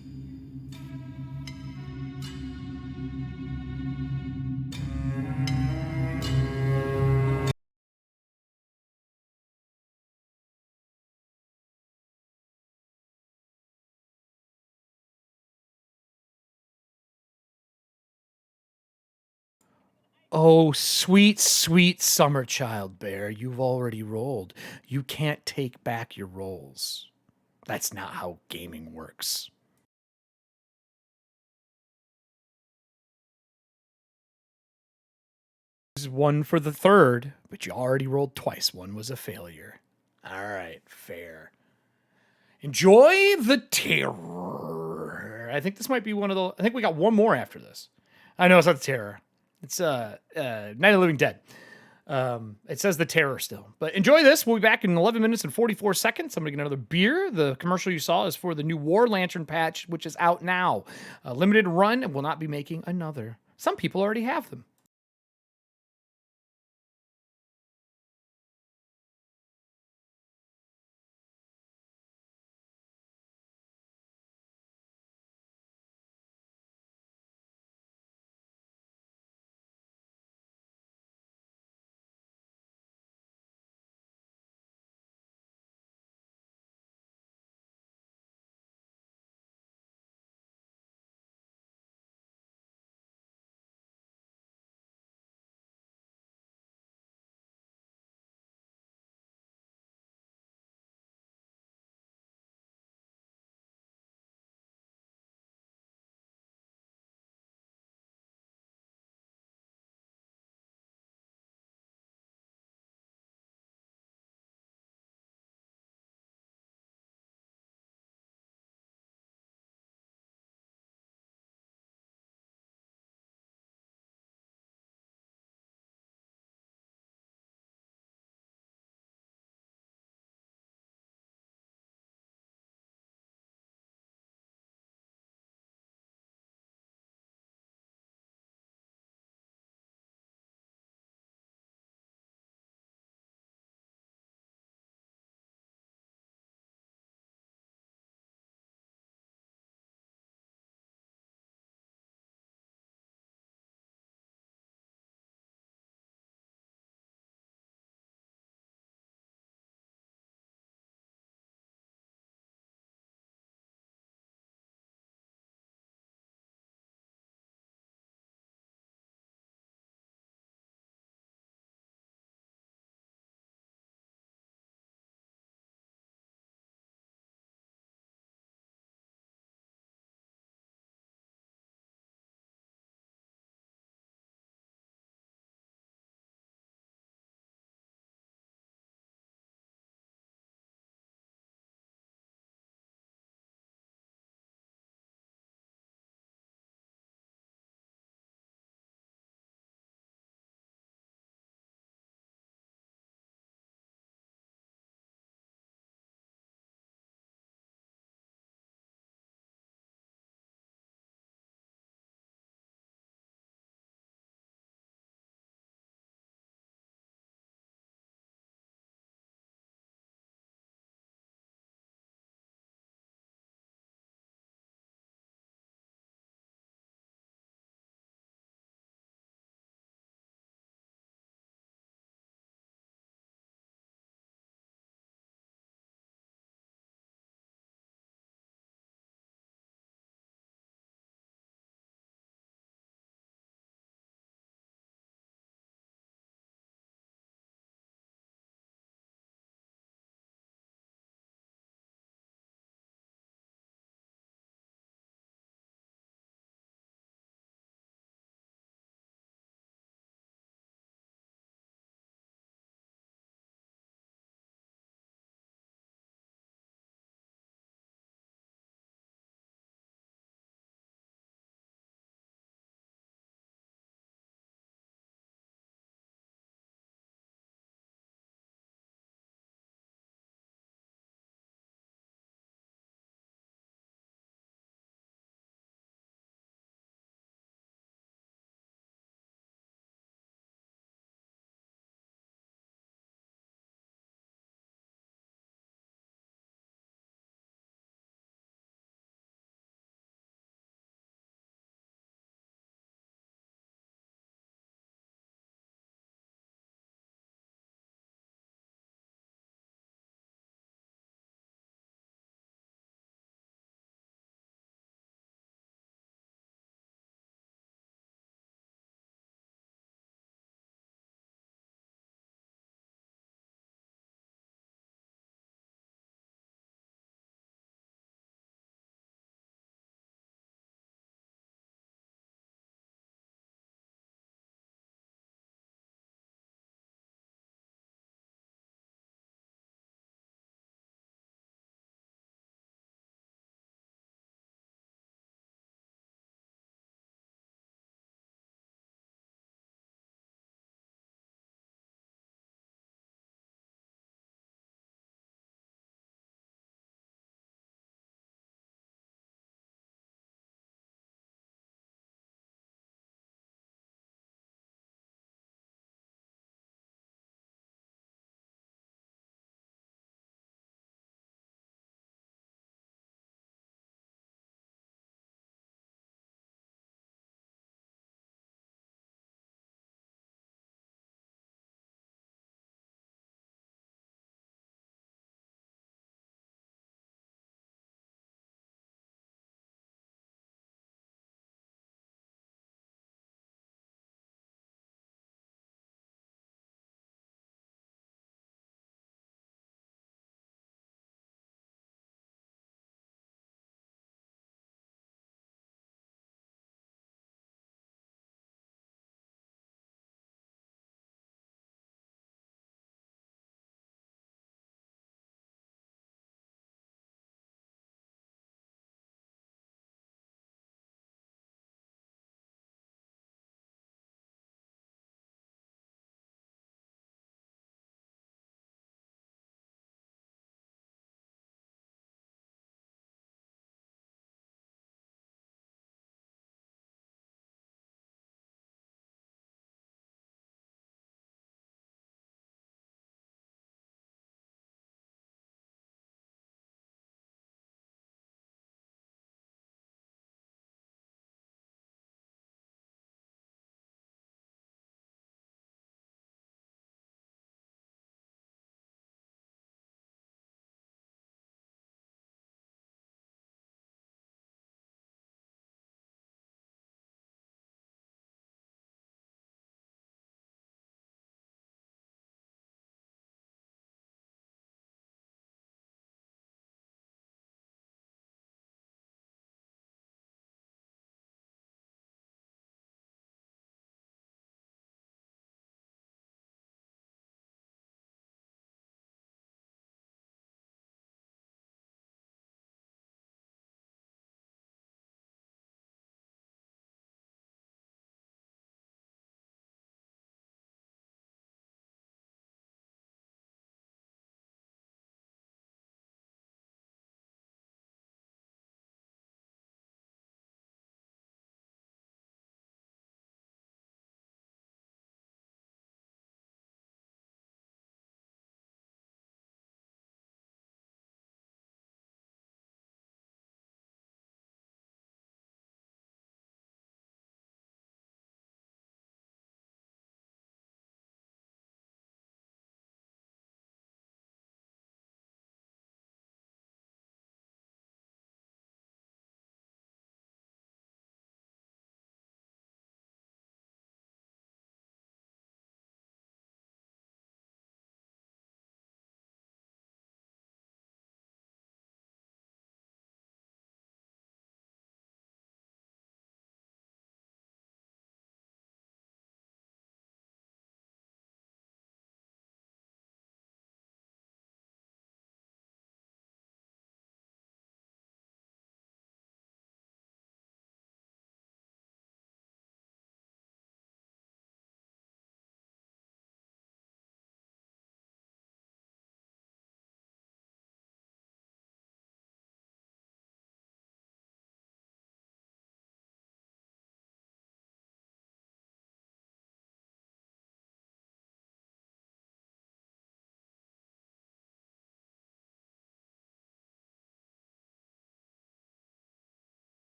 Oh, sweet, sweet summer child, Bear. You've already rolled. You can't take back your rolls. That's not how gaming works. one for the third, but you already rolled twice. One was a failure. All right, fair. Enjoy the terror. I think this might be one of the. I think we got one more after this. I know it's not the terror. It's Night of the Living Dead. It says the terror still. But enjoy this. We'll be back in 11 minutes and 44 seconds. I'm going to get another beer. The commercial you saw is for the new War Lantern patch, which is out now. A limited run, and will not be making another. Some people already have them.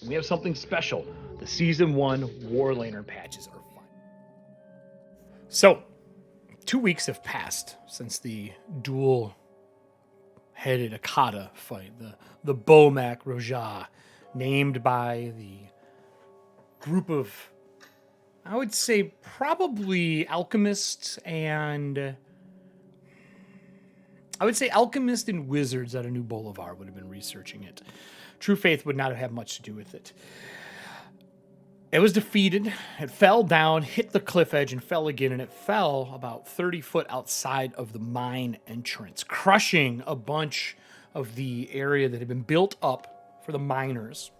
We have something special. The Season 1 War Lantern patches are fun. So, 2 weeks have passed since the dual-headed Akata fight, the Bomac Roja, named by the group of, I would say, probably alchemists and... I would say alchemists and wizards at a New Bolivar would have been researching it. True Faith would not have had much to do with it. It was defeated. It fell down, hit the cliff edge, and fell again, and it fell about 30 foot outside of the mine entrance, crushing a bunch of the area that had been built up for the miners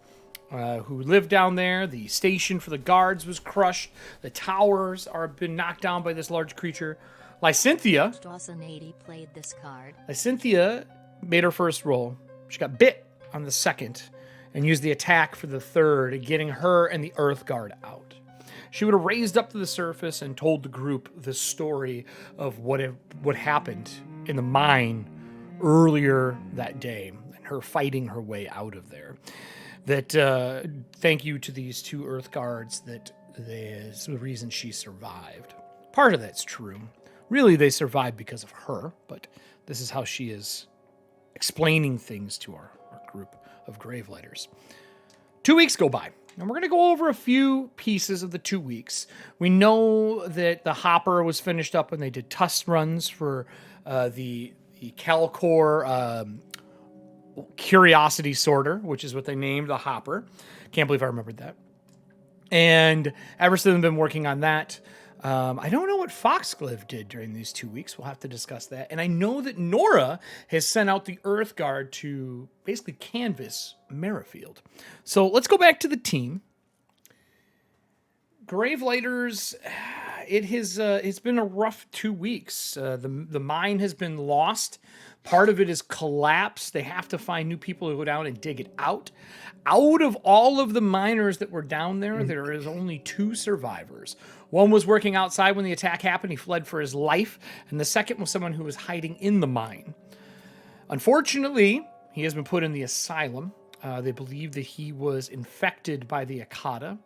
who lived down there. The station for the guards was crushed. The towers are been knocked down by this large creature. Lycinthia played this card. Lycinthia made her first roll. She got bit on the second and used the attack for the third, getting her and the Earth Guard out. She would have raised up to the surface and told the group the story of what happened in the mine earlier that day, and her fighting her way out of there. That thank you to these two Earth Guards, that is the reason she survived. Part of that's true. Really, they survived because of her, but this is how she is explaining things to our group of Gravelighters. 2 weeks go by, and we're going to go over a few pieces of the 2 weeks. We know that the Hopper was finished up and they did test runs for the Calcor Curiosity Sorter, which is what they named the Hopper. Can't believe I remembered that. And Everston has been working on that. I don't know what Foxglaive did during these 2 weeks. We'll have to discuss that. And I know that Nora has sent out the Earth Guard to basically canvass Merrifield. So let's go back to the team. Gravelighters, it's been a rough 2 weeks. The mine has been lost. Part of it is collapsed. They have to find new people to go down and dig it out. Out of all of the miners that were down there, there is only 2 survivors. One was working outside when the attack happened. He fled for his life. And the second was someone who was hiding in the mine. Unfortunately, he has been put in the asylum. They believe that he was infected by the Akata,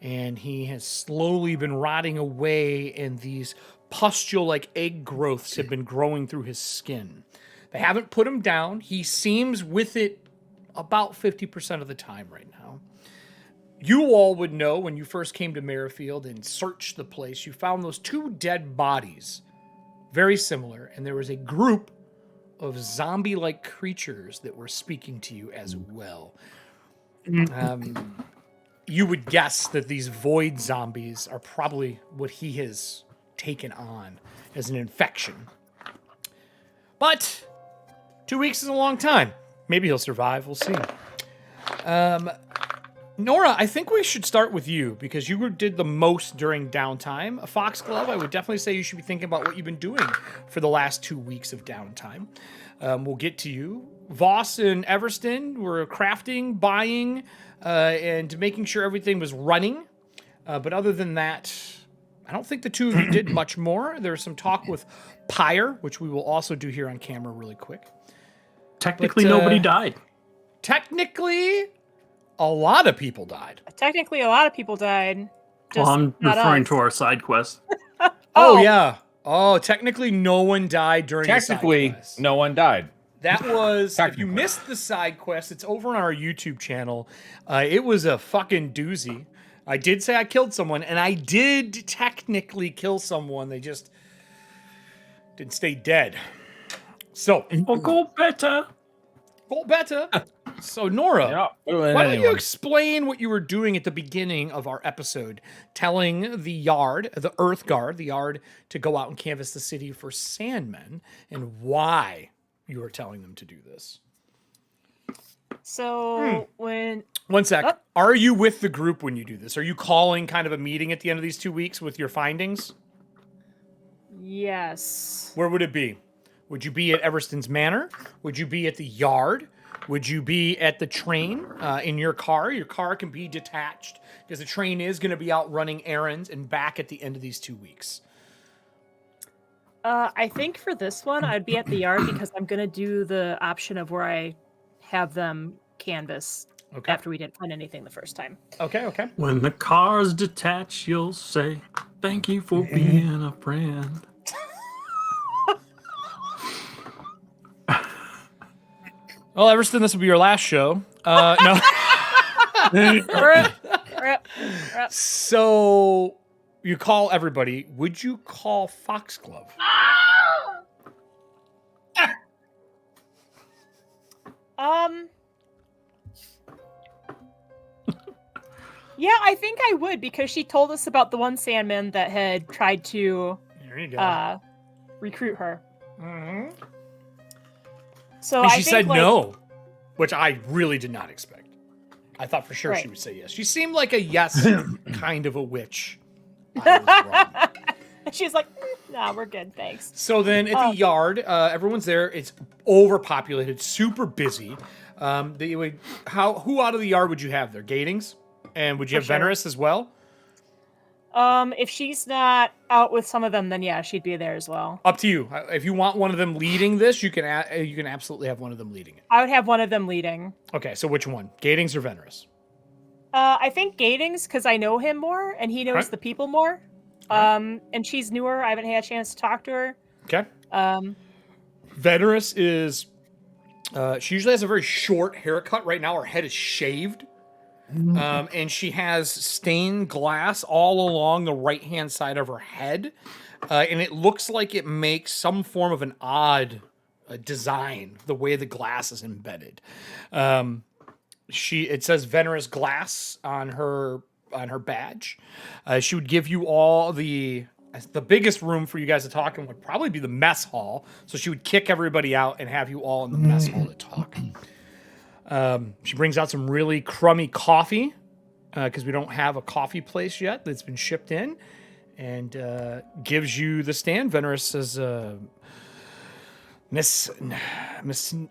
and he has slowly been rotting away, and these pustule-like egg growths have been growing through his skin. They haven't put him down. He seems with it about 50% of the time right now. You all would know when you first came to Merrifield and searched the place, you found those 2 dead bodies, very similar, and there was a group of zombie-like creatures that were speaking to you as well. You would guess that these void zombies are probably what he has taken on as an infection. But 2 weeks is a long time. Maybe he'll survive. We'll see. Nora, I think we should start with you because you did the most during downtime. Foxglove, I would definitely say you should be thinking about what you've been doing for the last 2 weeks of downtime. We'll get to you. Voss and Everston were crafting, buying, and making sure everything was running. But other than that, I don't think the two of you did much more. There's some talk with Pyre, which we will also do here on camera really quick. Technically, nobody died. Technically, a lot of people died. Technically, a lot of people died. Well, I'm referring us. to our side quest. Oh, yeah. Oh, technically, no one died during the side Technically, quest. no one died. That was, if you missed the side quest, it's over on our YouTube channel. It was a fucking doozy. I did say I killed someone, and I did technically kill someone. They just didn't stay dead. So, Go better. Go better. So, Nora, why don't you Anyone. explain what you were doing at the beginning of our episode, telling the Earth Guard, the yard, to go out and canvass the city for Sandmen, and why you were telling them to do this. So when... One sec. Are you with the group when you do this? Are you calling kind of a meeting at the end of these 2 weeks with your findings? Yes. Where would it be? Would you be at Everston's Manor? Would you be at the yard? Would you be at the train in your car? Your car can be detached because the train is going to be out running errands and back at the end of these 2 weeks. I think for this one, I'd be at the yard because I'm going to do the option of where I have them canvas Okay. after we didn't find anything the first time. Okay. When the cars detach, you'll say, "Thank you for being a friend." Well, Everston, this will be your last show. No. Rip. So you call everybody. Would you call Foxglove? Yeah, I think I would, because she told us about the one Sandman that had tried to There you go. recruit her. Mm-hmm. So And I she think, said like, no, which I really did not expect. I thought for sure she Right. would say yes. She seemed like a yes kind of a witch. I was wrong. She's like, nah, we're good, thanks. So then at the yard, everyone's there. It's overpopulated, super busy. Who out of the yard would you have there? Gatings? And would you have For sure. Venerus as well? If she's not out with some of them, then yeah, she'd be there as well. Up to you. If you want one of them leading this, you can absolutely have one of them leading it. I would have one of them leading. Okay, so which one? Gatings or Venerus? I think Gatings, because I know him more, and he knows Right. the people more. And she's newer. I haven't had a chance to talk to her. Okay. Venerus is... she usually has a very short haircut. Right now, her head is shaved. And she has stained glass all along the right-hand side of her head. And it looks like it makes some form of an odd design, the way the glass is embedded. It says Venerus Glass on her badge. She would give you all the biggest room for you guys to talk in would probably be the mess hall. So she would kick everybody out and have you all in the mess hall to talk. She brings out some really crummy coffee because we don't have a coffee place yet that's been shipped in, and gives you the stand. Venerus says, Miss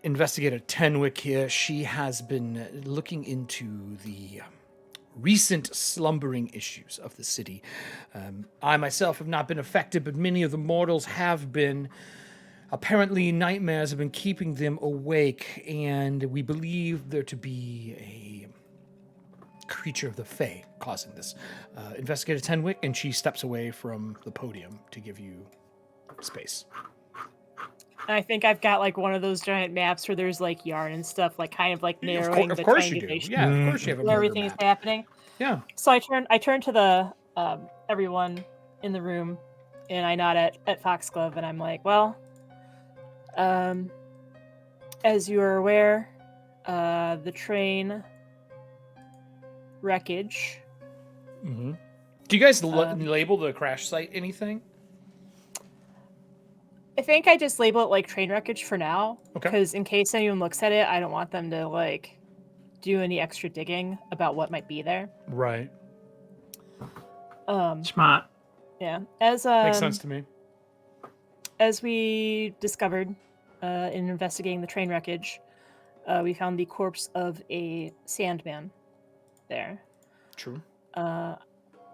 Investigator Tenwick here, she has been looking into the recent slumbering issues of the city. I myself have not been affected, but many of the mortals have been. Apparently, nightmares have been keeping them awake, and we believe there to be a creature of the Fae causing this. Investigator Tenwick, and she steps away from the podium to give you space. I think I've got like one of those giant maps where there's like yarn and stuff, like kind of like narrowing Of course the you do. triangulation Yeah, of course you have a where murder everything is map. happening. Yeah. So I turn to the everyone in the room, and I nod at Foxglove, and I'm like, well, as you are aware, the train wreckage. Mm-hmm. Do you guys label the crash site anything? I think I just label it like train wreckage for now, Okay. because in case anyone looks at it, I don't want them to like do any extra digging about what might be there. Right. Smart. Yeah, as Makes sense to me. as we discovered in investigating the train wreckage, we found the corpse of a Sandman there. True.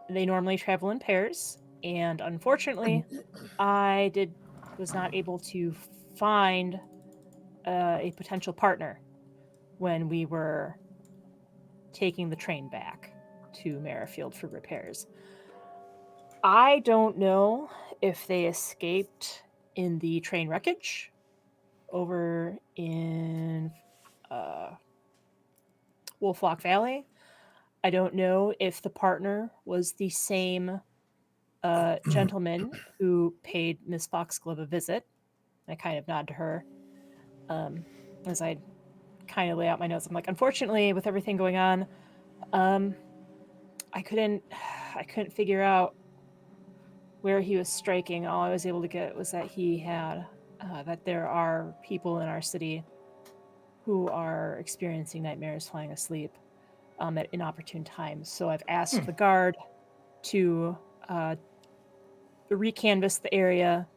They normally travel in pairs, and unfortunately, I was not able to find a potential partner when we were taking the train back to Merrifield for repairs. I don't know if they escaped in the train wreckage over in Wolflock Valley. I don't know if the partner was the same gentleman who paid Miss Foxglove a visit. I kind of nod to her as I kind of lay out my notes. I'm like, unfortunately, with everything going on, I couldn't figure out where he was striking. All I was able to get was that he had that there are people in our city who are experiencing nightmares flying asleep at inopportune times. So I've asked the guard to recanvass the area,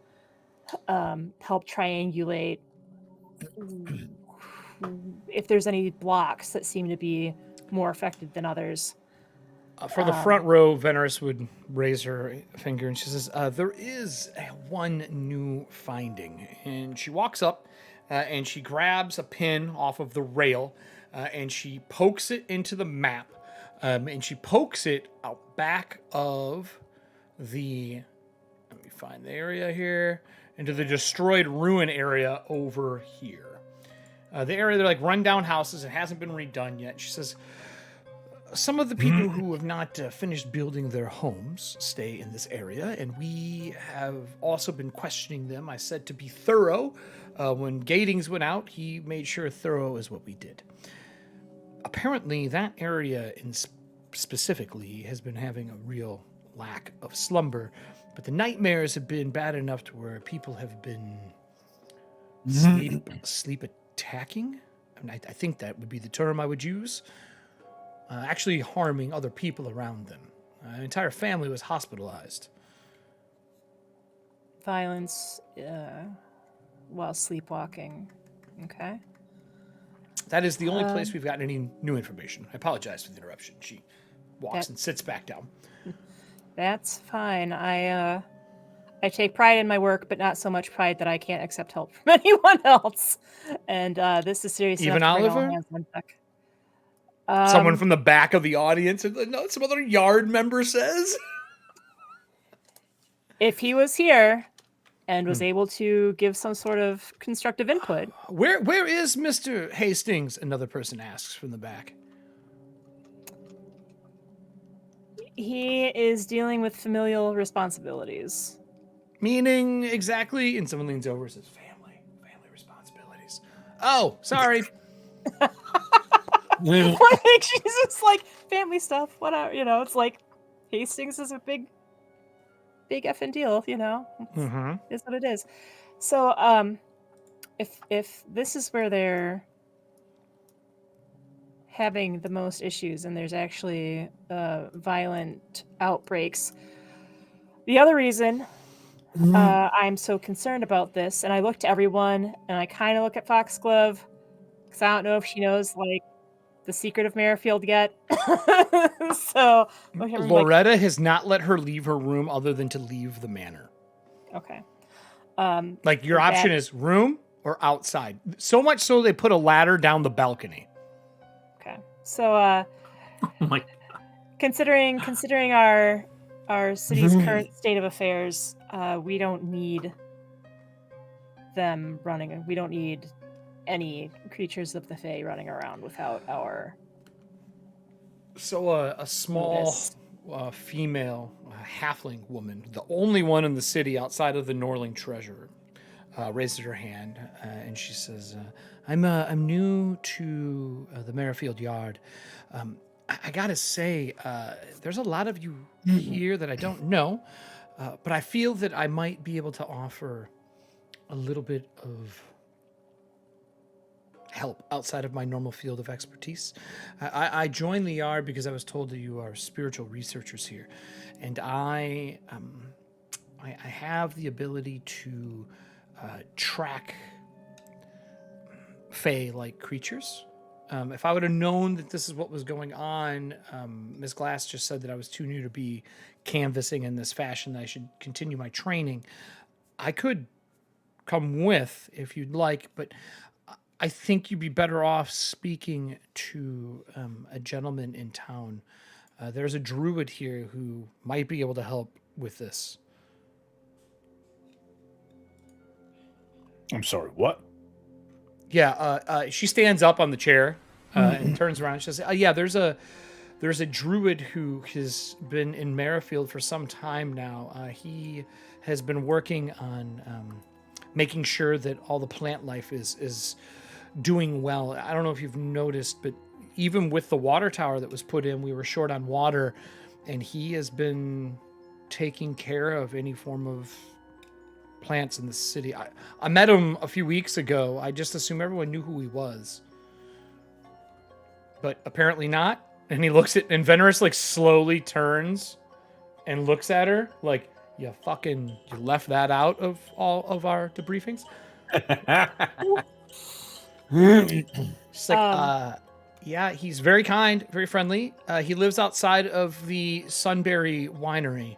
help triangulate if there's any blocks that seem to be more affected than others. For the front row, Venerus would raise her finger and she says, there is one new finding. And she walks up and she grabs a pin off of the rail, and she pokes it into the map, and she pokes it out back of the. Let me find the area here. Into the destroyed ruin area over here. The area, they're like rundown houses. It hasn't been redone yet. She says, some of the people who have not finished building their homes stay in this area, and we have also been questioning them. I said to be thorough. When Gatings went out, he made sure thorough is what we did. Apparently, that area specifically has been having a real lack of slumber, but the nightmares have been bad enough to where people have been sleep attacking. I mean, I think that would be the term I would use. Actually harming other people around them. An entire family was hospitalized. Violence while sleepwalking. Okay. That is the only place we've gotten any new information. I apologize for the interruption. She walks and sits back down. That's fine. I take pride in my work, but not so much pride that I can't accept help from anyone else. And this is serious. Even enough to bring all Oliver? hands on deck. Someone from the back of the audience, and no, some other yard member says. If he was here and was able to give some sort of constructive input. Where is Mr. Hastings? Another person asks from the back. He is dealing with familial responsibilities. Meaning exactly? And someone leans over and says, family responsibilities. Oh, sorry. Like, she's just like, family stuff, whatever, it's like, Hastings is a big effing deal, Is what it is. So, if this is where they're having the most issues and there's actually violent outbreaks, the other reason I'm so concerned about this, and I look to everyone, and I kind of look at Foxglove, because I don't know if she knows, like, the secret of Merrifield yet. So Loretta has not let her leave her room other than to leave the manor. Okay. Like, your option is room or outside. So much so they put a ladder down the balcony. Okay. So considering our city's current state of affairs, we don't need them running. We don't need any creatures of the Fae running around without our. So a small female halfling woman, the only one in the city outside of the Norling treasurer, raises her hand and she says, I'm new to the Merrifield yard. I gotta say, there's a lot of you here that I don't know, but I feel that I might be able to offer a little bit of help outside of my normal field of expertise. I joined the yard because I was told that you are spiritual researchers here, and I have the ability to track Fae-like creatures. If I would have known that this is what was going on, Ms. Glass just said that I was too new to be canvassing in this fashion, that I should continue my training. I could come with if you'd like, but I think you'd be better off speaking to a gentleman in town. There's a druid here who might be able to help with this. I'm sorry, what? Yeah, she stands up on the chair and turns around. She says, "Yeah, there's a druid who has been in Merrifield for some time now. He has been working on making sure that all the plant life is doing well. I don't know if you've noticed, but even with the water tower that was put in, we were short on water, and he has been taking care of any form of plants in the city. I met him a few weeks ago. I just assumed everyone knew who he was, but apparently not." And he looks at, and Venerus like slowly turns and looks at her like, you left that out of all of our debriefings. She's like, yeah, he's very kind, very friendly. He lives outside of the Sunbury Winery.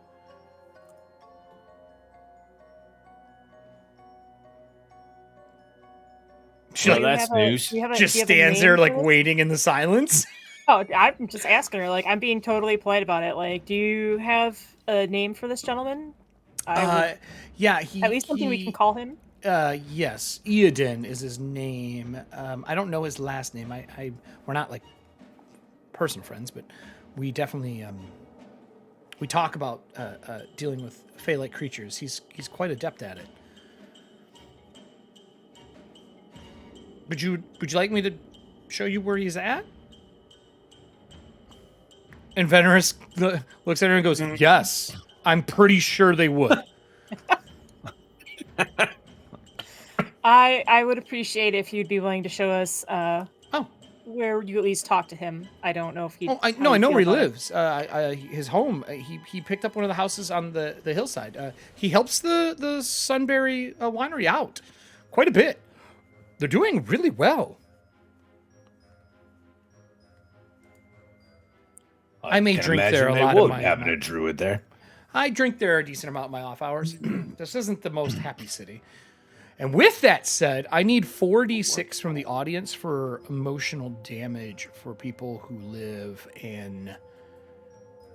She Well, like, that's news. just stands there like waiting in the silence. Oh, I'm just asking her. Like, I'm being totally polite about it. Like, do you have a name for this gentleman? Yeah, At least something we can call him. Yes, Eodin is his name. I don't know his last name. We're not like person friends, but we definitely we talk about dealing with fey-like creatures. He's quite adept at it. Would you like me to show you where he's at? And Venerus looks at her and goes, "Yes, I'm pretty sure they would." I would appreciate if you'd be willing to show us where you at least talk to him. I don't know if he. I know where he lives. His home. He picked up one of the houses on the hillside. He helps the Sunbury winery out quite a bit. They're doing really well. I may drink there a lot. Having a druid there. I drink there a decent amount of my off hours. This isn't the most happy city. And with that said, I need 4d6 from the audience for emotional damage for people who live in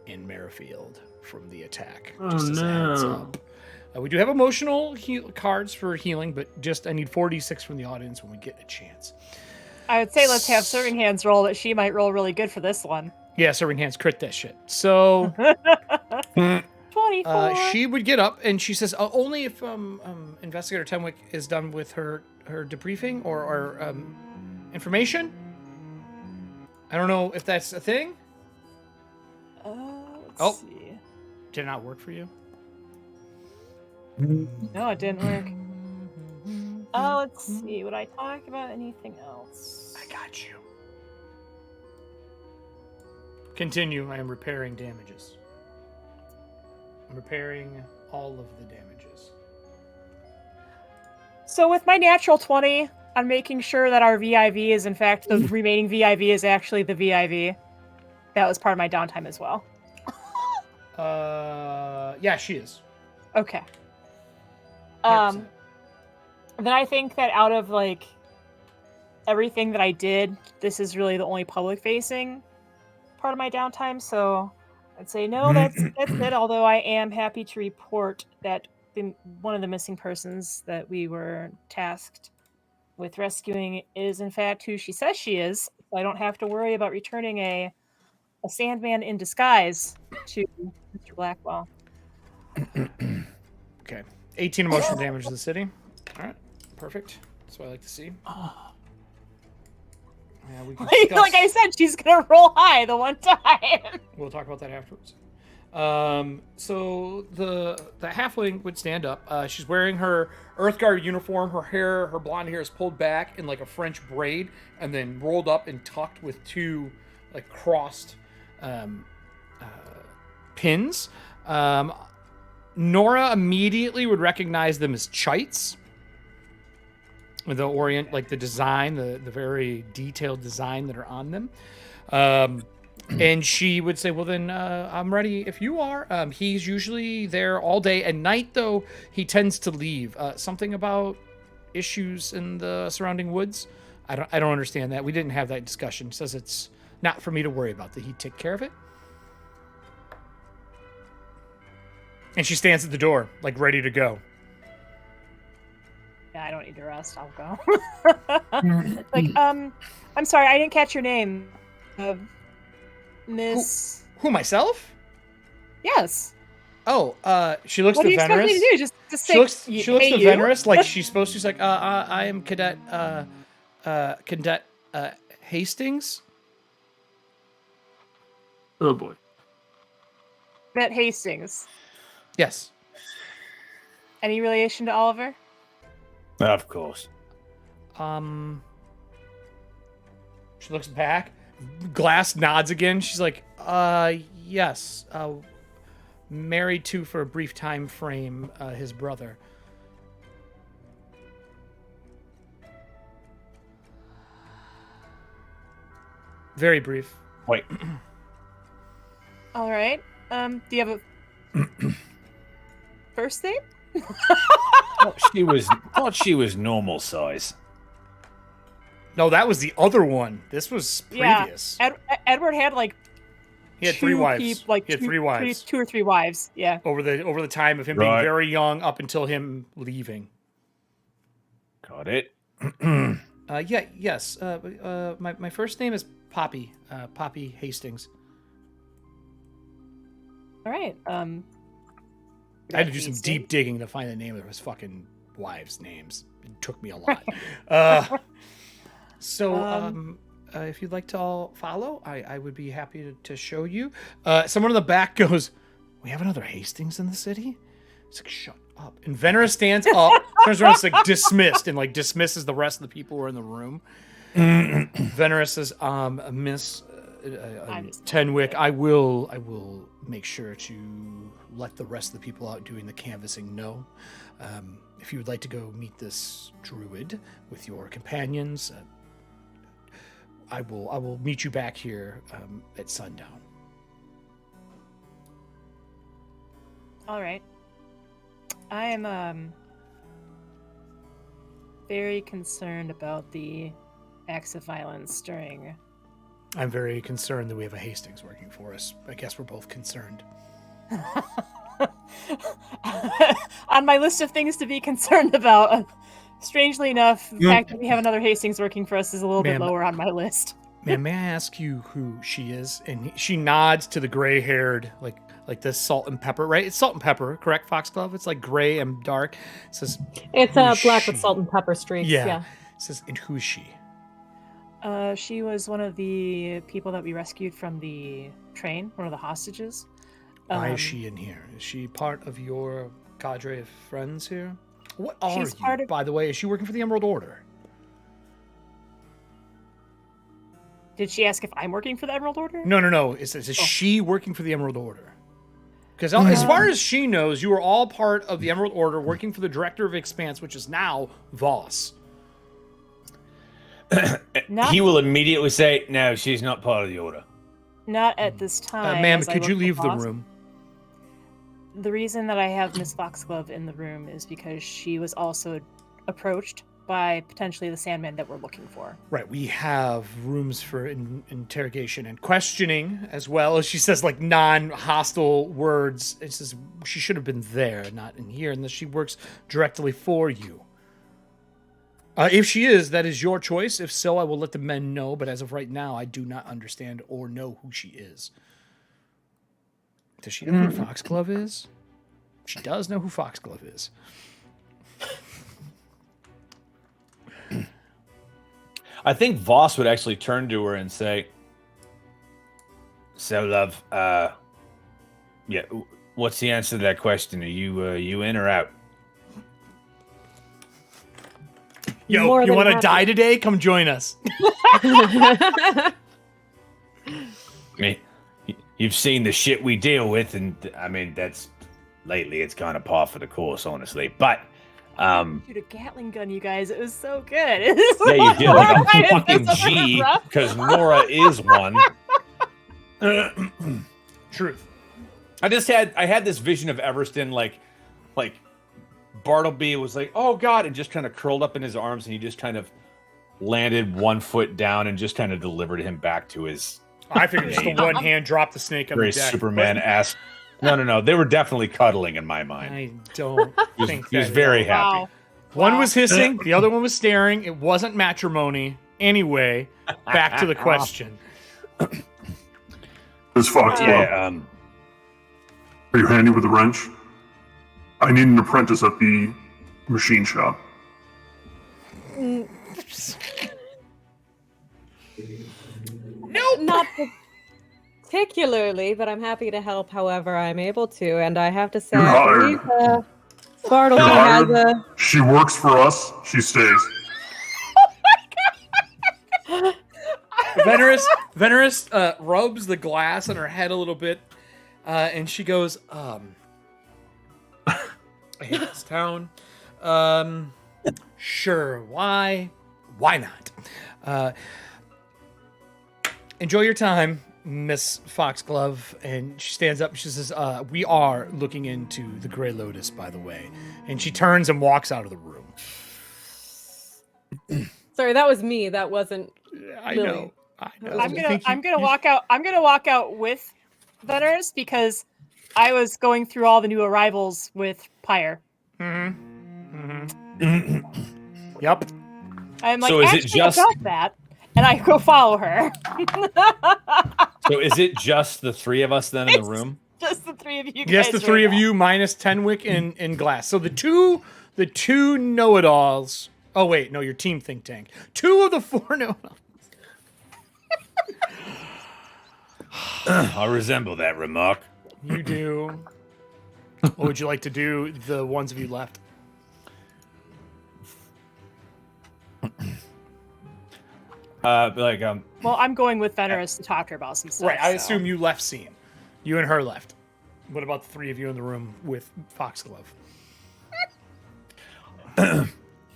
Merrifield from the attack. Just as a heads up. We do have emotional cards for healing, but I need 4d6 from the audience when we get a chance. I would say let's have Serving Hands roll that. She might roll really good for this one. Yeah, Serving Hands crit that shit. So 24. She would get up and she says, only if Investigator Tenwick is done with her debriefing or information. I don't know if that's a thing. Let's see. Did it not work for you? No, it didn't work. Let's see. Would I talk about anything else? I got you. Continue. I am repairing damages. I'm repairing all of the damages. So with my natural 20, I'm making sure that our VIV is, in fact, the remaining VIV is actually the VIV. That was part of my downtime as well. Yeah, she is. Okay. Then I think that out of, like, everything that I did, this is really the only public-facing part of my downtime, so I'd say no, that's it, although I am happy to report that one of the missing persons that we were tasked with rescuing is, in fact, who she says she is, so I don't have to worry about returning a Sandman in disguise to Mr. Blackwell. Okay. 18 emotional damage to the city. All right. Perfect. That's what I like to see. Yeah, we can discuss. Like I said, she's gonna roll high the one time. We'll talk about that afterwards. So the halfling would stand up. She's wearing her Earthguard uniform. Her blonde hair is pulled back in like a French braid, and then rolled up and tucked with two like crossed pins. Nora immediately would recognize them as chites. With the orient, like the design, the very detailed design that are on them. And she would say, well, then I'm ready if you are. He's usually there all day. At night, though, he tends to leave. Something about issues in the surrounding woods? I don't understand that. We didn't have that discussion. Says it's not for me to worry about. That he'd take care of it. And she stands at the door, like ready to go. Yeah, I don't need to rest. I'll go. Like, I'm sorry, I didn't catch your name. Miss. Who, myself? Yes. Oh, she looks What to do you expect Venerus. me to do? Just say, She looks to Venerus like she's supposed to. She's like, I am Cadet Hastings. Oh boy. Cadet Hastings. Yes. Any relation to Oliver? Of course. She looks back. Glass nods again. She's like, yes. Married to, for a brief time frame, his brother. Very brief. Wait. All right. Do you have a first name? Thought she was normal size. No, that was the other one. This was previous. Yeah, Edward had like He had 3 wives. He had 3 wives. 2 or 3 wives. Yeah. Over the time of him being very young up until him leaving. Got it. Yes. My first name is Poppy. Poppy Hastings. All right. I had to do some deep digging to find the name of his fucking wives' names. It took me a lot. If you'd like to all follow, I would be happy to show you. Someone in the back goes, "We have another Hastings in the city?" It's like, shut up. And Venera stands up, turns around, it's like dismissed, and like dismisses the rest of the people who are in the room. Venera says, Miss Tenwick, I will make sure to let the rest of the people out doing the canvassing know. If you would like to go meet this druid with your companions, I will meet you back here at sundown. All right. I am very concerned about the acts of violence during. I'm very concerned that we have a Hastings working for us. I guess we're both concerned. On my list of things to be concerned about, strangely enough, the fact that we have another Hastings working for us is a little bit lower on my list. Ma'am, may I ask you who she is? And she nods to the gray-haired, like this salt and pepper, right? It's salt and pepper, correct, Foxglove? It's like gray and dark. It says, it's black with salt and pepper streaks. Yeah. It says, and who is she? She was one of the people that we rescued from the train, one of the hostages. Why is she in here? Is she part of your cadre of friends here? What are you, by the way? Is she working for the Emerald Order? Did she ask if I'm working for the Emerald Order? No. Is she working for the Emerald Order? Because as far as she knows, you are all part of the Emerald Order working for the Director of Expanse, which is now Voss. He will immediately say, no, she's not part of the Order. Not at this time. Ma'am, could you leave the room? The reason that I have Miss Foxglove in the room is because she was also approached by potentially the Sandman that we're looking for. Right, we have rooms for interrogation and questioning, as well as she says like non-hostile words. It says she should have been there, not in here, and that she works directly for you. If she is, that is your choice. If so, I will let the men know, but as of right now, I do not understand or know who she is. Does she know who Foxglove is? She does know who Foxglove is. I think Voss would actually turn to her and say, "So, love, what's the answer to that question? Are you in or out?" Yo, you want to die today? Come join us. I mean, you've seen the shit we deal with, and I mean, that's lately it's kind of par for the course, honestly. But shoot a Gatling gun, you guys. It was so good. Yeah, you did like a fucking G, because Nora is one. Truth. I had this vision of Everston like Bartleby was like, oh god, and just kind of curled up in his arms, and he just kind of landed 1 foot down and just kind of delivered him back to his. I figured just the one hand dropped the snake on the deck. Very Superman-esque. No. They were definitely cuddling in my mind. I don't think he was very happy. Wow. One was hissing, the other one was staring. It wasn't matrimony. Anyway, back to the question. This Foxglove. Are you handy with a wrench? I need an apprentice at the machine shop. Nope. Not particularly, but I'm happy to help however I'm able to. And I have to say, You're I believe Bartleby has a... She works for us. She stays. Venerus rubs the glass on her head a little bit, and she goes, I hate this town. Sure, why not? Enjoy your time, Miss Foxglove. And she stands up and she says, we are looking into the Grey Lotus, by the way. And she turns and walks out of the room. Sorry, that was me. That wasn't. I Lily. know. I know. I'm gonna walk out. I'm gonna walk out with Veterans because I was going through all the new arrivals with Pyre. Yep. I'm like, So is it actually, just- about that? And I go follow her. So is it just the three of us then in the room? Just the three of you. Yes, guys the three right of now. you minus Tenwick and Glass. So the two know-it-alls. Oh wait, no, your team think tank. 2 of the 4 know-it-alls. I resemble that remark. You do. What would you like to do? The ones of you left. Well, I'm going with Venerus to talk to her about some stuff. Right. I so. assume you left scene. You and her left. What about the 3 of you in the room with Foxglove?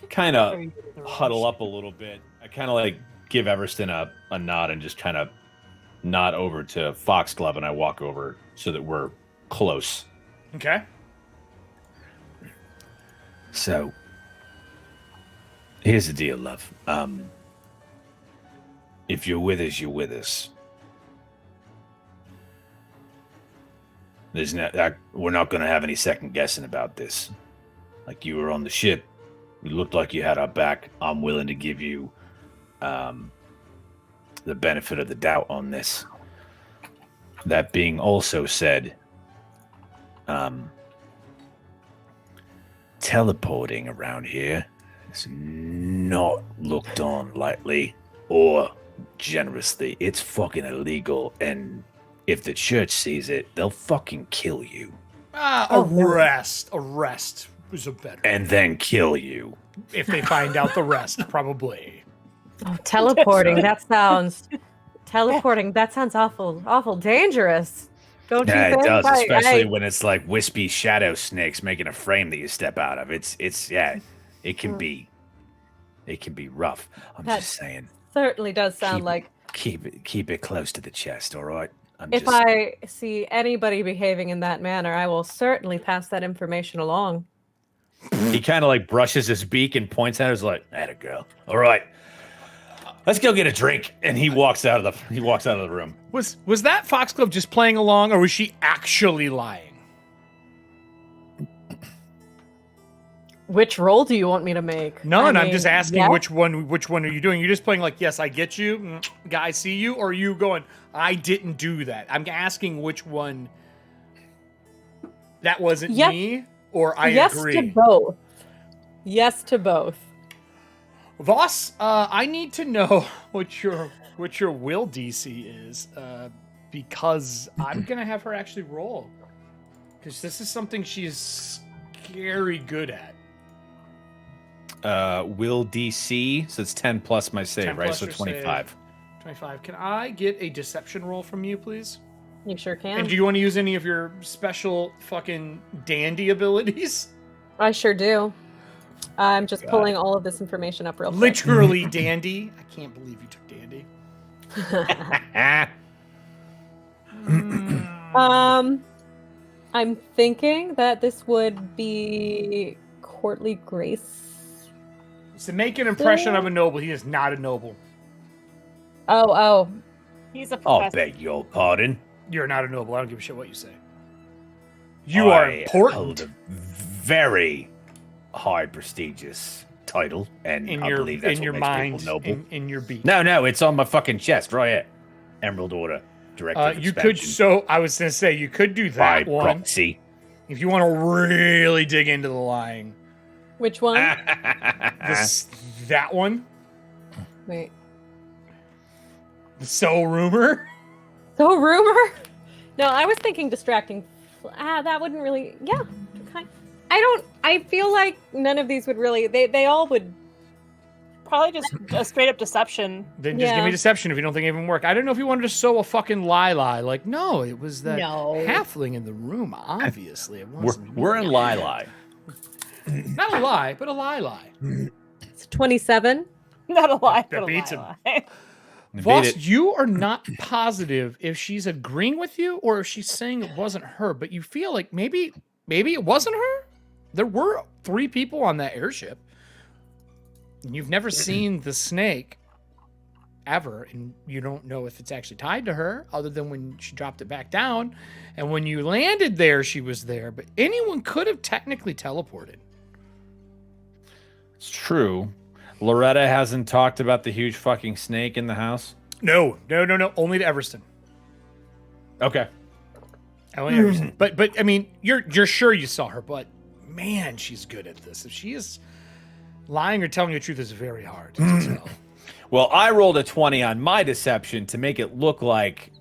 Kind of huddle up a little bit. I kind of like give Everston a nod and just kind of nod over to Foxglove, and I walk over so that we're close. Okay. So, here's the deal, love. If you're with us, you're with us. There's we're not going to have any second guessing about this. Like, you were on the ship. You looked like you had our back. I'm willing to give you the benefit of the doubt on this. That being also said, teleporting around here is not looked on lightly or generously. It's fucking illegal, and if the church sees it, they'll fucking kill you. Arrest is a better. And then kill you. If they find out the rest, probably. Oh, teleporting. That sounds awful dangerous. Don't you Yeah, think? it does, especially when it's like wispy shadow snakes making a frame that you step out of. It can be rough. I'm That just saying. certainly does sound like. Keep it close to the chest, all right? If I see anybody behaving in that manner, I will certainly pass that information along. He kind of like brushes his beak and points at her, like, "Atta girl. All right, let's go get a drink." And he walks out of the room. Was that Foxglove just playing along, or was she actually lying? Which role do you want me to make? None. I'm just asking yeah. which one are you doing? You're just playing like, yes, I get you, I see you, or are you going, I didn't do that? I'm asking which one. That wasn't me, or I agree. Yes to both. Yes to both. Voss, I need to know what your will DC is, because I'm gonna have her actually roll, because this is something she's scary good at. Will DC, so it's 10 plus my save, 10 right? plus So your 25. save. 25. Can I get a deception roll from you, please? You sure can. And do you want to use any of your special fucking dandy abilities? I sure do. I'm just pulling all of this information up real quick. Literally dandy. I can't believe you took dandy. I'm thinking that this would be courtly grace. To make an impression of a noble, he is not a noble. Oh. He's a I'll professor. beg your pardon. You're not a noble. I don't give a shit what you say. You are important. Hold a very high prestigious title, and In I your believe that's in what your makes mind, people noble. in your beat. No, it's on my fucking chest right here. Emerald Order, Directive You could. Expansion. So I was gonna say you could do by that one proxy. if you want to really dig into the lying. Which one? That one. Wait. So rumor. So rumor? No, I was thinking distracting. That wouldn't really. Yeah. Okay. I feel like none of these would really. They all would. Probably just a straight up deception. Then just give me deception if you don't think it even work. I don't know if you wanted to sow a fucking lie. Like, no, it was that halfling in the room. Obviously, it wasn't. We're in lie. Not a lie, but a lie. It's 27. Not a lie. That but a beats lie. Voss, you are not positive if she's agreeing with you or if she's saying it wasn't her, but you feel like maybe it wasn't her. There were 3 people on that airship. And you've never seen the snake ever, and you don't know if it's actually tied to her other than when she dropped it back down. And when you landed there, she was there, but anyone could have technically teleported. It's true. Loretta hasn't talked about the huge fucking snake in the house? No. Only to Everston. Okay. Only to Everston. But I mean, you're sure you saw her, but man, she's good at this. If she is lying or telling the truth is very hard to tell. Well, I rolled a 20 on my deception to make it look like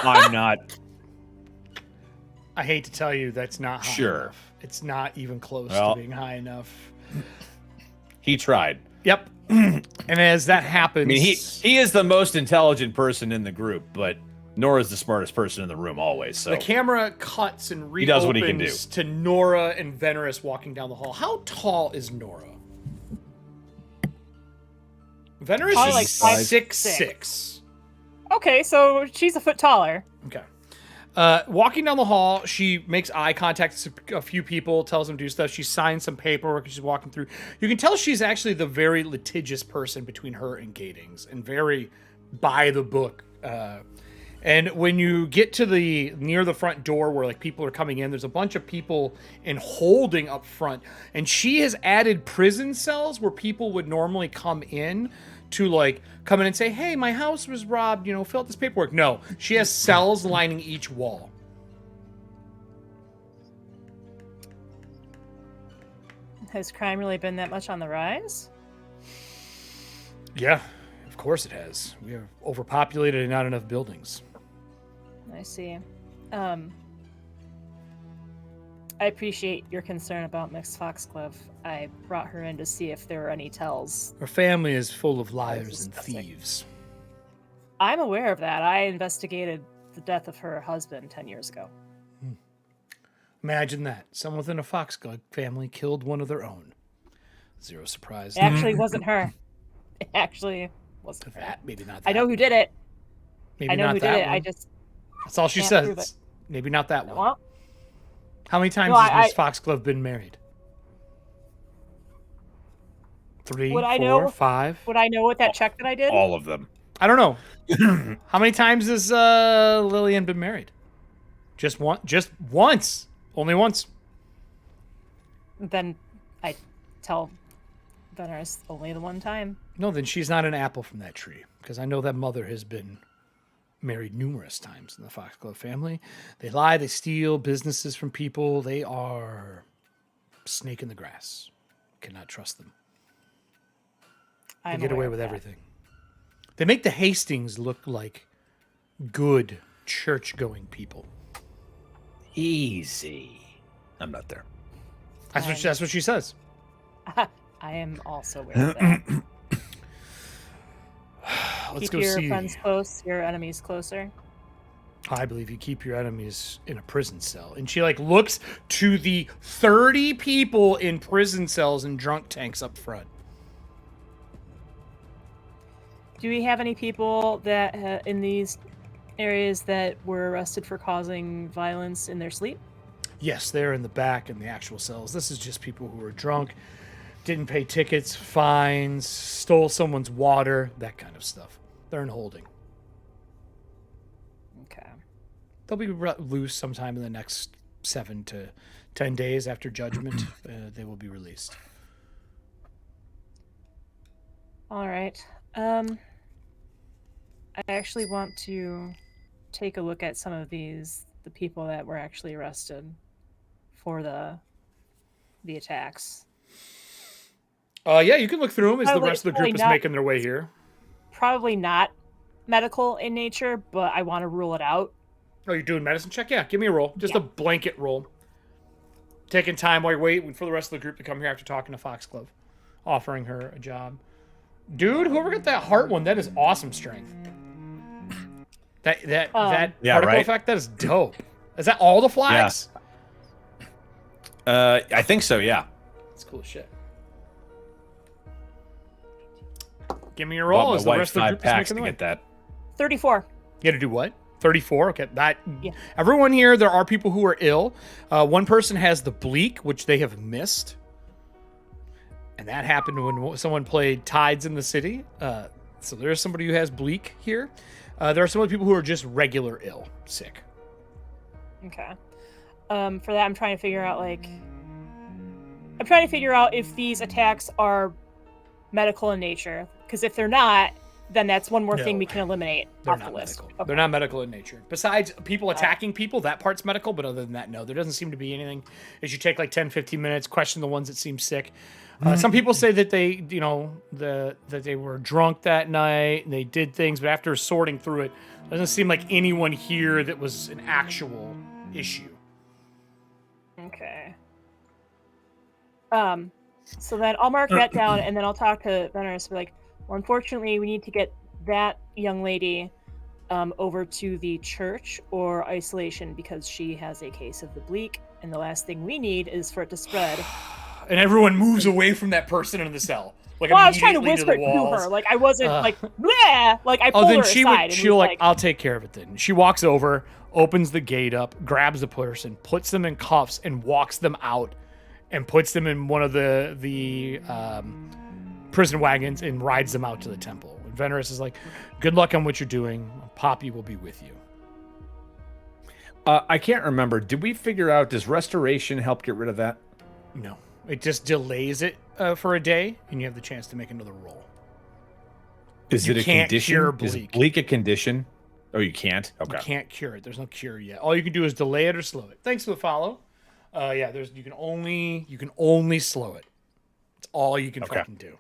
I'm not. I hate to tell you, that's not high enough. It's not even close to being high enough. He tried. Yep. And as that happens... I mean, he is the most intelligent person in the group, but Nora's the smartest person in the room always. So the camera cuts and reopens does what he can do. To Nora and Venerus walking down the hall. How tall is Nora? Venerus Probably is like 6'6". Okay, so she's a foot taller. Okay. Walking down the hall, she makes eye contact with a few people, tells them to do stuff. She signs some paperwork as she's walking through. You can tell she's actually the very litigious person between her and Gatings, and very by the book. And when you get to near the front door where like people are coming in, there's a bunch of people in holding up front, and she has added prison cells where people would normally come in to like come in and say, hey, my house was robbed, fill out this paperwork. No, she has cells lining each wall. Has crime really been that much on the rise? Yeah, of course it has. We are overpopulated and not enough buildings. I see. I appreciate your concern about Miss Foxglove. I brought her in to see if there were any tells. Her family is full of liars and thieves. I'm aware of that. I investigated the death of her husband 10 years ago. Imagine that. Someone within a Foxglove family killed one of their own. Zero surprise. It actually wasn't her. It actually wasn't her. Maybe not that. I know who did it. Maybe I know not who that did it. one. I just... That's all she can't prove says. it. Maybe not that one. Well, How many times No, has Miss Foxglove been married? 3, Would I 4, know- 5? would I know what that check that I did? All of them. I don't know. How many times has Lillian been married? Just once. Only once. Then I tell Venerus only the one time. No, then she's not an apple from that tree. Because I know that mother has been married numerous times in the Foxglove family. They lie, they steal businesses from people. They are snake in the grass. Cannot trust them. They get away with everything. They make the Hastings look like good church-going people. Easy. I'm not there. That's what she says. I am also aware of that. Let's Keep go your see. friends close, your enemies closer. I believe you keep your enemies in a prison cell. And she like looks to the 30 people in prison cells and drunk tanks up front. Do we have any people that in these areas that were arrested for causing violence in their sleep? Yes, they're in the back in the actual cells. This is just people who were drunk, didn't pay tickets, fines, stole someone's water, that kind of stuff. They're in holding. Okay. They'll be loose sometime in the next 7 to 10 days after judgment. They will be released. All right. I actually want to take a look at some of the people that were actually arrested for the attacks. Yeah, you can look through them as the Probably- rest of the group probably is not- making their way here. Probably not medical in nature, but I want to rule it out. Oh, you're doing medicine check? Yeah, give me a roll. Just a blanket roll. Taking time while you're waiting for the rest of the group to come here after talking to Foxglove, offering her a job. Dude, whoever got that heart one, that is awesome strength. That Yeah, particle right? effect, that is dope. Is that all the flags? I think so, yeah. That's cool as shit. Give me your roll Bought as my the wife rest of the 5 group is packs to making the get way. that. 34. You had to do what? 34? Okay, Yeah. Everyone here, there are people who are ill. One person has the bleak, which they have missed. And that happened when someone played Tides in the City. So there's somebody who has bleak here. There are some other people who are just regular ill, sick. Okay. For that, I'm trying to figure out if these attacks are medical in nature. Because if they're not, then that's one more thing we can eliminate They're off not the list. medical. Okay. They're not medical in nature. Besides people attacking people, that part's medical. But other than that, no, there doesn't seem to be anything. As you take like 10, 15 minutes, question the ones that seem sick. Some people say that they, that they were drunk that night and they did things, but after sorting through it, doesn't seem like anyone here that was an actual issue. Okay. So then I'll mark that down, and then I'll talk to Venerus. Be like, well, unfortunately, we need to get that young lady over to the church or isolation because she has a case of the bleak, and the last thing we need is for it to spread. And everyone moves away from that person in the cell. Like, I was trying to whisper the it to walls. her. Like, I wasn't like, bleh! Like, I pulled her aside. She'll like, I'll take care of it then. She walks over, opens the gate up, grabs the person, puts them in cuffs, and walks them out, and puts them in one of the prison wagons and rides them out to the temple. And Venerus is like, good luck on what you're doing. Poppy will be with you. I can't remember. Did we figure out, does restoration help get rid of that? No. It just delays it for a day, and you have the chance to make another roll. Is it a condition? Cure Is bleak. bleak a condition? Oh, you can't? Okay. You can't cure it. There's no cure yet. All you can do is delay it or slow it. Thanks for the follow. You can only slow it. It's all you can fucking do.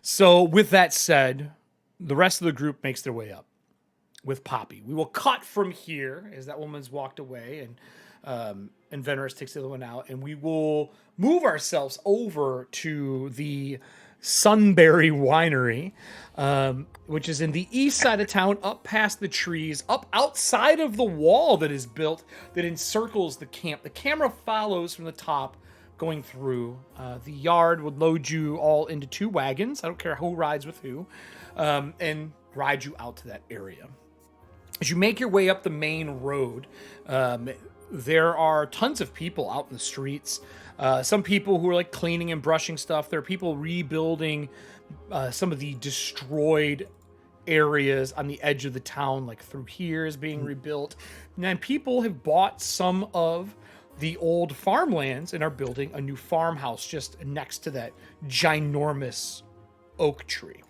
So with that said, the rest of the group makes their way up with Poppy. We will cut from here as that woman's walked away, and Venerus takes the other one out, and we will move ourselves over to the Sunbury Winery, which is in the east side of town, up past the trees, up outside of the wall that is built that encircles the camp. The camera follows from the top, going through. The yard would load you all into 2 wagons. I don't care who rides with who, and ride you out to that area. As you make your way up the main road, there are tons of people out in the streets. Some people who are like cleaning and brushing stuff. There are people rebuilding some of the destroyed areas on the edge of the town, like through here is being rebuilt. And then people have bought some of the old farmlands and are building a new farmhouse just next to that ginormous oak tree.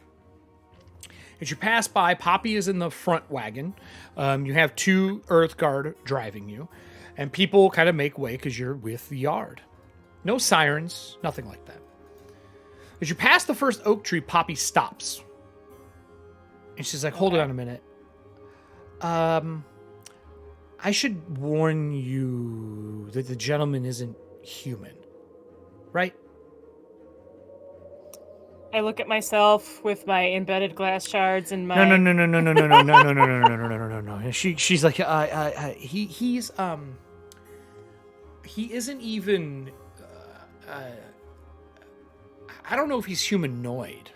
As you pass by, Poppy is in the front wagon. You have 2 Earthguard driving you. And people kind of make way because you're with the yard. No sirens, nothing like that. As you pass the first oak tree, Poppy stops. And she's like, hold on a minute. I should warn you that the gentleman isn't human. Right? I look at myself with my embedded glass shards and my... No. She's like, he isn't even, I don't know if he's humanoid,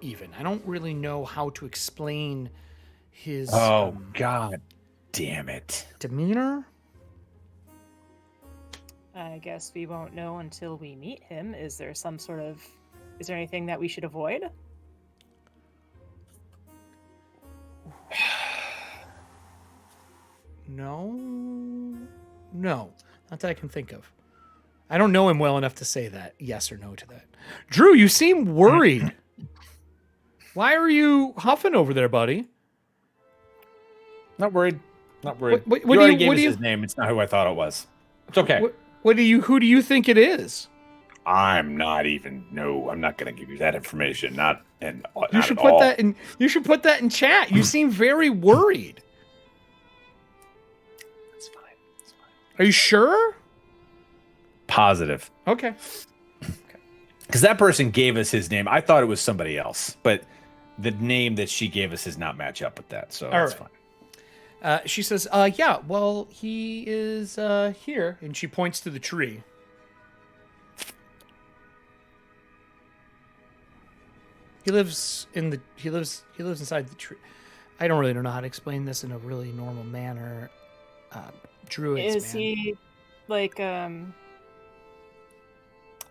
even. I don't really know how to explain his... God damn it. Demeanor? I guess we won't know until we meet him. Is there anything that we should avoid? No, not that I can think of. I don't know him well enough to say that, yes or no to that. Drew, you seem worried. Why are you huffing over there, buddy? Not worried. What What you do already you- gave what us do you- his name. It's not who I thought it was. It's okay. Who do you think it is? I'm not even. No, I'm not going to give you that information. You should put that in chat. You seem very worried. It's fine. Are you sure? Positive. Okay. Because that person gave us his name. I thought it was somebody else, but the name that she gave us does not match up with that. So that's fine. She says, yeah, well, he is here. And she points to the tree. He lives inside the tree. I don't really know how to explain this in a really normal manner. Druids, Is he like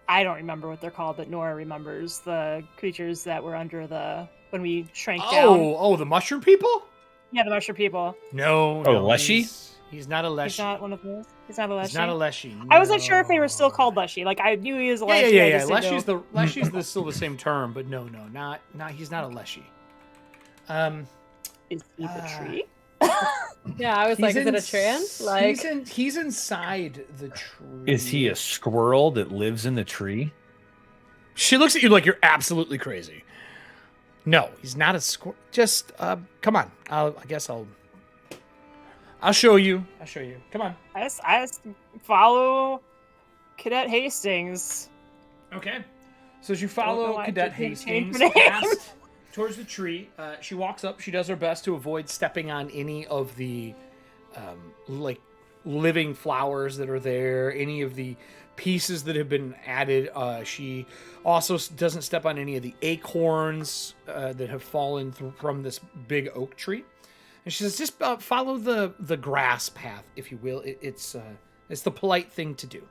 I don't remember what they're called, but Nora remembers the creatures that were under when we shrank down. Oh, the mushroom people? Yeah, the mushroom people. No, Oh, Leshy? He's not a Leshy. He's not one of those. He's not a Leshy. He's not a Leshy. I wasn't sure if they were still called Leshy. Like I knew he was a Leshy. Yeah. Leshy's still the same term, but no, not. He's not a Leshy. Is he the tree? Yeah, I was like, is it a trans? Like, he's inside the tree. Is he a squirrel that lives in the tree? She looks at you like you're absolutely crazy. No, he's not a squirrel. Just come on. I'll show you. Come on. I just follow Cadet Hastings. Okay. So as you follow why Cadet I didn't Hastings change her name. past towards the tree, she walks up. She does her best to avoid stepping on any of the like living flowers that are there, any of the pieces that have been added. She also doesn't step on any of the acorns that have fallen from this big oak tree. And she says, just follow the grass path, if you will. It's the polite thing to do.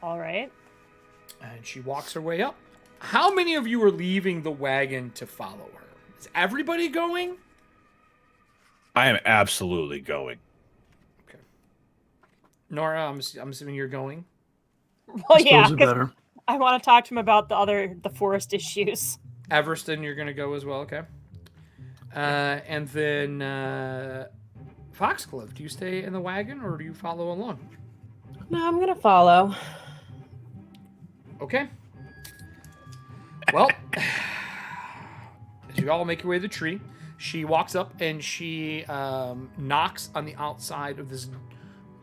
All right. And she walks her way up. How many of you are leaving the wagon to follow her? Is everybody going? I am absolutely going. Okay. Nora, I'm assuming you're going. Well, yeah, Those are better. I want to talk to him about the forest issues. Everston, you're going to go as well, okay? And then Foxglove, do you stay in the wagon or do you follow along? no, I'm gonna follow. Okay. Well, as you all make your way to the tree, she walks up and she knocks on the outside of this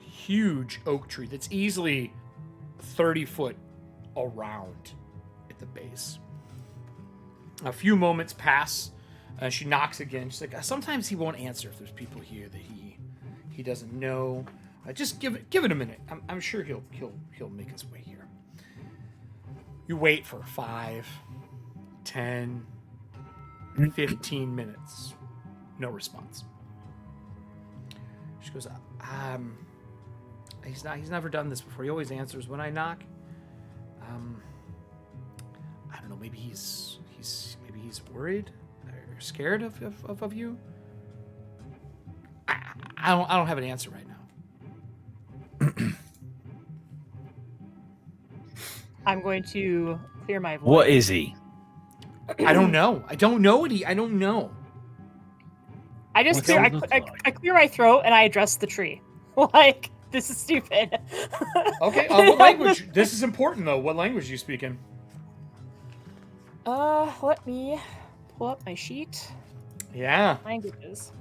huge oak tree that's easily 30 foot around at the base. A few moments pass. She knocks again. She's like, sometimes he won't answer if there's people here that he doesn't know. Just give it a minute. I'm sure he'll make his way here. You wait for 5, 10, 15 minutes. No response. She goes, he's never done this before. He always answers when I knock. I don't know, maybe he's worried or scared of you. I don't have an answer right now. I'm going to clear my voice. What is he? I don't know. I don't know. I just What's clear, all this I clear my throat and I address the tree. Like, this is stupid. Okay. What language? This is important though. What language are you speaking? Let me pull up my sheet. Yeah. Languages.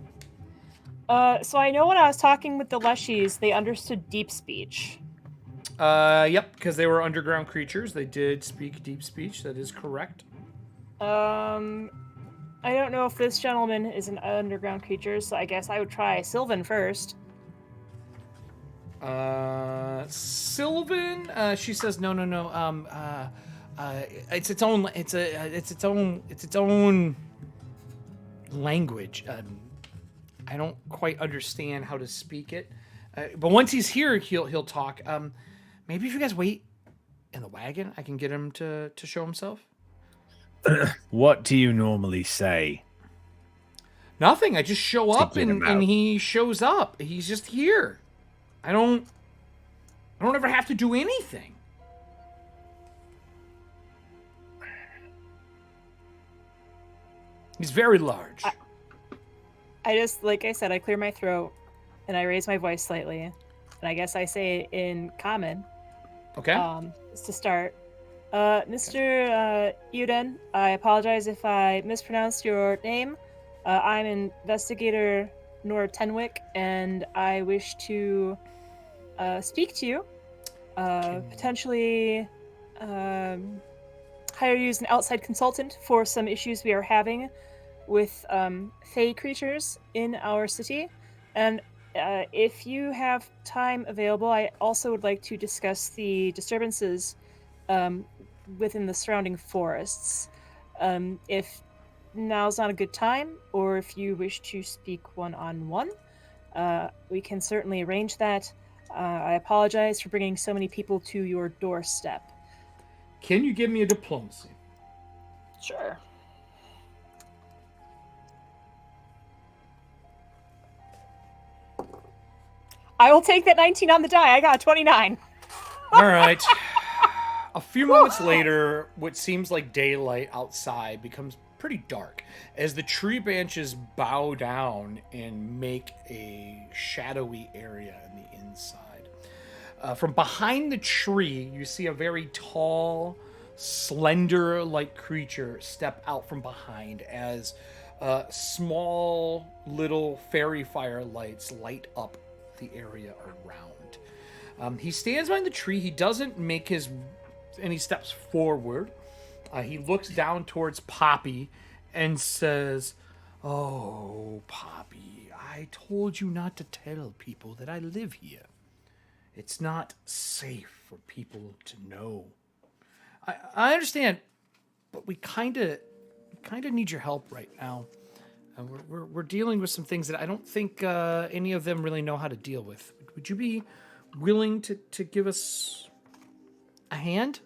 So I know when I was talking with the Leshies, they understood deep speech. Yep, because they were underground creatures. They did speak deep speech. That is correct. I don't know if this gentleman is an underground creature, so I guess I would try Sylvan first. Sylvan, she says no. It's its own language. I don't quite understand how to speak it. But once he's here, he'll talk. Maybe if you guys wait in the wagon, I can get him to show himself. What do you normally say? Nothing. I just show up get him and out. he shows up. He's just here. I don't ever have to do anything. He's very large. I just, like I said, I clear my throat and I raise my voice slightly. And I guess I say it in common. Okay. Just to start. Mr. Uden, I apologize if I mispronounced your name. I'm Investigator Nora Tenwick, and I wish to speak to you. Potentially hire you as an outside consultant for some issues we are having with fey creatures in our city. And if you have time available, I also would like to discuss the disturbances within the surrounding forests. If now's not a good time, or if you wish to speak one-on-one, we can certainly arrange that. I apologize for bringing so many people to your doorstep. Can you give me a diplomacy? Sure. I will take that 19 on the die. I got a 29. All right. A few moments later, what seems like daylight outside becomes pretty dark as the tree branches bow down and make a shadowy area in the inside. From behind the tree, you see a very tall, slender-like creature step out from behind as small little fairy fire lights light up the area around. He stands behind the tree. He doesn't make any steps forward. He looks down towards Poppy and says, "Oh, Poppy, I told you not to tell people that I live here. It's not safe for people to know. I understand, but we kind of need your help right now. We're dealing with some things that I don't think any of them really know how to deal with. Would you be willing to give us a hand?"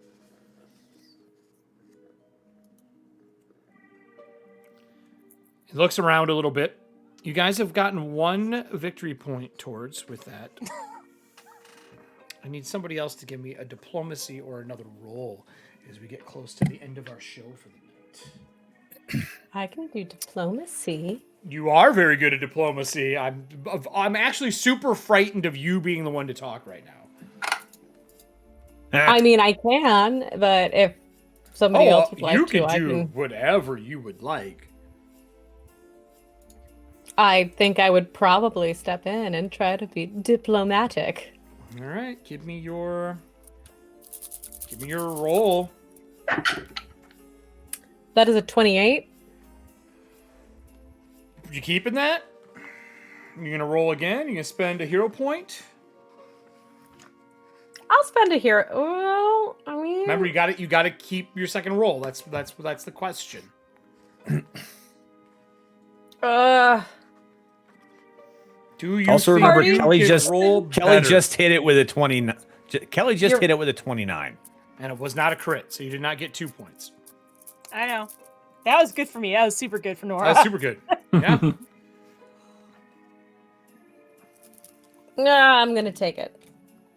He looks around a little bit. You guys have gotten 1 victory point towards with that. I need somebody else to give me a diplomacy or another roll as we get close to the end of our show for the night. I can do diplomacy. You are very good at diplomacy. I'm actually super frightened of you being the one to talk right now. I mean, I can, but if somebody else would like you to, can do whatever you would like. I think I would probably step in and try to be diplomatic. All right, give me your roll. That is a 28. You keeping that? You're gonna roll again. You're gonna spend a hero point. I'll spend a hero. Well, I mean, Remember, you got to keep your second roll. That's the question. Do you Also think remember, you Kelly can just roll Kelly better? just hit it with a 29. Kelly just hit it with a 29. And it was not a crit, so you did not get 2 points. I know. That was good for me. That was super good for Nora. That was super good. Yeah. no, I'm gonna take it.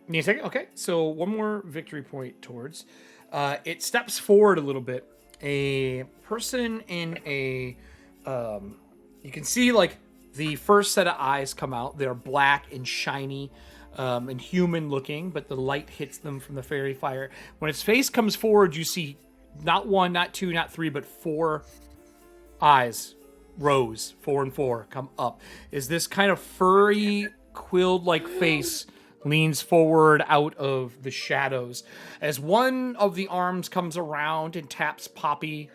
You take it? Okay. So 1 more victory point towards. It steps forward a little bit. A person in a, you can see like the first set of eyes come out. They're black and shiny and human looking, but the light hits them from the fairy fire. When its face comes forward, you see not 1, not 2, not 3, but 4 eyes, rows, 4 and 4, come up. Is this kind of furry, quilled-like face leans forward out of the shadows. As one of the arms comes around and taps Poppy,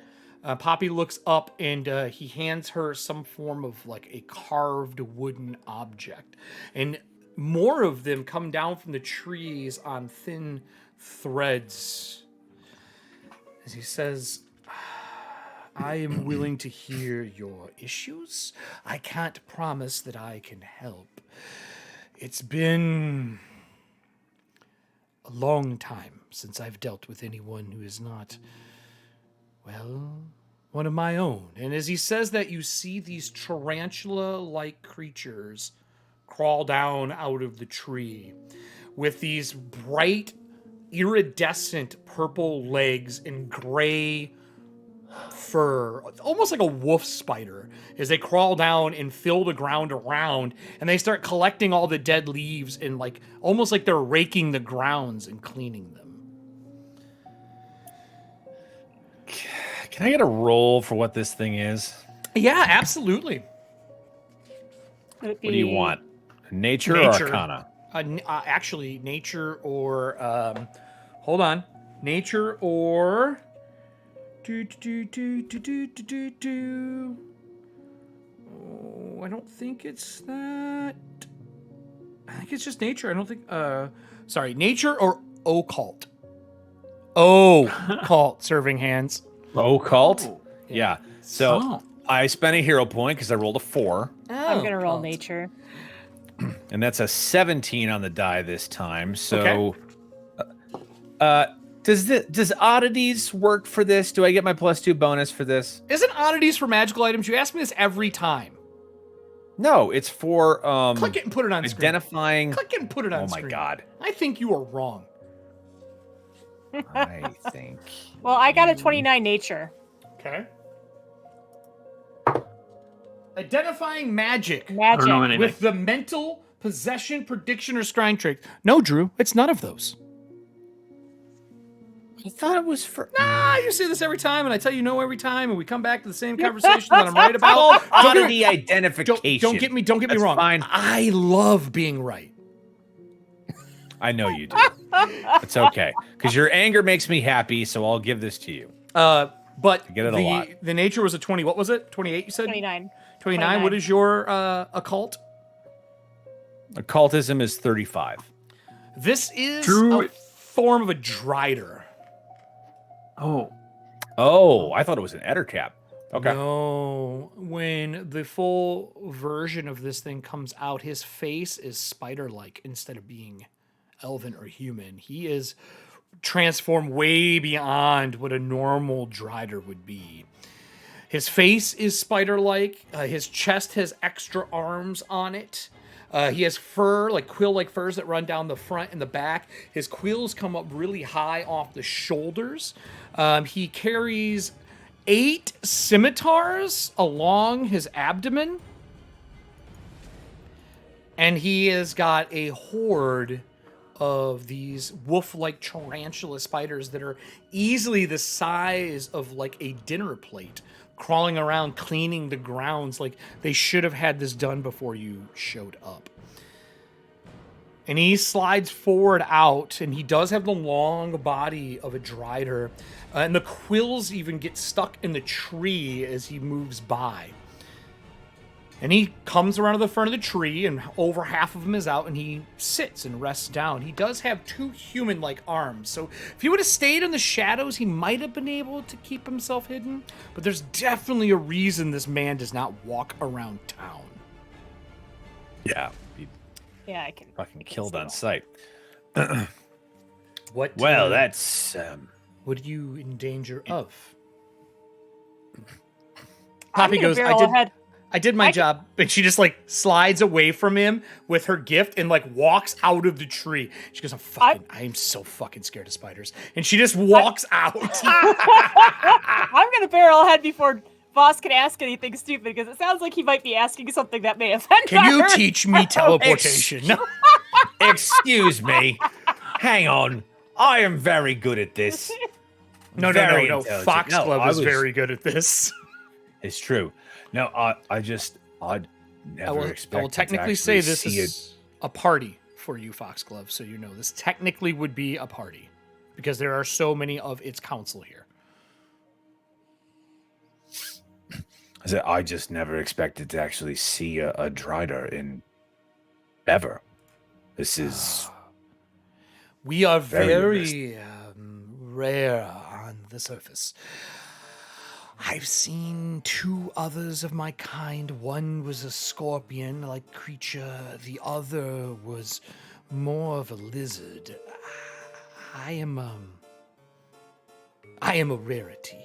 Poppy looks up and he hands her some form of like a carved wooden object. And more of them come down from the trees on thin threads. As he says, "I am willing to hear your issues. I can't promise that I can help. It's been a long time since I've dealt with anyone who is not, well, one of my own." And as he says that, you see these tarantula-like creatures crawl down out of the tree with these bright, iridescent purple legs and gray fur, almost like a wolf spider, as they crawl down and fill the ground around, and they start collecting all the dead leaves and like almost like they're raking the grounds and cleaning them. Can I get a roll for what this thing is? Yeah, absolutely. What do you want? Nature. Or Arcana? Actually, nature or hold on, nature or Oh, I don't think it's that. I think it's just nature. I don't think. Sorry, nature or occult. Occult, serving hands. Occult. Yeah. So Oh. I spent a hero point because I rolled a 4. I'm gonna roll nature. And that's a 17 on the die this time. So, does oddities work for this? Do I get my +2 bonus for this? Isn't oddities for magical items? You ask me this every time. No, it's for Click it and put it on identifying. screen. Click it and put it on screen. Oh my god. I think you are wrong. I think. Well, I got a 29 nature. Okay. Identifying magic. I don't know anything. With the mental, possession, prediction, or scrying trait. No, Drew, it's none of those. I thought it was for. Nah, you say this every time, and I tell you no every time, and we come back to the same conversation that I'm right about. Oddity identification. Don't get me wrong. Fine. I love being right. I know you do. It's okay, because your anger makes me happy, so I'll give this to you. But I get it a lot. The nature was a 20. What was it? 28, you said? 29. 29. What is your occult? Occultism is 35. This is Drew- a form of a drider. Oh, I thought it was an Ettercap. Okay. No, when the full version of this thing comes out, his face is spider-like instead of being elven or human. He is transformed way beyond what a normal drider would be. His face is spider-like. His chest has extra arms on it. He has fur, like quill-like furs that run down the front and the back. His quills come up really high off the shoulders. He carries 8 scimitars along his abdomen. And he has got a horde of these wolf-like tarantula spiders that are easily the size of like a dinner plate, crawling around cleaning the grounds. Like they should have had this done before you showed up. And he slides forward out, and he does have the long body of a drider. And the quills even get stuck in the tree as he moves by. And he comes around to the front of the tree, and over half of him is out, and he sits and rests down. He does have 2 human-like arms, so if he would have stayed in the shadows, he might have been able to keep himself hidden. But there's definitely a reason this man does not walk around town. Yeah. Yeah, I can. Fucking killed on sight. What? Well, that's. What are you in danger of? I'm Poppy gonna goes, barrel ahead. I did my job, and she just like slides away from him with her gift and like walks out of the tree. She goes, I am so fucking scared of spiders. And she just walks out. I'm gonna barrel ahead before Voss can ask anything stupid, because it sounds like he might be asking something that may offend Can her. you teach me teleportation? Excuse me. Hang on. I am very good at this. No. Very intelligent. Foxglove I is was- very good at this. It's true. No, I'd never expect. I will technically say this is a party for you, Foxglove, so you know this technically would be a party because there are so many of its council here. I just never expected to actually see a drider in ever. This is We are Very very rare on the surface. I've seen 2 others of my kind. One was a scorpion-like creature. The other was more of a lizard. I am a rarity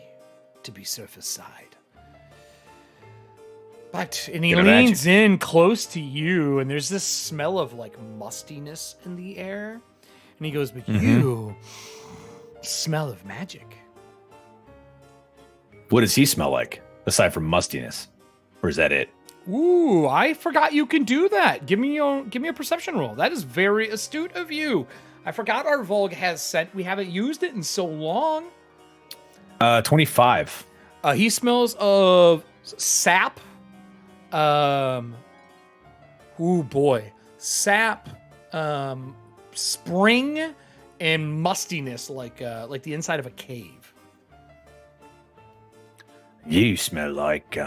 to be surface side. And he Can leans in close to you, and there's this smell of like mustiness in the air. And he goes, but you smell of magic. What does he smell like aside from mustiness, or is that it? Ooh, I forgot you can do that. Give me a perception roll. That is very astute of you. I forgot our Volg has scent. We haven't used it in so long. 25. He smells of sap. Ooh boy, sap, spring, and mustiness, like the inside of a cave. You smell like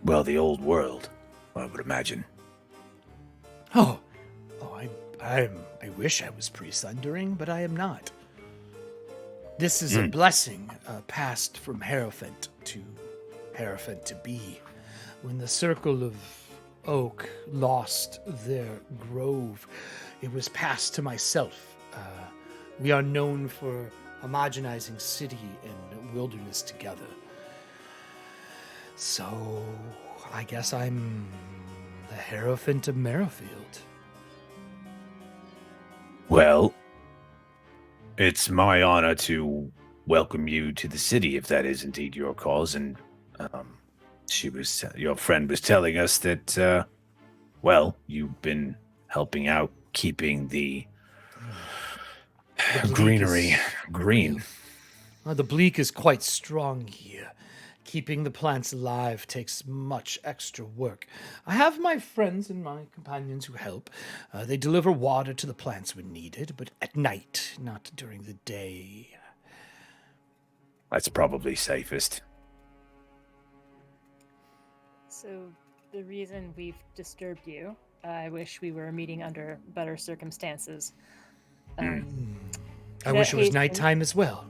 the old world, I would imagine. I wish I was pre-sundering, but I am not. This is a blessing passed from Hierophant to Hierophant to be. When the circle of oak lost their grove, it was passed to myself. We are known for homogenizing city and wilderness together. So, I guess I'm the Hierophant of Merrifield. Well, it's my honor to welcome you to the city, if that is indeed your cause. And your friend was telling us that, you've been helping out keeping the greenery green. The bleak is quite strong here. Keeping the plants alive takes much extra work. I have my friends and my companions who help. They deliver water to the plants when needed, but at night, not during the day. That's probably safest. So, the reason we've disturbed you, I wish we were meeting under better circumstances. I wish it was nighttime as well.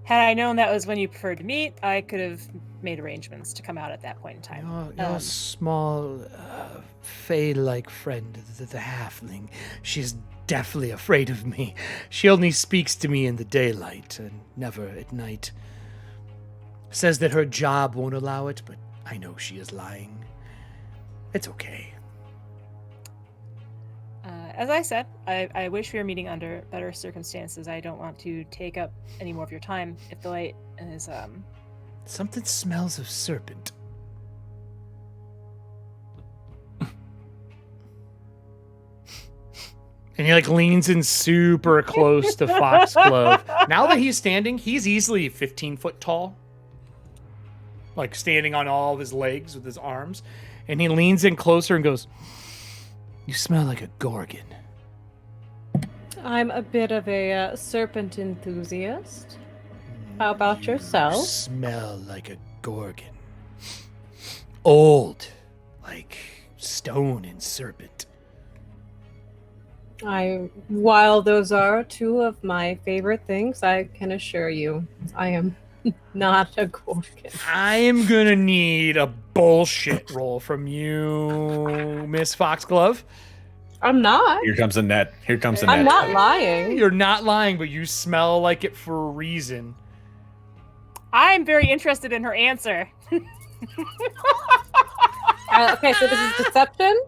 Had I known that was when you preferred to meet, I could have made arrangements to come out at that point in time. Your small, fey-like friend, the halfling, she's deathly afraid of me. She only speaks to me in the daylight and never at night. Says that her job won't allow it, but I know she is lying. It's okay. As I said, I wish we were meeting under better circumstances. I don't want to take up any more of your time if the light is, Something smells of serpent. And he leans in super close to Foxglove. Now that he's standing, he's easily 15 foot tall. Standing on all of his legs with his arms. And he leans in closer and goes, "You smell like a gorgon." I'm a bit of a serpent enthusiast. How about You yourself? smell like a gorgon. Old, like stone and serpent. While those are two of my favorite things, I can assure you, I am not a gorgon. I'm gonna need a bullshit roll from you, Miss Foxglove. I'm not. Here comes the net. Here comes the I'm net. not lying. You're not lying, but you smell like it for a reason. I'm very interested in her answer. Okay, so this is deception?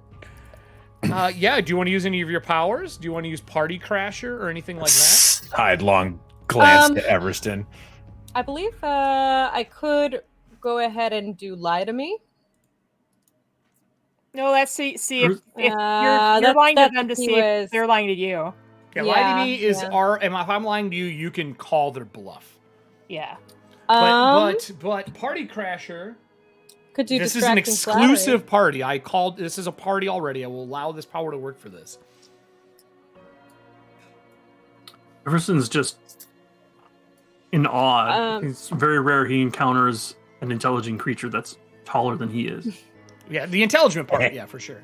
Yeah, do you want to use any of your powers? Do you want to use Party Crasher or anything like that? Sidelong glance to Everston. I believe I could go ahead and do lie to me. No, let's see if you're that's- lying to that's them to what he see if was- they're lying to you. Okay, lie to me is yeah. and if I'm lying to you, you can call their bluff. Yeah. But Party Crasher, could do this is an distracting exclusive party. This is a party already. I will allow this power to work for this. Everson's just in awe. It's very rare he encounters an intelligent creature that's taller than he is. Yeah, the intelligent part, yeah, for sure.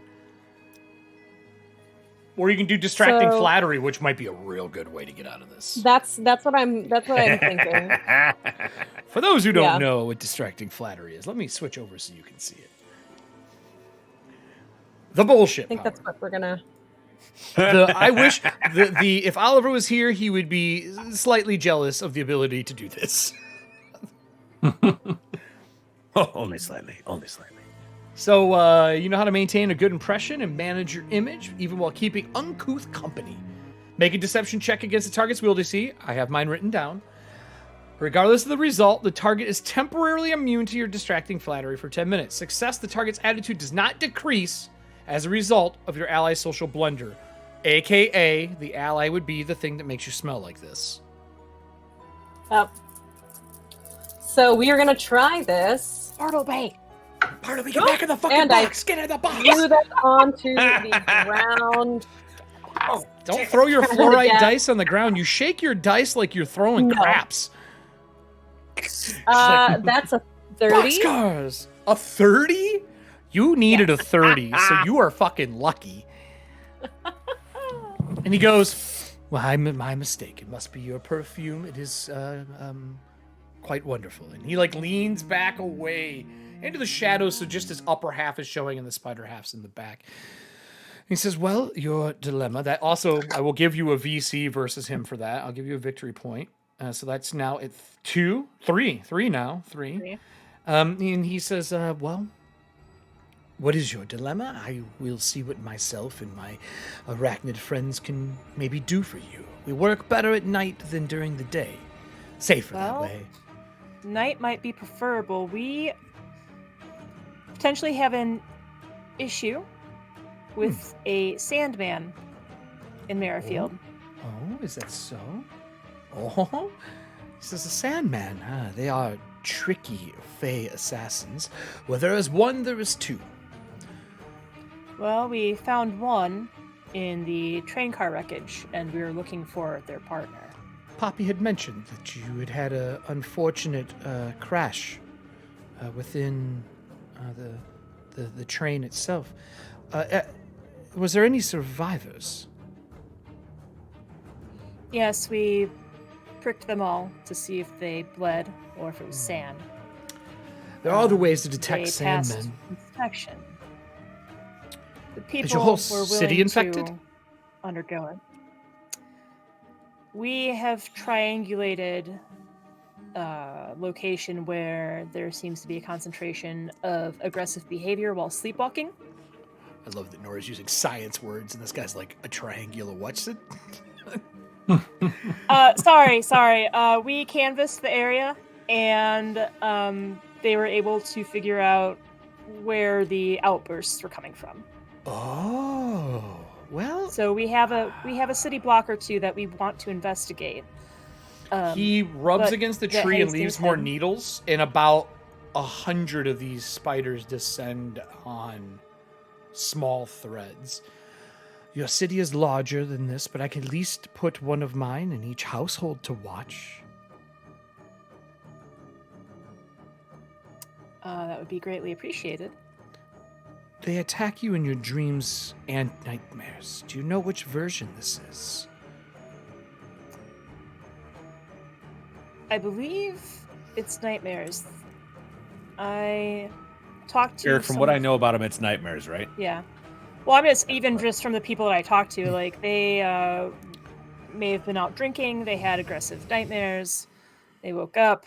Or you can do distracting flattery, which might be a real good way to get out of this. That's what I'm thinking. For those who don't know what distracting flattery is, let me switch over so you can see it. The bullshit I think power. that's what we're gonna. I wish if Oliver was here, he would be slightly jealous of the ability to do this. Only slightly. Only slightly. So, you know how to maintain a good impression and manage your image, even while keeping uncouth company. Make a deception check against the target's will DC. I have mine written down. Regardless of the result, the target is temporarily immune to your distracting flattery for 10 minutes. Success, the target's attitude does not decrease as a result of your ally's social blunder. AKA, the ally would be the thing that makes you smell like this. So we are gonna try this. Bartleby, get back in the fucking box! Get in the box! Threw that onto the ground. Don't throw your fluorite dice on the ground. You shake your dice like you're throwing craps. That's a 30. Boxcars! A 30? You needed a 30, so you are fucking lucky. And he goes, "Well, my mistake. It must be your perfume. It is quite wonderful." And he leans back away, into the shadows, so just his upper half is showing and the spider half's in the back. He says, well, your dilemma, that also, I will give you a VC versus him for that. I'll give you a victory point. So that's now at 3 now. And he says, well, what is your dilemma? I will see what myself and my arachnid friends can maybe do for you. We work better at night than during the day. Safer that way. Night might be preferable. We potentially have an issue with a sandman in Merrifield. Oh, is that so? Oh, he says a sandman. They are tricky fey assassins. Where there is one, there is two. Well, we found one in the train car wreckage, and we were looking for their partner. Poppy had mentioned that you had had an unfortunate crash within the train itself. Was there any survivors? Yes, we pricked them all to see if they bled or if it was sand. There are other ways to detect They passed sandmen. inspection. The people Is your whole were willing city infected? to undergo it. We have triangulated a location where there seems to be a concentration of aggressive behavior while sleepwalking. I love that Nora's using science words, and this guy's like a triangular what's it? Sorry. We canvassed the area, and they were able to figure out where the outbursts were coming from. Oh, well. So we have a city block or two that we want to investigate. He rubs against the tree and leaves more neat. needles, and about 100 of these spiders descend on small threads. Your city is larger than this, but I can at least put one of mine in each household to watch. That would be greatly appreciated. They attack you in your dreams and nightmares. Do you know which version this is? I believe it's nightmares. I talked to Eric, from what I know about him, it's nightmares, right? Yeah. Well, I'm just from the people that I talked to, like they may have been out drinking. They had aggressive nightmares. They woke up.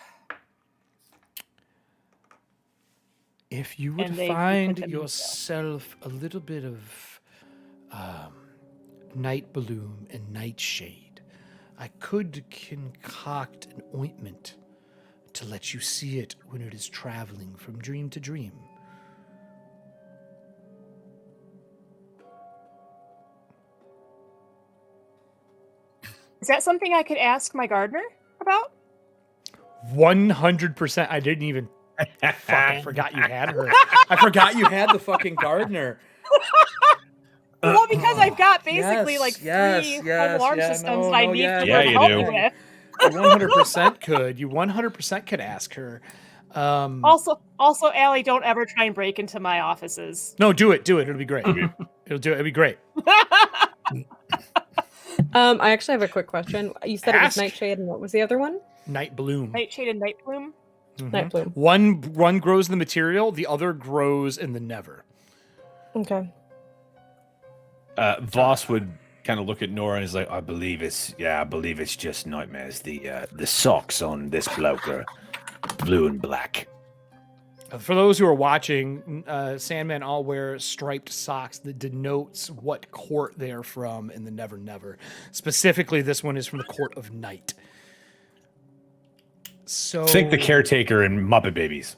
If you would And they find put them in jail. yourself a little bit of night bloom and nightshade, I could concoct an ointment to let you see it when it is traveling from dream to dream. Is that something I could ask my gardener about? 100%. I didn't even. Fuck, I forgot you had her. I forgot you had the fucking gardener. Well, because I've got basically yes, three yes, home alarm yeah, systems no, I no, need yeah, for yeah, her to you help do. me with. You 100% could. You 100% could ask her. Also, Allie, don't ever try and break into my offices. No, do it. It'll be great. It'll be great. I actually have a quick question. You said it was Ask. Nightshade, and what was the other one? Night bloom. Nightshade and Nightbloom. Mhm. Night Bloom. One grows in the material, the other grows in the never. Okay. Voss would kind of look at Nora and is like, I believe it's just nightmares. The socks on this bloke are blue and black. For those who are watching, Sandmen all wear striped socks that denotes what court they are from in the Never Never. Specifically, this one is from the Court of Night. So Think the caretaker in Muppet Babies.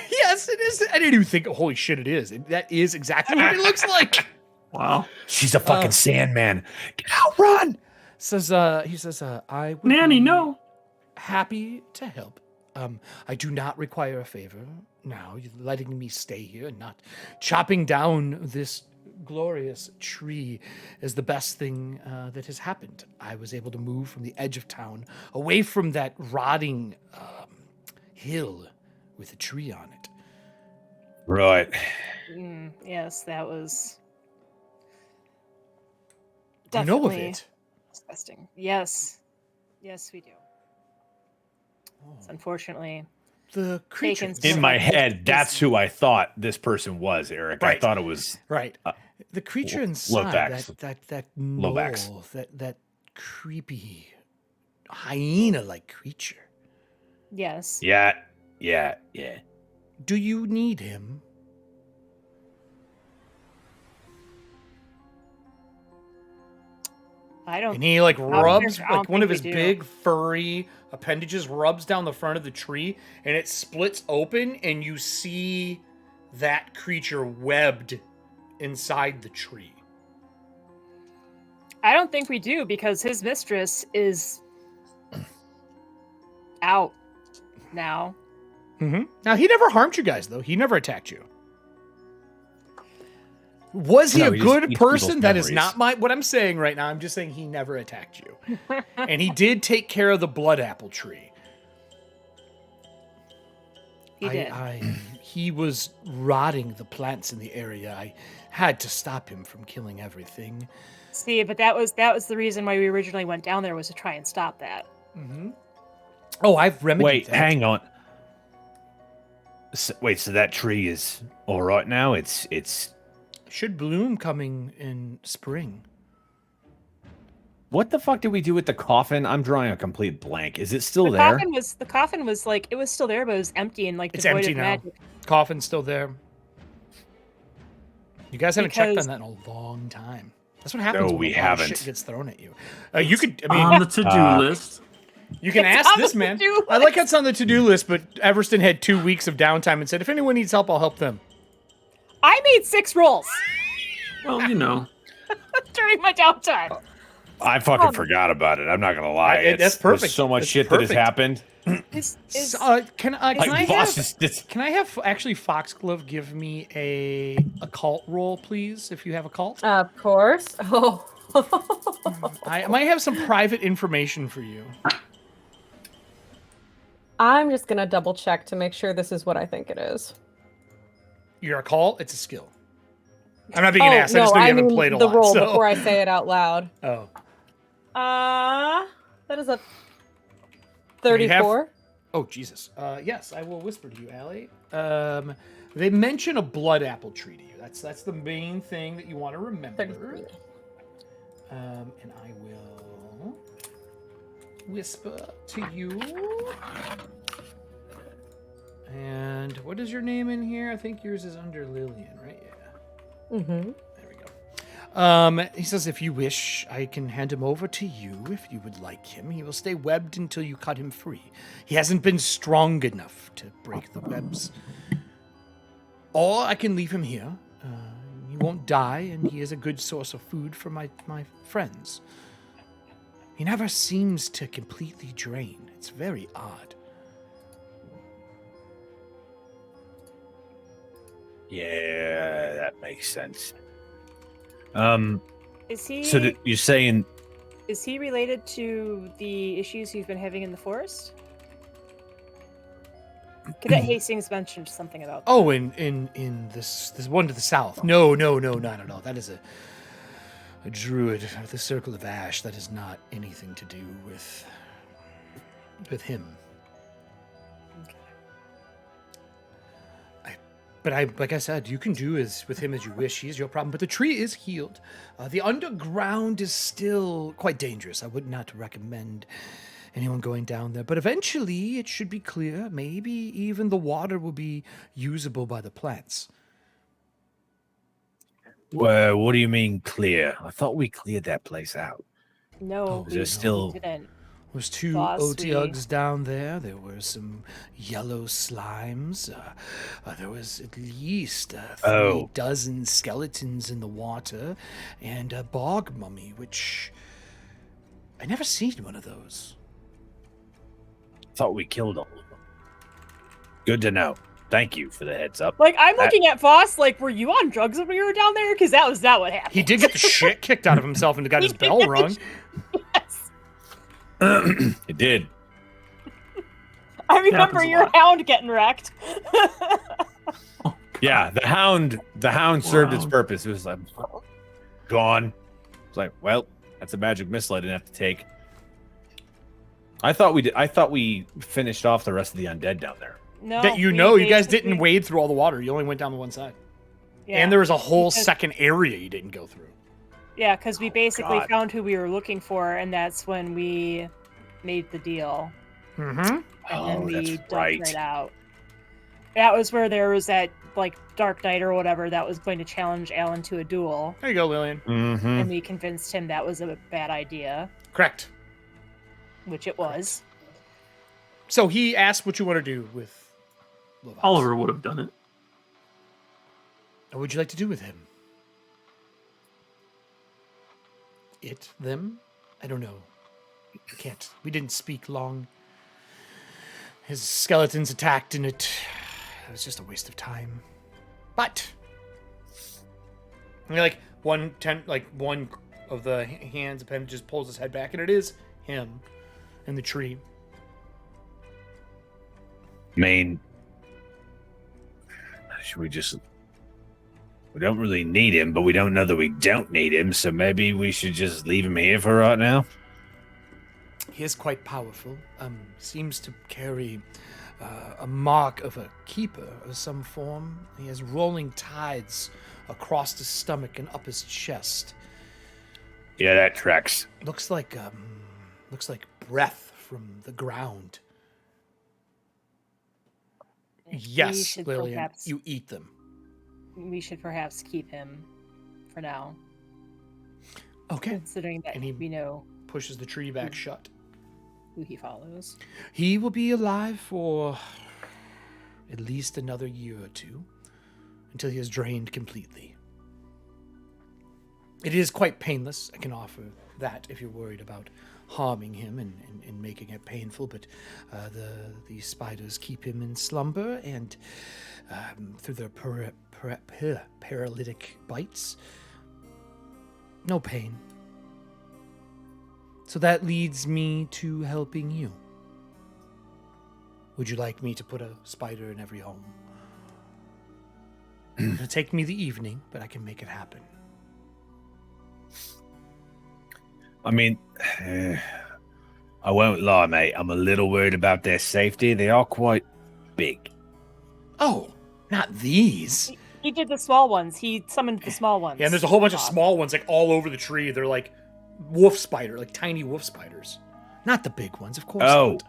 Yes, it is. I didn't even think. Holy shit, it is. That is exactly what it looks like. Wow. She's a fucking Sandman. Get out, run! He says, I would Nanny, be no. happy to help. I do not require a favor now. You're letting me stay here and not chopping down this glorious tree is the best thing that has happened. I was able to move from the edge of town away from that rotting hill with a tree on it. Right. Yes, that was You know of definitely it. disgusting. Yes, we do. It's unfortunately the creature. Taken some In of my it. head, that's who I thought this person was, Eric. I Right. thought it was Right. The creature low inside, backs. that Low backs. gnoll, that creepy hyena-like creature. Yes. Yeah. Do you need him? I don't. And he like rubs, I don't like one of think his we do. big furry appendages rubs down the front of the tree, and it splits open, and you see that creature webbed inside the tree. I don't think we do because his mistress is out now. Mm-hmm. Now, he never harmed you guys, though. He never attacked you. Was he No, a he just good eats person? people's That is memories. not what I'm saying right now. I'm just saying he never attacked you. And he did take care of the blood apple tree. He did. He was rotting the plants in the area. I had to stop him from killing everything. See, but that was the reason why we originally went down there was to try and stop that. Mm-hmm. Oh, I've remedied Wait, that. hang on. So that tree is all right now? It's Should bloom coming in spring. What the fuck did we do with the coffin? I'm drawing a complete blank. Is it still The there? coffin was like it was still there, but it was empty and like It's devoid empty of now. magic. Coffin's still there. You guys haven't checked Because- on that in a long time. That's what happens No, when we a lot of haven't. shit gets thrown at you. You could, I mean, On the to-do list. you can It's ask on this the man. to-do I like how it's on the to-do list, but Everston had 2 weeks of downtime and said, if anyone needs help, I'll help them. I made 6 rolls Well, you know. during my downtime. I fucking forgot about it. I'm not gonna lie. That's There's perfect. so much That's shit that has perfect. happened. Can Like, I boss have, is this. can I have actually Foxglove give me a cult roll, please, if you have a cult? Of course. Oh. I might have some private information for you. I'm just gonna double check to make sure this is what I think it is. You're a cult? It's a skill. I'm not being an ass. I just know you haven't mean played a the lot. roll so. before I say it out loud. Oh. That is a 34. Oh, Jesus. Yes, I will whisper to you, Allie. They mention a blood apple tree to you. That's the main thing that you want to remember. 33. And I will whisper to you. And what is your name in here? I think yours is under Lillian, right? Yeah. Mm-hmm. There we go. He says, if you wish, I can hand him over to you if you would like him. He will stay webbed until you cut him free. He hasn't been strong enough to break the webs. Or I can leave him here. He won't die, and he is a good source of food for my friends. He never seems to completely drain. It's very odd. Yeah, that makes sense. Is he So you're saying is he related to the issues you've been having in the forest? Cadet Hastings mentioned something about that. Oh, in this one to the south. No, not at all. That is a druid of the Circle of Ash. That has not anything to do with him. But like I said, you can do with him as you wish. He is your problem. But the tree is healed. The underground is still quite dangerous. I would not recommend anyone going down there. But eventually, it should be clear. Maybe even the water will be usable by the plants. well, what do you mean clear? I thought we cleared that place out. No, is there still- we didn't. There was 2 Boss, Otyugs down there. There were some yellow slimes. There was at least 3 dozen skeletons in the water, and a bog mummy, which I never seen one of those. Thought we killed all of them. Good to know. Thank you for the heads up. Like I'm looking at Voss. Like, were you on drugs when you were down there? Because that was not what happened. He did get the shit kicked out of himself and got his bell rung. Yes. It did. I remember a your lot. hound getting wrecked. Yeah, the hound served its purpose. It was like gone. It's like, well, that's a magic missile I didn't have to take. I thought we finished off the rest of the undead down there. No, that you we know, you guys basically- didn't wade through all the water. You only went down the one side. Yeah, And there was a whole because- second area you didn't go through. Yeah, because we basically God. found who we were looking for, and that's when we made the deal. Mm-hmm. And then Oh, we that's ducked right. right out. That was where there was that like Dark Knight or whatever that was going to challenge Alan to a duel, There you go, Lillian. Mm-hmm. and we convinced him that was a bad idea, Correct. which it was. So he asked what you want to do with Lovax. Oliver would have done it. What would you like to do with him? It? Them? I don't know. I can't. We didn't speak long. His skeletons attacked and it was just a waste of time. But I mean, like one of the hands appendages pulls his head back and it is him in the tree. I mean, should we just... We don't really need him, but we don't know that we don't need him, so maybe we should just leave him here for right now? He is quite powerful. Seems to carry a mark of a keeper of some form. He has rolling tides across his stomach and up his chest. Yeah, that tracks. Looks like breath from the ground. Yes, should Lillian, perhaps- you eat them. We should perhaps keep him for now, Okay. considering that And he- we know Pushes the tree back shut. who he follows. He will be alive for at least another year or two until he is drained completely. It is quite painless. I can offer that if you're worried about harming him and making it painful, but the spiders keep him in slumber and through their paralytic bites, no pain. So that leads me to helping you. Would you like me to put a spider in every home? It'll take me the evening, but I can make it happen. I mean, I won't lie, mate. I'm a little worried about their safety. They are quite big. Oh, not these. He did the small ones. He summoned the small ones. Yeah, and there's a whole bunch of small ones like all over the tree. They're like wolf spider, like tiny wolf spiders. Not the big ones, of course. Oh. Not.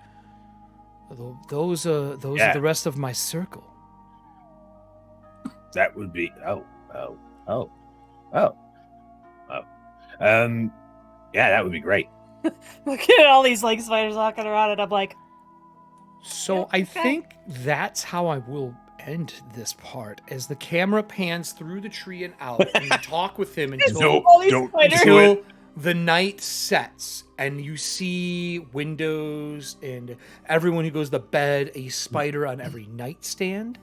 Although those are Yeah. the rest of my circle. That would be... Oh. Yeah, that would be great. Look at all these like spiders walking around, and I'm like, So I think that's how I will end this part, as the camera pans through the tree and out, and you talk with him until, all these spiders. until the night sets, and you see windows and everyone who goes to bed, a spider on every nightstand,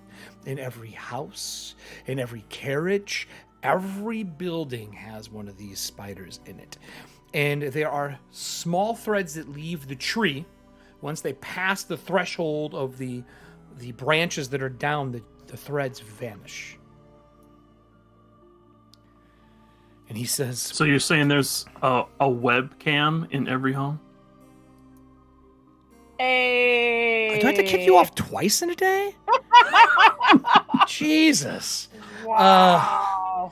in every house, in every carriage. Every building has one of these spiders in it. And there are small threads that leave the tree. Once they pass the threshold of the branches that are down, the threads vanish. And he says, So you're saying there's a webcam in every home? Hey. do I have to kick you off twice in a day? Jesus. Wow.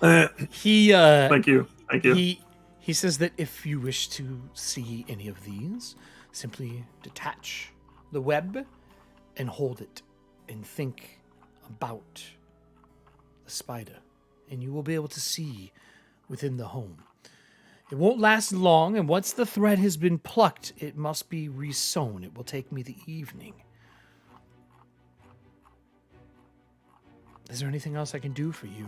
He Thank you. he says that if you wish to see any of these, simply detach the web and hold it and think about the spider, and you will be able to see within the home. It won't last long, and once the thread has been plucked, it must be resewn. It will take me the evening. Is there anything else I can do for you?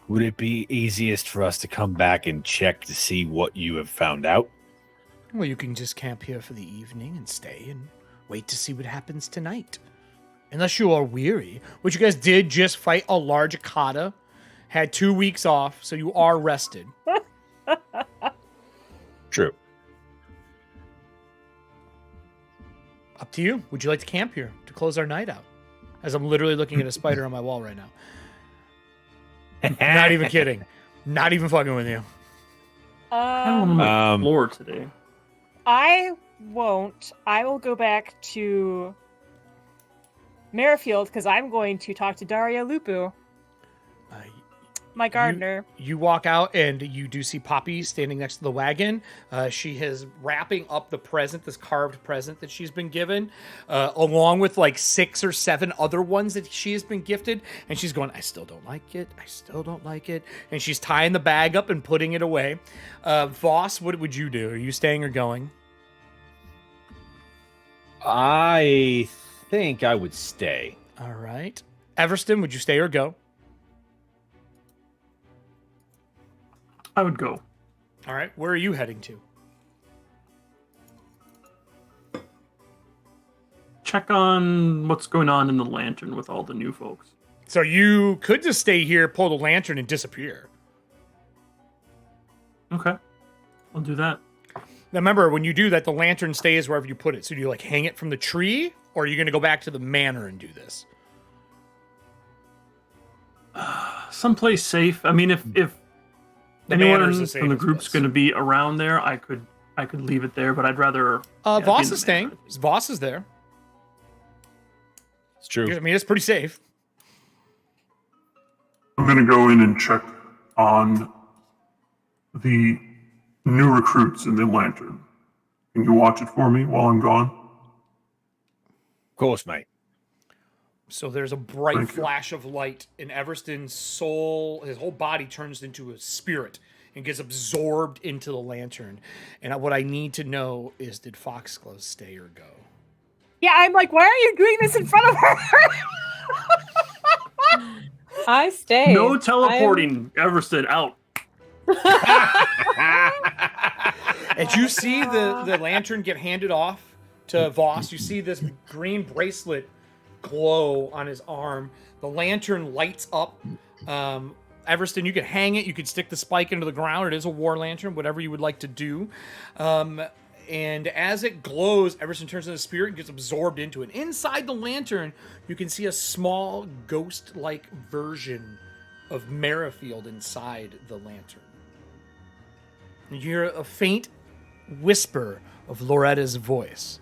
Would it be easiest for us to come back and check to see what you have found out? Well, you can just camp here for the evening and stay and wait to see what happens tonight. Unless you are weary, which you guys did just fight a large Akata, had 2 weeks off, so you are rested. True. Up to you. Would you like to camp here to close our night out? As I'm literally looking at a spider on my wall right now. Not even kidding. Not even fucking with you. I want to make floor today. I won't. I will go back to Merrifield, because I'm going to talk to Daria Lupu, my gardener. You walk out and you do see Poppy standing next to the wagon. She is wrapping up the present, this carved present that she's been given, along with like 6 or 7 other ones that she has been gifted. And she's going, I still don't like it. I still don't like it. And she's tying the bag up and putting it away. Voss, what would you do? Are you staying or going? I think I would stay. All right. Everston, would you stay or go? I would go. All right. Where are you heading to? Check on what's going on in the lantern with all the new folks. So you could just stay here, pull the lantern, and disappear. Okay. I'll do that. Now remember, when you do that, the lantern stays wherever you put it. So do you like hang it from the tree, or are you going to go back to the manor and do this? Someplace safe. I mean, if The anyone manor's the from the safest group's place. going to be around there, I could leave it there, but I'd rather. be Voss in the is staying. manor. Voss is there. It's true. I mean, it's pretty safe. I'm going to go in and check on the new recruits in the lantern. Can you watch it for me while I'm gone? Of course, mate. So there's a bright Thank you. flash of light, and Everston's soul, his whole body turns into a spirit and gets absorbed into the lantern. And what I need to know is, did Foxglove stay or go? Yeah, I'm like, why are you doing this in front of her? I stay. No teleporting. Everston out. As you see the lantern get handed off to Voss, you see this green bracelet glow on his arm. The lantern lights up. Everston, you could hang it. You could stick the spike into the ground. It is a war lantern, whatever you would like to do. And as it glows, Everston turns into a spirit and gets absorbed into it. Inside the lantern, you can see a small ghost-like version of Merrifield inside the lantern. You hear a faint whisper of Loretta's voice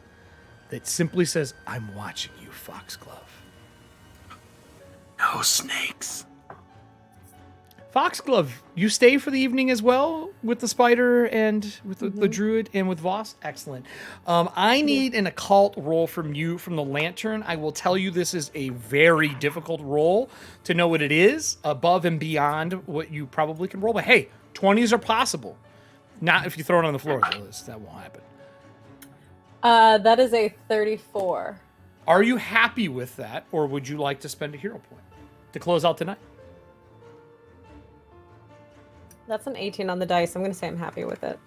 that simply says, I'm watching you, Foxglove. No snakes. Foxglove, you stay for the evening as well with the spider and with the druid and with Voss? Excellent. I need an occult roll from you from the lantern. I will tell you this is a very difficult roll to know what it is, above and beyond what you probably can roll. But hey, 20s are possible. Not if you throw it on the floor, though. That won't happen. That is a 34. Are you happy with that, or would you like to spend a hero point to close out tonight? That's an 18 on the dice. I'm going to say I'm happy with it.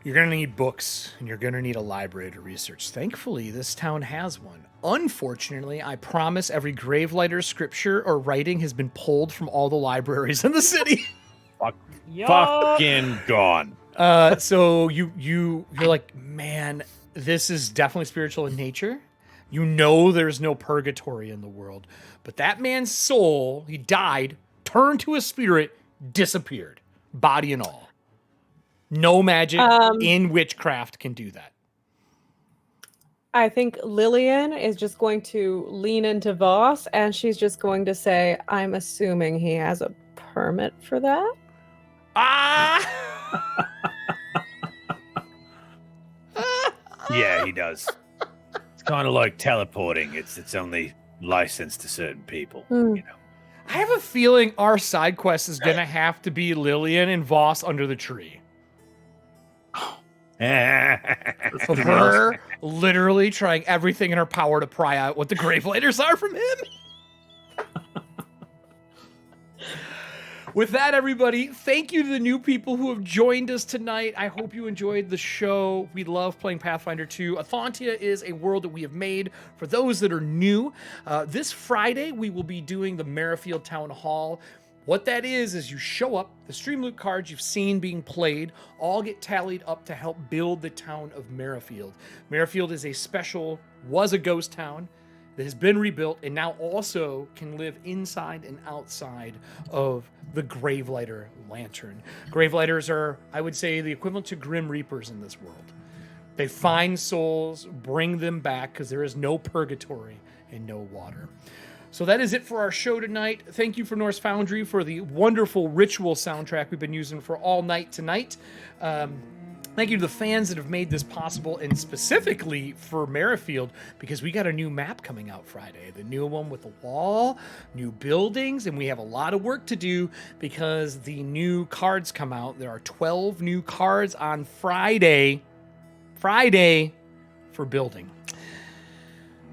You're going to need books, and you're going to need a library to research. Thankfully, this town has one. Unfortunately, I promise every Gravelighter scripture or writing has been pulled from all the libraries in the city. Fucking gone. So you're like, man, this is definitely spiritual in nature. You know there's no purgatory in the world. But that man's soul, he died, turned to a spirit, disappeared, body and all. No magic in witchcraft can do that. I think Lillian is just going to lean into Voss, and she's just going to say, I'm assuming he has a permit for that. Ah! Yeah, he does. It's kind of like teleporting. It's only licensed to certain people, you know. I have a feeling our side quest is going to have to be Lillian and Voss under the tree. Of her literally trying everything in her power to pry out what the Gravelighters are from him. With that, everybody, thank you to the new people who have joined us tonight. I hope you enjoyed the show. We love playing Pathfinder 2. Ethauntia is a world that we have made for those that are new. This Friday, we will be doing the Merrifield Town Hall. What that is you show up, the stream loot cards you've seen being played all get tallied up to help build the town of Merrifield. Merrifield is was a ghost town that has been rebuilt and now also can live inside and outside of the Gravelighter Lantern. Gravelighters are, I would say, the equivalent to Grim Reapers in this world. They find souls, bring them back, because there is no purgatory and no water. So that is it for our show tonight. Thank you for Norse Foundry for the wonderful ritual soundtrack we've been using for all night tonight. Thank you to the fans that have made this possible, and specifically for Merrifield, because we got a new map coming out Friday. The new one with the wall, new buildings, and we have a lot of work to do because the new cards come out. There are 12 new cards on Friday for building.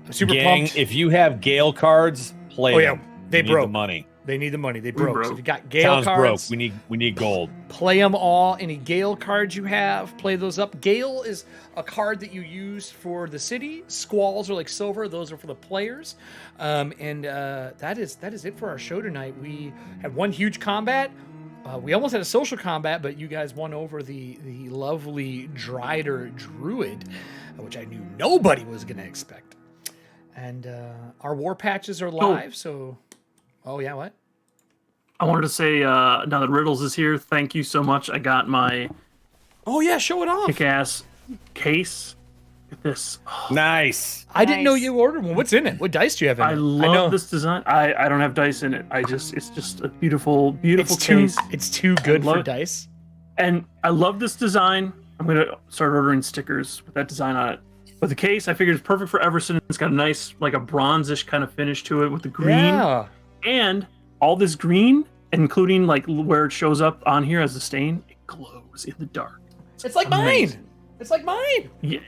I'm super pumped. If you have Gale cards, play them. They need broke. the money. They need the money. They broke. So if you got Gale Town's cards, broke. We need gold. Play them all. Any Gale cards you have, play those up. Gale is a card that you use for the city. Squalls are like silver. Those are for the players. That is it for our show tonight. We had one huge combat. We almost had a social combat, but you guys won over the lovely Drider Druid, which I knew nobody was going to expect. And our war patches are live, so... Oh, yeah, what? I wanted to say, now that Riddles is here, thank you so much. I got my... Oh, yeah, show it off. Kick-ass case. Look at this. Oh. Nice. I didn't know you ordered one. What's in it? What dice do you have in it? I love this design. I don't have dice in it. It's just a beautiful case. It's too good for dice. And I love this design. I'm going to start ordering stickers with that design on it. But the case, I figured it's perfect for Everson. It's got a nice, like a bronzish kind of finish to it with the green. Yeah. And all this green, including like where it shows up on here as a stain, it glows in the dark. It's like amazing. mine. It's like mine. Yeah.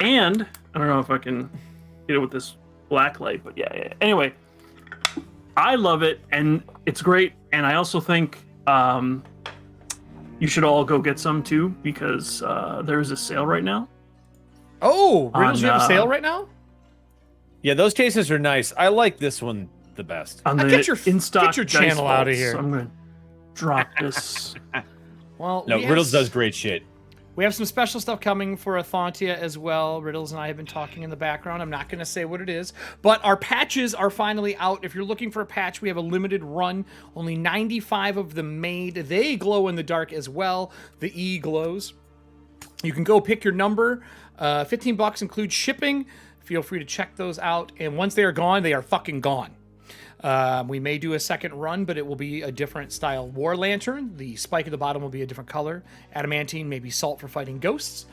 And I don't know if I can get it with this black light, but yeah. Anyway, I love it and it's great. And I also think you should all go get some too, because there is a sale right now. Oh, Riddles, you have a sale right now? Yeah, those cases are nice. I like this one the best. Get your channel out of here. So I'm going to drop this. Well, no, Riddles does great shit. We have some special stuff coming for Ethauntia as well. Riddles and I have been talking in the background. I'm not going to say what it is, but our patches are finally out. If you're looking for a patch, we have a limited run. Only 95 of them made. They glow in the dark as well. The E glows. You can go pick your number. $15 includes shipping. Feel free to check those out. And once they are gone, they are fucking gone. We may do a second run, but it will be a different style War Lantern. The spike at the bottom will be a different color. Adamantine, maybe salt for fighting ghosts.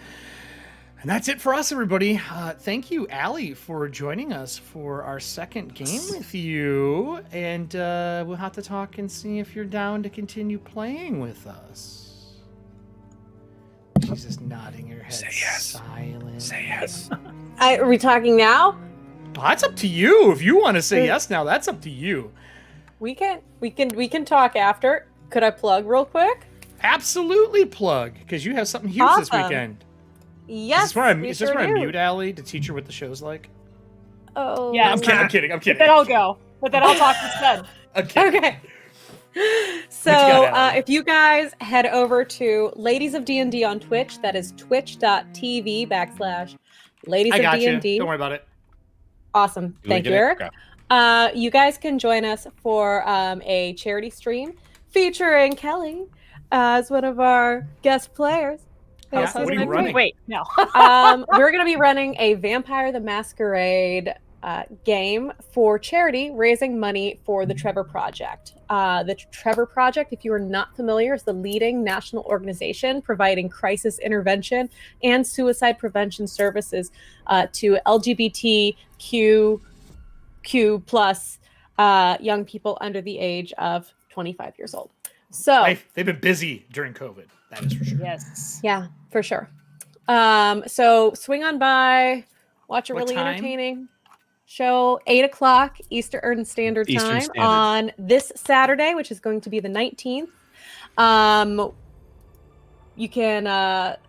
And that's it for us, everybody. Thank you, Allie, for joining us for our second game with you. And we'll have to talk and see if you're down to continue playing with us. She's just nodding her head. Say yes. Silent. Say yes. Are we talking now? That's up to you. If you want to say yes now, that's up to you. We can talk after. Could I plug real quick? Absolutely plug, because you have something huge this weekend. Yes. Is this where I mute Allie to teach her what the show's like? Oh. Yeah, I'm kidding. But then I'll go. But then I'll talk instead. Okay. So if you guys head over to Ladies of D&D on Twitch, that is twitch.tv/Ladies I of got D&D. you. Don't worry about it. Awesome. Thank you, Eric. You guys can join us for a charity stream featuring Kelly as one of our guest players. Yeah, what are you running? Wait, no. We're going to be running a Vampire the Masquerade game for charity, raising money for the Trevor Project. The Trevor Project, if you are not familiar, is the leading national organization providing crisis intervention and suicide prevention services to LGBTQ plus young people under the age of 25 years old. So they've been busy during COVID. That is for sure. Yes. Yeah, for sure. So swing on by, watch a What really time? entertaining show, 8 o'clock Eastern Standard Time on this Saturday, which is going to be the 19th. You can,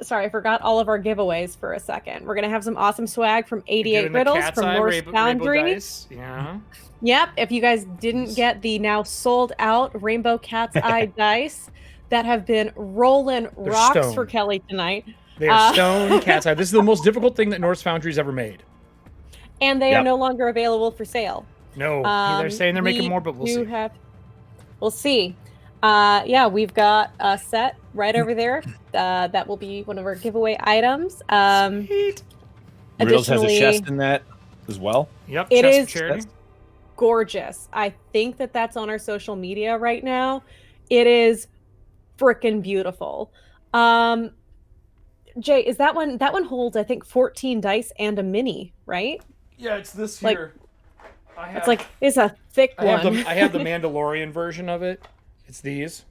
sorry, I forgot all of our giveaways for a second. We're going to have some awesome swag from 88 Riddles from Norse Foundry. Yeah. Yep. If you guys didn't get the now sold out Rainbow Cat's Eye dice that have been rolling rocks stone. for Kelly tonight. They are stone cat's eye. This is the most difficult thing that Norse Foundry's ever made. And they are no longer available for sale. No, they're saying they're making more, but we'll see. We'll see. Yeah, we've got a set right over there. That will be one of our giveaway items. Sweet. Riddles has a Additionally, chest in that as well. Yep. It chest of is charity. gorgeous. I think that's on our social media right now. It is freaking beautiful. Jay, is that one holds, I think, 14 dice and a mini, right? Yeah, it's this Like, here. It's a thick one. I have the Mandalorian version of it. It's these.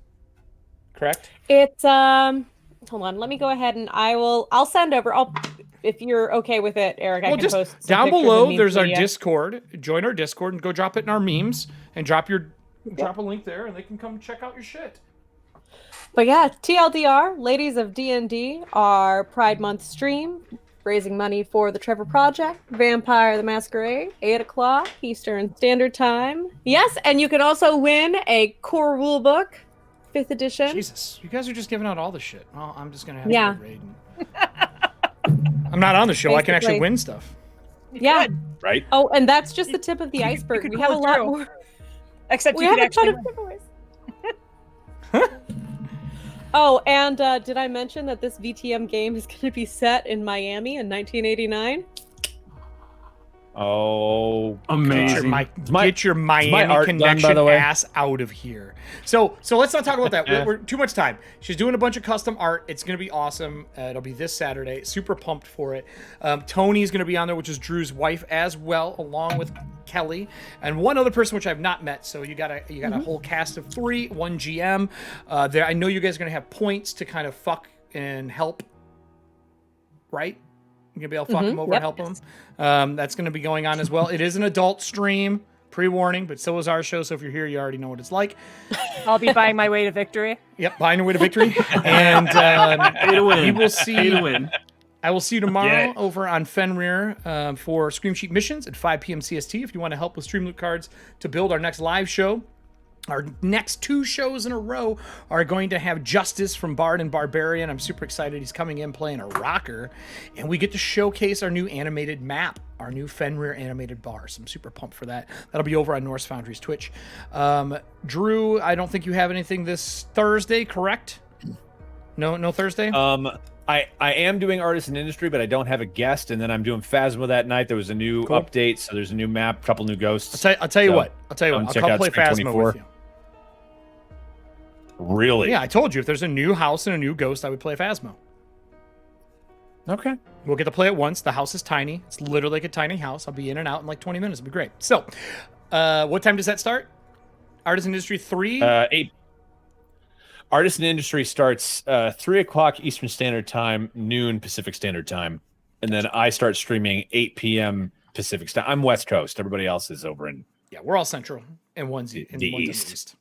Correct? It's hold on, let me go ahead and I'll send over. If you're okay with it, Eric, I can just post some down pictures below. and There's our memes for you. Discord. Join our Discord and go drop it in our memes and drop a link there, and they can come check out your shit. But yeah, TLDR, Ladies of D&D, our Pride Month stream, raising money for the Trevor Project, Vampire the Masquerade, 8 o'clock Eastern Standard Time. Yes, and you can also win a core rulebook, 5th edition. Jesus, you guys are just giving out all the shit. Well, I'm just gonna have Yeah. to go raid. I'm not on the show. I can actually Basically. win stuff. Yeah. Right? Oh, and that's just the tip of the You iceberg. could We have a pull it lot through. more. Except We you have could a ton actually of win. giveaways. Oh, and did I mention that this VTM game is going to be set in Miami in 1989? Oh, Amazing. Get your Miami art done, by connection the way? ass out of here. So let's not talk about that. We're too much time. She's doing a bunch of custom art. It's gonna be awesome. It'll be this Saturday. Super pumped for it. Tony's gonna be on there, which is Drew's wife as well, along with Kelly and one other person which I've not met. So you got a whole cast of 3, 1 GM. There, I know you guys are gonna have points to kind of fuck and help. Right? You're gonna be able to fuck them over and help them. That's gonna be going on as well. It is an adult stream, pre-warning, but so is our show. So if you're here, you already know what it's like. I'll be buying my way to victory. Yep, buying your way to victory. And Pay to win. we will see. Pay to win. I will see you tomorrow Yeah. over on Fenrir for Scream Sheet missions at 5 p.m. CST. If you want to help with Stream Loot cards to build our next live show. Our next 2 shows in a row are going to have Justice from Bard and Barbarian. I'm super excited. He's coming in playing a rocker. And we get to showcase our new animated map, our new Fenrir animated bar. So I'm super pumped for that. That'll be over on Norse Foundry's Twitch. Drew, I don't think you have anything this Thursday, correct? No Thursday? I am doing Artists in Industry, but I don't have a guest. And then I'm doing Phasma that night. There was a new update, so there's a new map, couple new ghosts. I'll tell you what. I'll check come out play Spring Phasma 24. with you. Really? Yeah, I told you if there's a new house and a new ghost, I would play Phasma. Okay. We'll get to play it once. The house is tiny. It's literally like a tiny house. I'll be in and out in like 20 minutes. It'll be great. So, what time does that start? Artists in Industry 3? 8. Artists in Industry starts 3 o'clock Eastern Standard Time, noon Pacific Standard Time. And then I start streaming 8 p.m. Pacific Standard. I'm West Coast. Everybody else is over in... Yeah, we're all Central and one's The one's in East. the East.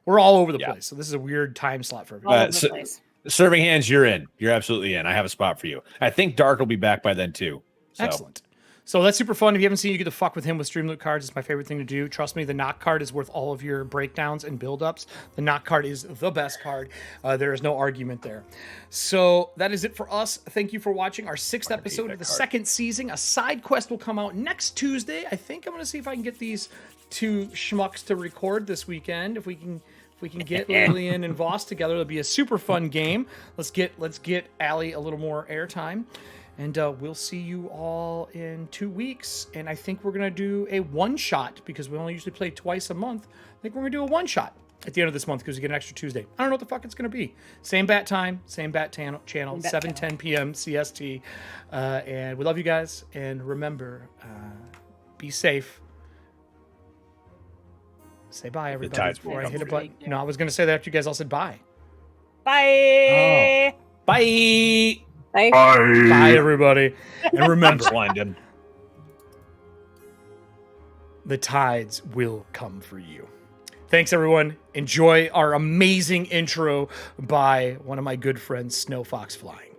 We're all over the Yeah. place. So this is a weird time slot for All everybody. over the place. Serving Hands, you're in. You're absolutely in. I have a spot for you. I think Dark will be back by then, too. So. Excellent. So that's super fun. If you haven't seen it, you get to fuck with him with Stream Loot cards. It's my favorite thing to do. Trust me, the knock card is worth all of your breakdowns and build-ups. The knock card is the best card. There is no argument there. So that is it for us. Thank you for watching our 6th episode of the second season. A side quest will come out next Tuesday. I think I'm going to see if I can get these 2 schmucks to record this weekend. If we can get Lillian and Voss together, it'll be a super fun game. Let's get Allie a little more airtime. And we'll see you all in 2 weeks. And I think we're going to do a one-shot because we only usually play twice a month. I think we're going to do a one-shot at the end of this month because we get an extra Tuesday. I don't know what the fuck it's going to be. Same bat time, same bat channel, 7:10 p.m. CST. And we love you guys. And remember, be safe. Say bye, everybody. tides Before will I come hit a for button. No, I was going to say that after you guys all said bye. Bye. Bye. Bye. Bye, everybody. And remember, London. the tides will come for you. Thanks, everyone. Enjoy our amazing intro by one of my good friends, Snow Fox Flying.